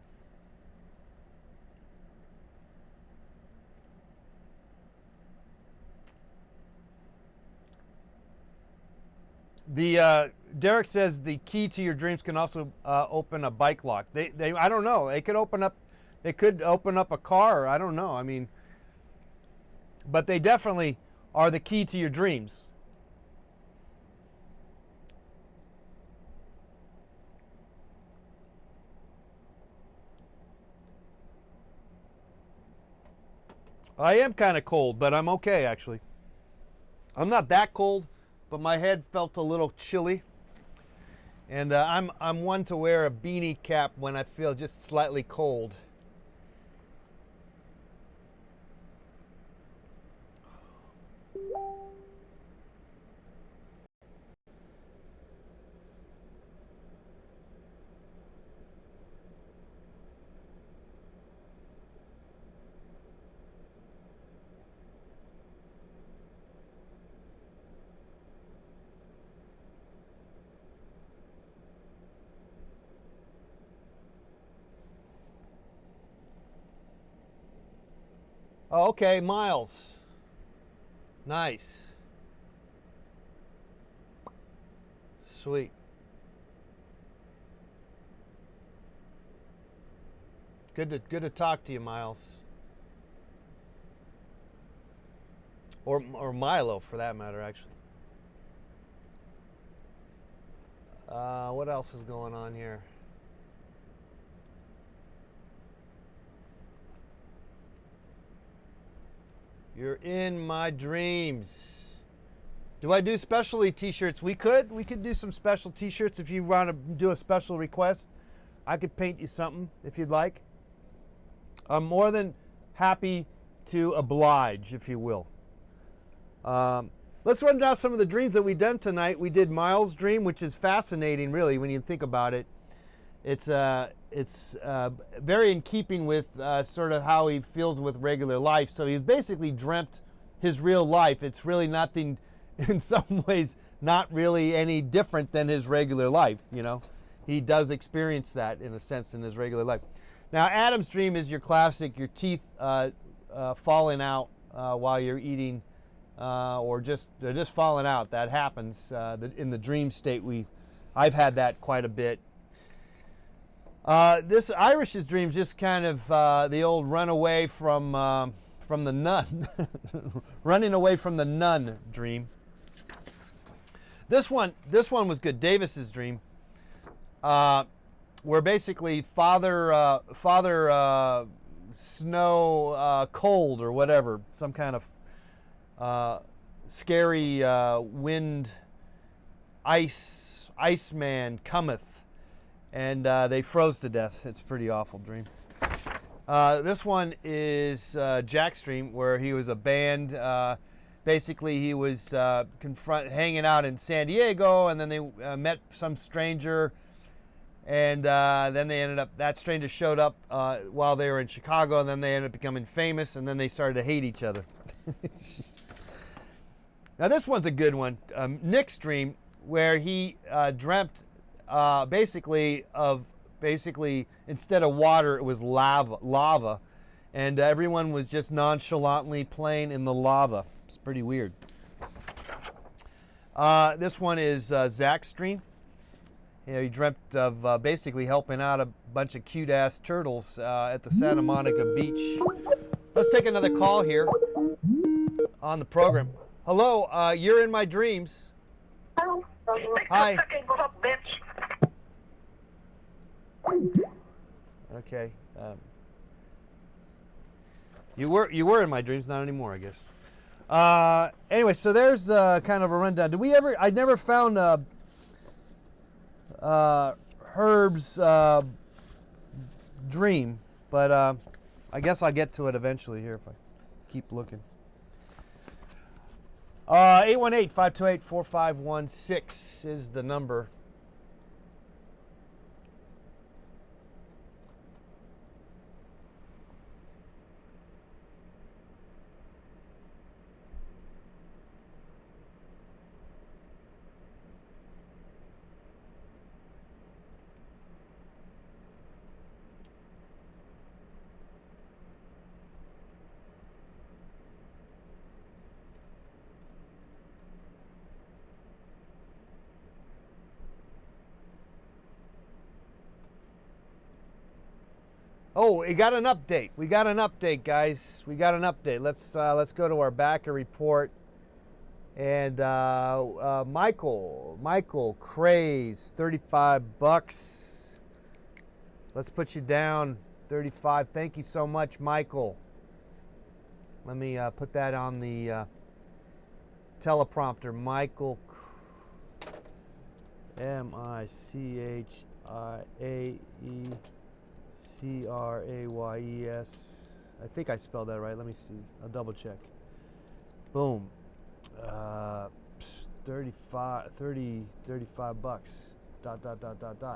Derek says the key to your dreams can also open a bike lock. I don't know. They could open up a car. I don't know. I mean, but they definitely are the key to your dreams. I am kind of cold, but I'm okay actually. I'm not that cold, but my head felt a little chilly. And I'm one to wear a beanie cap when I feel just slightly cold. Oh, okay, Miles. Nice. Sweet. Good to talk to you, Miles. Or Milo, for that matter, actually. What else is going on here? You're in my dreams. Do I do specialty t-shirts? We could do some special t-shirts if you want to do a special request. I could paint you something if you'd like. I'm more than happy to oblige, if you will. Let's run down some of the dreams that we done tonight. We did Miles' dream, which is fascinating, really, when you think about it. It's very in keeping with sort of how he feels with regular life. So he's basically dreamt his real life. It's really nothing, in some ways, not really any different than his regular life, you know. He does experience that, in a sense, in his regular life. Now, Adam's dream is your classic, your teeth falling out while you're eating, or they're just falling out. That happens in the dream state. I've had that quite a bit. This Irish's dream is just kind of the old run away from the nun, running away from the nun dream. This one was good. Davis's dream, where basically Father Snow Cold or whatever, some kind of scary wind Iceman cometh. And they froze to death. It's a pretty awful dream. This one is Jack's dream, where he was a band basically he was hanging out in San Diego, and then they met some stranger, and then they ended up, that stranger showed up while they were in Chicago, and then they ended up becoming famous, and then they started to hate each other. Now this one's a good one. Nick's dream, where he dreamt basically instead of water, it was lava, and everyone was just nonchalantly playing in the lava. It's pretty weird. This one is Zach's dream. You know, he dreamt of basically helping out a bunch of cute-ass turtles at the Santa Monica beach. Let's take another call here on the program. Hello, you're in my dreams. Hi. What's up, bitch? Okay. You were in my dreams, not anymore, I guess. Anyway, so there's kind of a rundown. I never found Herb's dream, but I guess I'll get to it eventually here if I keep looking. 818-528-4516 is the number. Oh, we got an update. We got an update, guys. We got an update. Let's go to our backer report. And Michael Craze, $35. Let's put you down, 35. Thank you so much, Michael. Let me put that on the teleprompter. Michael, Michael Crays. I think I spelled that right. Let me see. I'll double check. Boom. 35 bucks. ...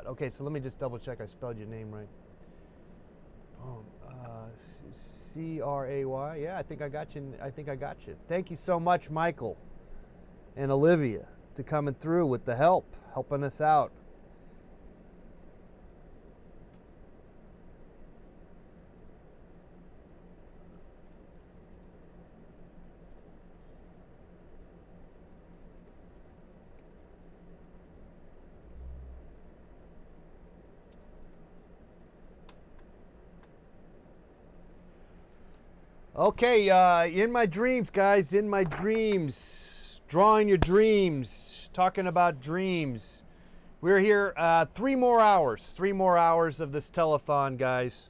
Okay, so let me just double check I spelled your name right. Boom. Cray. Yeah, I think I got you. Thank you so much, Michael and Olivia, to coming through with the helping us out. Okay, in my dreams, guys, in my dreams, drawing your dreams, talking about dreams. We're here 3 more hours of this telethon, guys.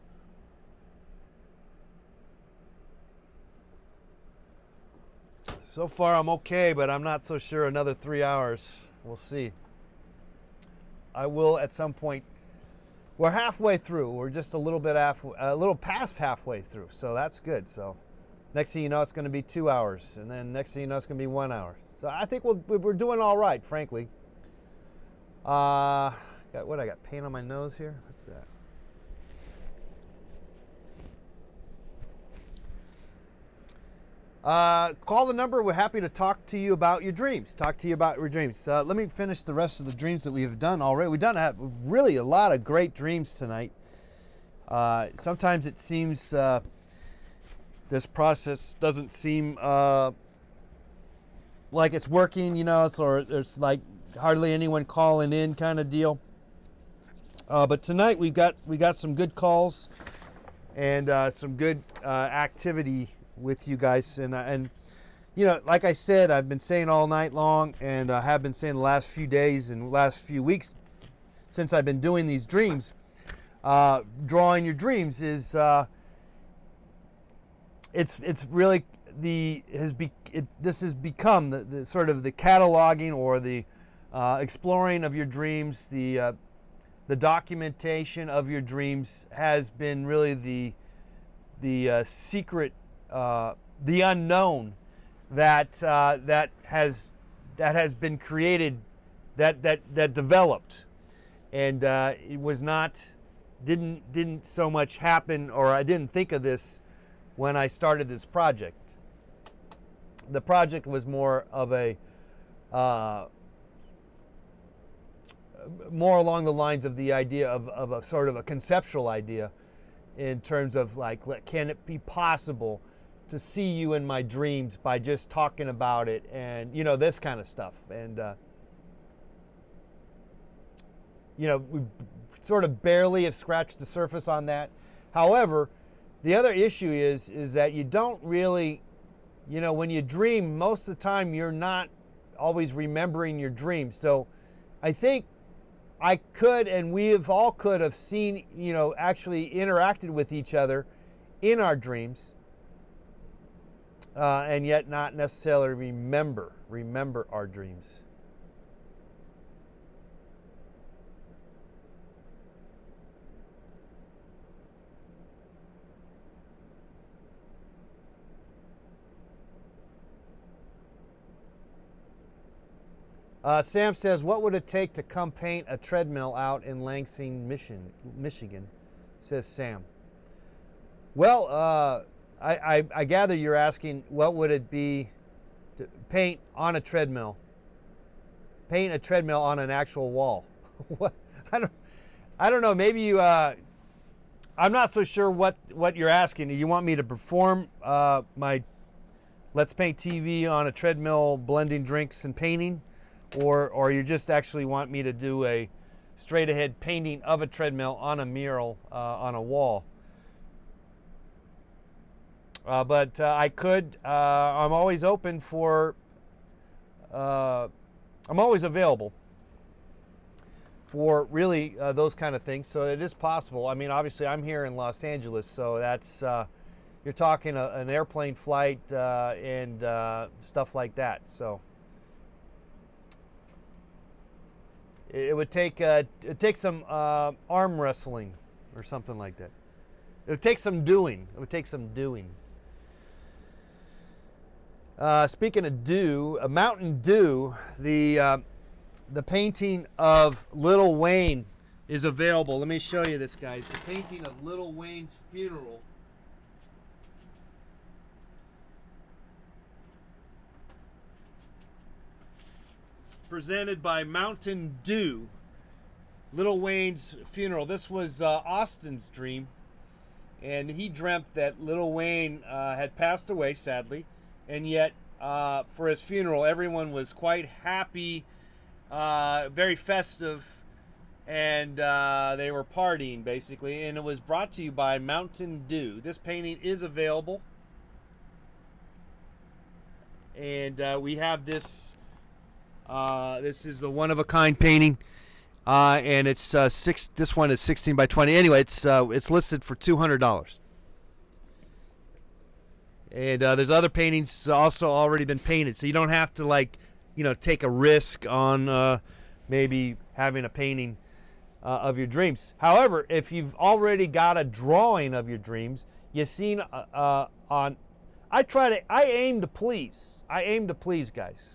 So far I'm okay, but I'm not so sure another 3 hours. We'll see. I will at some point. We're halfway through. We're just a little past halfway through. So that's good. So next thing you know, it's going to be 2 hours, and then next thing you know, it's going to be 1 hour. So I think we're doing all right, frankly. I got paint on my nose here. What's that? Call the number. We're happy to talk to you about your dreams. Let me finish the rest of the dreams that we have done already. We've done really a lot of great dreams tonight. Sometimes it seems this process doesn't seem like it's working, or there's like hardly anyone calling in kind of deal. But tonight we got some good calls and some good activity with you guys, and like I said, I've been saying all night long, and I have been saying the last few days and last few weeks since I've been doing these dreams. Drawing your dreams is it's really this has become the sort of the cataloging or the exploring of your dreams, the documentation of your dreams has been really the secret, the unknown that has been created, that developed, and it was not didn't so much happen, or I didn't think of this when I started this project. The project was more of a more along the lines of the idea of a sort of a conceptual idea, in terms of like, can it be possible to see you in my dreams by just talking about it, and this kind of stuff. And we sort of barely have scratched the surface on that. However, the other issue is that you don't really, when you dream, most of the time you're not always remembering your dreams. So I think I could, and we have all could have seen, actually interacted with each other in our dreams, and yet not necessarily remember our dreams. Sam says, what would it take to come paint a treadmill out in Lansing, Michigan? Says Sam. Well, I gather you're asking, what would it be to paint on a treadmill? Paint a treadmill on an actual wall. What? I don't know. Maybe you. I'm not so sure what you're asking. Do you want me to perform my Let's Paint TV on a treadmill, blending drinks and painting? Or you just actually want me to do a straight ahead painting of a treadmill on a mural on a wall? But I could, I'm always open for, I'm always available for really those kind of things. So it is possible. I mean, obviously I'm here in Los Angeles, so that's, you're talking an airplane flight and stuff like that. So it would take some arm wrestling or something like that. It would take some doing. Speaking of Mountain Dew, the painting of Lil Wayne is available. Let me show you this, guys. The painting of Lil Wayne's funeral. Presented by Mountain Dew. Lil Wayne's funeral. This was Austin's dream, and he dreamt that Lil Wayne had passed away, sadly, and yet for his funeral everyone was quite happy, very festive, and they were partying basically, and it was brought to you by Mountain Dew. This painting is available, and we have this. This is the one-of-a-kind painting, and it's this one is 16 by 20. Anyway, it's listed for $200. And there's other paintings also already been painted, so you don't have to take a risk on maybe having a painting of your dreams. However, if you've already got a drawing of your dreams, you've seen on. I aim to please. I aim to please, guys.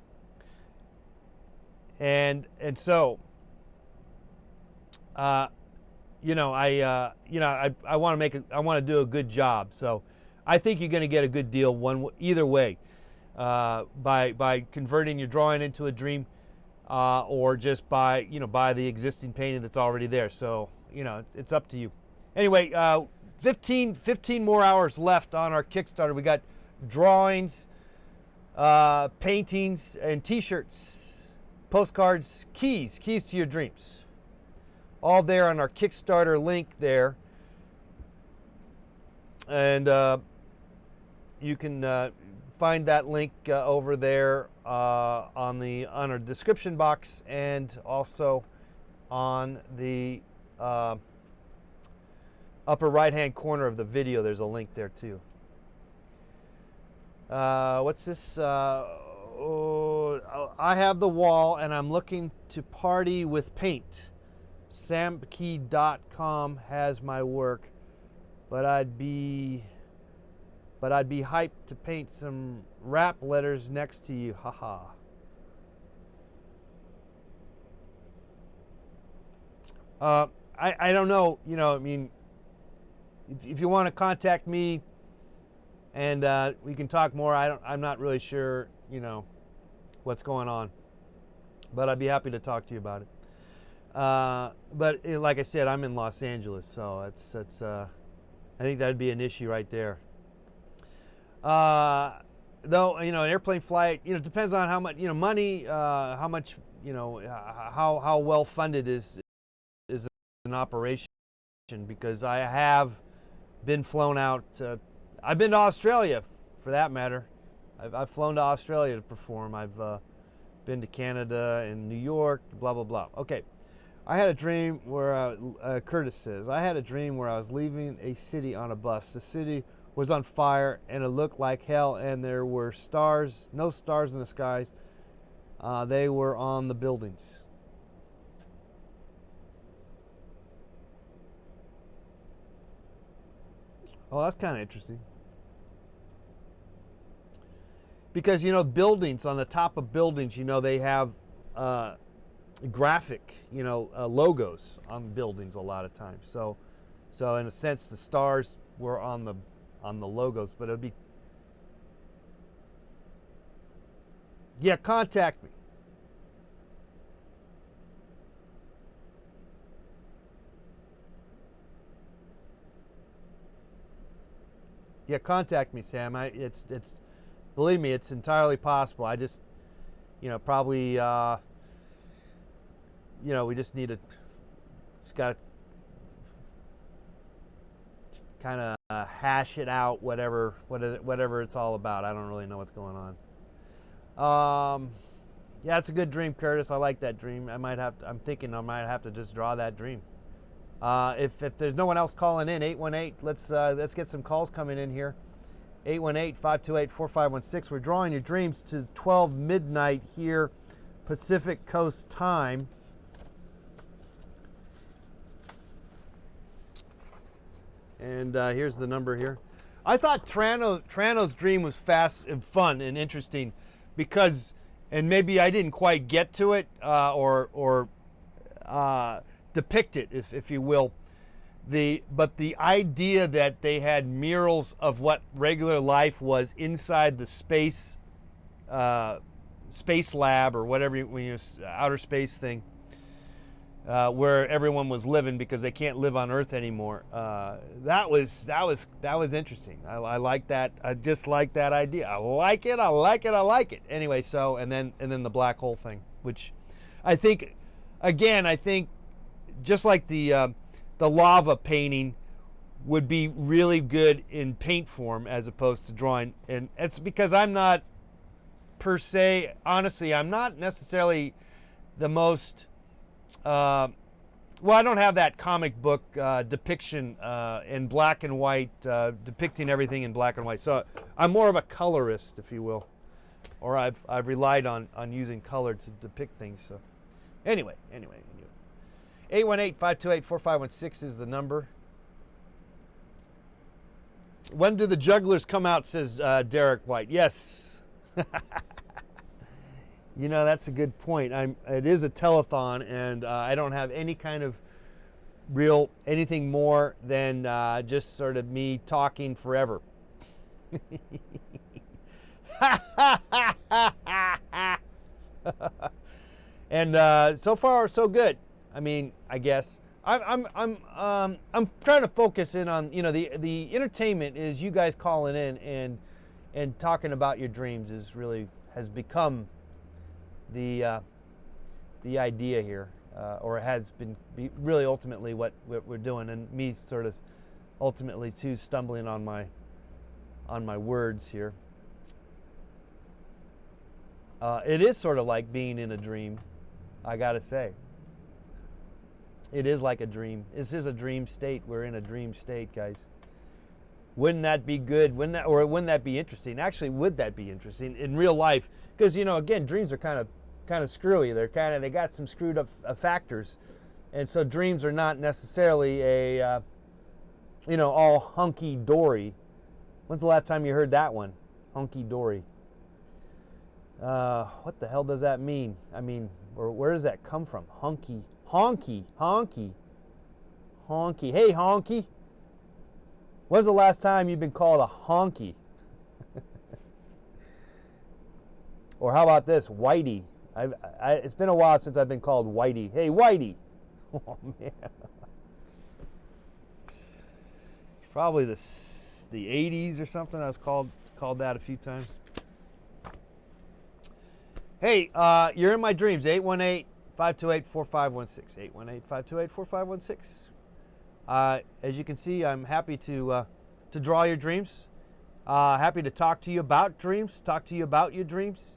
And so, I want to do a good job. So, I think you're going to get a good deal either way, by converting your drawing into a dream, or just by the existing painting that's already there. So, it's up to you. Anyway, 15 more hours left on our Kickstarter. We got drawings, paintings, and T-shirts. Postcards, keys to your dreams. All there on our Kickstarter link there. And you can find that link over there on our description box, and also on the upper right hand corner of the video. There's a link there too. What's this? I have the wall and I'm looking to party with paint. Samkey.com has my work, but I'd be but I'd be hyped to paint some rap letters next to you. Haha. I don't know, you know, I mean, if you want to contact me and we can talk more, I'm not really sure, you know, what's going on, but I'd be happy to talk to you about it. But like I said, I'm in Los Angeles, so that's I think that'd be an issue right there. Though, you know, an airplane flight, you know, depends on how much, you know, money, how much, you know, how well funded is an operation, because I have been flown out. I've been to Australia, for that matter. I've flown to Australia to perform. I've been to Canada and New York, blah, blah, blah. Okay. I had a dream where, Curtis says, I had a dream where I was leaving a city on a bus. The city was on fire and it looked like hell, and there were stars, no stars in the skies. They were on the buildings. Oh, that's kind of interesting. Because, you know, buildings, on the top of buildings, you know, they have graphic, you know, logos on buildings a lot of times. So in a sense, the stars were on the logos, but it'd be, yeah, contact me. Yeah, contact me, Sam. It's believe me, it's entirely possible. I just, you know, probably, you know, we just need to, just got to kind of hash it out, whatever it's all about. I don't really know what's going on. Yeah, it's a good dream, Curtis. I like that dream. I'm thinking I might have to just draw that dream. If there's no one else calling in, 818, let's get some calls coming in here. 818-528-4516. We're drawing your dreams to 12 midnight here, Pacific Coast time. And here's the number here. I thought Trano's dream was fast and fun and interesting because, and maybe I didn't quite get to it or depict it, if you will. But the idea that they had murals of what regular life was inside the space lab or whatever, outer space thing, where everyone was living because they can't live on Earth anymore. That was interesting. I like that. I just like that idea. I like it. Anyway, so and then the black hole thing, which I think just like the lava painting would be really good in paint form as opposed to drawing. And it's because I'm not per se, honestly, I'm not necessarily the most, well, I don't have that comic book depiction in black and white, depicting everything in black and white. So I'm more of a colorist, if you will, or I've relied on using color to depict things. So anyway. 818-528-4516 is the number. When do the jugglers come out, says Derek White. Yes. You know, that's a good point. It is a telethon, and I don't have any kind of anything more than just sort of me talking forever. And so far, so good. I mean, I guess I'm trying to focus in on, you know, the entertainment is you guys calling in and talking about your dreams has become the idea here, or has been really ultimately what we're doing, and me sort of ultimately too stumbling on my words here. It is sort of like being in a dream, I gotta say. It is like a dream. This is a dream state. We're in a dream state, guys. Wouldn't that be good? Wouldn't that be interesting? Actually, would that be interesting in real life? Because, you know, again, dreams are kind of screwy. They got some screwed up factors, and so dreams are not necessarily a all hunky dory. When's the last time you heard that one? Hunky dory. What the hell does that mean? I mean, or where does that come from? Honky. Honky. Honky. Honky. Hey, honky. When's the last time you've been called a honky? Or how about this? Whitey. It's been a while since I've been called Whitey. Hey, Whitey. Oh, man. Probably the 80s or something. I was called that a few times. Hey, you're in my dreams. 818-528-4516. 818-528-4516. As you can see, I'm happy to draw your dreams. Happy to talk to you about dreams. Talk to you about your dreams.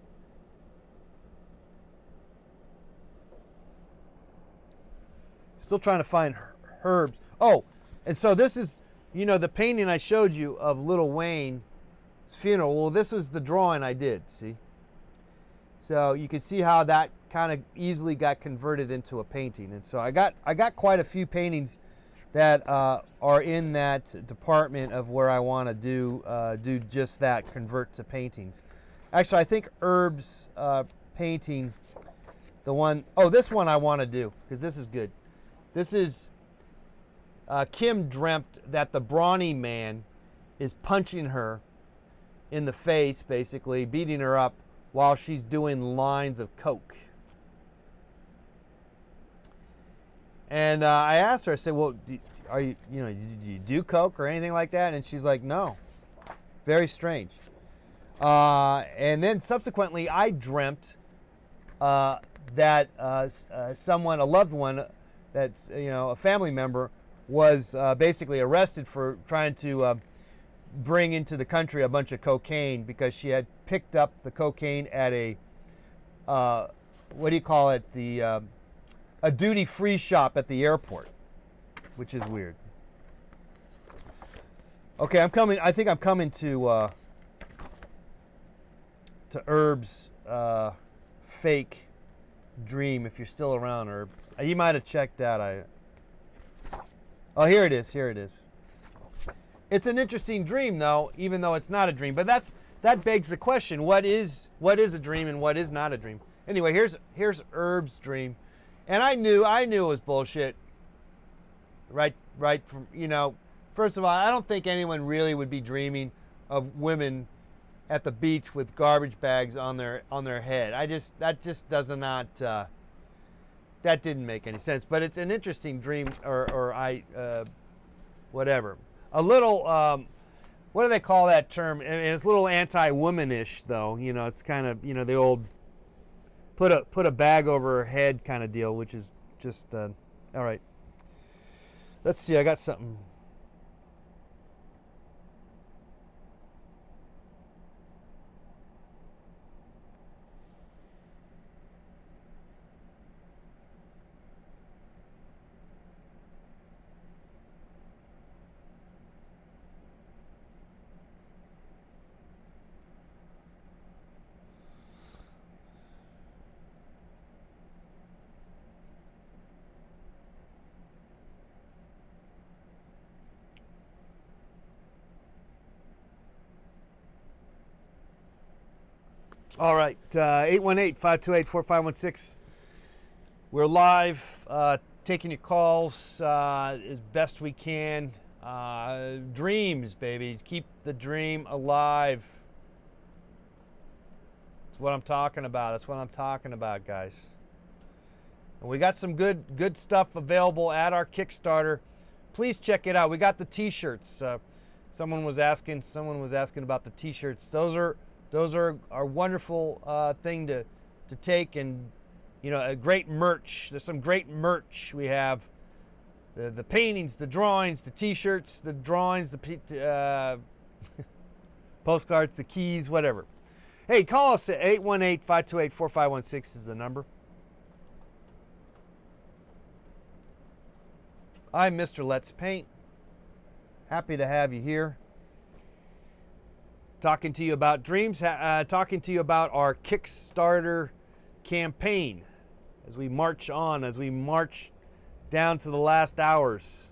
Still trying to find herbs. Oh, and so this is, you know, the painting I showed you of Lil Wayne's funeral. Well, this is the drawing I did, see? So you can see how that kind of easily got converted into a painting. And so I got quite a few paintings that are in that department of where I want to do just that, convert to paintings. Actually, I think Herb's painting, this one I want to do, because this is good. This is, Kim dreamt that the brawny man is punching her in the face, basically, beating her up while she's doing lines of coke. And I asked her, I said, well, do you do coke or anything like that? And she's like, no. Very strange. And then subsequently, I dreamt that someone, a loved one, that's, a family member, was basically arrested for trying to bring into the country a bunch of cocaine because she had picked up the cocaine at a, a duty-free shop at the airport, which is weird. Okay, I think I'm coming to Herb's fake dream. If you're still around, Herb, you might have checked out. Oh, here it is. Here it is. It's an interesting dream, though, even though it's not a dream. But that begs the question: what is a dream and what is not a dream? Anyway, here's Herb's dream, and I knew it was bullshit. Right from first of all, I don't think anyone really would be dreaming of women at the beach with garbage bags on their head. That just does not. That didn't make any sense. But it's an interesting dream, whatever. A little, what do they call that term? And it's a little anti-womanish, though. It's kind of, the old put a bag over her head kind of deal, which is just, all right. Let's see, I got something. All right, 818-528-4516. We're live, taking your calls as best we can. Dreams, baby. Keep the dream alive. That's what I'm talking about. That's what I'm talking about, guys. And we got some good stuff available at our Kickstarter. Please check it out. We got the T-shirts. Someone was asking about the T-shirts. Those are a wonderful thing to take, and a great merch. There's some great merch we have. The paintings, the drawings, the T-shirts, the drawings, the postcards, the keys, whatever. Hey, call us at 818-528-4516 is the number. I'm Mr. Let's Paint. Happy to have you here. Talking to you about dreams, talking to you about our Kickstarter campaign as we march on, as we march down to the last hours.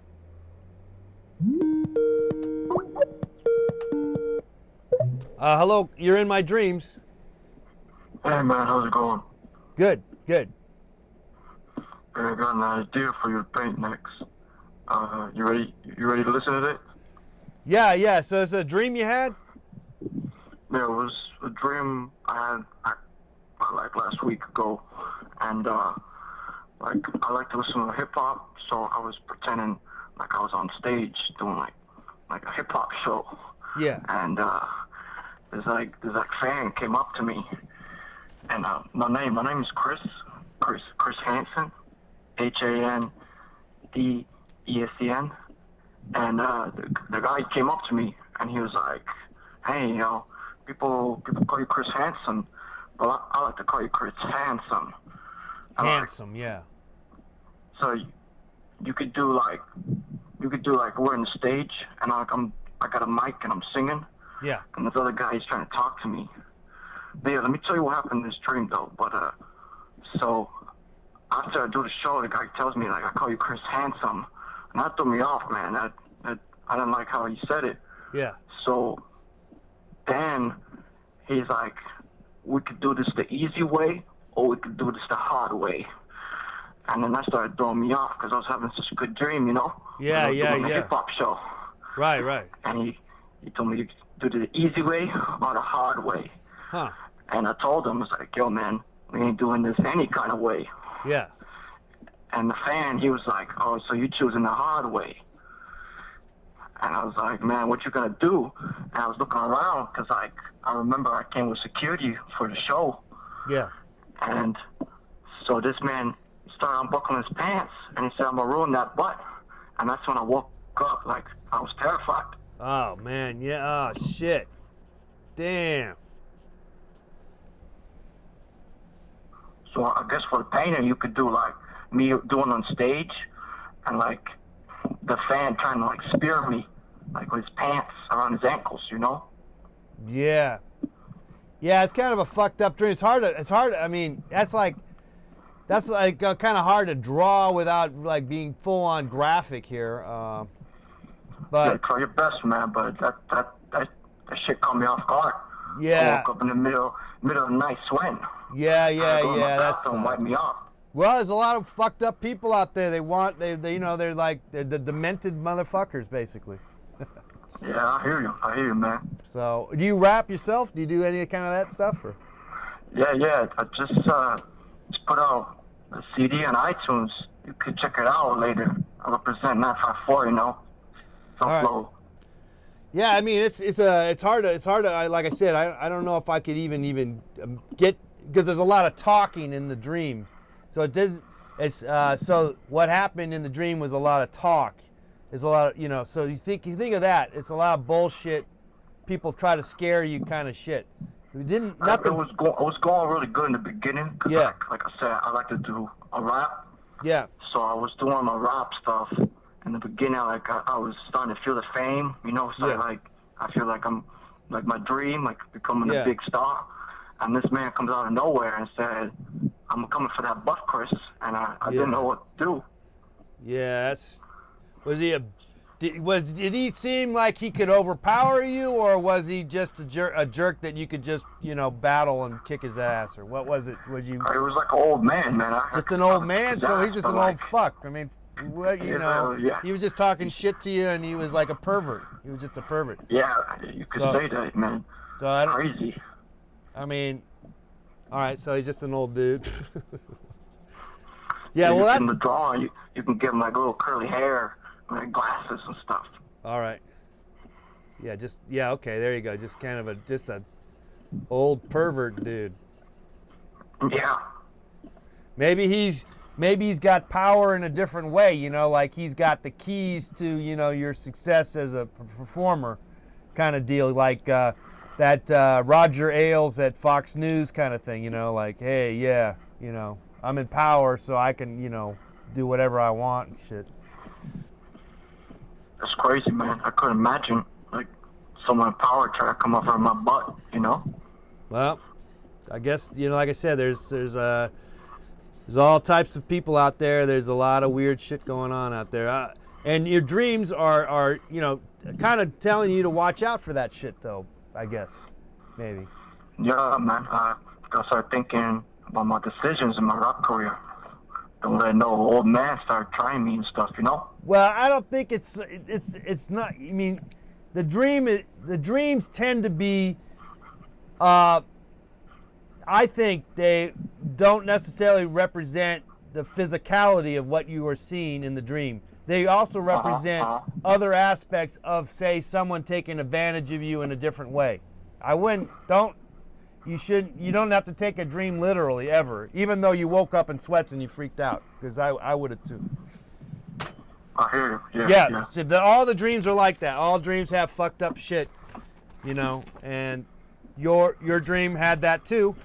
Hello, you're in my dreams. Hey man, how's it going? Good, good. I got an idea for your paint next. You ready? You ready to listen to it? Yeah, yeah. So it's a dream you had? Yeah, it was a dream I had like last week ago, and like I like to listen to hip hop, so I was pretending like I was on stage doing like a hip hop show. Yeah. And this fan came up to me, and my name is Chris Hansen, HANDESEN, and the guy came up to me and he was like, hey, you know, people call you Chris Hansen, but I like to call you Chris Handsome. Handsome, yeah. So you could do like we're on the stage and I got a mic and I'm singing. Yeah. And this other guy is trying to talk to me. But yeah, let me tell you what happened in this dream though. But so after I do the show, the guy tells me like I call you Chris Handsome, and that threw me off, man. I didn't like how he said it. Yeah. So then he's like, we could do this the easy way, or we could do this the hard way. And then that started throwing me off because I was having such a good dream, you know? Yeah, I was doing a yeah. hip hop show. Right, right. And he told me to do the easy way or the hard way. Huh. And I told him, I was like, yo, man, we ain't doing this any kind of way. Yeah. And the fan, he was like, oh, so you choosing the hard way. And I was like, man, what you gonna do? And I was looking around because I remember I came with security for the show. Yeah. And so this man started unbuckling his pants and he said, I'm gonna ruin that butt. And that's when I woke up, like, I was terrified. Oh, man, yeah, oh, shit. Damn. So I guess for the painter, you could do like me doing on stage and like the fan trying to like spear me, like with his pants around his ankles, you know? Yeah. Yeah, it's kind of a fucked up dream. It's hard, I mean, that's like kind of hard to draw without like being full on graphic here. But yeah, try your best, man, but that shit caught me off guard. Yeah. I woke up in the middle of the night sweating. Yeah, that's wipe me off. Well, there's a lot of fucked up people out there. They you know, they're the demented motherfuckers, basically. Yeah, I hear you, man. So, do you rap yourself? Do you do any kind of that stuff? Or? Yeah. I just put out a CD on iTunes. You could check it out later. I represent 954, you know. Flow. Yeah, I mean it's hard to like I said, I don't know if I could even get, because there's a lot of talking in the dreams. So so what happened in the dream was a lot of talk. There's a lot of, you know, so you think of that, it's a lot of bullshit. People try to scare you kind of shit. Nothing. It was going really good in the beginning. Cause yeah. Like I said, I like to do a rap. Yeah. So I was doing my rap stuff. In the beginning, like I was starting to feel the fame, you know. So like I feel like I'm like my dream, like becoming a big star. And this man comes out of nowhere and said, "I'm coming for that butt, Chris," and I didn't know what to do. Yeah, did he seem like he could overpower you, or was he just a jerk that you could just, you know, battle and kick his ass, or what was it? Was you? It was like an old man, man. Just an old man, so he's just an old fuck. I mean. Well, you know, he was just talking shit to you, and he was like a pervert. He was just a pervert. Yeah, you could say that, man. So I don't, crazy. I mean, all right. So he's just an old dude. Yeah, well, that's in the drawing. You can give him like little curly hair, like glasses and stuff. All right. Yeah, okay. There you go. Just kind of a old pervert dude. Yeah. Maybe he's got power in a different way, you know, like he's got the keys to, you know, your success as a performer kind of deal, like that Roger Ailes at Fox News kind of thing, you know, like, hey, yeah, you know, I'm in power so I can, you know, do whatever I want and shit. That's crazy, man. I couldn't imagine, like, someone in power trying to come over my butt, you know? Well, I guess, you know, like I said, there's all types of people out there. There's a lot of weird shit going on out there. And your dreams are, you know, kind of telling you to watch out for that shit, though, I guess. maybe. Yeah, man. I gotta start thinking about my decisions in my rock career. Don't let no old man start trying me and stuff, you know? Well, I don't think it's not. I mean, the dreams tend to be. I think they don't necessarily represent the physicality of what you are seeing in the dream. They also represent other aspects of, say, someone taking advantage of you in a different way. You don't have to take a dream literally ever, even though you woke up in sweats and you freaked out, because I would have too. I hear you. Yeah. So all the dreams are like that. All dreams have fucked up shit, you know, and your dream had that too,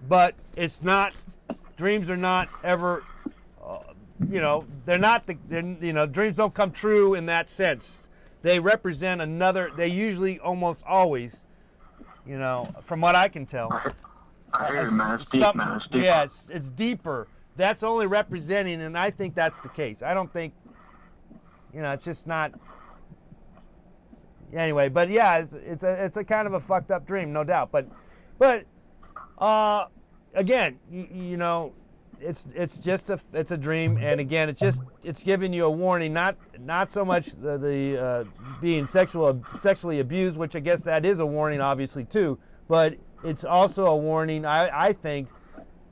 but it's not. Dreams are not ever, you know, dreams don't come true in that sense. They represent another. They usually almost always, you know, from what I can tell. I hear you, man. It's deep, man. It's deep. Yeah, it's deeper. That's only representing, and I think that's the case. I don't think, you know, it's just not. Anyway, but yeah, it's a kind of a fucked up dream, no doubt. But again, you know, it's just a dream, and again, it's giving you a warning, not so much the being sexually abused, which I guess that is a warning, obviously too, but it's also a warning, I think,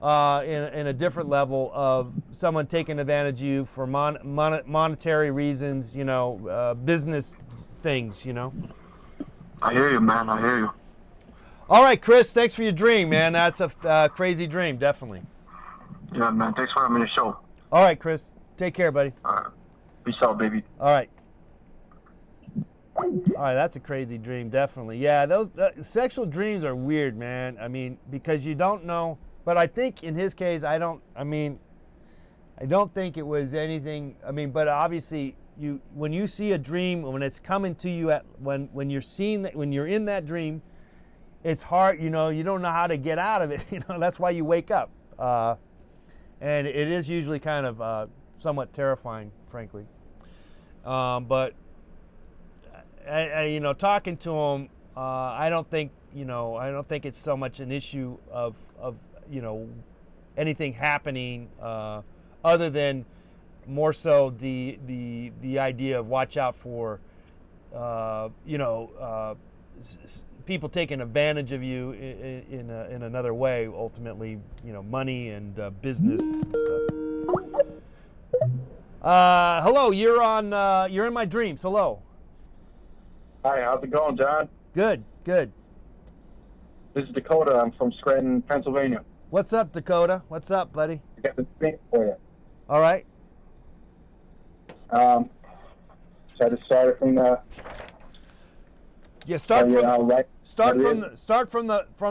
in a different level of someone taking advantage of you for monetary reasons, you know, business things, you know. I hear you, man. I hear you. All right, Chris, thanks for your dream, man. That's a crazy dream, definitely. Yeah, man. Thanks for having me on the show. All right, Chris. Take care, buddy. All right. Peace out, baby. All right. All right, that's a crazy dream, definitely. Yeah, those sexual dreams are weird, man. I mean, because you don't know. But I think in his case, I don't think it was anything. I mean, but obviously, when you see a dream, when it's coming to you when you're seeing that, when you're in that dream, it's hard. You know, you don't know how to get out of it. You know, that's why you wake up. And it is usually kind of somewhat terrifying, frankly. But you know, talking to him, I don't think it's so much an issue of you know, anything happening other than more so the idea of watch out for you know, people taking advantage of you in another way. Ultimately, you know, money and business and stuff. Hello, you're in my dreams. Hello. Hi, how's it going, John? Good. This is Dakota. I'm from Scranton, Pennsylvania. What's up, Dakota? What's up, buddy? I got the thing for you. All right. Should I just start it from the? Yeah, start from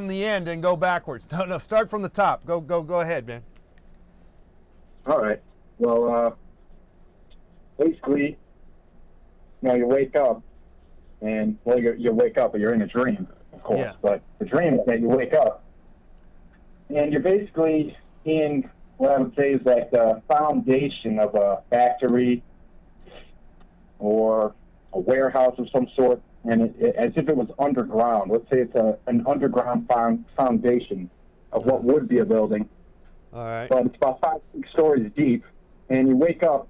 the end and go backwards. No, start from the top. Go ahead, man. All right. Well, basically, you know, you wake up, and well, you wake up, but you're in a dream, of course. Yeah. But the dream is that you wake up, and you're basically in what I would say is like the foundation of a factory or a warehouse of some sort. And as if it was underground. Let's say it's an underground foundation of what would be a building. All right. But it's about 5-6 stories deep, and you wake up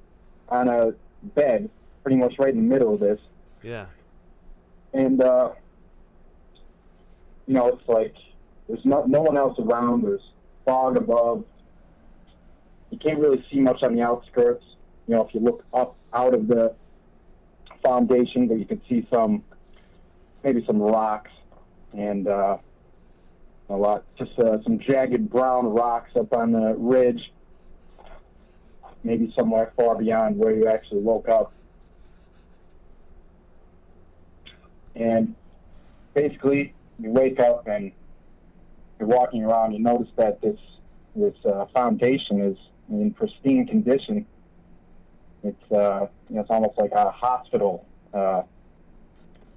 on a bed, pretty much right in the middle of this. Yeah. And you know, it's like there's no one else around. There's fog above. You can't really see much on the outskirts. You know, if you look up out of the foundation, but you can see maybe some rocks and some jagged brown rocks up on the ridge, maybe somewhere far beyond where you actually woke up. And basically, you wake up and you're walking around. You notice that this foundation is in pristine condition. It's it's almost like a hospital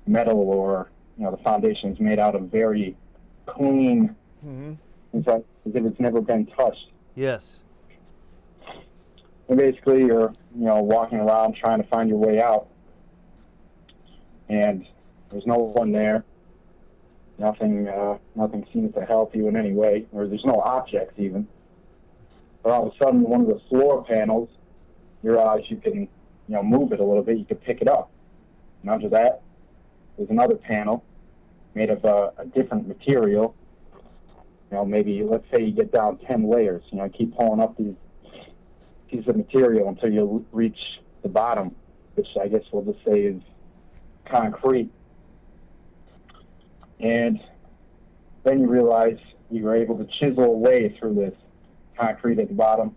metal, or the foundation is made out of very clean. Mm-hmm. It's like as if it's never been touched. Yes. And basically, you're walking around trying to find your way out, and there's no one there. Nothing seems to help you in any way, or there's no objects even. But all of a sudden, one of the floor panels, you realize you can, move it a little bit. You can pick it up. And under that, there's another panel made of a different material. Maybe let's say you get down 10 layers. Keep pulling up these pieces of material until you reach the bottom, which I guess we'll just say is concrete. And then you realize you were able to chisel away through this concrete at the bottom.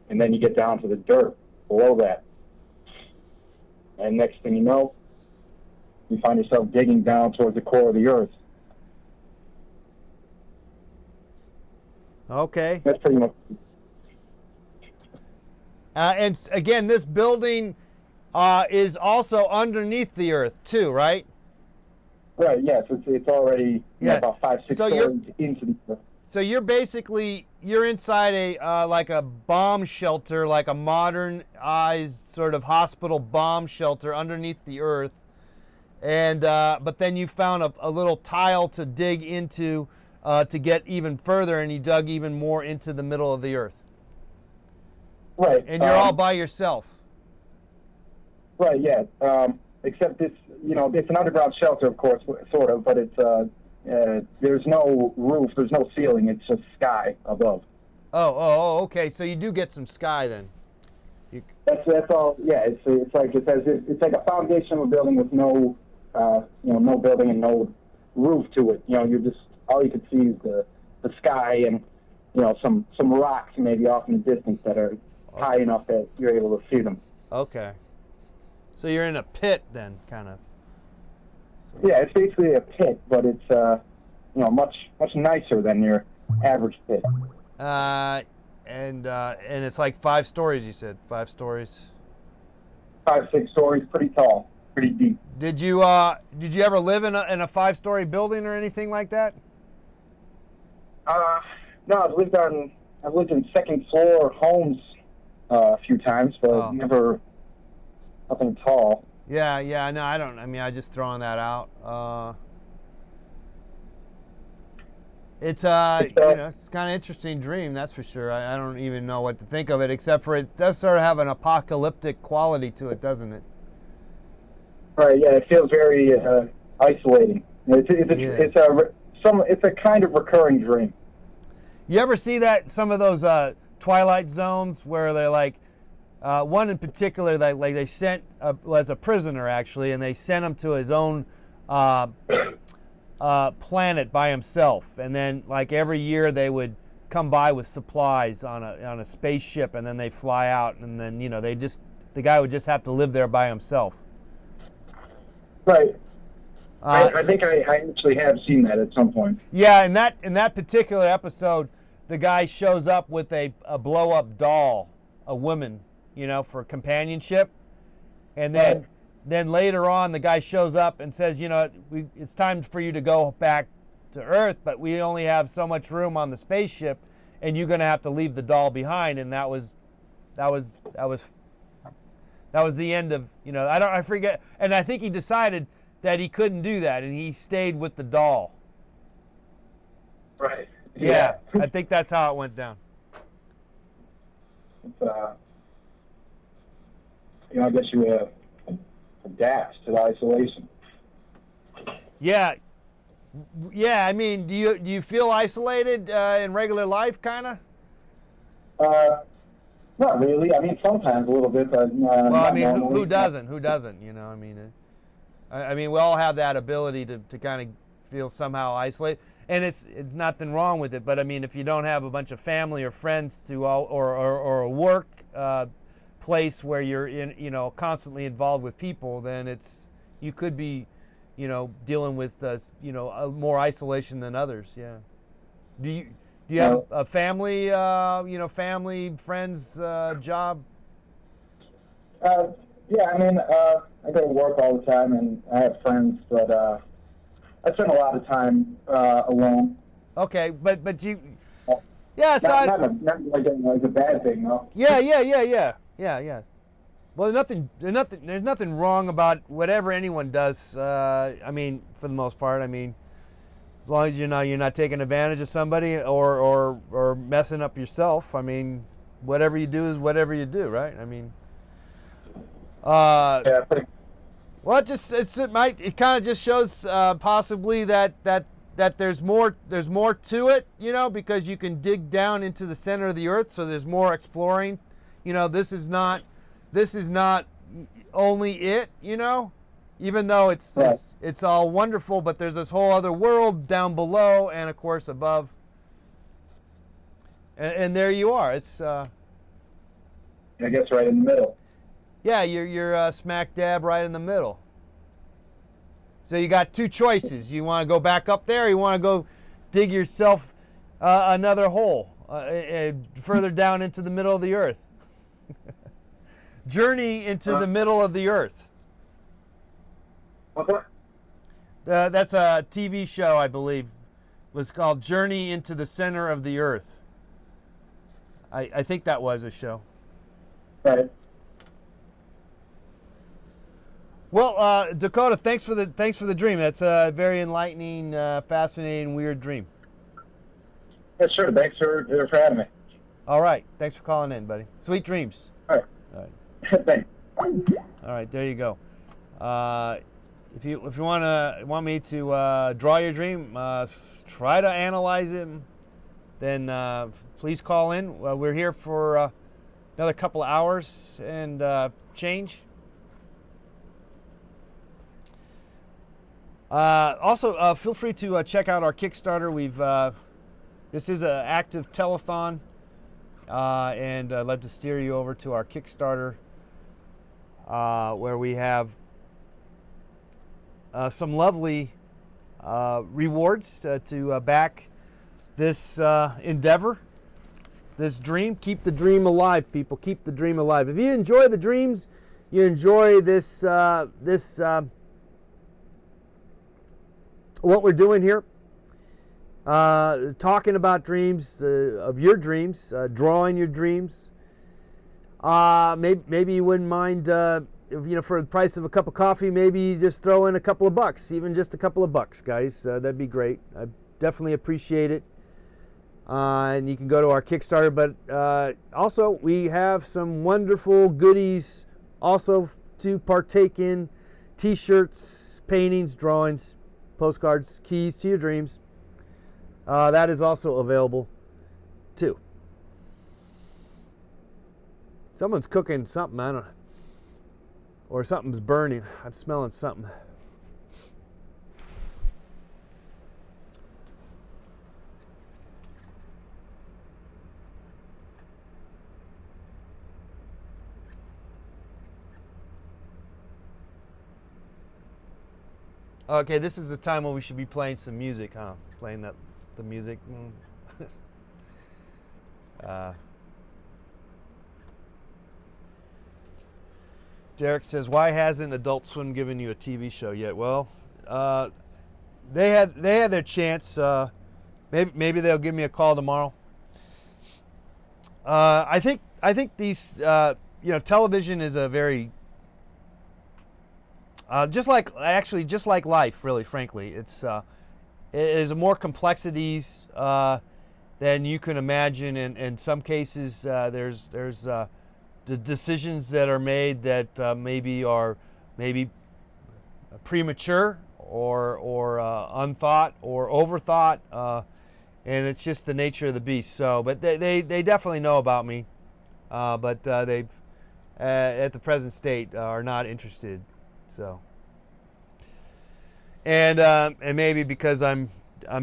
And then you get down to the dirt below that. And next thing you know, you find yourself digging down towards the core of the earth. Okay. That's pretty much. And again, this building is also underneath the earth too, right? Right. Yes. It's already about 5-6 stories into the earth. So you're inside a like a bomb shelter, like a modernized sort of hospital bomb shelter underneath the earth, and but then you found a little tile to dig into to get even further, and you dug even more into the middle of the earth. Right. And you're all by yourself. Right. Yeah. Except this, it's an underground shelter, of course, sort of, but it's there's no roof, there's no ceiling, it's just sky above. Oh, okay. So you do get some sky then. That's all. Yeah, it's like a foundation of a building with no no building and no roof to it. You're just all you can see is the sky and some rocks maybe off in the distance that are high enough that you're able to see them. Okay. So you're in a pit then, kind of. Yeah, it's basically a pit, but it's much nicer than your average pit. And it's like 5 stories. You said 5 stories. 5-6 stories, pretty tall, pretty deep. Did you ever live in a 5-story building or anything like that? No, I've lived in second floor homes a few times, but never nothing tall. Yeah, no, I don't. I mean, I just throwing that out. It's it's kind of interesting dream, that's for sure. I don't even know what to think of it, except for it does sort of have an apocalyptic quality to it, doesn't it? Right. Yeah, it feels very isolating. It's a kind of recurring dream. You ever see that some of those Twilight Zones where they're like one in particular that like they sent as a prisoner actually, and they sent him to his own planet by himself, and then like every year they would come by with supplies on a spaceship, and then they fly out, and then the guy would just have to live there by himself. Right. I think I actually have seen that at some point. Yeah, in that particular episode, the guy shows up with a blow-up doll, a woman, for companionship, and then later on, the guy shows up and says, it's time for you to go back to Earth, but we only have so much room on the spaceship, and you're going to have to leave the doll behind. And that was the end of, I forget. And I think he decided that he couldn't do that, and he stayed with the doll. Right. Yeah, I think that's how it went down. It's, I guess you adapt to the isolation. Yeah. I mean, do you feel isolated in regular life, kind of? Not really. I mean, sometimes a little bit, but well, I mean, who doesn't? Who doesn't? I mean, we all have that ability to kind of feel somehow isolated, and it's nothing wrong with it. But I mean, if you don't have a bunch of family or friends or a work place where you're constantly involved with people, then you could be dealing with more isolation than others. Yeah. Do you have a family family, friends, job? Yeah, I mean, I go to work all the time, and I have friends, but I spend a lot of time alone. Okay, but you, not like a bad thing, though. Yeah. Well, there's nothing wrong about whatever anyone does. I mean, for the most part, I mean, as long as you're not taking advantage of somebody or messing up yourself. I mean, whatever you do is whatever you do, right? I mean, yeah. Well, it kind of just shows possibly that there's more to it, you know, because you can dig down into the center of the earth, so there's more exploring. You know, this is not only it, you know, even though it's all wonderful, but there's this whole other world down below and of course above. And there you are. It's I guess right in the middle. Yeah, you're smack dab right in the middle. So you got two choices. You want to go back up there, or you want to go dig yourself another hole further down into the middle of the earth. Journey into the middle of the earth. What's that? That's a TV show, I believe. It was called Journey into the Center of the Earth. I think that was a show. Right. Well, Dakota, thanks for the dream. That's a very enlightening, fascinating, weird dream. Yeah, sure. Thanks for having me. All right. Thanks for calling in, buddy. Sweet dreams. All right. All right. Thanks. All right. There you go. If you want me to draw your dream, try to analyze it, then please call in. We're here for another couple of hours and change. Also, feel free to check out our Kickstarter. This is an active telethon, and I'd love to steer you over to our Kickstarter, where we have some lovely rewards to back this endeavor, this dream. Keep the dream alive, people. Keep the dream alive. If you enjoy the dreams, you enjoy this what we're doing here, talking about dreams, of your dreams, drawing your dreams. Maybe you wouldn't mind, for the price of a cup of coffee, maybe you just throw in a couple of bucks, even just a couple of bucks, guys. That'd be great. I definitely appreciate it. And you can go to our Kickstarter, but also we have some wonderful goodies also to partake in: t-shirts, paintings, drawings, postcards, keys to your dreams. That is also available too. Someone's cooking something, I don't know. Or something's burning. I'm smelling something. Okay, this is the time when we should be playing some music, huh? Playing the music. Derek says, "Why hasn't Adult Swim given you a TV show yet?" Well, they had their chance. Maybe they'll give me a call tomorrow. I think these television is a very just like life, really, frankly. It is more complexities than you can imagine. In some cases, there's the decisions that are made that maybe are premature or unthought or overthought, and it's just the nature of the beast. So, but they definitely know about me, but they at the present state are not interested. So, and maybe because I'm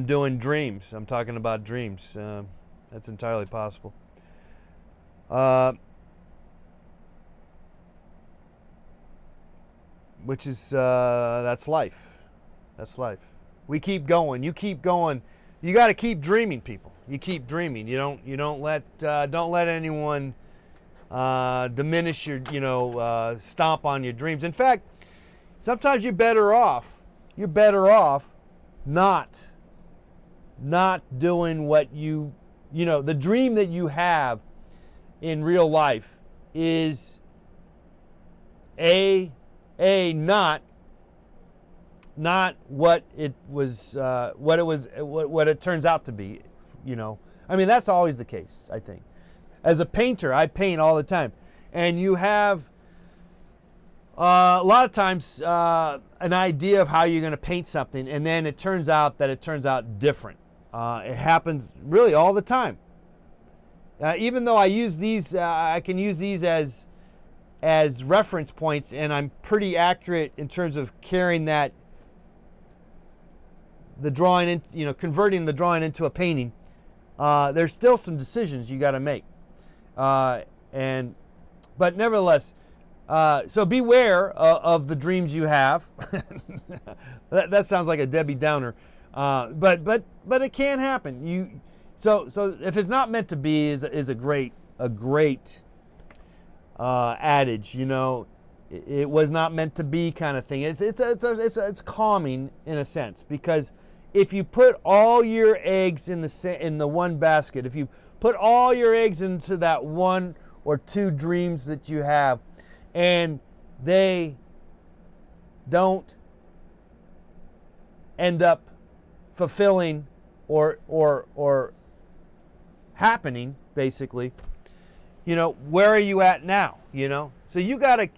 doing dreams, I'm talking about dreams. That's entirely possible. Which is that's life. That's life. We keep going. You keep going. You got to keep dreaming, people. You keep dreaming. You don't let anyone diminish your stomp on your dreams. In fact, sometimes you're better off not doing what the dream that you have in real life is not what it was, what it turns out to be. I mean, that's always the case, I think. As a painter, I paint all the time, and you have a lot of times an idea of how you're going to paint something, and then it turns out different. It happens really all the time. Even though I use these, I can use these as reference points, and I'm pretty accurate in terms of carrying the drawing in, converting the drawing into a painting. There's still some decisions you got to make, but nevertheless, so beware of the dreams you have. that sounds like a Debbie Downer, but it can happen. So if it's not meant to be is a great adage. It was not meant to be kind of thing. It's calming in a sense, because if you put all your eggs in the one basket, if you put all your eggs into that one or two dreams that you have, and they don't end up fulfilling or happening, basically, where are you at now? So you gotta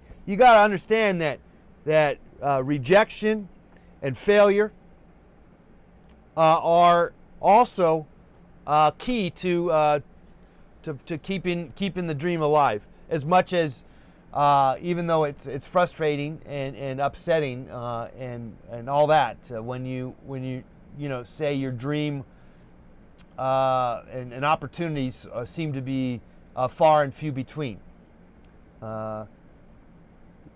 understand that rejection and failure are also key to keeping the dream alive. As much as even though it's frustrating and upsetting and all that, when you say your dream and opportunities seem to be far and few between.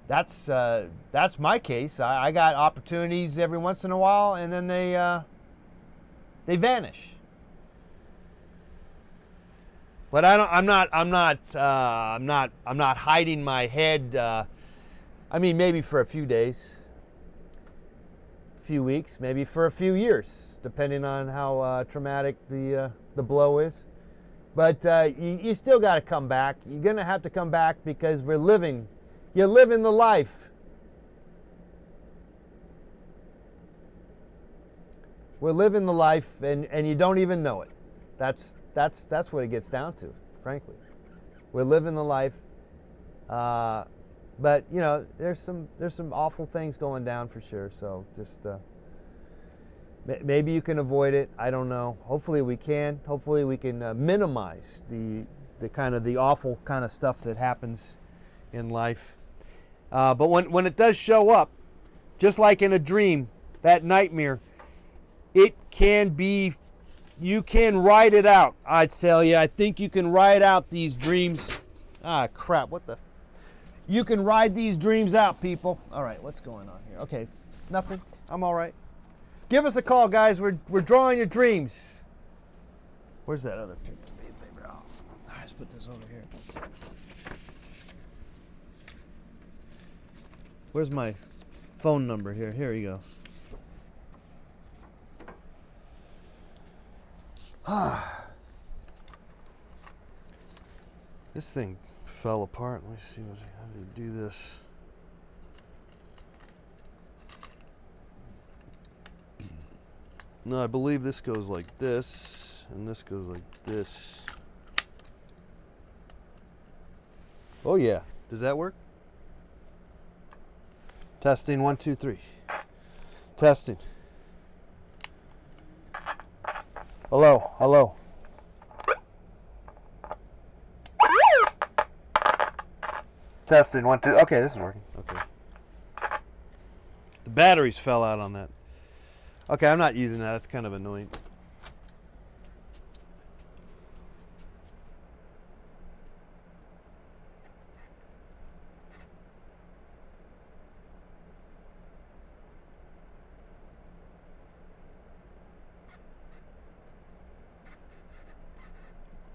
That's my case. I got opportunities every once in a while, and then they vanish. But I'm not hiding my head. I mean, maybe for a few days, a few weeks, maybe for a few years, depending on how traumatic the blow is. But you still got to come back. You're gonna have to come back, because you're living the life. We're living the life, and you don't even know it. That's what it gets down to, frankly. We're living the life, but there's some awful things going down for sure. So just maybe you can avoid it. I don't know. Hopefully we can. Hopefully we can minimize the awful kind of stuff that happens in life. But when it does show up, just like in a dream, that nightmare, it can be. You can ride it out, I tell you. I think you can ride out these dreams. Ah, crap, you can ride these dreams out, people. All right, what's going on here? Okay, nothing. I'm all right. Give us a call, guys. We're drawing your dreams. Where's that other picture? Oh, let's put this over here. Where's my phone number here? Here you go. This thing fell apart. Let me see how do you do this. No, I believe this goes like this, and this goes like this. Oh yeah, does that work? Testing, 1, 2, 3. Testing. Hello. Testing, 1, 2. Okay, this is working. Okay. The batteries fell out on that. Okay, I'm not using that. That's kind of annoying.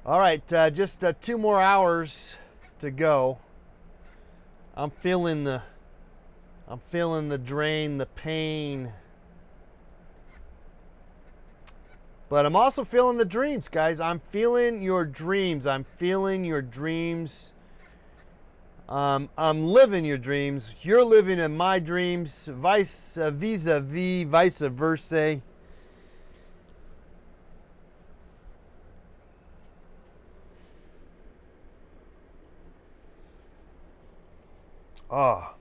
All right, just 2 more hours to go. I'm feeling the drain, the pain. But I'm also feeling the dreams, guys. I'm feeling your dreams. I'm feeling your dreams. I'm living your dreams. You're living in my dreams. Vis-a-vis, vice versa. Oh.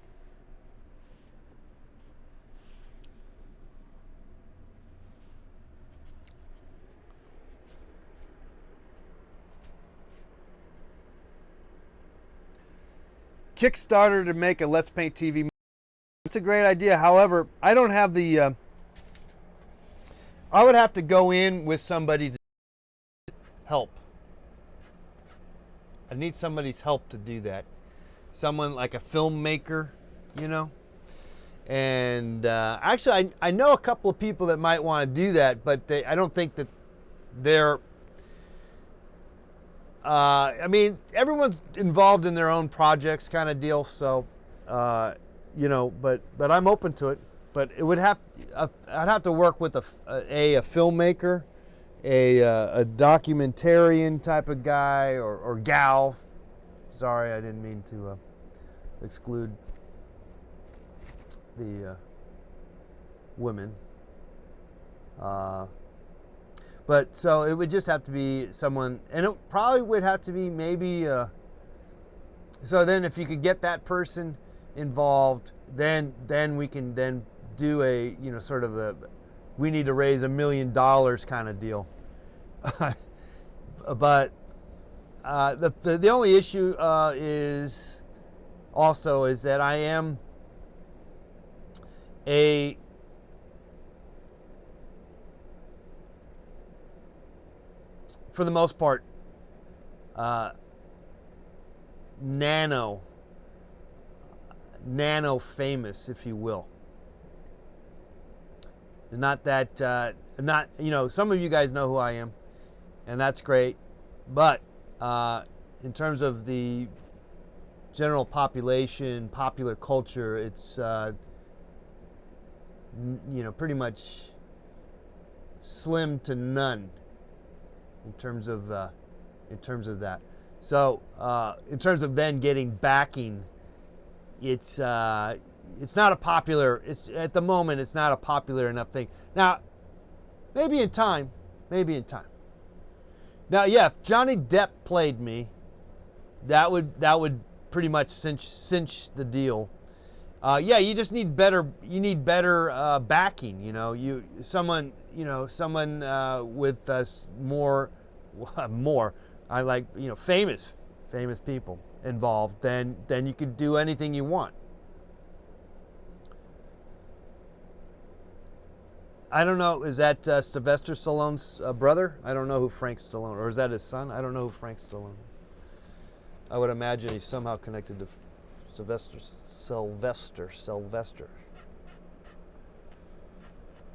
Kickstarter to make a Let's Paint TV movie. It's a great idea. However, I don't have the. I would have to go in with somebody to help. I need somebody's help to do that. Someone like a filmmaker, you know. And actually, I know a couple of people that might want to do that, but I don't think that they're. I mean, everyone's involved in their own projects, kind of deal. So, you know, but I'm open to it. But it would have I'd have to work with a filmmaker, a documentarian type of guy or gal. Sorry, I didn't mean to exclude the women. But so it would just have to be someone, and it probably would have to be maybe. So then, if you could get that person involved, then we can then do a sort of a we need to raise $1 million kind of deal. But the only issue is that I am for the most part, nano famous, if you will. Not that, some of you guys know who I am, and that's great. But in terms of the general population, popular culture, it's, pretty much slim to none. In terms of that, so in terms of then getting backing, it's not a popular. It's at the moment it's not a popular enough thing. Now, maybe in time. Now, yeah, if Johnny Depp played me, that would pretty much cinch the deal. Yeah, you just need better. You need better backing. Someone with more. I like famous people involved. Then you could do anything you want. I don't know. Is that Sylvester Stallone's brother? I don't know who Frank Stallone, or is that his son? I don't know who Frank Stallone is. I would imagine he's somehow connected to Sylvester.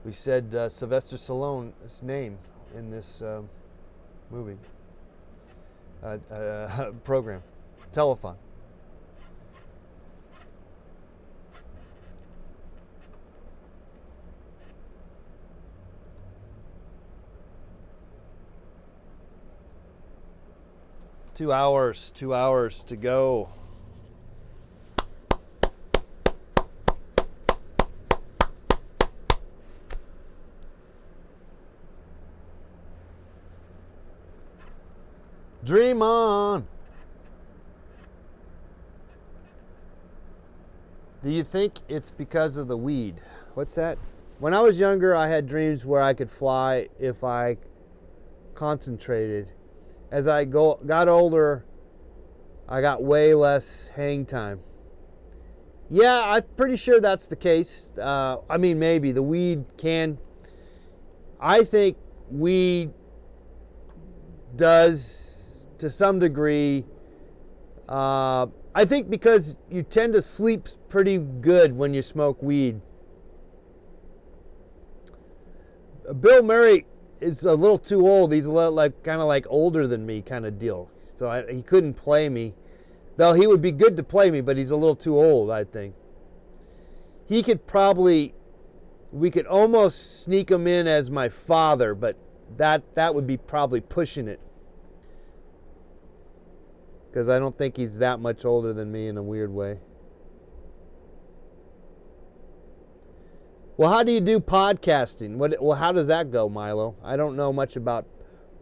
We said Sylvester Stallone's name in this movie program, Telethon. Two hours to go. Dream on. Do you think it's because of the weed? What's that? When I was younger, I had dreams where I could fly if I concentrated. As I got older, I got way less hang time. Yeah, I'm pretty sure that's the case. I mean, maybe the weed can. I think weed does to some degree. I think because you tend to sleep pretty good when you smoke weed. Bill Murray is a little too old. He's a little kind of like older than me kind of deal. So he couldn't play me. Though he would be good to play me, but he's a little too old, I think. We could almost sneak him in as my father, but that would be probably pushing it. because I don't think he's that much older than me in a weird way. Well, how do you do podcasting? Well, how does that go, Milo? I don't know much about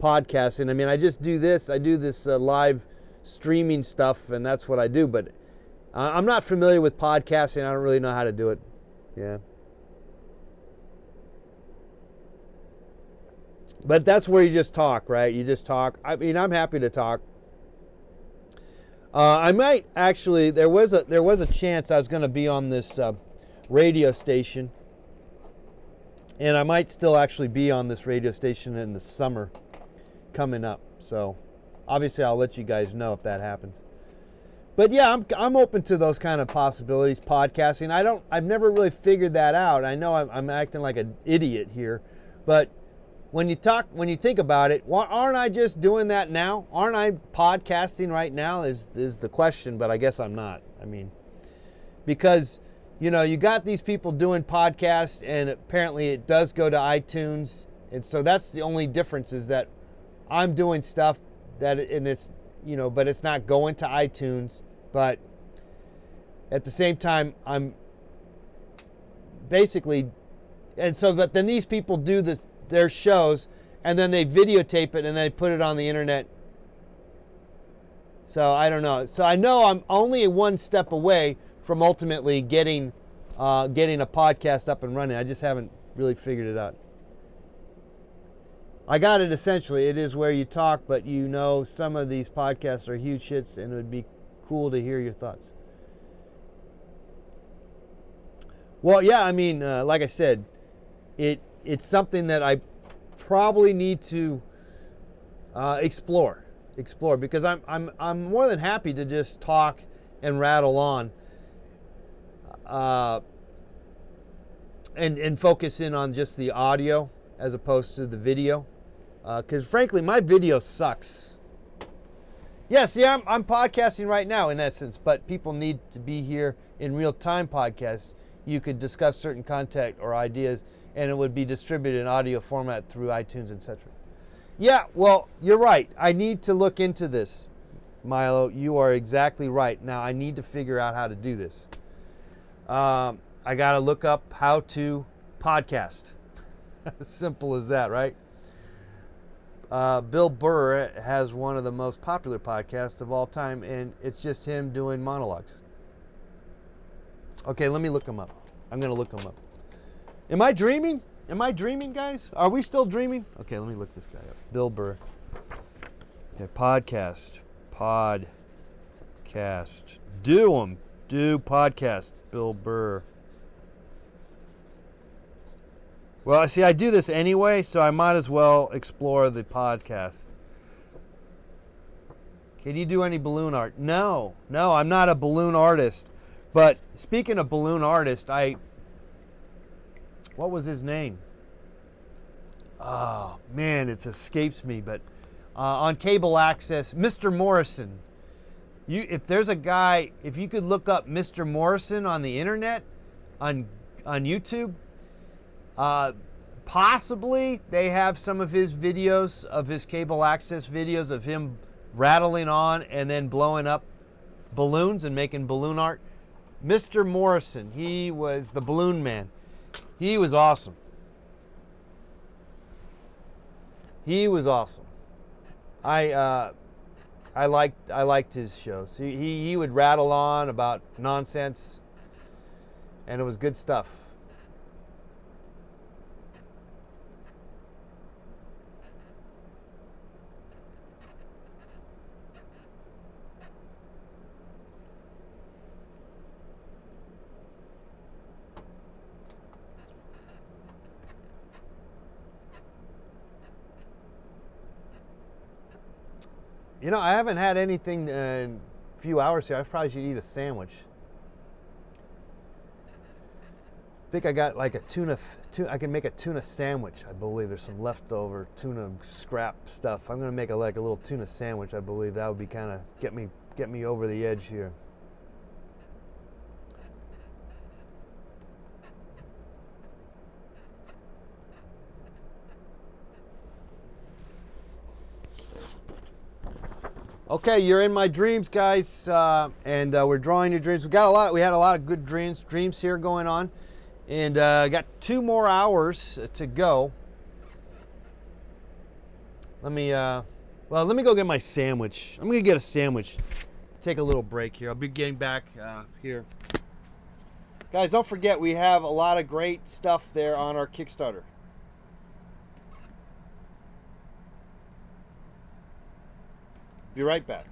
podcasting. I mean, I just do this. I do this live streaming stuff, and that's what I do. But I'm not familiar with podcasting. I don't really know how to do it. Yeah. But that's where you just talk, right? You just talk. I mean, I'm happy to talk. I might actually. There was a chance I was going to be on this radio station. And I might still actually be on this radio station in the summer coming up. So obviously I'll let you guys know if that happens. But yeah, I'm open to those kind of possibilities, podcasting. I've never really figured that out. I know I'm acting like an idiot here, but when you think about it, aren't I just doing that now? Aren't I podcasting right now is the question, but I guess I'm not. I mean, because you got these people doing podcasts, and apparently it does go to iTunes, and so that's the only difference, is that I'm doing stuff but it's not going to iTunes, but at the same time I'm basically, and so that then these people do their shows, and then they videotape it and they put it on the internet. So I don't know. So I know I'm only one step away from ultimately getting a podcast up and running. I just haven't really figured it out. I got it essentially. It is where you talk, but some of these podcasts are huge hits, and it would be cool to hear your thoughts. Well, yeah, I mean, like I said, it's something that I probably need to explore, because I'm more than happy to just talk and rattle on. And focus in on just the audio as opposed to the video, because frankly my video sucks. Yeah, see, I'm podcasting right now in essence, but people need to be here in real time podcast. You could discuss certain content or ideas, and it would be distributed in audio format through iTunes, etc. Yeah, well, you're right. I need to look into this, Milo. You are exactly right. Now I need to figure out how to do this. I got to look up how to podcast. Simple as that, right? Bill Burr has one of the most popular podcasts of all time, and it's just him doing monologues. Okay, let me look him up. I'm going to look him up. Am I dreaming? Am I dreaming, guys? Are we still dreaming? Okay, let me look this guy up. Bill Burr. Okay, podcast. Do podcast. Bill Burr. Well, see, I do this anyway, so I might as well explore the podcast. Can you do any balloon art? No, I'm not a balloon artist. But speaking of balloon artist, what was his name? Oh, man, it escapes me. But on cable access, Mr. Morrison. If there's a guy, if you could look up Mr. Morrison on the internet, on YouTube, possibly they have some of his videos, of his cable access videos of him rattling on and then blowing up balloons and making balloon art. Mr. Morrison, he was the balloon man. He was awesome. He was awesome. I liked his shows. He would rattle on about nonsense, and it was good stuff. You know, I haven't had anything in a few hours here. I probably should eat a sandwich. I think I got like a tuna. I can make a tuna sandwich. I believe there's some leftover tuna scrap stuff. I'm gonna make a little tuna sandwich. I believe that would be kind of get me over the edge here. Okay, you're in my dreams, guys, and we're drawing your dreams. We had a lot of good dreams here going on, and got 2 more hours to go. Let me go get my sandwich. I'm gonna get a sandwich. Take a little break here. I'll be getting back here. Guys, don't forget we have a lot of great stuff there on our Kickstarter. Be right back.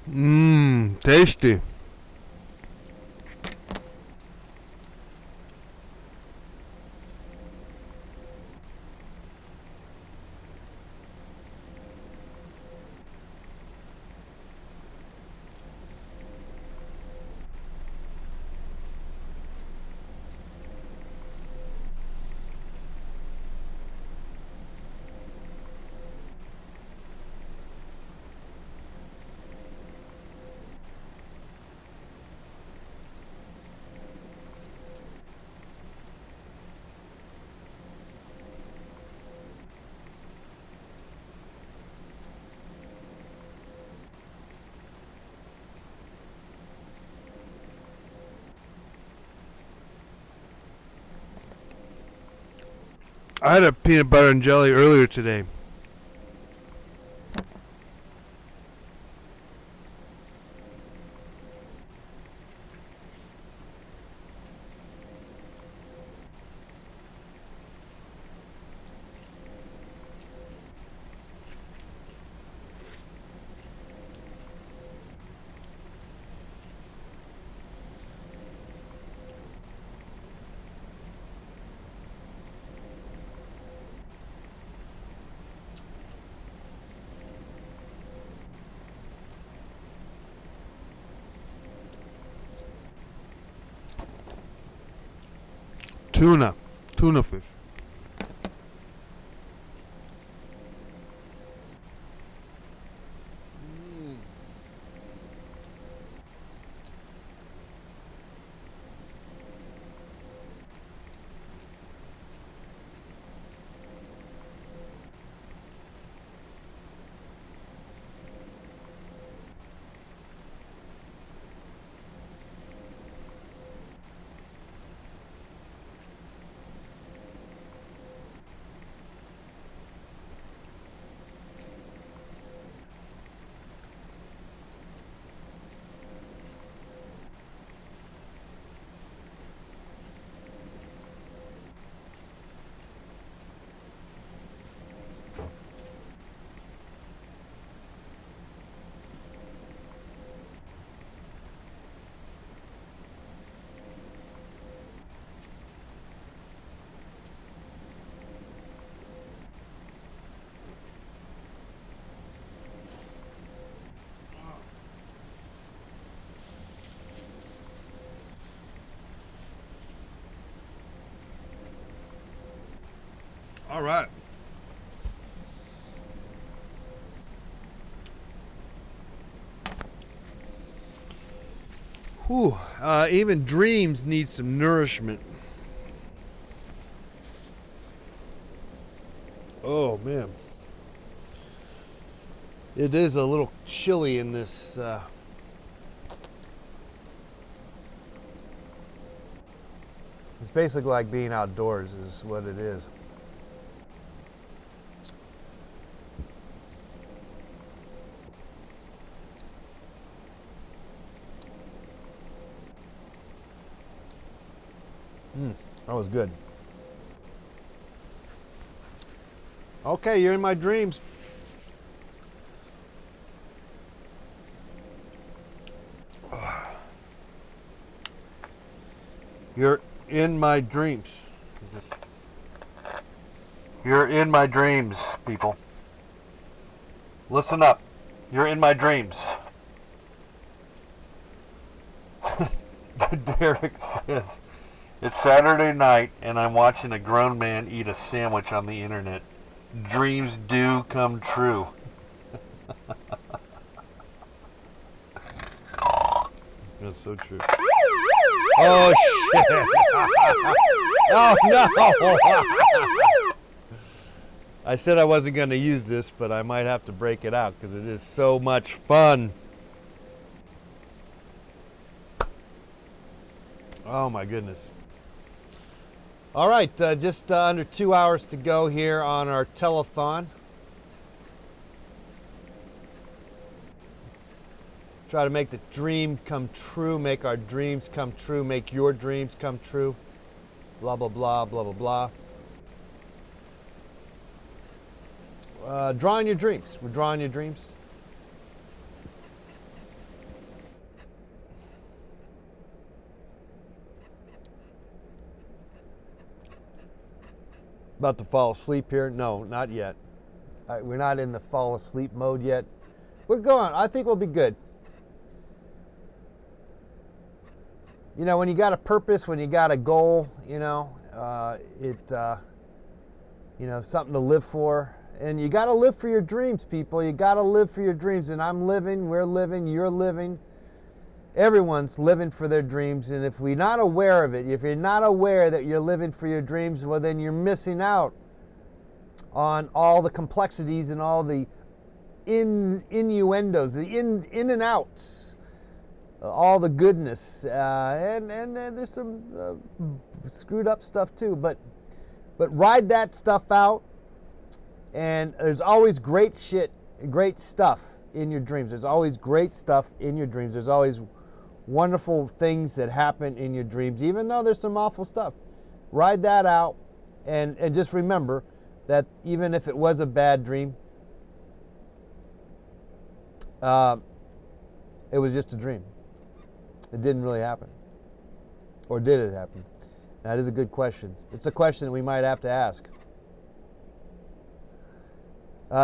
Mmm, tasty. I had a peanut butter and jelly earlier today. Tuna fish. All right. Whew. Even dreams need some nourishment. Oh, man. It is a little chilly in this. It's basically like being outdoors is what it is. That was good. Okay, you're in my dreams. You're in my dreams. You're in my dreams, people. Listen up. You're in my dreams. Derek says, it's Saturday night and I'm watching a grown man eat a sandwich on the internet. Dreams do come true. That's so true. Oh, shit. Oh, no. I said I wasn't going to use this, but I might have to break it out because it is so much fun. Oh, my goodness. All right, just under 2 hours to go here on our telethon. Try to make the dream come true, make our dreams come true, make your dreams come true. Blah, blah, blah, blah, blah, blah. Drawing your dreams. We're drawing your dreams. About to fall asleep here? No, not yet. We're not in the fall asleep mode yet. We're going. I think we'll be good. You know, when you got a purpose, when you got a goal, you know, something to live for. And you got to live for your dreams, people. You got to live for your dreams. And I'm living, we're living, you're living. Everyone's living for their dreams. And if we're not aware of it, if you're not aware that you're living for your dreams, well, then you're missing out on all the complexities and all the innuendos, the in and outs, all the goodness. And there's some screwed up stuff too. But ride that stuff out. And there's always great stuff in your dreams. There's always great stuff in your dreams. There's always wonderful things that happen in your dreams, even though there's some awful stuff. Ride that out and just remember that even if it was a bad dream, it was just a dream. It didn't really happen. Or did it happen? That is a good question. It's a question that we might have to ask.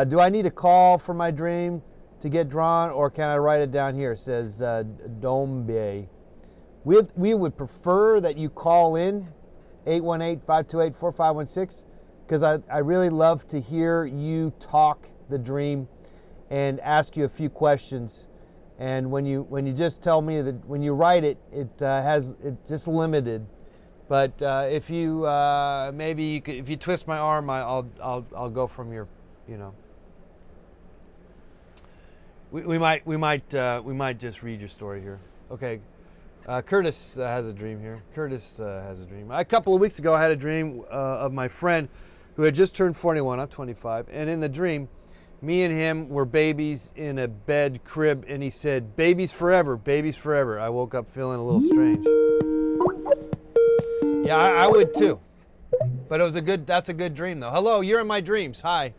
Do I need a call for my dream to get drawn, or can I write it down here? Says Dombe. We would prefer that you call in 818-528-4516 because I really love to hear you talk the dream and ask you a few questions. And when you just tell me that when you write it, it's just limited. But if you if you twist my arm, I'll go from your. You know, we might just read your story here. Okay, Curtis has a dream here. Curtis has a dream. A couple of weeks ago, I had a dream of my friend who had just turned 41. I'm 25, and in the dream, me and him were babies in a bed crib, and he said, "Babies forever, babies forever." I woke up feeling a little strange. Yeah, I would too. But that's a good dream though. Hello, you're in my dreams. Hi.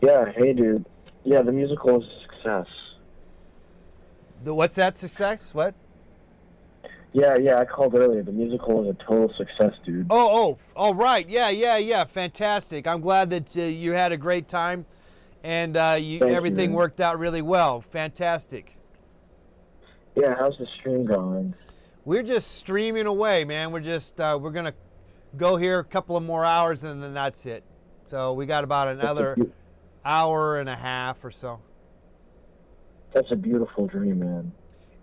Yeah, hey dude. Yeah, the musical is a success. What's that success? What? Yeah, I called earlier. The musical is a total success, dude. Oh, right. Yeah. Fantastic. I'm glad that you had a great time and everything worked out really well. Fantastic. Yeah, how's the stream going? We're just streaming away, man. We're just we're gonna go here a couple of more hours and then that's it. So we got about another hour and a half or so. That's a beautiful dream, man.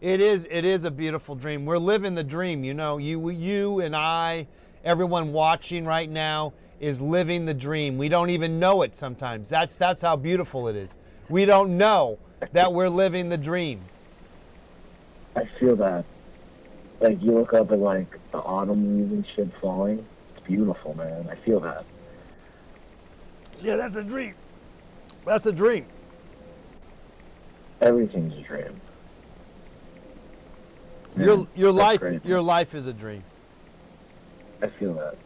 It is a beautiful dream. We're living the dream, you know. You and I, everyone watching right now is living the dream. We don't even know it sometimes. That's how beautiful it is. We don't know that we're living the dream. I feel that. Like you look up at like the autumn leaves and shit falling. It's beautiful, man. I feel that. Yeah, that's a dream. That's a dream. Everything's a dream. Your life is a dream. I feel that.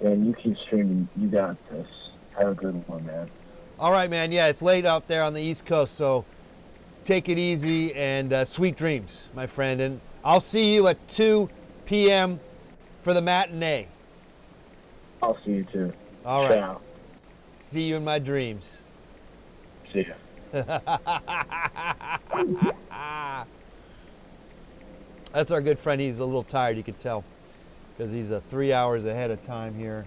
And you keep streaming. You got this. Have a good one, man. All right, man. Yeah, it's late out there on the East Coast, so take it easy and sweet dreams, my friend. And I'll see you at 2 p.m. for the matinee. I'll see you too. All right. Ciao. See you in my dreams. See ya. That's our good friend. He's a little tired, you could tell, because he's 3 hours ahead of time here,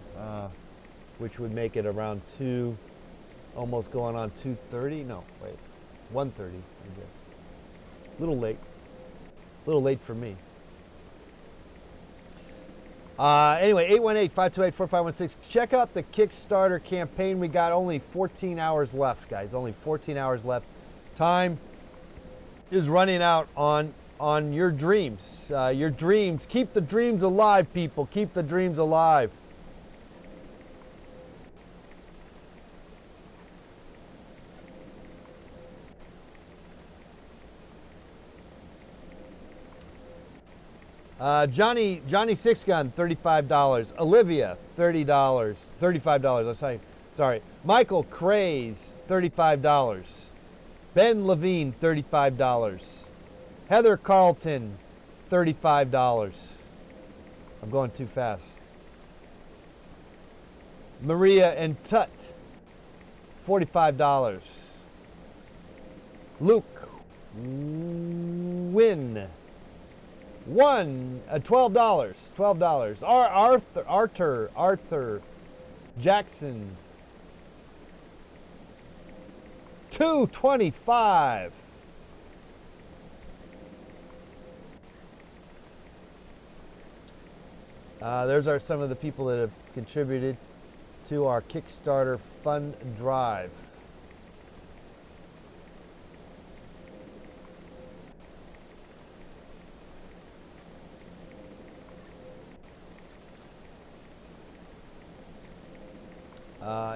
which would make it around 2, almost going on 2:30. No, wait, 1:30, I guess. A little late for me. Anyway, 818-528-4516. Check out the Kickstarter campaign. We got only 14 hours left, guys. Only 14 hours left. Time is running out on your dreams. Your dreams. Keep the dreams alive, people. Keep the dreams alive. Johnny Six Gun, $35. Olivia, $30. $35. Sorry. Michael Craze, $35. Ben Levine, $35. Heather Carlton, $35. I'm going too fast. Maria and Tut, $45. Luke Win, $12. $12. Arthur Jackson, $2.25. Those are some of the people that have contributed to our Kickstarter fund drive.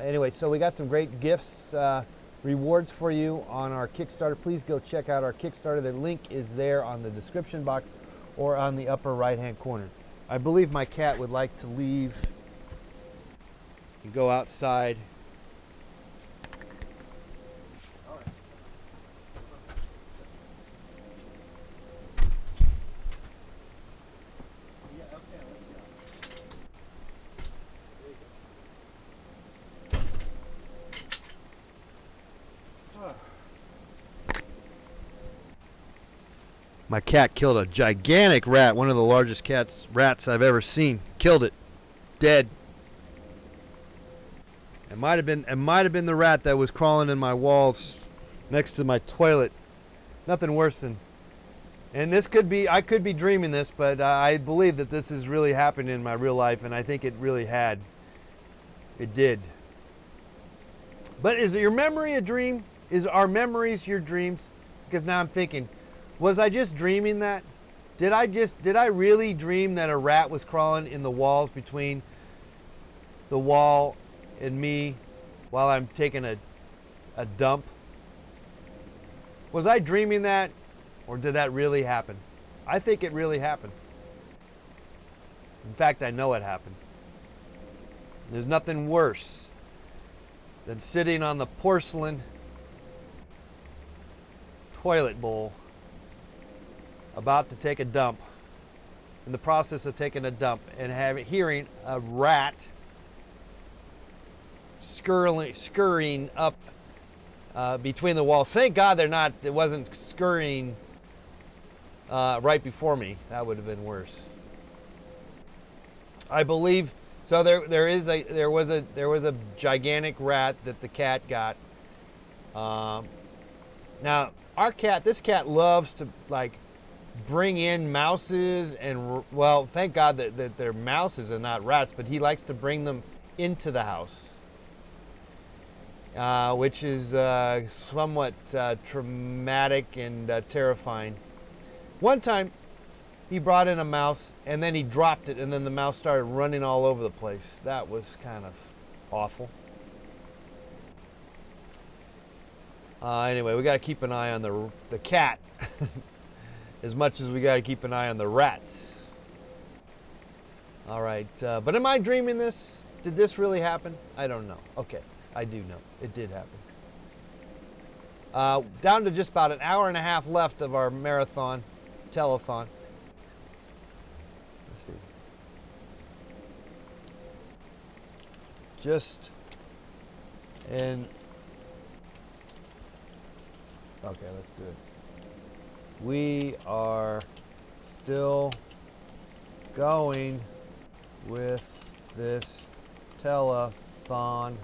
Anyway, so we got some great gifts, rewards for you on our Kickstarter. Please go check out our Kickstarter. The link is there on the description box or on the upper right-hand corner. I believe my cat would like to leave and go outside. My cat killed a gigantic rat, one of the largest rats I've ever seen. Killed it, dead. It might have been the rat that was crawling in my walls next to my toilet. Nothing worse than. And this could be, I could be dreaming this, but I believe that this is really happening in my real life, and I think it really had. It did. But is your memory a dream? Is our memories your dreams? Because now I'm thinking, was I just dreaming that? Did I really dream that a rat was crawling in the walls between the wall and me while I'm taking a dump? Was I dreaming that, or did that really happen? I think it really happened. In fact, I know it happened. There's nothing worse than sitting on the porcelain toilet bowl about to take a dump, in the process of taking a dump, and hearing a rat scurrying up between the walls. Thank God it wasn't scurrying right before me. That would have been worse. I believe so. There was a gigantic rat that the cat got. Now this cat loves to bring in mouses, and well, thank God that they're mouses and not rats, but he likes to bring them into the house, which is somewhat traumatic and terrifying. One time he brought in a mouse and then he dropped it, and then the mouse started running all over the place. That was kind of awful. Anyway, we got to keep an eye on the cat as much as we got to keep an eye on the rats. All right, but am I dreaming this? Did this really happen? I don't know. Okay, I do know. It did happen. Down to just about an hour and a half left of our marathon, telethon. Let's see. Okay, let's do it. We are still going with this telethon.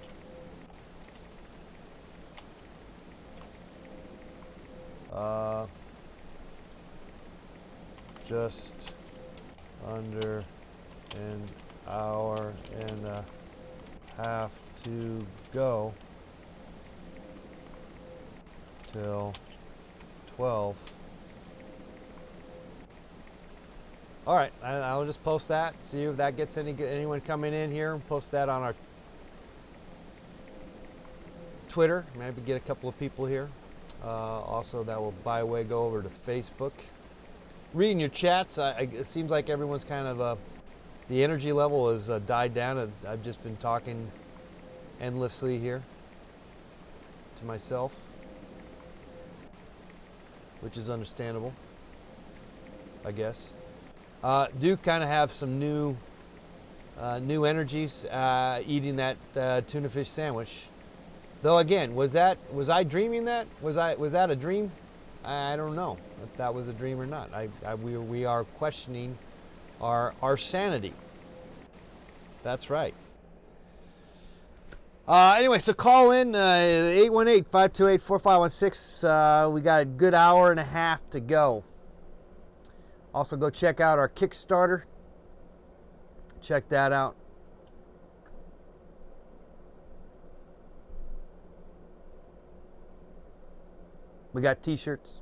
Just under an hour and a half to go till 12. All right, I'll just post that, see if that gets anyone coming in here. Post that on our Twitter, maybe get a couple of people here. Also, that will by way go over to Facebook. Reading your chats, it seems like everyone's kind of, the energy level has died down. I've just been talking endlessly here to myself, which is understandable, I guess. Do kind of have some new new energies eating that tuna fish sandwich. Though again, was I dreaming that? Was that a dream? I don't know if that was a dream or not. We are questioning our sanity. That's right. Anyway, so call in 818-528-4516. We got a good hour and a half to go. Also, go check out our Kickstarter. Check that out. We got t-shirts.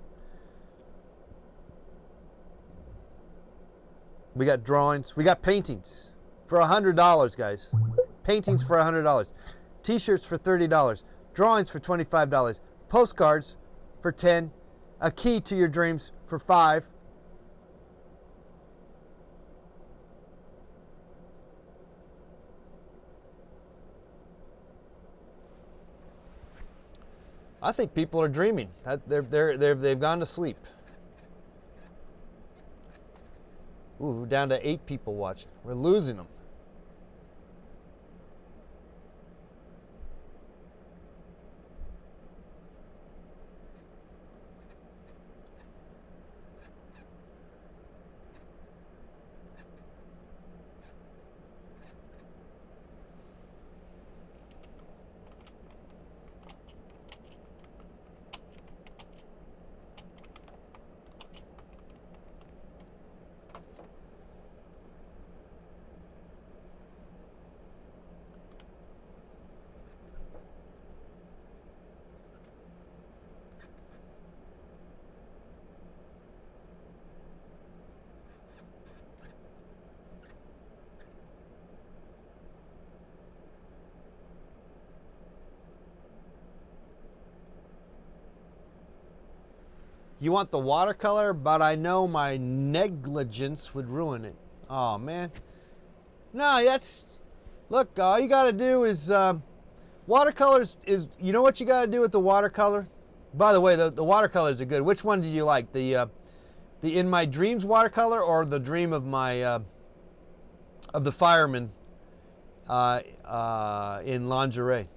We got drawings. We got paintings for $100, guys. Paintings for $100. T-shirts for $30. Drawings for $25. Postcards for $10. A key to your dreams for $5. I think people are dreaming. They've gone to sleep. Ooh, we're down to 8 people watching. We're losing them. You want the watercolor, but I know my negligence would ruin it. Oh, man. No, look, all you got to do is, watercolors is, you know what you got to do with the watercolor? By the way, the watercolors are good. Which one do you like? The In My Dreams watercolor or the Dream of my, of the fireman in lingerie?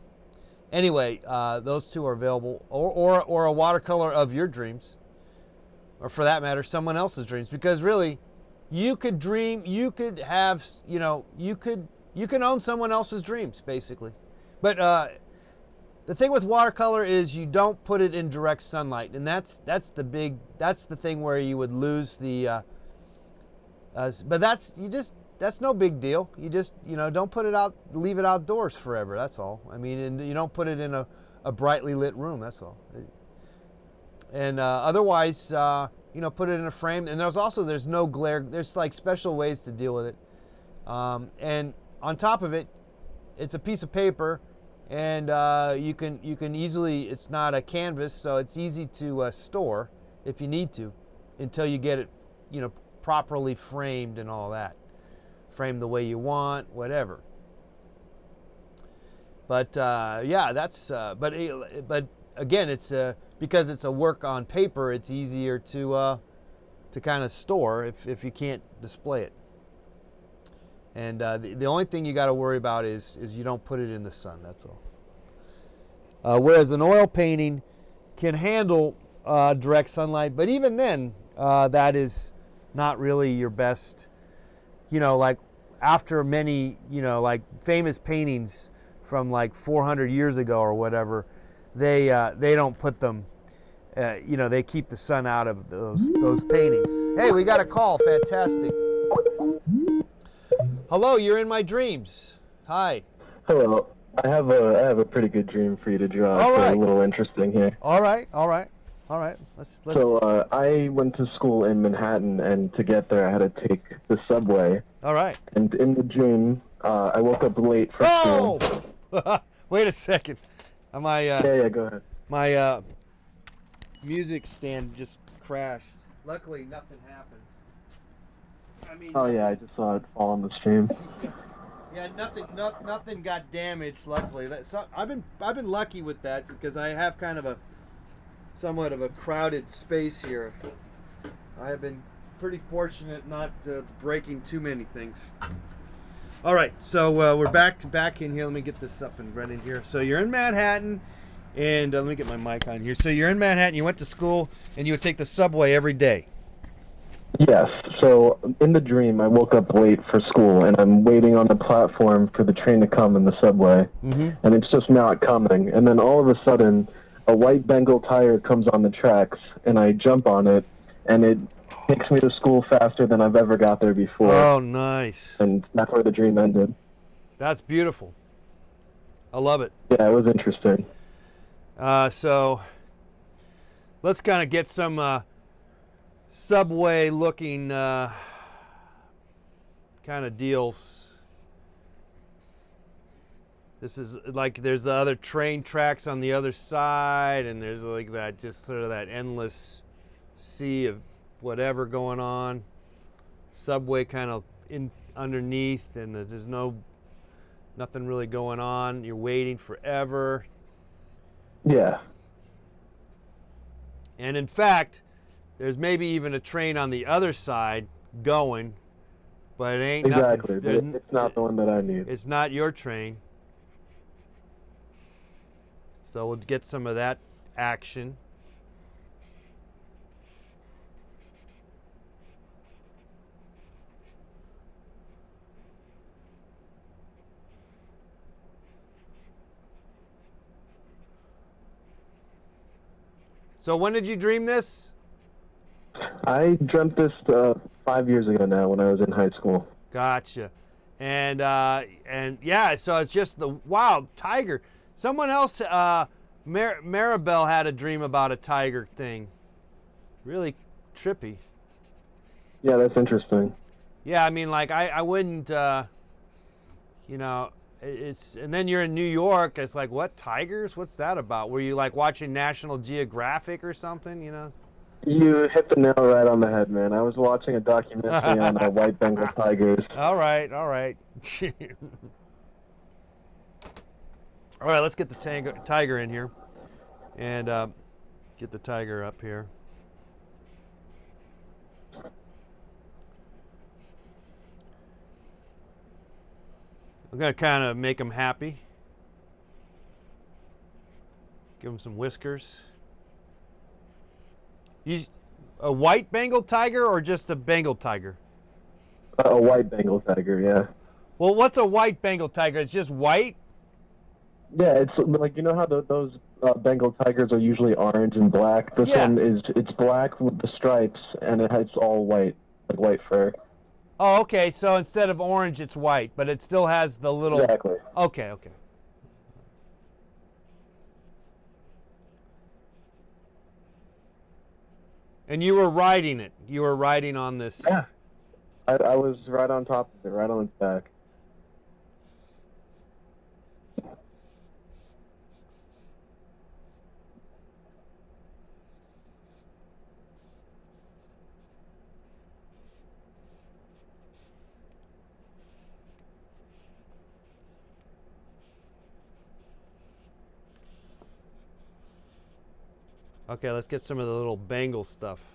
Anyway, those two are available. Or a watercolor of your dreams. Or for that matter, someone else's dreams. Because really, you could dream, you could have, you can own someone else's dreams, basically. But the thing with watercolor is you don't put it in direct sunlight. And that's the thing where you would lose the, but that's no big deal. You just, don't put it out, leave it outdoors forever, that's all. I mean, and you don't put it in a brightly lit room, that's all. And otherwise, put it in a frame. And there's no glare. There's like special ways to deal with it. And on top of it, it's a piece of paper, and you can easily. It's not a canvas, so it's easy to store if you need to, until you get it, properly framed and all that. Framed the way you want, whatever. But yeah, that's. But again, it's because it's a work on paper. It's easier to kind of store if you can't display it. And the only thing you got to worry about is you don't put it in the sun. That's all. Whereas an oil painting can handle direct sunlight, but even then, that is not really your best. Like after many, like famous paintings from like 400 years ago or whatever, they don't put them. They keep the sun out of those paintings. Hey, we got a call. Fantastic. Hello, you're in my dreams. Hi. Hello. I have a pretty good dream for you to draw. All right. It's a little interesting here. All right. Let's. So I went to school in Manhattan, and to get there, I had to take the subway. All right. And in the dream, I woke up late for school. Wait a second. Yeah, go ahead. My music stand just crashed. Luckily, nothing happened. Yeah, I just saw it fall on the stream. Yeah, nothing got damaged. Luckily, I've been lucky with that because I have kind of somewhat of a crowded space here. I have been pretty fortunate not breaking too many things. All right, so we're back in here. Let me get this up and running here. So you're in Manhattan, and let me get my mic on here. So you're in Manhattan. You went to school, and you would take the subway every day. Yes. So in the dream, I woke up late for school, and I'm waiting on the platform for the train to come in the subway, and it's just not coming. And then all of a sudden, a white Bengal tire comes on the tracks, and I jump on it, and it takes me to school faster than I've ever got there before. Oh, nice. And that's where the dream ended. That's beautiful. I love it. Yeah, it was interesting. So let's kind of get some subway looking kind of deals. This is like there's the other train tracks on the other side, and there's like that, just sort of that endless sea of whatever going on. Subway kind of in underneath, and there's nothing really going on. You're waiting forever. Yeah. And in fact, there's maybe even a train on the other side going, but it ain't Exactly. nothing. It's not the one that I need. It's not your train. So we'll get some of that action. So when did you dream this? I dreamt this 5 years ago now when I was in high school. Gotcha. And yeah, so it's just the wow tiger. Someone else, Maribel had a dream about a tiger thing. Really trippy. Yeah, that's interesting. Yeah, I mean, like I wouldn't, it's, and then you're in New York. It's like, what, tigers? What's that about? Were you like watching National Geographic or something? You hit the nail right on the head, man. I was watching a documentary on white Bengal tigers. All right, all right. All right, let's get the tiger in here, and get the tiger up here. I'm gonna kind of make him happy. Give him some whiskers. He's a white Bengal tiger or just a Bengal tiger? A white Bengal tiger, yeah. Well, what's a white Bengal tiger? It's just white? Yeah, it's like, you know how those Bengal tigers are usually orange and black? This one it's black with the stripes, and it's all white, like white fur. Oh, okay. So instead of orange, it's white, but it still has the little... Exactly. Okay, okay. And you were riding it. You were riding on this. Yeah. I was right on top of it, right on its back. Okay, let's get some of the little Bengal stuff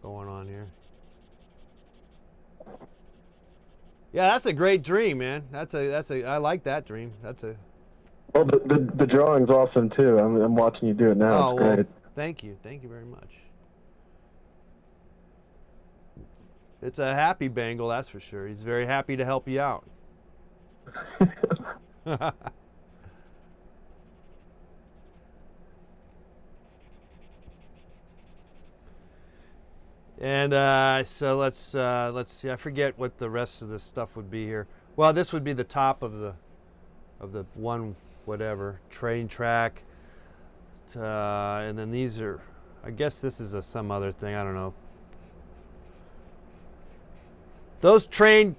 going on here. Yeah, that's a great dream, man. I like that dream. Well, the drawing's awesome too. I'm watching you do it now. It's great. Well, thank you very much. It's a happy Bengal, that's for sure. He's very happy to help you out. And so let's see. I forget what the rest of this stuff would be here. Well, this would be the top of the one whatever train track, and then these are. I guess this is some other thing. I don't know. Those train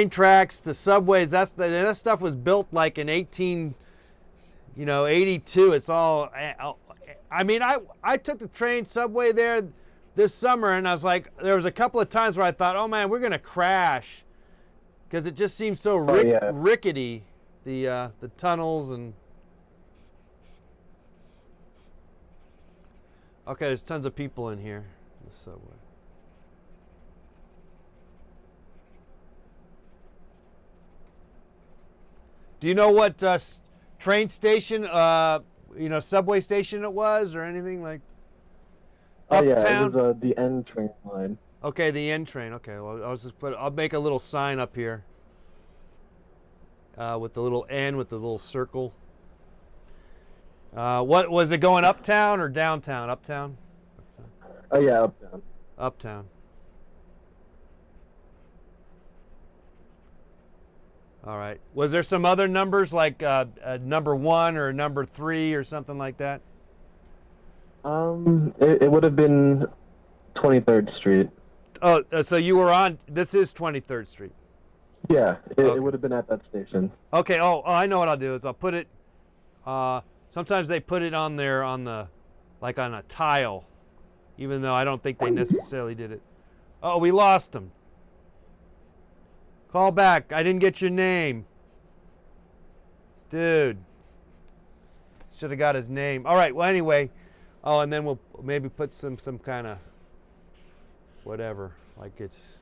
tracks, the subways. That stuff was built like in 82. It's all. I mean, I took the train subway there this summer, and I was like, there was a couple of times where I thought, oh man, we're gonna crash, because it just seems so rickety, the tunnels and. Okay, there's tons of people in here, the subway. Do you know what train station, subway station it was, or anything like? Oh yeah, Uptown? it was the N train line. Okay, the N train. Okay, well, I'll make a little sign up here with the little N with the little circle. What was it, going uptown or downtown? Uptown. Oh yeah, uptown. Uptown. All right. Was there some other numbers like number 1 or number 3 or something like that? It would have been 23rd Street. Oh, so you were on. This is 23rd Street. Yeah, it would have been at that station. Okay. Oh, I know what I'll do is I'll put it. Sometimes they put it on there on a tile, even though I don't think they necessarily did it. Oh, we lost him. Call back. I didn't get your name, dude. Should have got his name. All right. Well, anyway. Oh, and then we'll maybe put some kind of whatever, like it's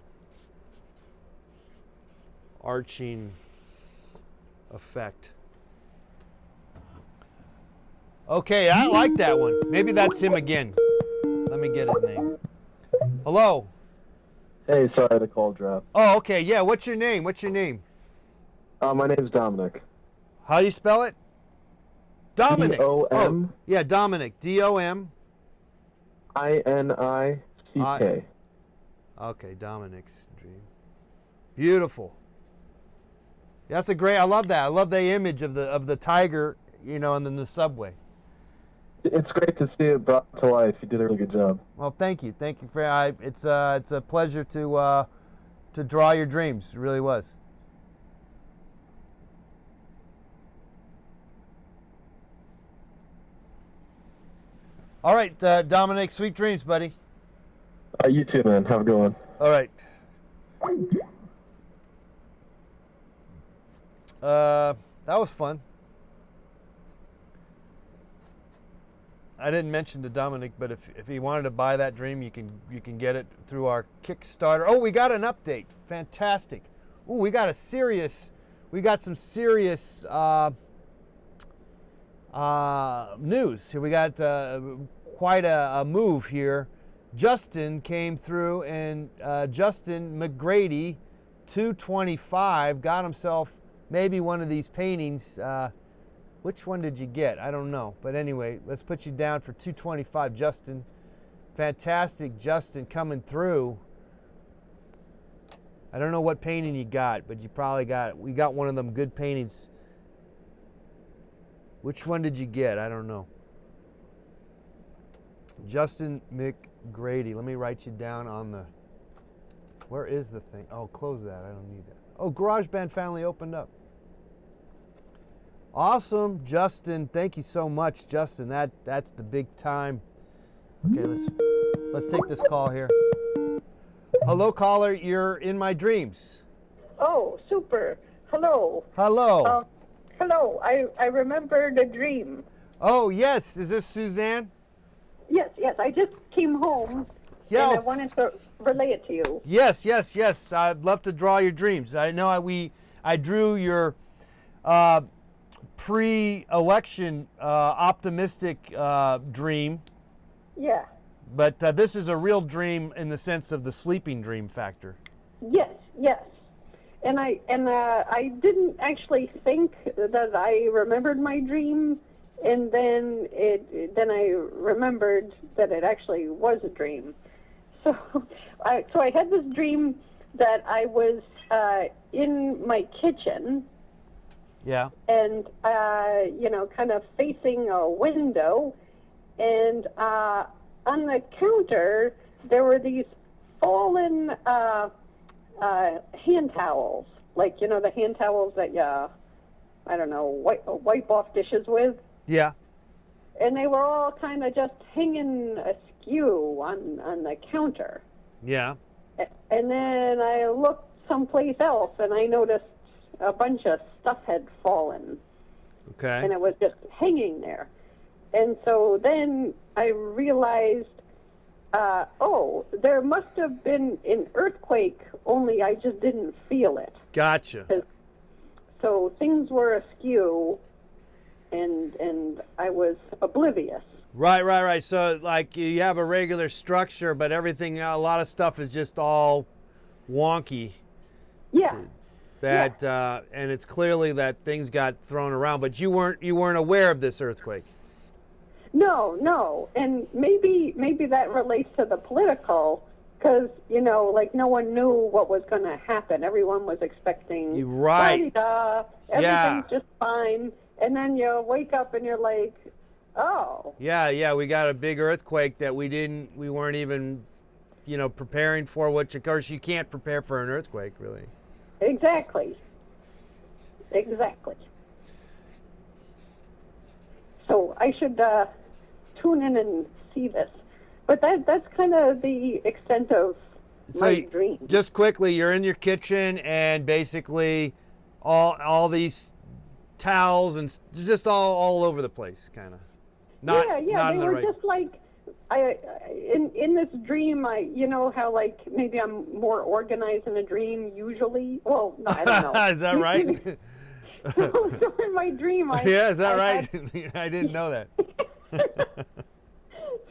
arching effect. Okay, I like that one. Maybe that's him again. Let me get his name. Hello. Hey, sorry the call dropped. Oh, okay. Yeah, what's your name? My name's Dominic. How do you spell it? Dominic. D-O-M. Oh, yeah, Dominic. D-O-M. I-N-I-C-K. Okay, Dominic's dream. Beautiful. That's a great. I love that. I love the image of the tiger, and then the subway. It's great to see it brought to life. You did a really good job. Well, thank you. Thank you for. It's a pleasure to draw your dreams. It really was. All right, Dominic, sweet dreams, buddy. You too, man. Have a good one. All right. That was fun. I didn't mention to Dominic, but if he wanted to buy that dream, you can get it through our Kickstarter. Oh, we got an update. Fantastic. Ooh, we got some serious news. Here we got quite a move here. Justin came through, and Justin McGrady, 225, got himself maybe one of these paintings. Which one did you get? I don't know. But anyway, let's put you down for 225, Justin. Fantastic, Justin, coming through. I don't know what painting you got, but you probably we got one of them good paintings. Which one did you get? I don't know. Justin McGrady. Let me write you down on the... Where is the thing? Oh, close that. I don't need that. Oh, GarageBand finally opened up. Awesome, Justin. Thank you so much, Justin. That's the big time. Okay, let's take this call here. Hello, caller. You're in my dreams. Oh, super. Hello. Hello. Hello. I remember the dream. Oh, yes. Is this Suzanne? Yes. I just came home. Yeah. And I wanted to relay it to you. Yes. I'd love to draw your dreams. I know I drew your pre-election optimistic dream. Yeah. But this is a real dream in the sense of the sleeping dream factor. Yes. And I didn't actually think that I remembered my dream, and then I remembered that it actually was a dream. So I had this dream that I was in my kitchen. Yeah. And kind of facing a window, and on the counter there were these fallen hand towels, like the hand towels that wipe off dishes with. Yeah. And they were all kind of just hanging askew on the counter. Yeah. And then I looked someplace else, and I noticed a bunch of stuff had fallen. Okay. And it was just hanging there. And so then I realized, there must have been an earthquake, only I just didn't feel it. Gotcha. so things were askew, and I was oblivious. Right. So like you have a regular structure, but everything, a lot of stuff is just all wonky. Yeah. And it's clearly that things got thrown around, but you weren't aware of this earthquake. No, and maybe that relates to the political, because like no one knew what was going to happen. Everyone was expecting right. Everything's just fine, and then you wake up and you're like, oh. Yeah, we got a big earthquake that we weren't even, preparing for, which of course you can't prepare for an earthquake, really. Exactly. So I should tune in and see this. But that's kind of the extent of my dream. Just quickly, you're in your kitchen and basically all these towels and just all over the place, kind of. Not they were just like, in this dream, how like maybe I'm more organized in a dream usually. Well, no, I don't know. Is that right? So in my dream, is that right? I didn't know that.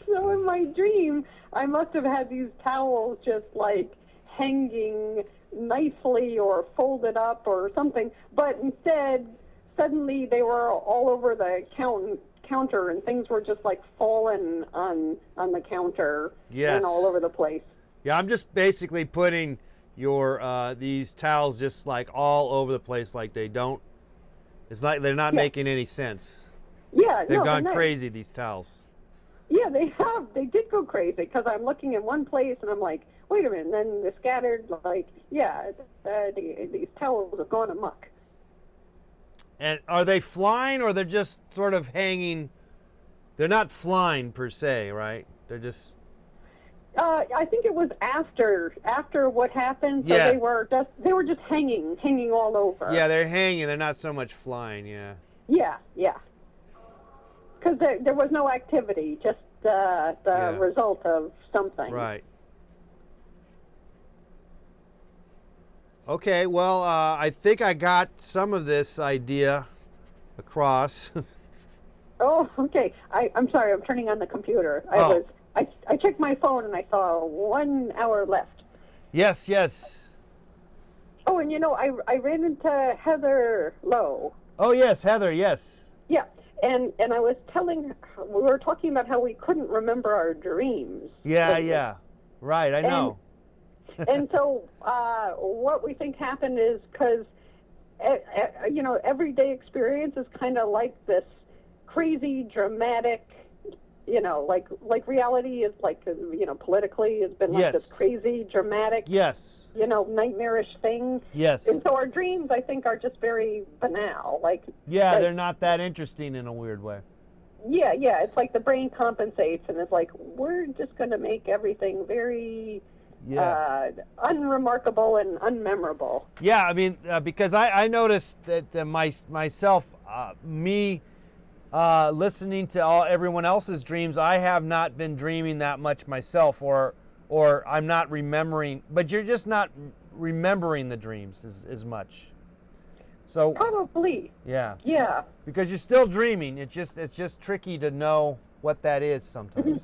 So in my dream, I must have had these towels just like hanging nicely or folded up or something, but instead, suddenly they were all over the counter, and things were just like falling on the counter and all over the place. Yeah, I'm just basically putting your these towels just like all over the place, like they don't. It's like they're not making any sense. Yeah, they've gone crazy, these towels. Yeah, they have. They did go crazy because I'm looking in one place and I'm like, wait a minute. And then they're scattered. Like, these towels have gone amok. And are they flying or they're just sort of hanging? They're not flying per se, right? They're just. I think it was after what happened. So they were just hanging all over. Yeah, they're hanging. They're not so much flying. Yeah. Yeah. Because there was no activity, just the result of something. Right. Okay, well, I think I got some of this idea across. Oh, okay. I'm sorry, I'm turning on the computer. I checked my phone and I saw 1 hour left. Yes. Oh, and I ran into Heather Lowe. Oh, yes, Heather, yes. Yeah, and I was we were talking about how we couldn't remember our dreams. Yeah. Right, I know. And so what we think happened is because, everyday experience is kind of like this crazy, dramatic, like reality is like, politically has been like this crazy, dramatic, nightmarish thing. Yes. And so our dreams, I think, are just very banal. They're not that interesting in a weird way. Yeah, it's like the brain compensates and it's like, we're just going to make everything very... unremarkable and unmemorable. Yeah, I mean, because I noticed that myself, listening to everyone else's dreams, I have not been dreaming that much myself, or I'm not remembering. But you're just not remembering the dreams as much. So probably. Yeah. Yeah. Because you're still dreaming. It's just tricky to know what that is sometimes.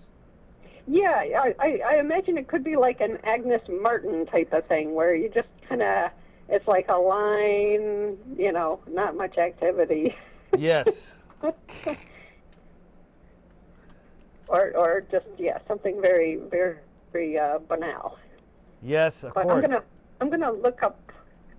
Yeah, I imagine it could be like an Agnes Martin type of thing where you just kind of, it's like a line, not much activity. Yes. or just, something very, very, very banal. Yes, of course. I'm gonna look up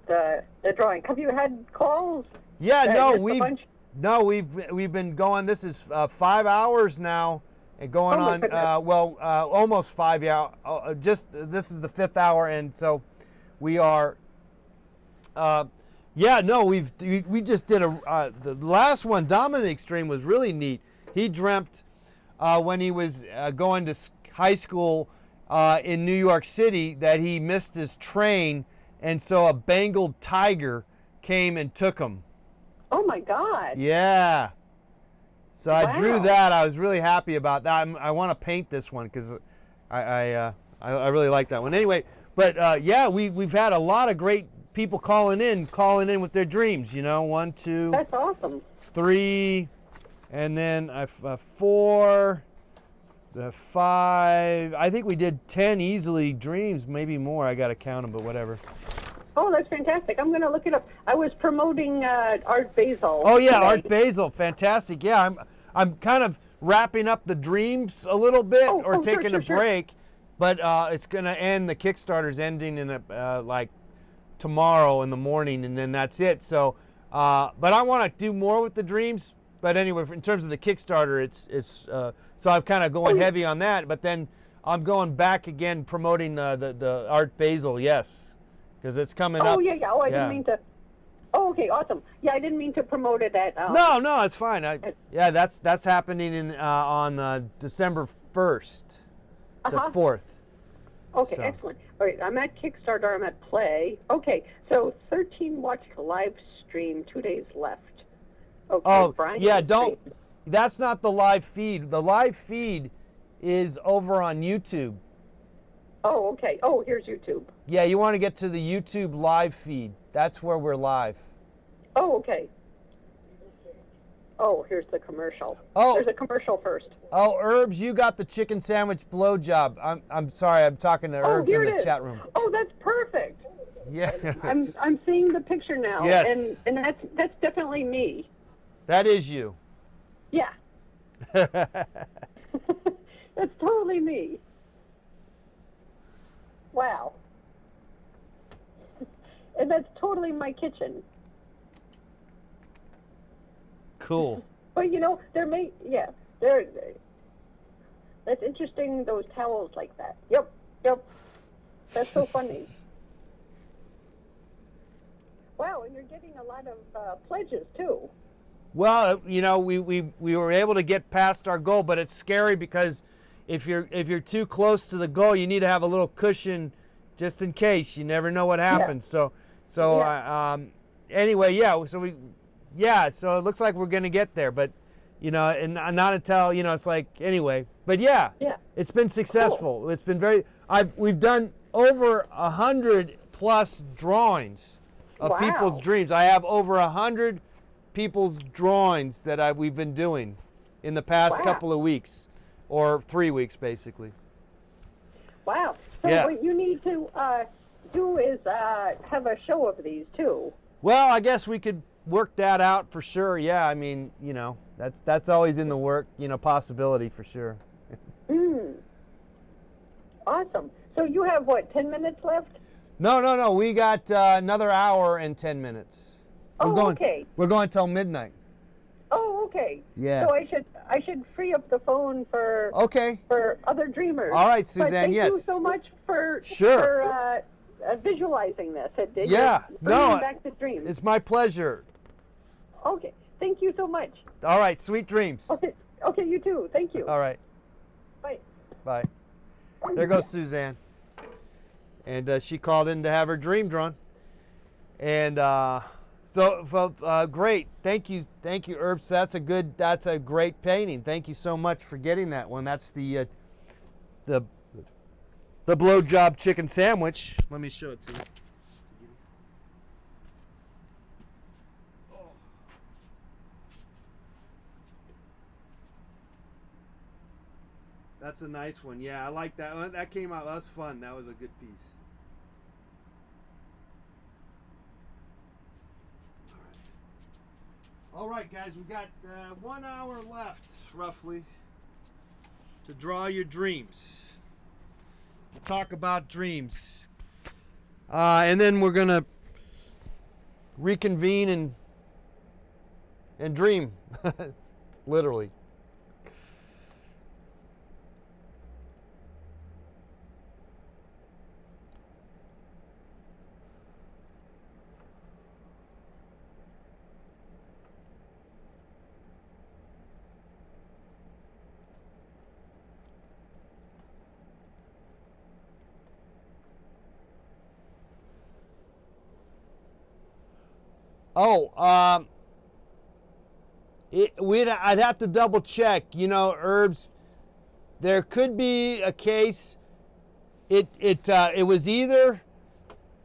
the drawing. Have you had calls? Yeah, we've been going. This is 5 hours now. And going on, almost 5 hours. This is the 5th hour, and so we are. We just did the last one. Dominic's dream was really neat. He dreamt when he was going to high school in New York City that he missed his train, and so a Bengal tiger came and took him. Oh my God! Yeah. So I drew that. I was really happy about that. I want to paint this one because I really like that one. Anyway, but we've had a lot of great people calling in with their dreams. 1, 2. That's awesome. 3, and then 4, 5. I think we did 10 easily dreams, maybe more. I got to count them, but whatever. Oh, that's fantastic. I'm going to look it up. I was promoting Art Basel. Oh yeah, today. Art Basel, fantastic. Yeah, I'm kind of wrapping up the dreams a little bit, or taking a break, but it's going to end. The Kickstarter's ending in like tomorrow in the morning, and then that's it. So, but I want to do more with the dreams. But anyway, in terms of the Kickstarter, it's so I'm kind of going heavy on that. But then I'm going back again promoting the Art Basel, yes, because it's coming up. Oh yeah. Oh, I didn't mean to. Oh, okay, awesome. Yeah, I didn't mean to promote it at. No, it's fine. Yeah, that's happening on December 1st to 4th. Okay, excellent. All right, I'm at Kickstarter. I'm at Play. Okay, so 13 watch live stream. 2 days left. Okay, Brian. Yeah, don't. That's not the live feed. The live feed is over on YouTube. Oh, okay. Oh, here's YouTube. Yeah, you want to get to the YouTube live feed. That's where we're live. Oh, okay. Oh, here's the commercial. Oh. There's a commercial first. Oh, Herbs, you got the chicken sandwich blowjob. I'm sorry, I'm talking to Herbs in the chat room. Oh, that's perfect. Yeah. I'm seeing the picture now. Yes. And that's definitely me. That is you. Yeah. That's totally me. Wow. And that's totally my kitchen. Cool. But that's interesting, those towels like that. Yep. That's so funny. Wow, and you're getting a lot of pledges too. Well, we were able to get past our goal, but it's scary because if you're too close to the goal, you need to have a little cushion just in case. You never know what happens. Yeah. Anyway, so it looks like we're going to get there, but and not until it's like anyway. But yeah. It's been successful. Cool. It's been we've done over 100 plus drawings of people's dreams. I have over 100 people's drawings that we've been doing in the past couple of weeks, or 3 weeks basically. Wow. So what you need to do is have a show of these too. Well, I guess we could work that out for sure. Yeah, I mean, that's always in the work, possibility for sure. Awesome. So you have 10 minutes left? No. We got another hour and 10 minutes. Okay. We're going till midnight. Oh, okay. Yeah. So I should free up the phone for other dreamers. All right, Suzanne. Thank you so much for visualizing this. Bringing back the dreams. It's my pleasure. Okay. Thank you so much. All right. Sweet dreams. Okay. Okay. You too. Thank you. All right. Bye. Bye. There goes Suzanne. And she called in to have her dream drawn. And great. Thank you, Herbs. That's a great painting. Thank you so much for getting that one. That's the blowjob chicken sandwich. Let me show it to you. That's a nice one. Yeah, I like that one. That came out. That was fun. That was a good piece. All right, guys, we've got 1 hour left, roughly, to draw your dreams. We'll talk about dreams. And then we're going to reconvene and dream, literally. I'd have to double check. Herbs. There could be a case. It was either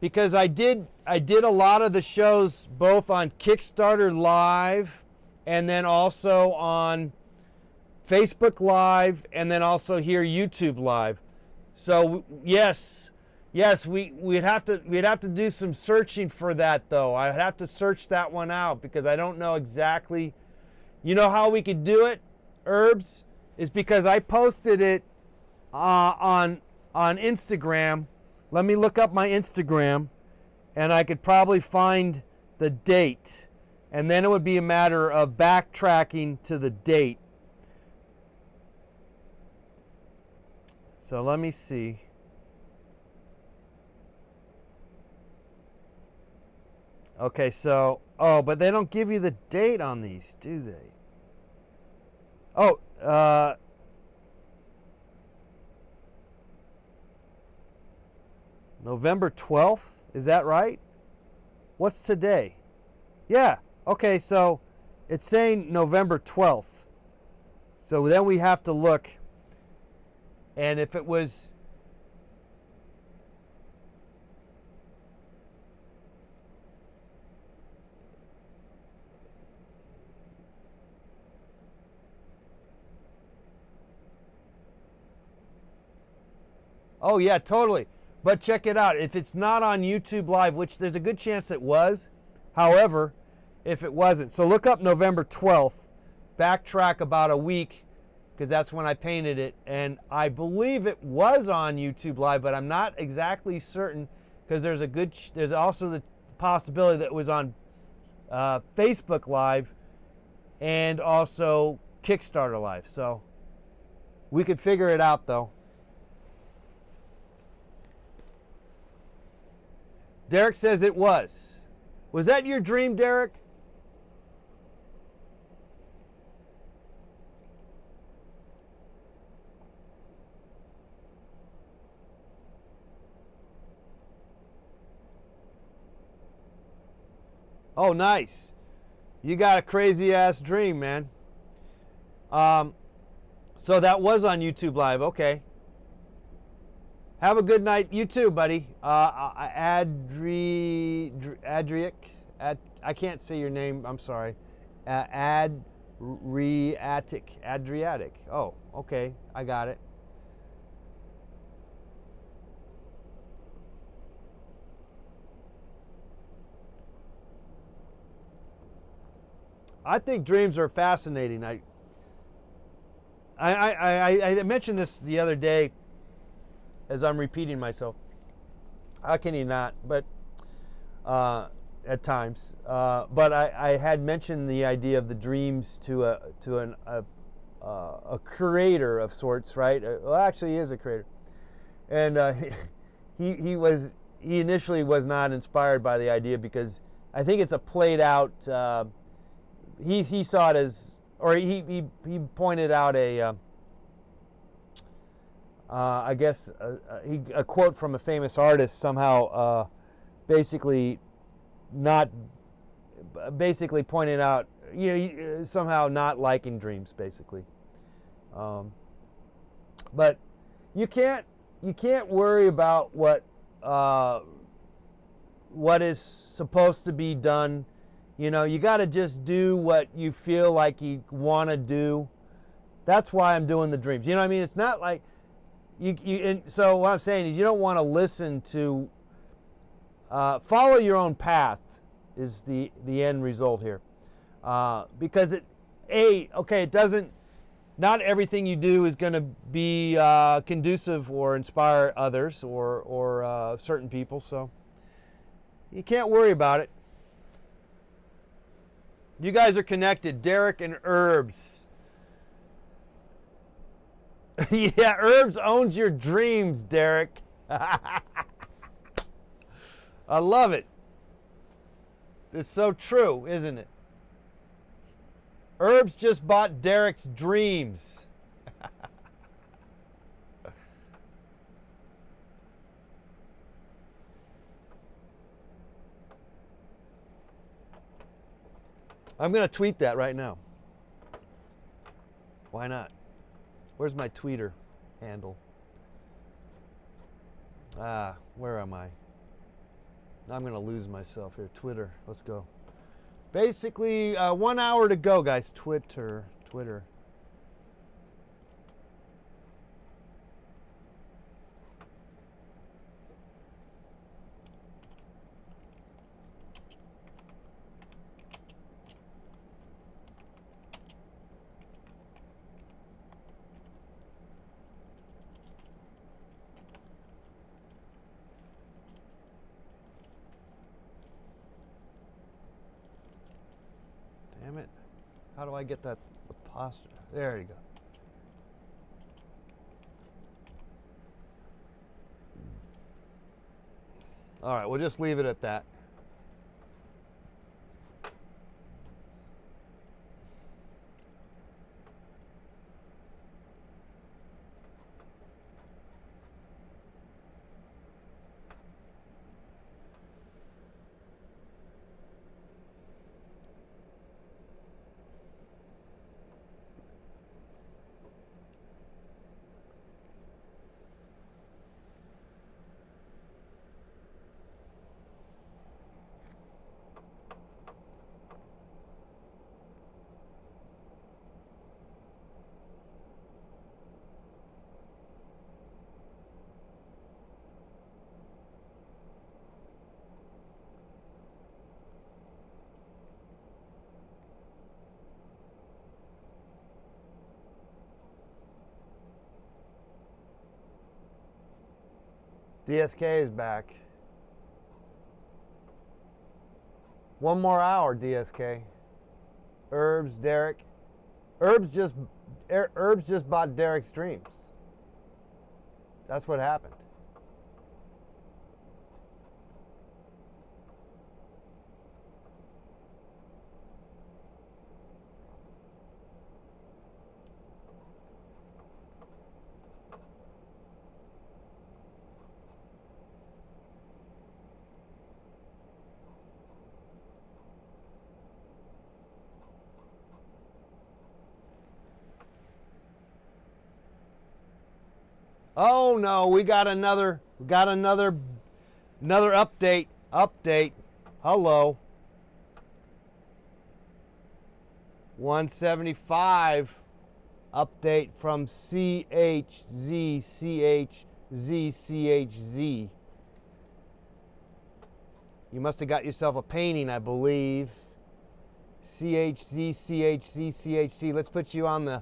because I did I did a lot of the shows both on Kickstarter Live and then also on Facebook Live and then also here YouTube Live. So yes, we'd have to do some searching for that though. I'd have to search that one out because I don't know exactly. You know how we could do it, Herbs, is because I posted it on Instagram. Let me look up my Instagram, and I could probably find the date, and then it would be a matter of backtracking to the date. So let me see. Okay, so, oh, but they don't give you the date on these, do they? Oh, November 12th, is that right? What's today? Yeah, okay, so it's saying November 12th. So then we have to look, and if it was... Oh yeah, totally. But check it out. If it's not on YouTube Live, which there's a good chance it was, however, if it wasn't. So look up November 12th, backtrack about a week, because that's when I painted it. And I believe it was on YouTube Live, but I'm not exactly certain because there's also the possibility that it was on Facebook Live and also Kickstarter Live. So we could figure it out though. Derek says it was. Was that your dream, Derek? Oh, nice. You got a crazy ass dream, man. So that was on YouTube Live. Okay. Have a good night. You too, buddy. Adriatic. I can't say your name. I'm sorry. Adriatic. Oh, okay. I got it. I think dreams are fascinating. I mentioned this the other day. As I'm repeating myself, how can you not? But at times, but I had mentioned the idea of the dreams to a creator of sorts, right? Well, actually, he is a creator, and he initially was not inspired by the idea because I think it's a played out. He saw it as, or he pointed out a. I guess a quote from a famous artist somehow basically pointing out, somehow not liking dreams, basically. But you can't worry about what is supposed to be done. You got to just do what you feel like you want to do. That's why I'm doing the dreams. You know what I mean? It's not like and so what I'm saying is you don't want to listen to follow your own path is the end result here, because it doesn't, not everything you do is going to be conducive or inspire others or certain people, so you can't worry about it. You guys are connected, Derek and Herbs. Yeah, Herbs owns your dreams, Derek. I love it. It's so true, isn't it? Herbs just bought Derek's dreams. I'm going to tweet that right now. Why not? Where's my tweeter handle? Where am I? I'm going to lose myself here. Twitter. Let's go. Basically, 1 hour to go, guys. Twitter. Damn it. How do I get that posture? There you go. All right, we'll just leave it at that. DSK is back. 1 more hour, DSK. Herbs, Derek. Herbs just bought Derek's streams. That's what happened. Oh no, we got another update. Hello. 175 update from CHZ. You must have got yourself a painting, I believe. CHZ. Let's put you on the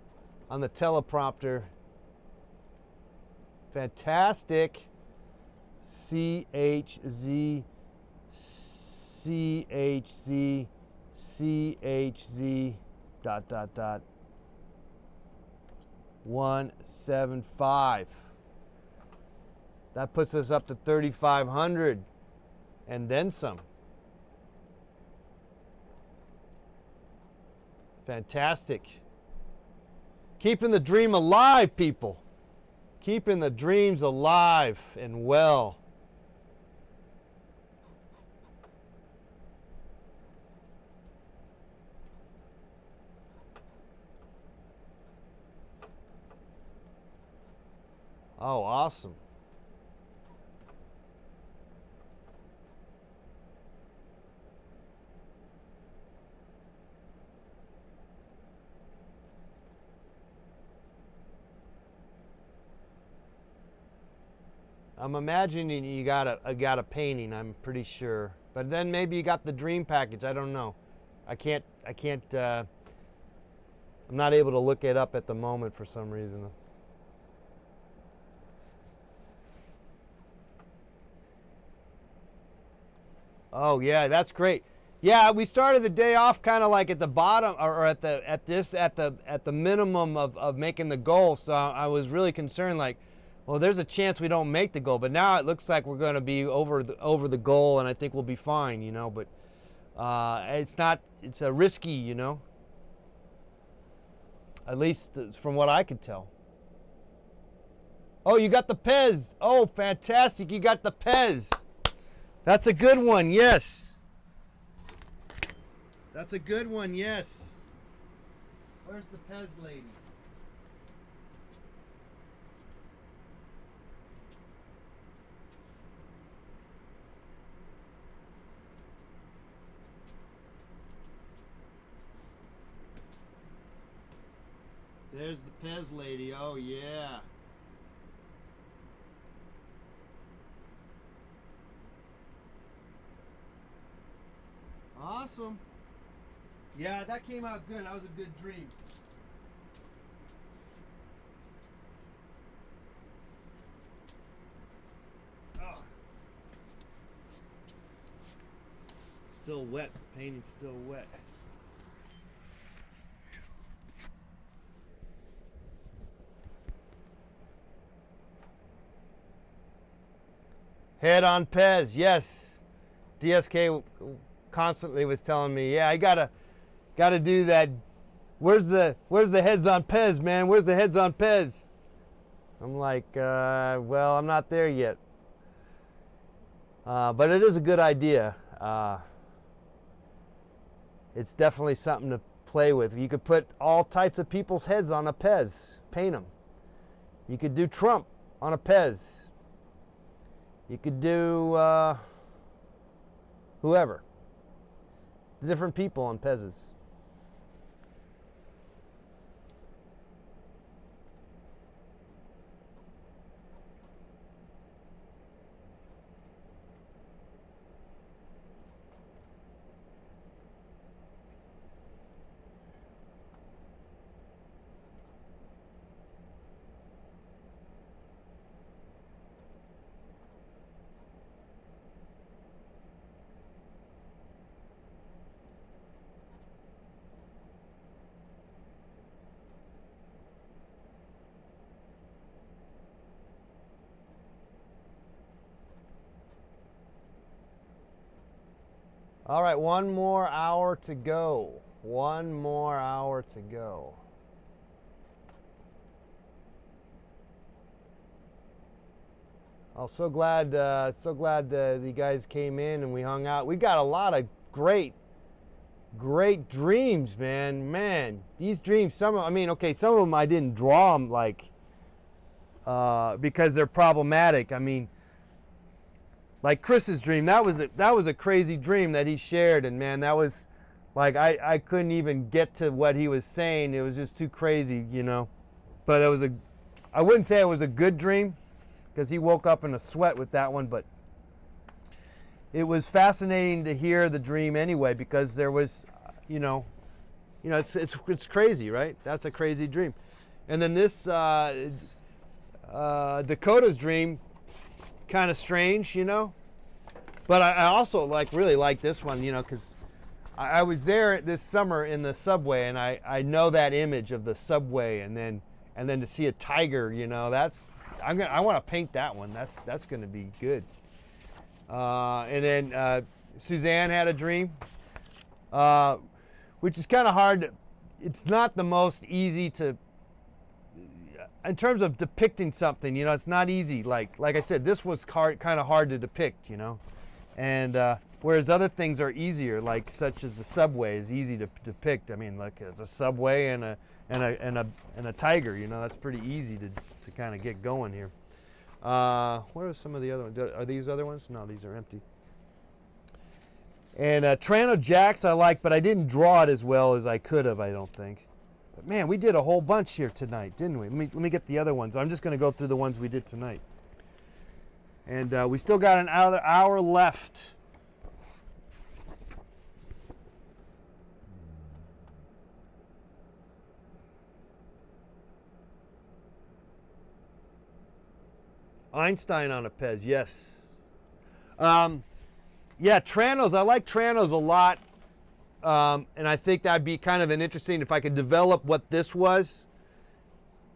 teleprompter. Fantastic. CHZ. 175. That puts us up to 3,500 and then some. Fantastic. Keeping the dream alive, people. Keeping the dreams alive and well. Oh, awesome. I'm imagining you got a painting, I'm pretty sure. But then maybe you got the dream package, I don't know. I'm not able to look it up at the moment for some reason. Oh yeah, that's great. Yeah, we started the day off kind of like at the bottom or at the minimum of making the goal. So I was really concerned, like, well, there's a chance we don't make the goal, but now it looks like we're going to be over the goal, and I think we'll be fine, you know. But it's a risky, you know. At least from what I could tell. Oh, you got the Pez. Oh, fantastic! You got the Pez. That's a good one. Yes. That's a good one. Yes. Where's the Pez lady? There's the Pez lady. Oh, yeah. Awesome. Yeah, that came out good. That was a good dream. Oh. Still wet. Painting's still wet. Head on Pez, yes. DSK constantly was telling me, yeah, I gotta do that. Where's the heads on Pez, man? Where's the heads on Pez? I'm like, well, I'm not there yet. But it is a good idea. It's definitely something to play with. You could put all types of people's heads on a Pez, paint them. You could do Trump on a Pez. You could do whoever. Different people on Pez's. All right, one more hour to go. One more hour to go. I'm so glad you guys came in and we hung out. We got a lot of great dreams, man. Man, these dreams. Some of them I didn't draw them like because they're problematic. I mean, like Chris's dream, that was a crazy dream that he shared, and man, that was like I couldn't even get to what he was saying. It was just too crazy, you know. But I wouldn't say it was a good dream because he woke up in a sweat with that one, but it was fascinating to hear the dream anyway because there was, it's crazy, right? That's a crazy dream. And then this Dakota's dream, kind of strange, you know, but I also really like this one, you know, because I was there this summer in the subway, and I know that image of the subway, and then to see a tiger, you know, I want to paint that one. That's going to be good. And then Suzanne had a dream, which is kind of hard. It's not the most easy to. In terms of depicting something, you know, it's not easy. Like I said, this was kind of hard to depict, you know, and whereas other things are easier, like such as the subway is easy to depict. I mean, like it's a subway and a tiger, you know, that's pretty easy to kind of get going here. Where are some of the other ones? Are these other ones? No, these are empty. And Trano Jacks I like, but I didn't draw it as well as I could have, I don't think. But man, we did a whole bunch here tonight, didn't we? Let me get the other ones. I'm just going to go through the ones we did tonight. And we still got an hour left. Einstein on a Pez, yes. Yeah, Tranos. I like Tranos a lot. And I think that'd be kind of an interesting if I could develop what this was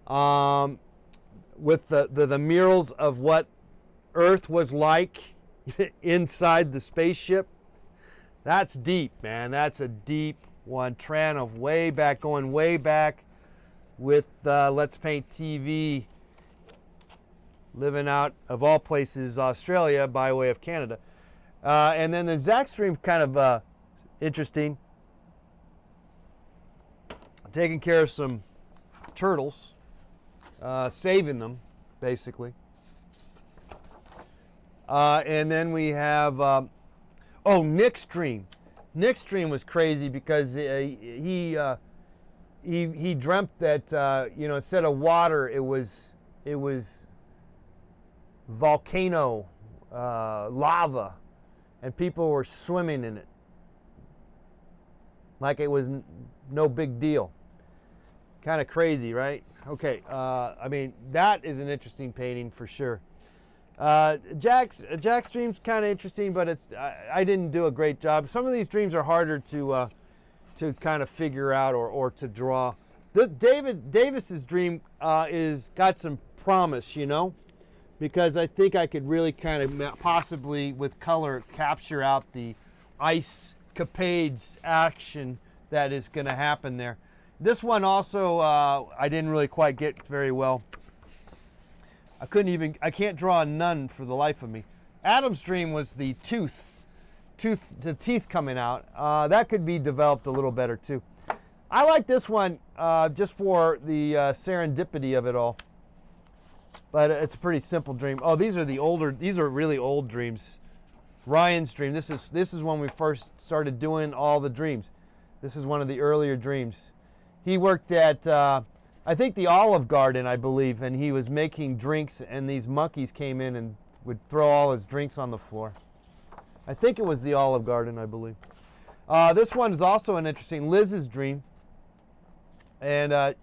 with the murals of what Earth was like inside the spaceship. That's deep, man. That's a deep one. Tran of going way back with Let's Paint TV, living out of all places Australia by way of Canada. And then the Zach stream kind of interesting. Taking care of some turtles, saving them, basically. And then we have, Nick's dream. Nick's dream was crazy because he he dreamt that instead of water it was volcano lava, and people were swimming in it like it was no big deal. Kind of crazy, right? Okay, I mean, that is an interesting painting for sure. Jack's dream's kind of interesting, but I didn't do a great job. Some of these dreams are harder to kind of figure out or to draw. Davis's dream is got some promise, because I think I could really kind of possibly with color capture out the ice capades action that is going to happen there. This one also I didn't really quite get very well. I can't draw a nun for the life of me. Adam's dream was the the teeth coming out. That could be developed a little better too. I like this one just for the serendipity of it all. But it's a pretty simple dream. Oh, these are really old dreams. Ryan's dream. This is when we first started doing all the dreams. This is one of the earlier dreams. He worked at I think the Olive Garden, I believe, and he was making drinks, and these monkeys came in and would throw all his drinks on the floor. I think it was the Olive Garden, I believe. This one is also an interesting Liz's dream, and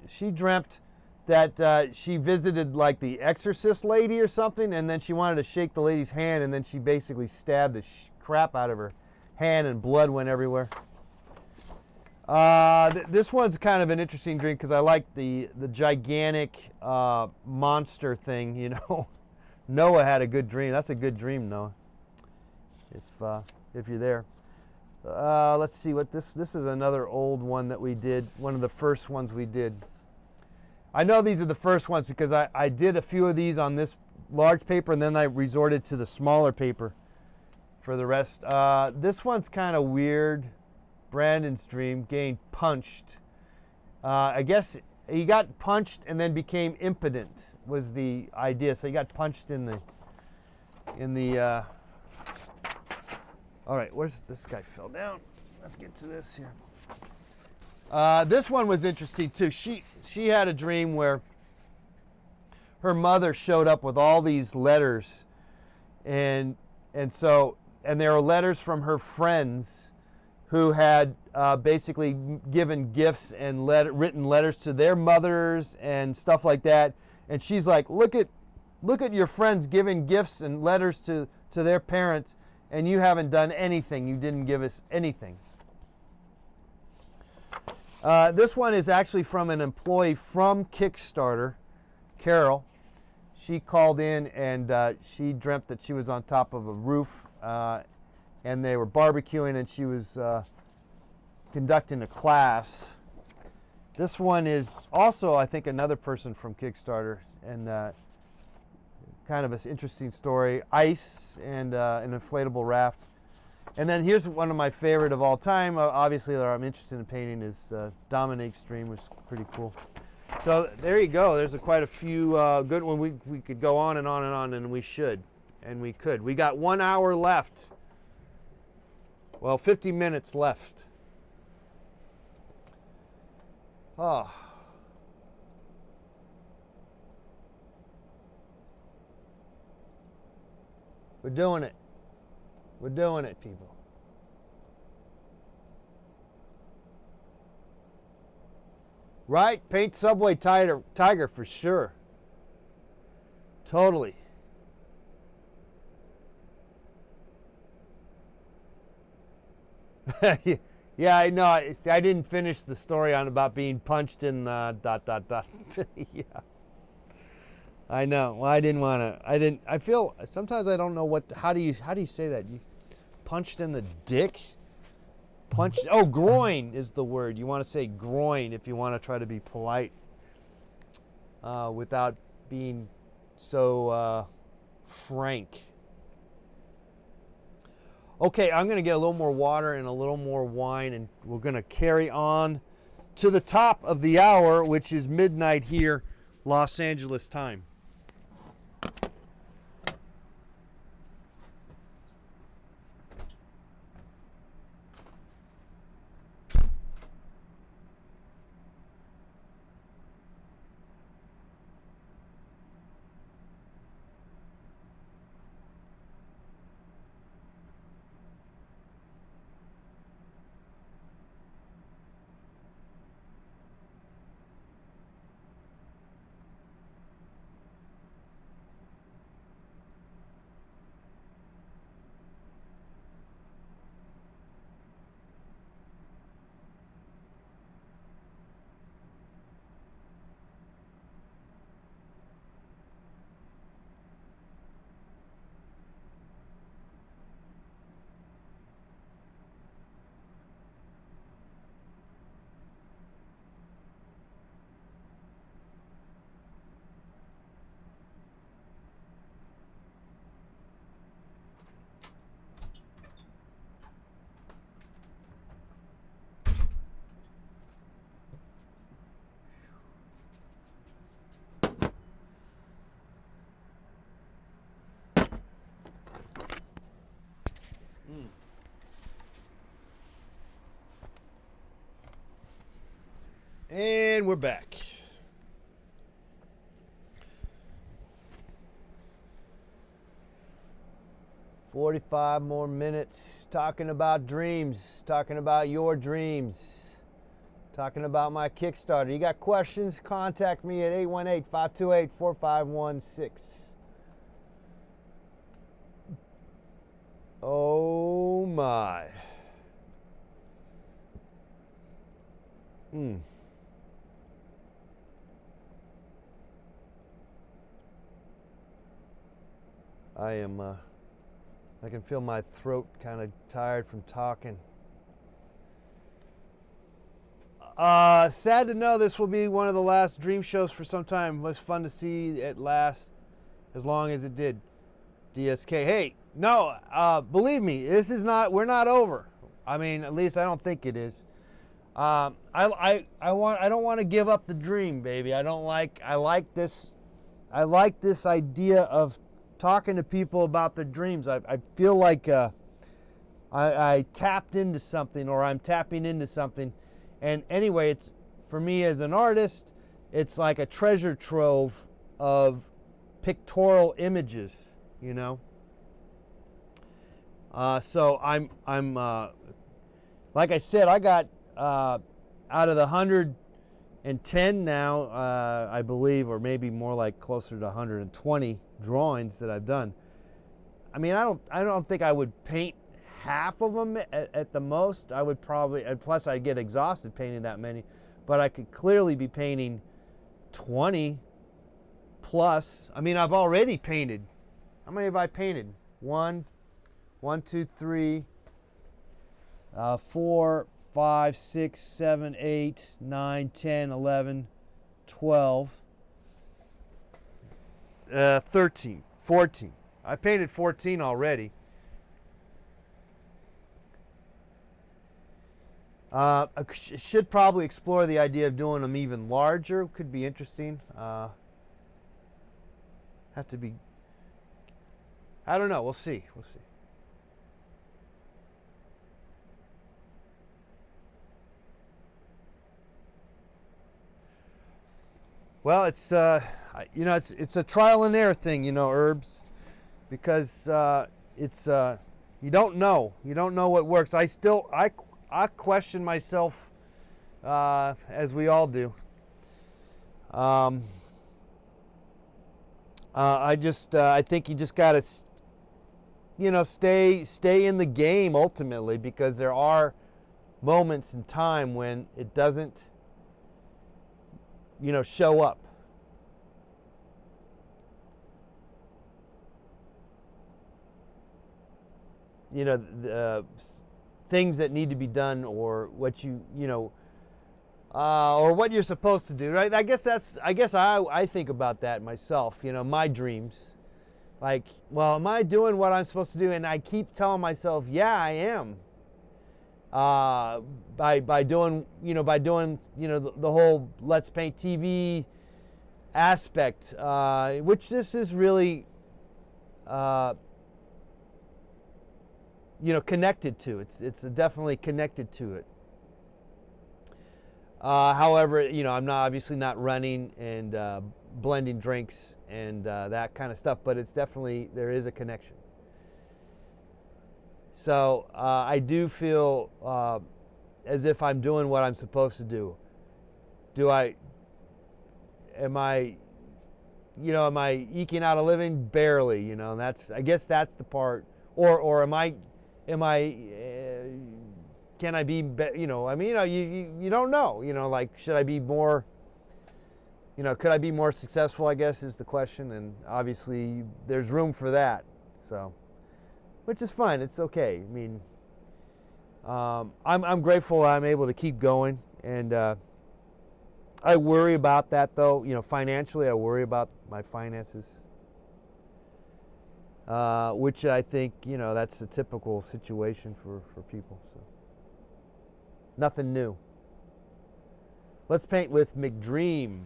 she dreamt that she visited like the exorcist lady or something, and then she wanted to shake the lady's hand, and then she basically stabbed the crap out of her hand, and blood went everywhere. This one's kind of an interesting dream because I like the gigantic monster thing. Noah had a good dream. That's a good dream, Noah. If you're there. Let's see what this is another old one that we did. One of the first ones we did. I know these are the first ones because I did a few of these on this large paper, and then I resorted to the smaller paper for the rest. This one's kind of weird. Brandon's dream, getting punched. I guess he got punched and then became impotent was the idea. So he got punched in the all right, where's this guy fell down? Let's get to this here. This one was interesting too. She had a dream where her mother showed up with all these letters, and there were letters from her friends who had basically given gifts and written letters to their mothers and stuff like that. And she's like, look at your friends giving gifts and letters to their parents, and you haven't done anything. You didn't give us anything. This one is actually from an employee from Kickstarter, Carol. She called in and she dreamt that she was on top of a roof and they were barbecuing, and she was conducting a class. This one is also, I think, another person from Kickstarter, and kind of an interesting story. Ice and an inflatable raft. And then here's one of my favorite of all time. Obviously, that I'm interested in painting is Dominique's dream, which is pretty cool. So there you go. There's quite a few good ones. We could go on and on and on, and we should, and we could. We got 1 hour left. Well, 50 minutes left. Oh. We're doing it. We're doing it, people. Right? Paint Subway Tiger for sure. Totally. Yeah, I know. I didn't finish the story on about being punched in the ... Yeah. I know. Well, I didn't want to. I feel sometimes I don't know what. How do you say that? You punched in the dick? Punched. Oh, groin is the word. You want to say groin if you want to try to be polite, without being so frank. Okay, I'm going to get a little more water and a little more wine, and we're going to carry on to the top of the hour, which is midnight here, Los Angeles time. And we're back. "45 more minutes talking about dreams, talking about your dreams, talking about my Kickstarter. You got questions? Contact me at 818-528-4516. Oh my. I can feel my throat kind of tired from talking. Sad to know this will be one of the last dream shows for some time. It was fun to see it last as long as it did. DSK. Hey, no, believe me, we're not over. I mean, at least I don't think it is. I don't want to give up the dream, baby. I like this idea of talking to people about their dreams. I feel like I tapped into something, or I'm tapping into something. And anyway, it's, for me as an artist, it's like a treasure trove of pictorial images, you know. So I'm like I said, I got out of the 110 now, I believe, or maybe more like closer to 120 drawings that I've done. I mean, I don't think I would paint half of them at the most. I would probably, and plus I'd get exhausted painting that many, but I could clearly be painting 20 plus. I mean, I've already painted. How many have I painted? 1, 2, 3, 4, 5, 6, 7, 8, 9, 10, 11, 12, 13, 14. I painted 14 already. I should probably explore the idea of doing them even larger. Could be interesting. Have to be, I don't know. We'll see. We'll see. Well, it's it's a trial and error thing, Herbs, because it's you don't know what works. I question myself, as we all do. I think you just gotta, stay in the game ultimately, because there are moments in time when it doesn't, show up. Things that need to be done, or what or what you're supposed to do, right? I guess I think about that myself, my dreams. Like, well, am I doing what I'm supposed to do? And I keep telling myself, yeah, I am. By doing the whole Let's Paint TV aspect, which this is really connected to. It's definitely connected to it. However, I'm obviously not running and blending drinks and that kind of stuff, but it's definitely, there is a connection. So I do feel as if I'm doing what I'm supposed to do. Am I eking out a living? Barely, I guess that's the part. Or am I, can I be, you don't know, like, should I be more, could I be more successful, I guess is the question. And obviously there's room for that. So, which is fine. It's okay. I mean, I'm grateful I'm able to keep going, and I worry about that though. Financially, I worry about my finances, which I think that's a typical situation for people. So nothing new. Let's paint with McDream.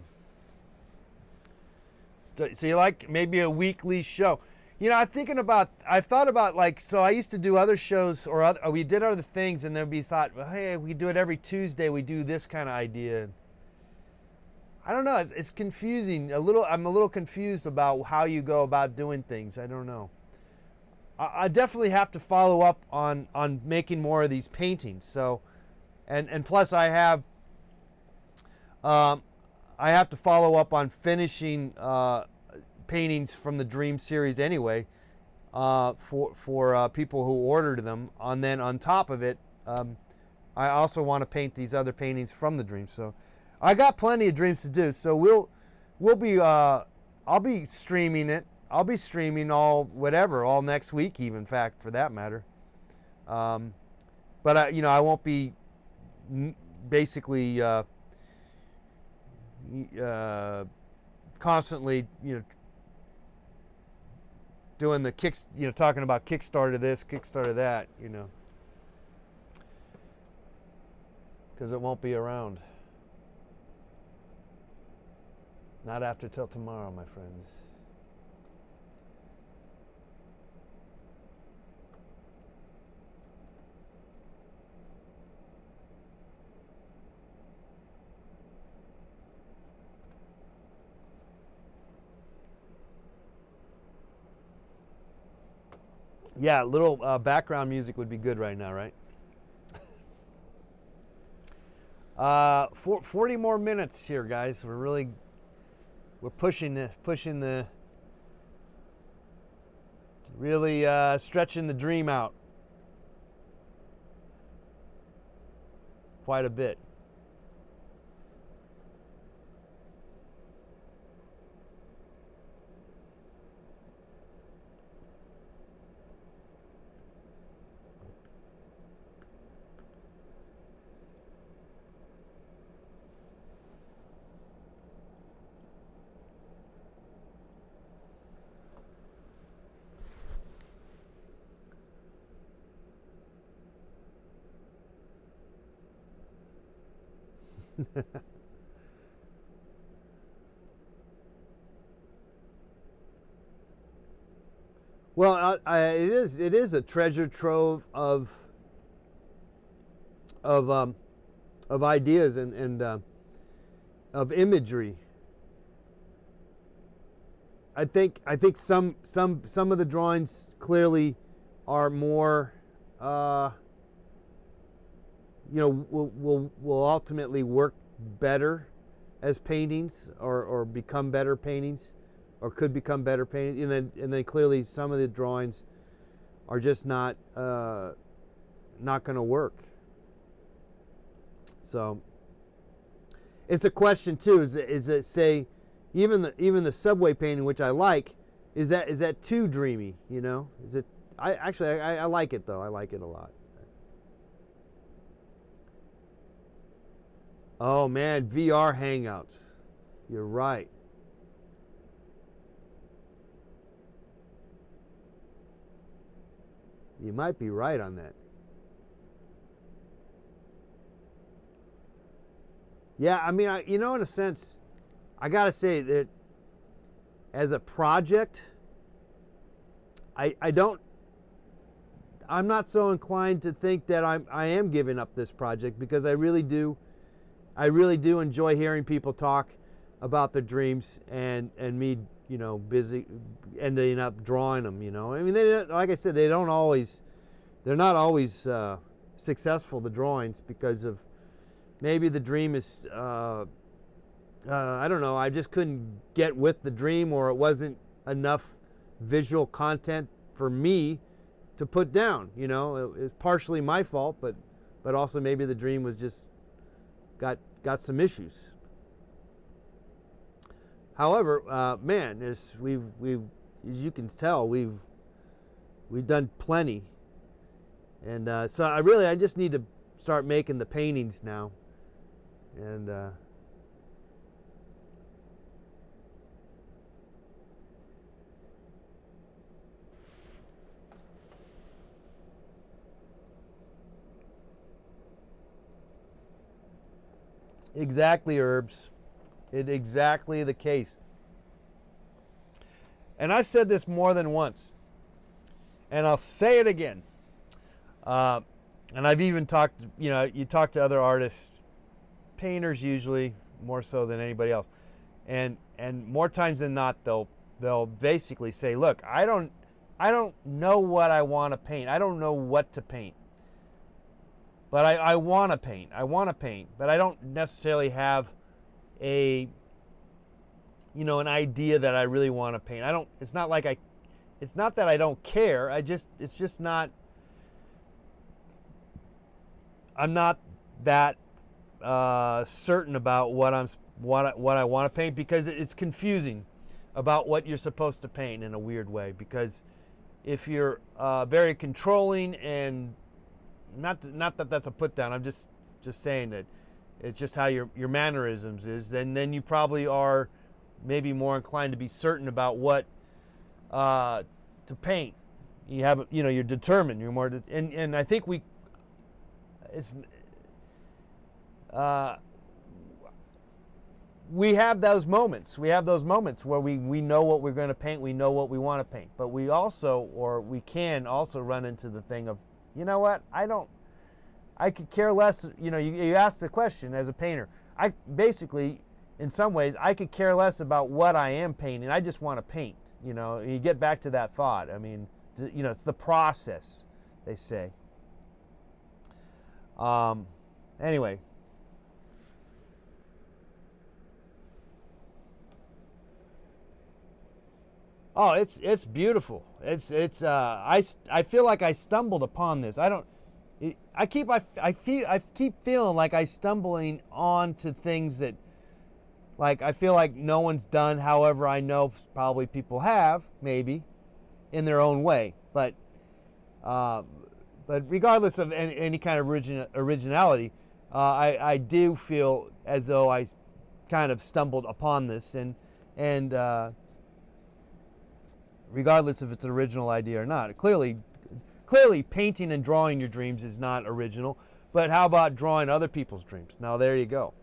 So you like maybe a weekly show? I've thought about, like, so I used to do other shows, or we did other things, and then we thought, well, hey, we do it every Tuesday, we do this kind of idea. I don't know. It's confusing. I'm a little confused about how you go about doing things. I don't know. I definitely have to follow up on making more of these paintings. So, and plus I have to follow up on finishing paintings from the Dream series anyway, for people who ordered them. And then on top of it, I also want to paint these other paintings from the Dream. So I got plenty of Dreams to do. So we'll be I'll be streaming it. I'll be streaming all next week, even, in fact, for that matter. But I won't be basically constantly, doing the talking about Kickstarter this, Kickstarter that, because it won't be around. Not after till tomorrow, my friends. Yeah, a little background music would be good right now, right? 40 more minutes here, guys. We're pushing the really stretching the Dream out quite a bit. Well, it is a treasure trove of ideas and of imagery. I think some of the drawings clearly are more will ultimately work better as paintings or become better paintings, or could become better paintings, and then clearly some of the drawings are just not going to work. So it's a question too. Is it, say, even the subway painting, which I like, is that too dreamy? Is it? I like it though. I like it a lot. Oh man, VR Hangouts. You're right. You might be right on that. Yeah, I mean, in a sense, I gotta say that as a project, I'm not so inclined to think that I am giving up this project, because I really do enjoy hearing people talk about their dreams and me, busy ending up drawing them. I mean, like I said, they're not always successful, the drawings, because of maybe the dream is I don't know, I just couldn't get with the dream, or it wasn't enough visual content for me to put down. It's partially my fault, but also maybe the dream was just got some issues. However, man, as you can tell, we've done plenty, and so I just need to start making the paintings now, and exactly, Herbs. It's exactly the case. And I've said this more than once, and I'll say it again. And I've even talked, you talk to other artists, painters usually, more so than anybody else. And more times than not, they'll basically say, look, I don't know what I want to paint. I don't know what to paint. But I want to paint. I want to paint, but I don't necessarily have an idea that I really want to paint. It's not that I don't care. It's just not, I'm not that certain about what I want to paint, because it's confusing about what you're supposed to paint in a weird way. Because if you're very controlling, and not that that's a put down, I'm just saying that it's just how your mannerisms is, then you probably are maybe more inclined to be certain about what to paint. You have, you're determined. You're more, and I think we have those moments. We have those moments where we know what we're going to paint. We know what we want to paint. But we can also run into the thing of, you know what? I could care less. You ask the question as a painter. I basically, in some ways, I could care less about what I am painting. I just want to paint. You get back to that thought. I mean, it's the process, they say. Anyway. Oh, it's beautiful. I feel like I stumbled upon this. I keep feeling like I stumbling onto things that, like, I feel like no one's done. However, I know probably people have, maybe, in their own way. But regardless of any kind of originality, I do feel as though I kind of stumbled upon this, and regardless if it's an original idea or not. Clearly painting and drawing your dreams is not original, but how about drawing other people's dreams? Now there you go.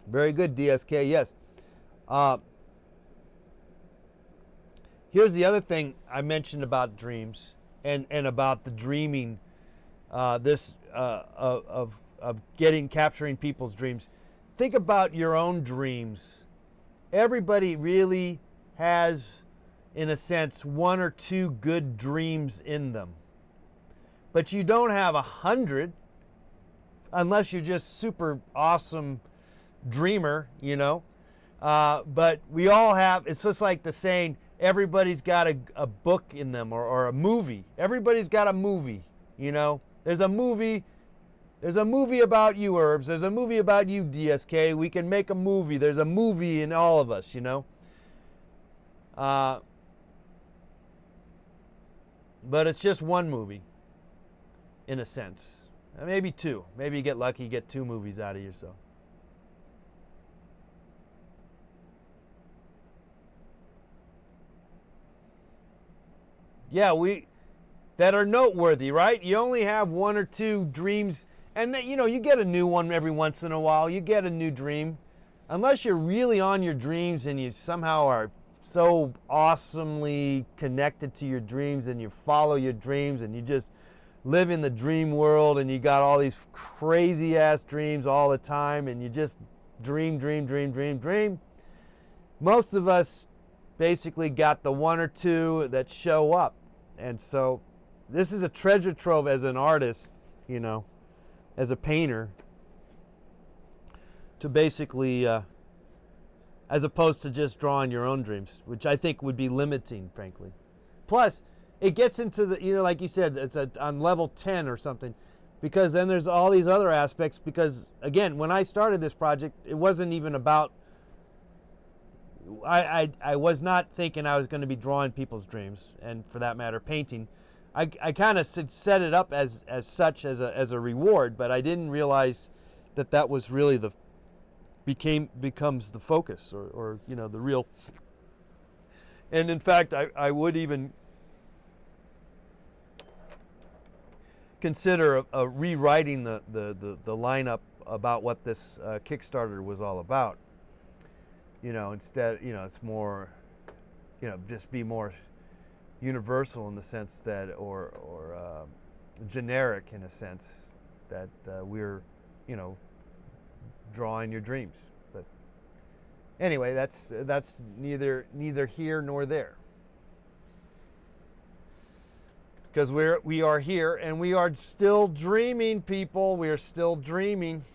Very good, DSK, yes. Here's the other thing I mentioned about dreams and about the dreaming, of capturing people's dreams. Think about your own dreams. Everybody really has, in a sense, one or two good dreams in them. But you don't have 100 unless you're just super awesome dreamer, but we all have. It's just like the saying, everybody's got a book in them, or a movie. Everybody's got a movie, There's a movie about you, Herbs. There's a movie about you, DSK. We can make a movie. There's a movie in all of us, But it's just one movie, in a sense. Maybe two. Maybe you get lucky, you get two movies out of yourself. Yeah, that are noteworthy, right? You only have one or two dreams, and then, you get a new one every once in a while. You get a new dream. Unless you're really on your dreams and you somehow are so awesomely connected to your dreams, and you follow your dreams, and you just live in the dream world, and you got all these crazy ass dreams all the time, and you just dream. Most of us basically got the one or two that show up. And so this is a treasure trove as an artist, as a painter, to basically, as opposed to just drawing your own dreams, which I think would be limiting, frankly. Plus, it gets into the, like you said, it's on level 10 or something, because then there's all these other aspects, because, again, when I started this project, it wasn't even about, I was not thinking I was going to be drawing people's dreams, and for that matter, painting. I kind of set it up as such, as a reward, but I didn't realize that was really becomes the focus, or the real. And in fact, I would even consider rewriting the lineup about what this Kickstarter was all about. instead, it's more, just be more universal in the sense that, or generic in a sense that we're, drawing your dreams. But anyway, that's neither here nor there. Because we are here and we are still dreaming, people. We are still dreaming.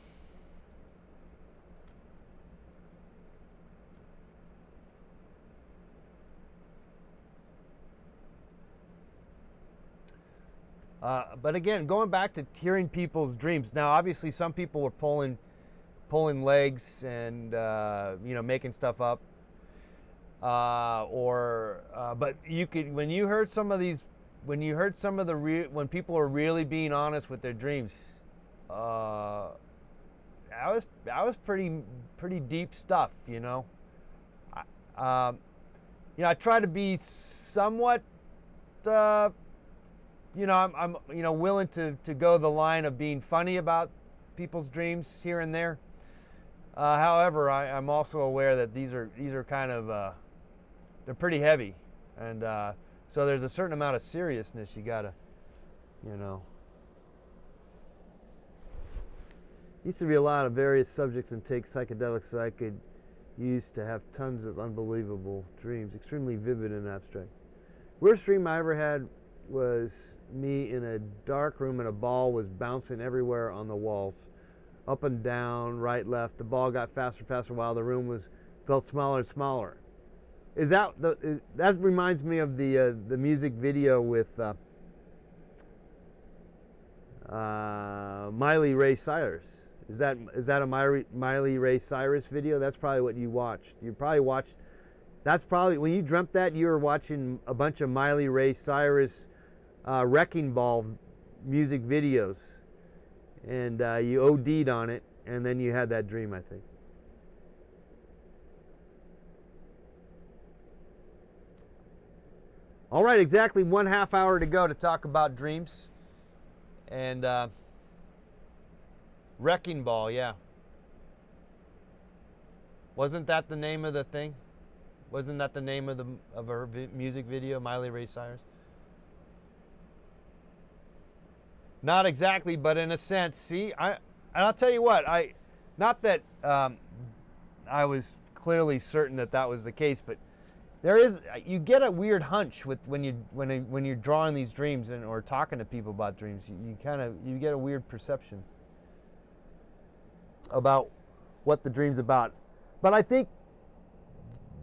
But again, going back to hearing people's dreams. Now, obviously, some people were pulling legs and making stuff up. But you could, when you heard some of the when people are really being honest with their dreams, that was pretty deep stuff. I try to be somewhat. I'm willing to go the line of being funny about people's dreams here and there. However, I'm also aware that these are kind of they're pretty heavy, and so there's a certain amount of seriousness you gotta, Used to be a lot of various subjects and take psychedelics so I could use to have tons of unbelievable dreams, extremely vivid and abstract. Worst dream I ever had was me in a dark room and a ball was bouncing everywhere on the walls, up and down, right, left. The ball got faster and faster while the room felt smaller and smaller. That reminds me of the music video with Miley Ray Cyrus. Is that a Miley Ray Cyrus video? That's probably what you watched. You probably watched. That's probably when you dreamt that you were watching a bunch of Miley Ray Cyrus Wrecking Ball music videos, and you OD'd on it, and then you had that dream, I think. All right, exactly 1/2 hour to go to talk about dreams. And Wrecking Ball, yeah. Wasn't that the name of the thing? Wasn't that the name of her music video, Miley Ray Cyrus? Not exactly, but in a sense. See, I'll tell you what. Not that I was clearly certain that was the case, but you get a weird hunch when you're drawing these dreams or talking to people about dreams. You get a weird perception about what the dream's about. But I think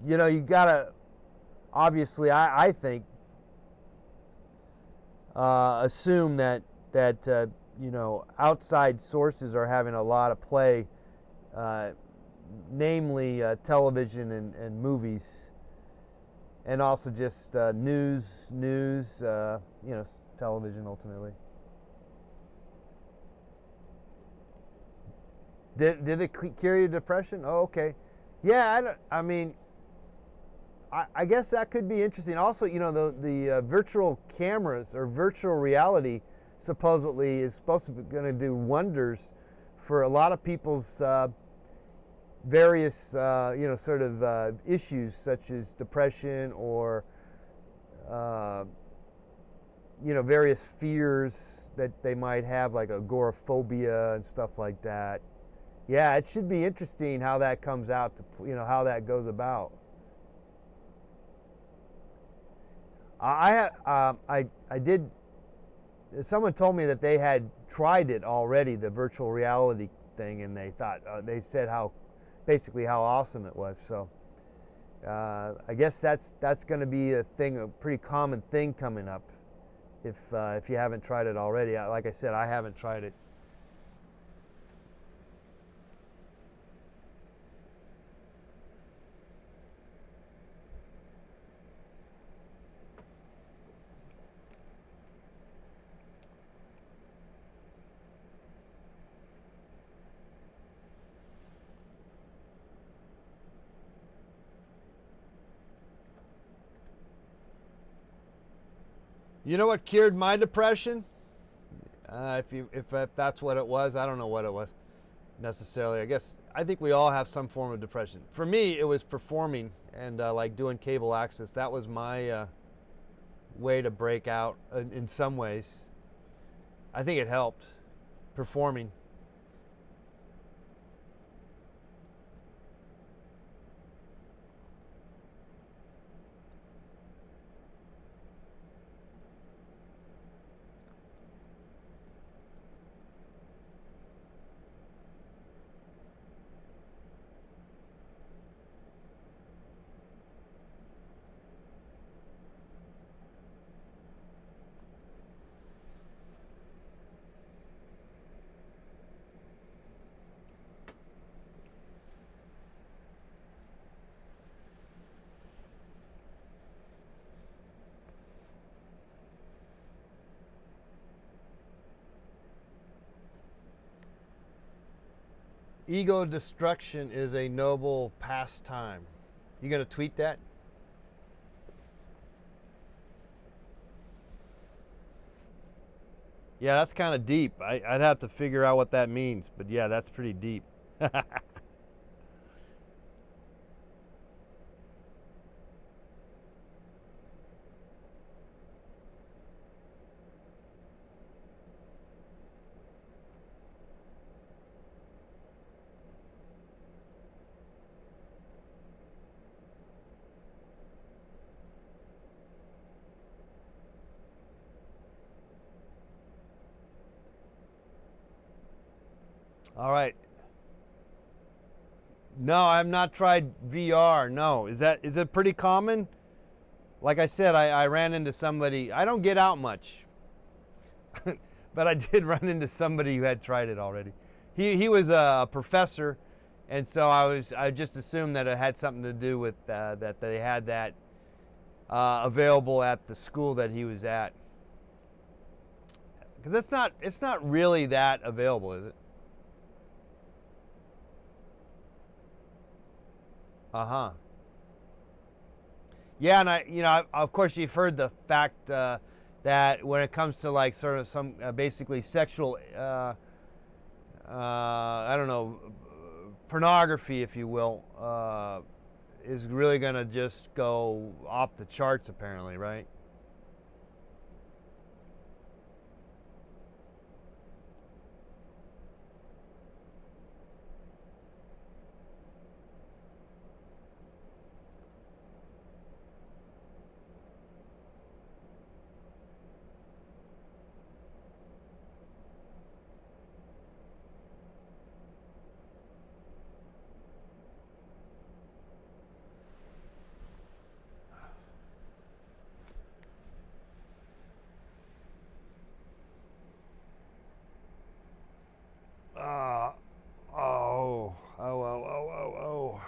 you gotta obviously I think assume that outside sources are having a lot of play, namely television and movies. And also just news, television ultimately. Did it cure your depression? Oh, okay. Yeah, I guess that could be interesting. Also, the virtual cameras or virtual reality supposedly is supposed to be going to do wonders for a lot of people's various, issues such as depression or, various fears that they might have, like agoraphobia and stuff like that. Yeah, it should be interesting how that comes out, how that goes about. I did. Someone told me that they had tried it already, the virtual reality thing, and they thought they said how awesome it was. So I guess that's going to be a pretty common thing coming up. If you haven't tried it already, like I said, I haven't tried it. You know what cured my depression? If that's what it was, I don't know what it was. necessarily. I think we all have some form of depression. For me, it was performing and like doing cable access. That was my way to break out in some ways. I think it helped, performing. Ego destruction is a noble pastime. You gonna tweet that? Yeah, that's kind of deep. I'd have to figure out what that means, but yeah, that's pretty deep. All right. No, I have not tried VR. No, is it pretty common? Like I said, I ran into somebody. I don't get out much, but I did run into somebody who had tried it already. He was a professor, and so I just assumed that it had something to do with that they had that available at the school that he was at. Because it's not really that available, is it? Uh-huh. Yeah, and of course you've heard the fact that when it comes to like sort of some basically sexual, I don't know, pornography, if you will, is really going to just go off the charts apparently, right? Oh.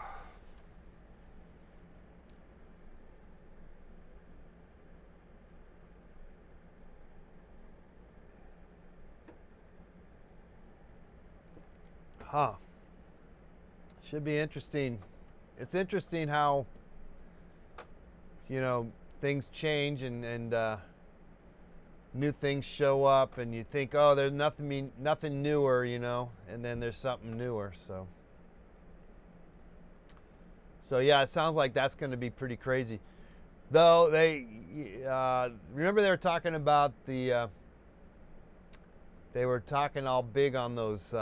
Huh. Should be interesting. It's interesting how, things change and new things show up, and you think, oh, there's nothing newer, and then there's something newer. So yeah, it sounds like that's going to be pretty crazy. Though they remember they were talking about they were talking all big on those.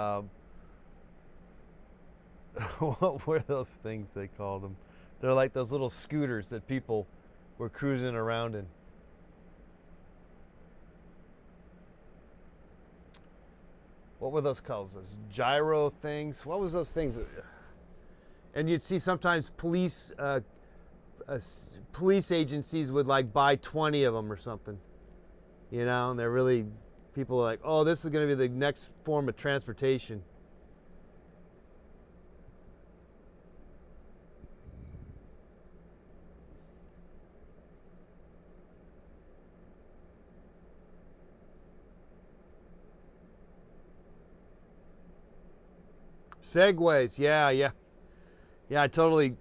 What were those things they called them? They're like those little scooters that people were cruising around in. What were those called? Those gyro things? What was those things? And you'd see sometimes police agencies would like buy 20 of them or something. And they're really, people are like, oh, this is going to be the next form of transportation. Segways, yeah, I totally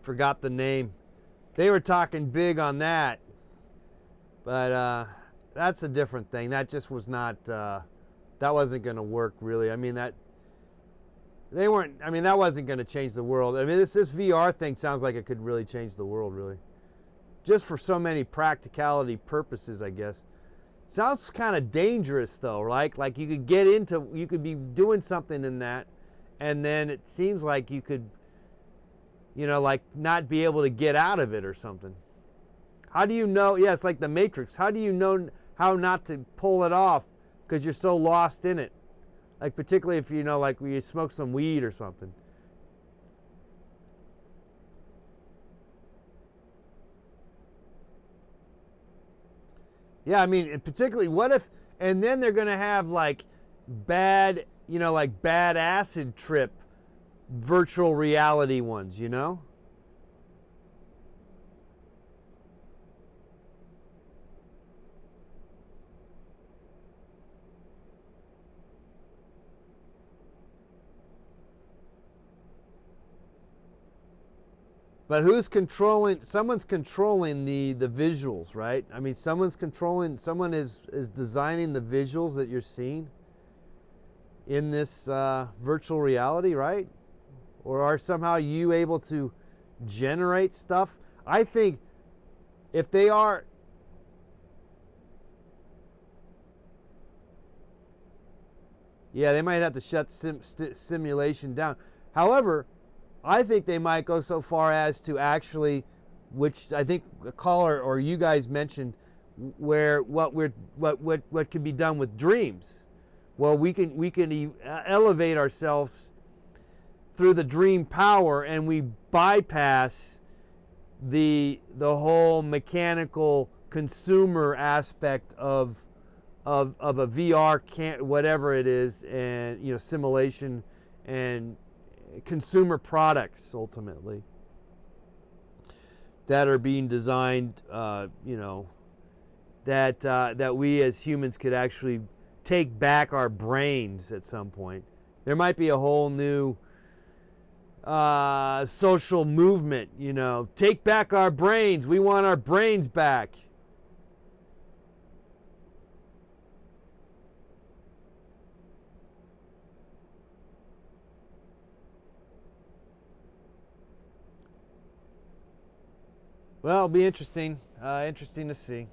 forgot the name. They were talking big on that, but that's a different thing. That just was not, that wasn't going to work really. I mean, they weren't, I mean, that wasn't going to change the world. I mean, this VR thing sounds like it could really change the world, really. Just for so many practicality purposes, I guess. Sounds kind of dangerous, though, right? Like you could be doing something in that, and then it seems like you could, like not be able to get out of it or something. How do you know? Yeah, it's like the Matrix. How do you know how not to pull it off because you're so lost in it? Like particularly if like you smoke some weed or something. Yeah, I mean, particularly what if, and then they're going to have like bad, like bad acid trip virtual reality ones, But who's controlling? Someone's controlling the visuals, right? I mean, someone is designing the visuals that you're seeing in this virtual reality, right? Or are somehow you able to generate stuff? I think if they are, yeah, they might have to shut simulation down. However, I think they might go so far as to actually, which I think a caller or you guys mentioned, where what can be done with dreams. Well, we can elevate ourselves through the dream power, and we bypass the whole mechanical consumer aspect of a VR whatever it is, and simulation and consumer products ultimately that are being designed, that we as humans could actually take back our brains at some point. There might be a whole new social movement, take back our brains. We want our brains back. Well, it'll be interesting. Interesting to see.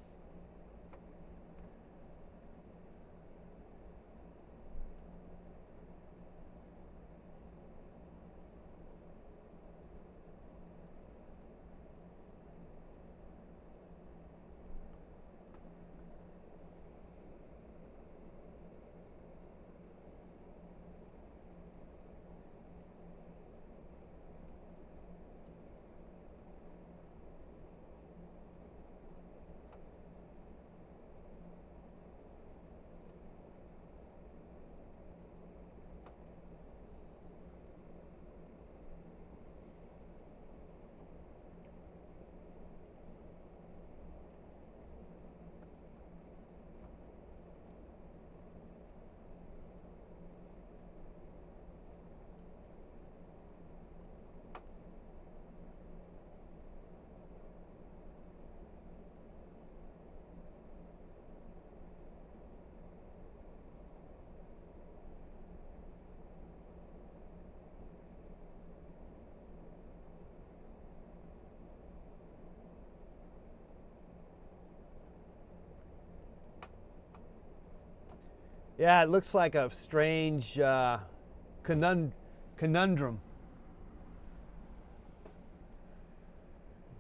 Yeah, it looks like a strange conundrum.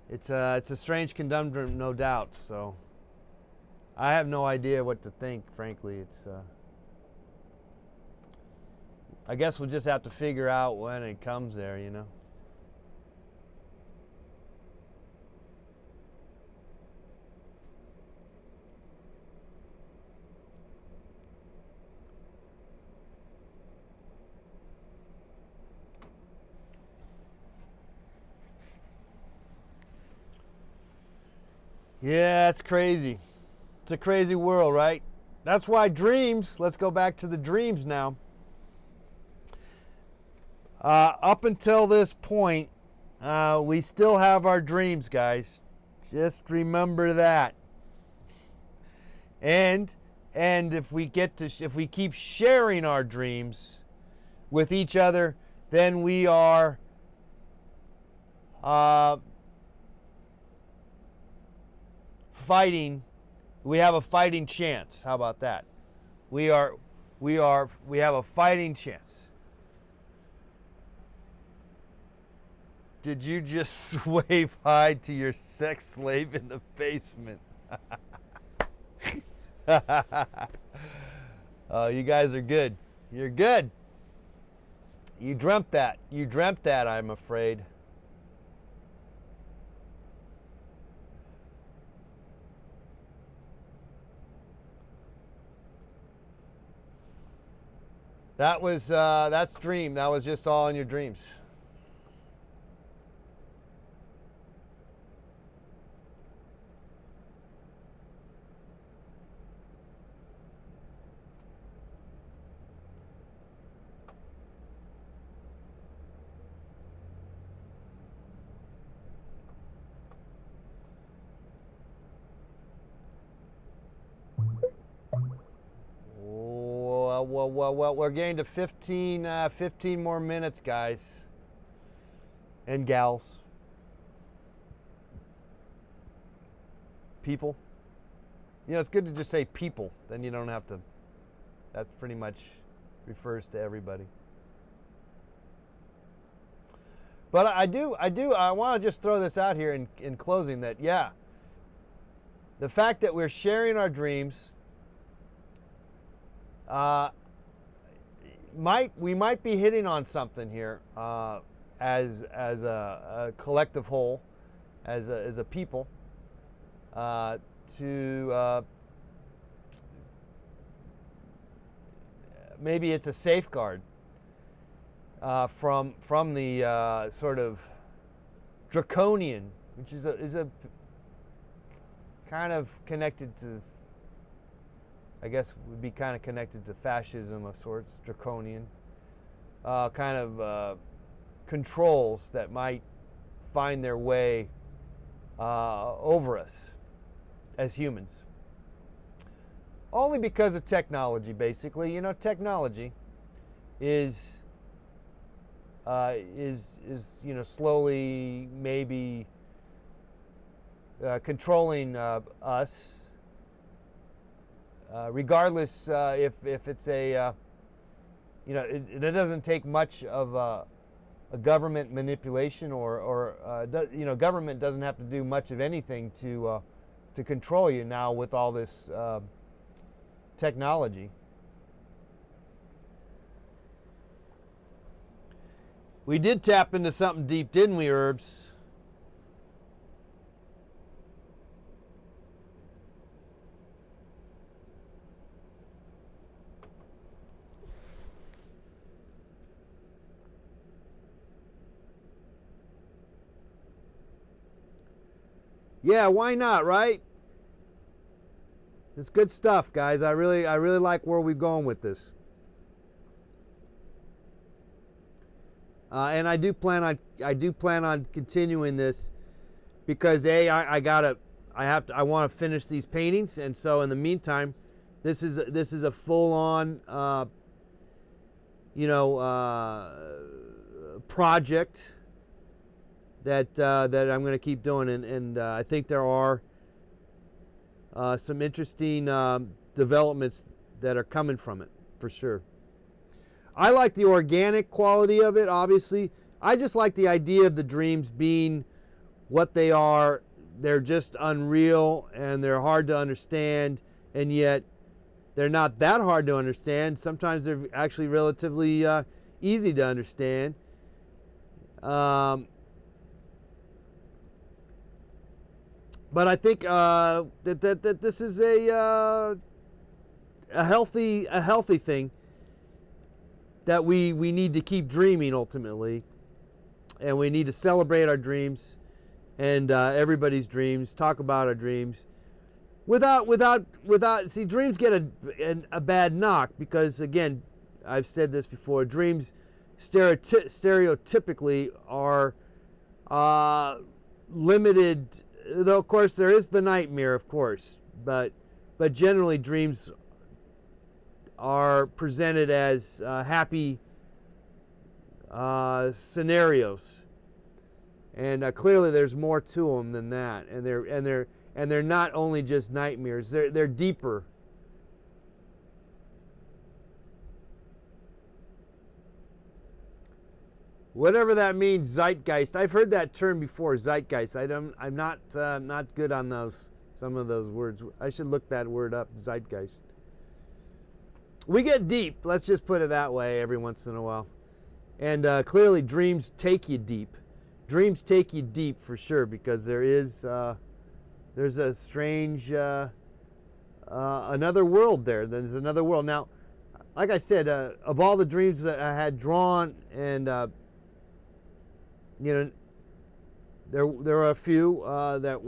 It's a strange conundrum, no doubt. So I have no idea what to think, frankly. It's I guess we'll just have to figure out when it comes there, Yeah, it's crazy. It's a crazy world, right? That's why dreams, let's go back to the dreams now. Up until this point, we still have our dreams, guys. Just remember that. And if we keep sharing our dreams with each other, then we are fighting. We have a fighting chance. How about that? We have a fighting chance. Did you just wave hi to your sex slave in the basement? Oh, you guys are good. You're good. You dreamt that. You dreamt that, I'm afraid. That's dream. That was just all in your dreams. Well, we're getting to 15 more minutes, guys and gals. People. You know, it's good to just say people. Then you don't have to. That pretty much refers to everybody. But I want to just throw this out here in closing that, yeah, the fact that we're sharing our dreams, we might be hitting on something here as a collective whole, as a people, to maybe it's a safeguard from the sort of draconian, which is a kind of connected to, I guess would be kind of connected to fascism of sorts, draconian, kind of controls that might find their way over us as humans. Only because of technology, basically. You know, technology is you know, slowly maybe controlling us. Regardless if it's a, you know, it doesn't take much of a government manipulation or you know, government doesn't have to do much of anything to control you now with all this technology. We did tap into something deep, didn't we, Herbs? Yeah, why not, right? It's good stuff, guys. I really like where we're going with this. And I do plan on continuing this because I want to finish these paintings, and so in the meantime, this is a full-on you know, project that I'm going to keep doing, and I think there are some interesting developments that are coming from it, for sure. I like the organic quality of it, obviously. I just like the idea of the dreams being what they are. They're just unreal, and they're hard to understand, and yet they're not that hard to understand. Sometimes they're actually relatively easy to understand. But I think that this is a healthy thing that we need to keep dreaming ultimately, and we need to celebrate our dreams and everybody's dreams. Talk about our dreams without. See, dreams get a bad knock because, again, I've said this before. Dreams stereotypically are limited. Though of course there is the nightmare, of course, but generally dreams are presented as happy scenarios, and clearly there's more to them than that. And they're not only just nightmares; they're deeper. Whatever that means, zeitgeist. I've heard that term before, zeitgeist. I'm not good on some of those words. I should look that word up, zeitgeist. We get deep. Let's just put it that way every once in a while. And clearly, dreams take you deep. Dreams take you deep for sure, because there's a strange another world there. There's another world. Now, like I said, of all the dreams that I had drawn, and there are a few that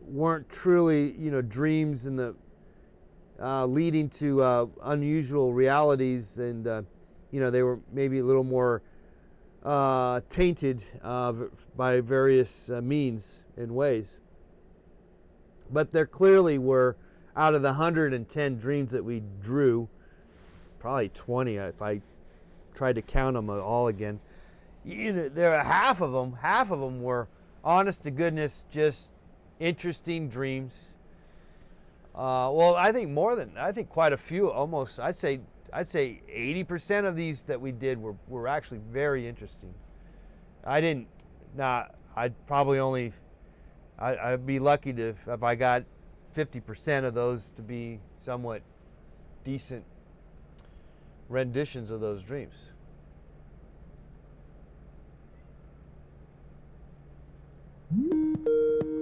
weren't truly dreams in the leading to unusual realities, and they were maybe a little more tainted by various means and ways. But there clearly were, out of the 110 dreams that we drew, probably 20 if I tried to count them all again. There are half of them were honest to goodness, just interesting dreams. Well, I think quite a few, almost, I'd say 80% of these that we did were actually very interesting. I'd be lucky if I got 50% of those to be somewhat decent renditions of those dreams.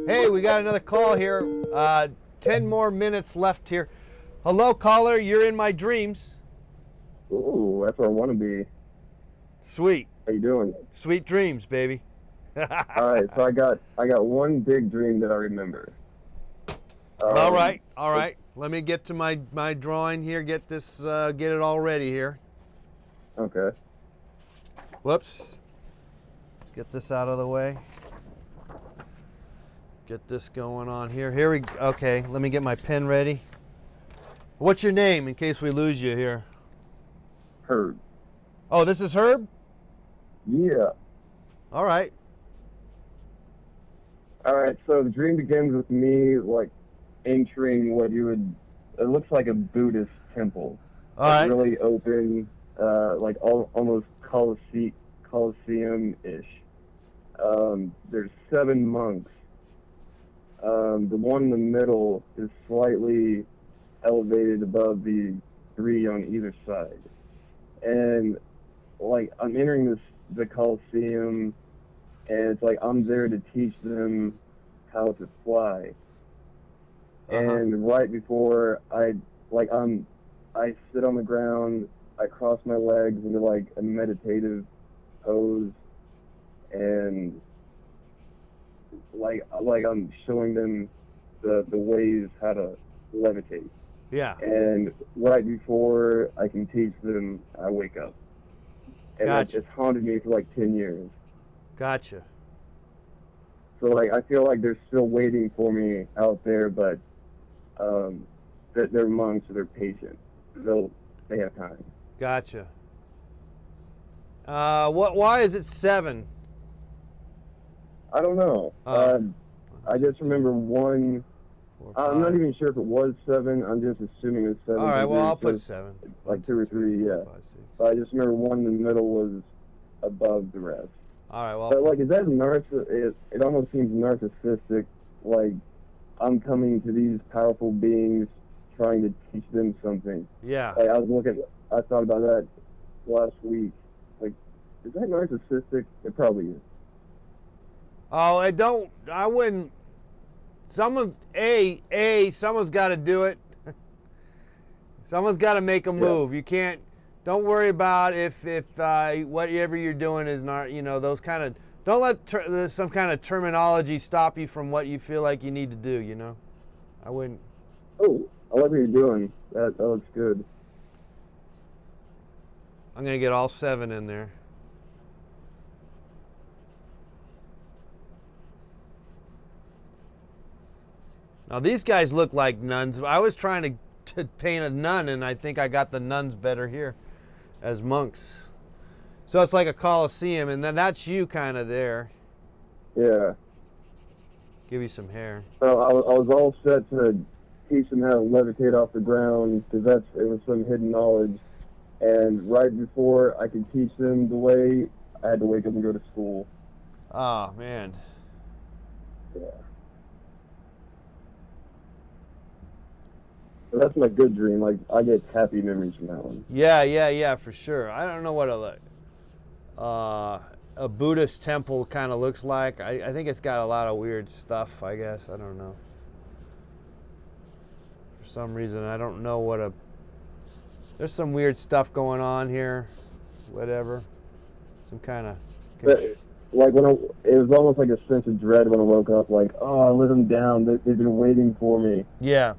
Hey, we got another call here. 10 more minutes left here. Hello, caller. You're in my dreams. Ooh, that's where I want to be. Sweet. How you doing? Sweet dreams, baby. All right, so I got one big dream that I remember. All right. Let me get to my drawing here. Get it all ready here. Okay. Whoops. Let's get this out of the way. Get this going on here. Okay, let me get my pen ready. What's your name in case we lose you here? Herb. Oh, this is Herb? Yeah. All right. All right, so the dream begins with me, entering it looks like a Buddhist temple. All right. Really open, almost Colosseum-ish. There's 7 monks. The one in the middle is slightly elevated above the 3 on either side. And, I'm entering the Colosseum, and it's I'm there to teach them how to fly. And right before I sit on the ground, I cross my legs into a meditative pose, and I'm showing them the ways how to levitate. Yeah. And right before I can teach them, I wake up. And Gotcha. it's haunted me for 10 years. Gotcha. So I feel like they're still waiting for me out there, but they're monks, so they're patient. They have time. Gotcha. Why is it 7? I don't know. I just remember one. I'm not even sure if it was 7. I'm just assuming it's 7. All right, well, I'll put 7. 2 or 3, yeah. 5, 6. But I just remember one in the middle was above the rest. All right, well. But is that it almost seems narcissistic. I'm coming to these powerful beings, trying to teach them something. Yeah. I thought about that last week. Is that narcissistic? It probably is. Oh, I wouldn't. Someone's got to do it. Someone's got to make a move. You can't. Don't worry about if whatever you're doing is not. Those kind of. Don't let some kind of terminology stop you from what you feel like you need to do. I wouldn't. Oh, I like what you're doing. That looks good. I'm gonna get all 7 in there. Now these guys look like nuns. I was trying to paint a nun, and I think I got the nuns better here. as monks. So it's like a coliseum, and then that's you kind of there. Yeah. Give you some hair. So I was all set to teach them how to levitate off the ground because it was some hidden knowledge. And right before I could teach them the way, I had to wake up and go to school. Oh, man. Yeah. So that's my good dream. Like, I get happy memories from that one. Yeah, for sure. I don't know what a Buddhist temple kind of looks like. I think it's got a lot of weird stuff, I guess. I don't know. For some reason, I don't know what there's some weird stuff going on here. Whatever. Some kind of... Like, it was almost like a sense of dread when I woke up. Like, oh, I let them down. They've been waiting for me. Yeah.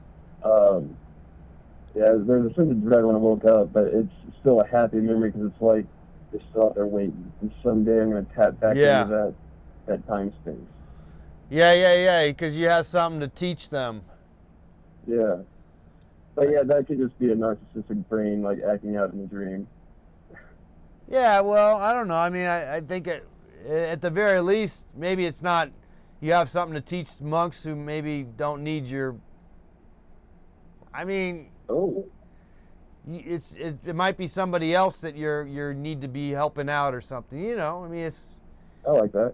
Yeah, there's a sense of dread when I woke up, but it's still a happy memory because it's like they're still out there waiting. And someday I'm going to tap back into that time space. Yeah, because you have something to teach them. Yeah. But yeah, that could just be a narcissistic brain, like, acting out in a dream. Yeah, well, I don't know. I mean, I think at the very least, maybe it's not, you have something to teach monks who maybe don't need your, I mean, it might be somebody else that you need to be helping out or something, you know. I mean, it's... I like that.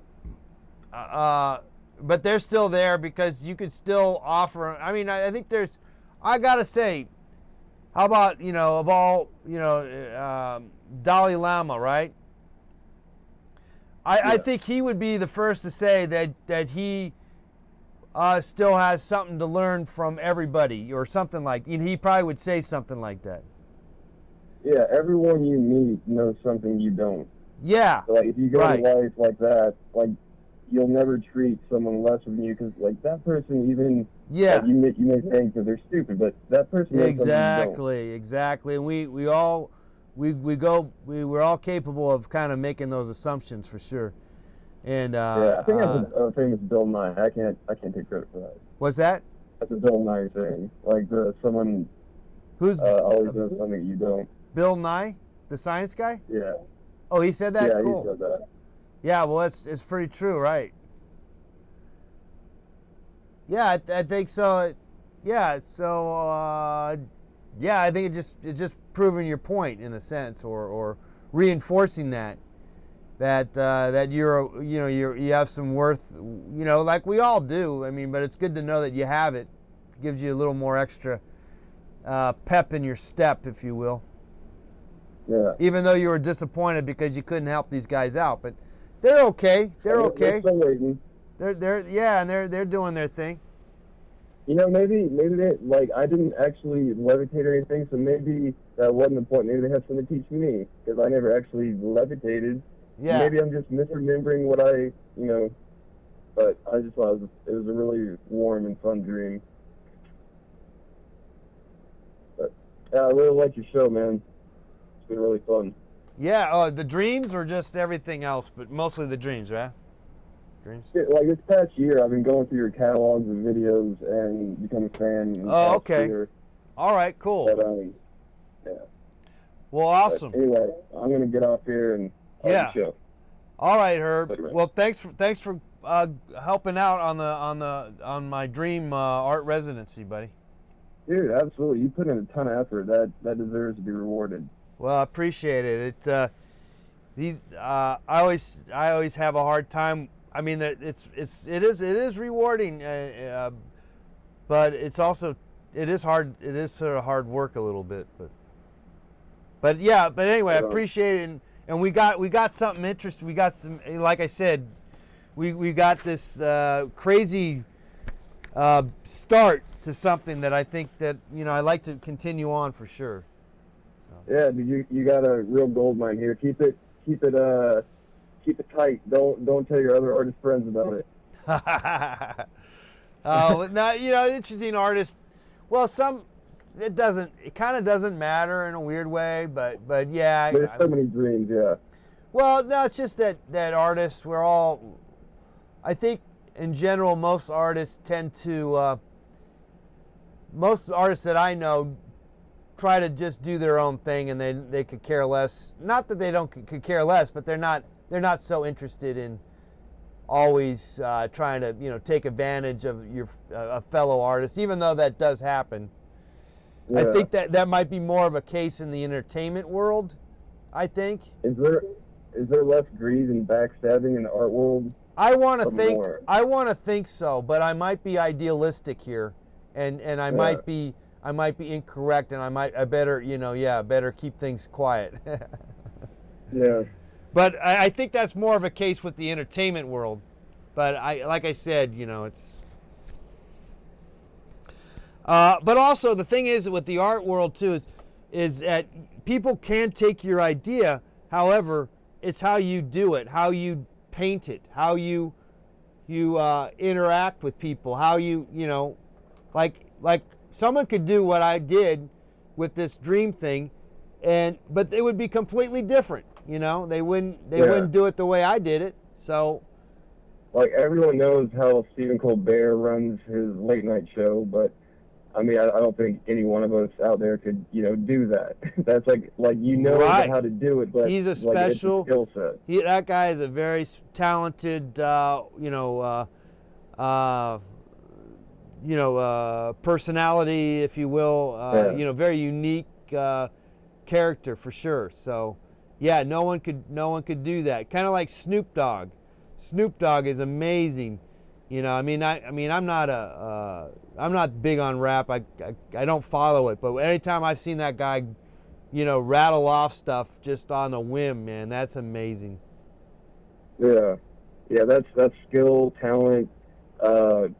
But they're still there because you could still offer, I mean, I think there's, I gotta say, how about, you know, of all, you know, Dalai Lama, right? I think he would be the first to say that he still has something to learn from everybody or something like, you know, he probably would say something like that. Yeah, everyone you meet knows something you don't. Yeah. So, like, if you go to life like that, like, you'll never treat someone less than you because, like, that person even... Yeah. Like, you may think that they're stupid, but that person knows something you don't. Exactly. And we're all capable of kind of making those assumptions for sure. And yeah, I think that's a famous Bill Nye. I can't take credit for that. What's that? That's a Bill Nye thing. Like someone who's always knows something that you don't. Bill Nye, the science guy? Yeah. Oh, he said that? Yeah, cool. He said that. Yeah, well, it's pretty true, right? Yeah, I think so. Yeah, so yeah, I think it's just proving your point in a sense, or reinforcing that you have some worth, you know, like we all do. I mean, but it's good to know that you have it. It gives you a little more extra pep in your step, if you will. Yeah. Even though you were disappointed because you couldn't help these guys out, but they're okay. They're okay. They're still waiting. They're doing their thing. You know, maybe they, like, I didn't actually levitate or anything, so maybe that wasn't the point. Maybe they have something to teach me because I never actually levitated. Yeah. Maybe I'm just misremembering what I, you know. But I just thought it was a really warm and fun dream. But yeah, I really like your show, man. It's been really fun. Yeah, the dreams or just everything else, but mostly the dreams, right? Dreams? Yeah, like this past year, I've been going through your catalogs of videos and become a fan. Oh, okay. All right, cool. But, yeah. Well, awesome. But anyway, I'm gonna get off here and yeah. The show. All right, Herb. Well, thanks for helping out on my dream art residency, buddy. Dude, absolutely. You put in a ton of effort. That deserves to be rewarded. Well, I appreciate it. I always have a hard time. I mean, it is rewarding, but it is hard. It is sort of hard work a little bit, but yeah. But anyway, I appreciate it, and we got something interesting. We got some, like I said, we got this crazy start to something that I think that, you know, I like to continue on for sure. So. Yeah, dude, you got a real gold mine here. Keep it tight. Don't tell your other artist friends about it. Now, you know, interesting artists. Well, it kind of doesn't matter in a weird way, but yeah. There's so many dreams, yeah. Well, no, it's just that artists, we're all, I think in general, most artists tend to, most artists that I know try to just do their own thing, and they could care less. Not that they could care less, but they're not so interested in always trying to take advantage of a fellow artist, even though that does happen. Yeah. I think that might be more of a case in the entertainment world. I think. Is there less greed and backstabbing in the art world? I want to think so, but I might be idealistic here, and I might be incorrect, and I better keep things quiet. Yeah. But I think that's more of a case with the entertainment world. But like I said, it's. But also the thing is with the art world too is that people can take your idea. However, it's how you do it, how you paint it, how you interact with people, how like someone could do what I did with this dream thing, but it would be completely different. They wouldn't do it the way I did it. So, like, everyone knows how Stephen Colbert runs his late night show, but I mean, I don't think any one of us out there could, do that. That's like right. how to do it, but he's a special it's a skill set. That guy is a very talented, personality, if you will. Very unique character for sure. So, yeah, no one could do that. Kind of like Snoop Dogg. Snoop Dogg is amazing. I'm not big on rap. I don't follow it, but anytime I've seen that guy, rattle off stuff just on a whim, man, that's amazing. Yeah, that's skill, talent,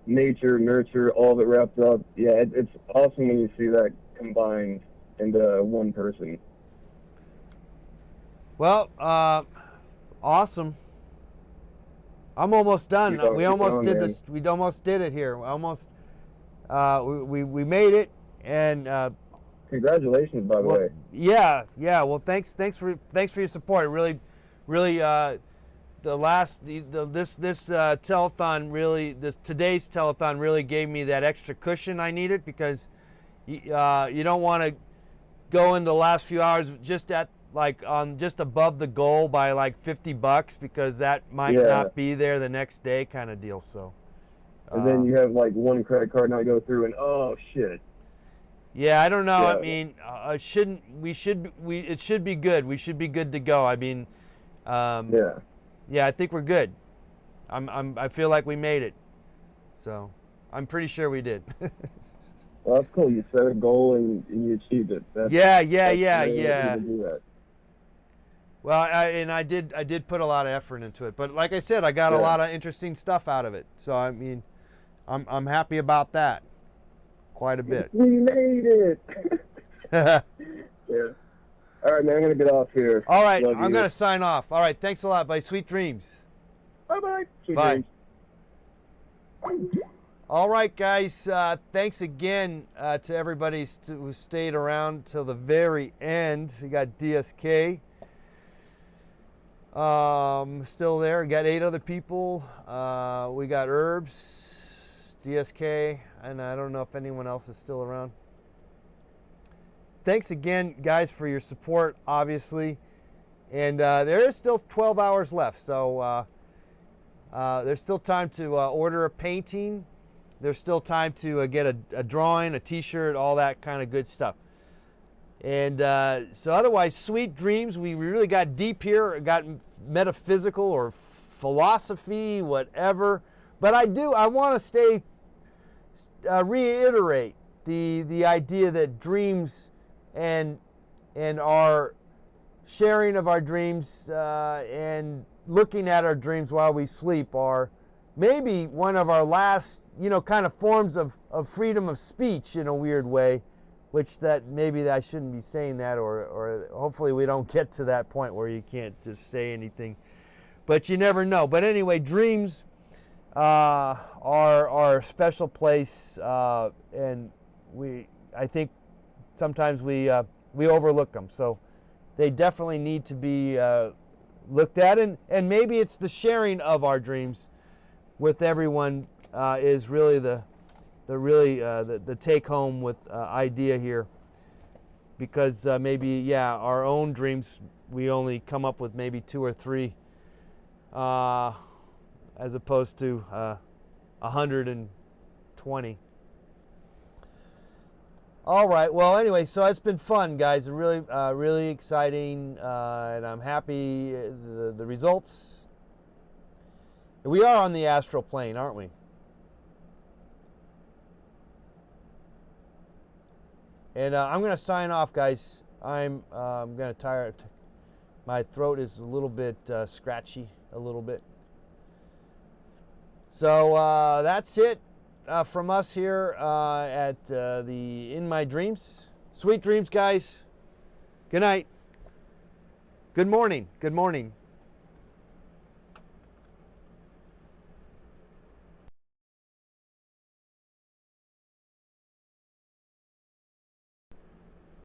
nature, nurture, all of it wrapped up. Yeah, it's awesome when you see that combined into one person. Well, awesome. I'm almost done. We almost did this. We almost did it here. We made it, and congratulations, by the way. Yeah. Well, thanks for your support. Really, this telethon today's telethon really gave me that extra cushion I needed, because you don't want to go in the last few hours just above the goal by like $50, because that might not be there the next day, kind of deal. So, and then you have like one credit card not go through, and oh shit. Yeah, I don't know. Yeah. I mean, it should be good. We should be good to go. I mean, yeah, I think we're good. I feel like we made it. So, I'm pretty sure we did. Well, that's cool. You set a goal and you achieved it. Yeah. To do that. Well, I did put a lot of effort into it, but like I said, I got a lot of interesting stuff out of it. So I mean, I'm happy about that, quite a bit. We made it. Yeah. All right, man. I'm gonna get off here. All right, I'm gonna sign off. All right, thanks a lot, buddy. Sweet dreams. Bye. Bye. All right, guys. Thanks again to everybody who stayed around till the very end. We got DSK. Still there. We got 8 other people. We got Herbs, DSK, and I don't know if anyone else is still around. Thanks again, guys, for your support, obviously. And there is still 12 hours left, so there's still time to order a painting. There's still time to get a drawing, a t-shirt, all that kind of good stuff. And so otherwise, sweet dreams. We really got deep here, got metaphysical or philosophy, whatever. But I want to reiterate the idea that dreams and our sharing of our dreams and looking at our dreams while we sleep are maybe one of our last, kind of forms of freedom of speech in a weird way. Which that maybe I shouldn't be saying that, or hopefully we don't get to that point where you can't just say anything. But you never know. But anyway, dreams are a special place, and I think sometimes we overlook them. So they definitely need to be looked at, and maybe it's the sharing of our dreams with everyone is really the take home with idea here. because maybe, yeah, our own dreams, we only come up with maybe 2 or 3 as opposed to 120. All right, well, anyway, so it's been fun, guys. Really, really exciting, and I'm happy the results. We are on the astral plane, aren't we? And I'm going to sign off, guys. I'm going to tire. My throat is a little bit scratchy, a little bit. So that's it from us here at the In My Dreams. Sweet dreams, guys. Good night. Good morning. Good morning.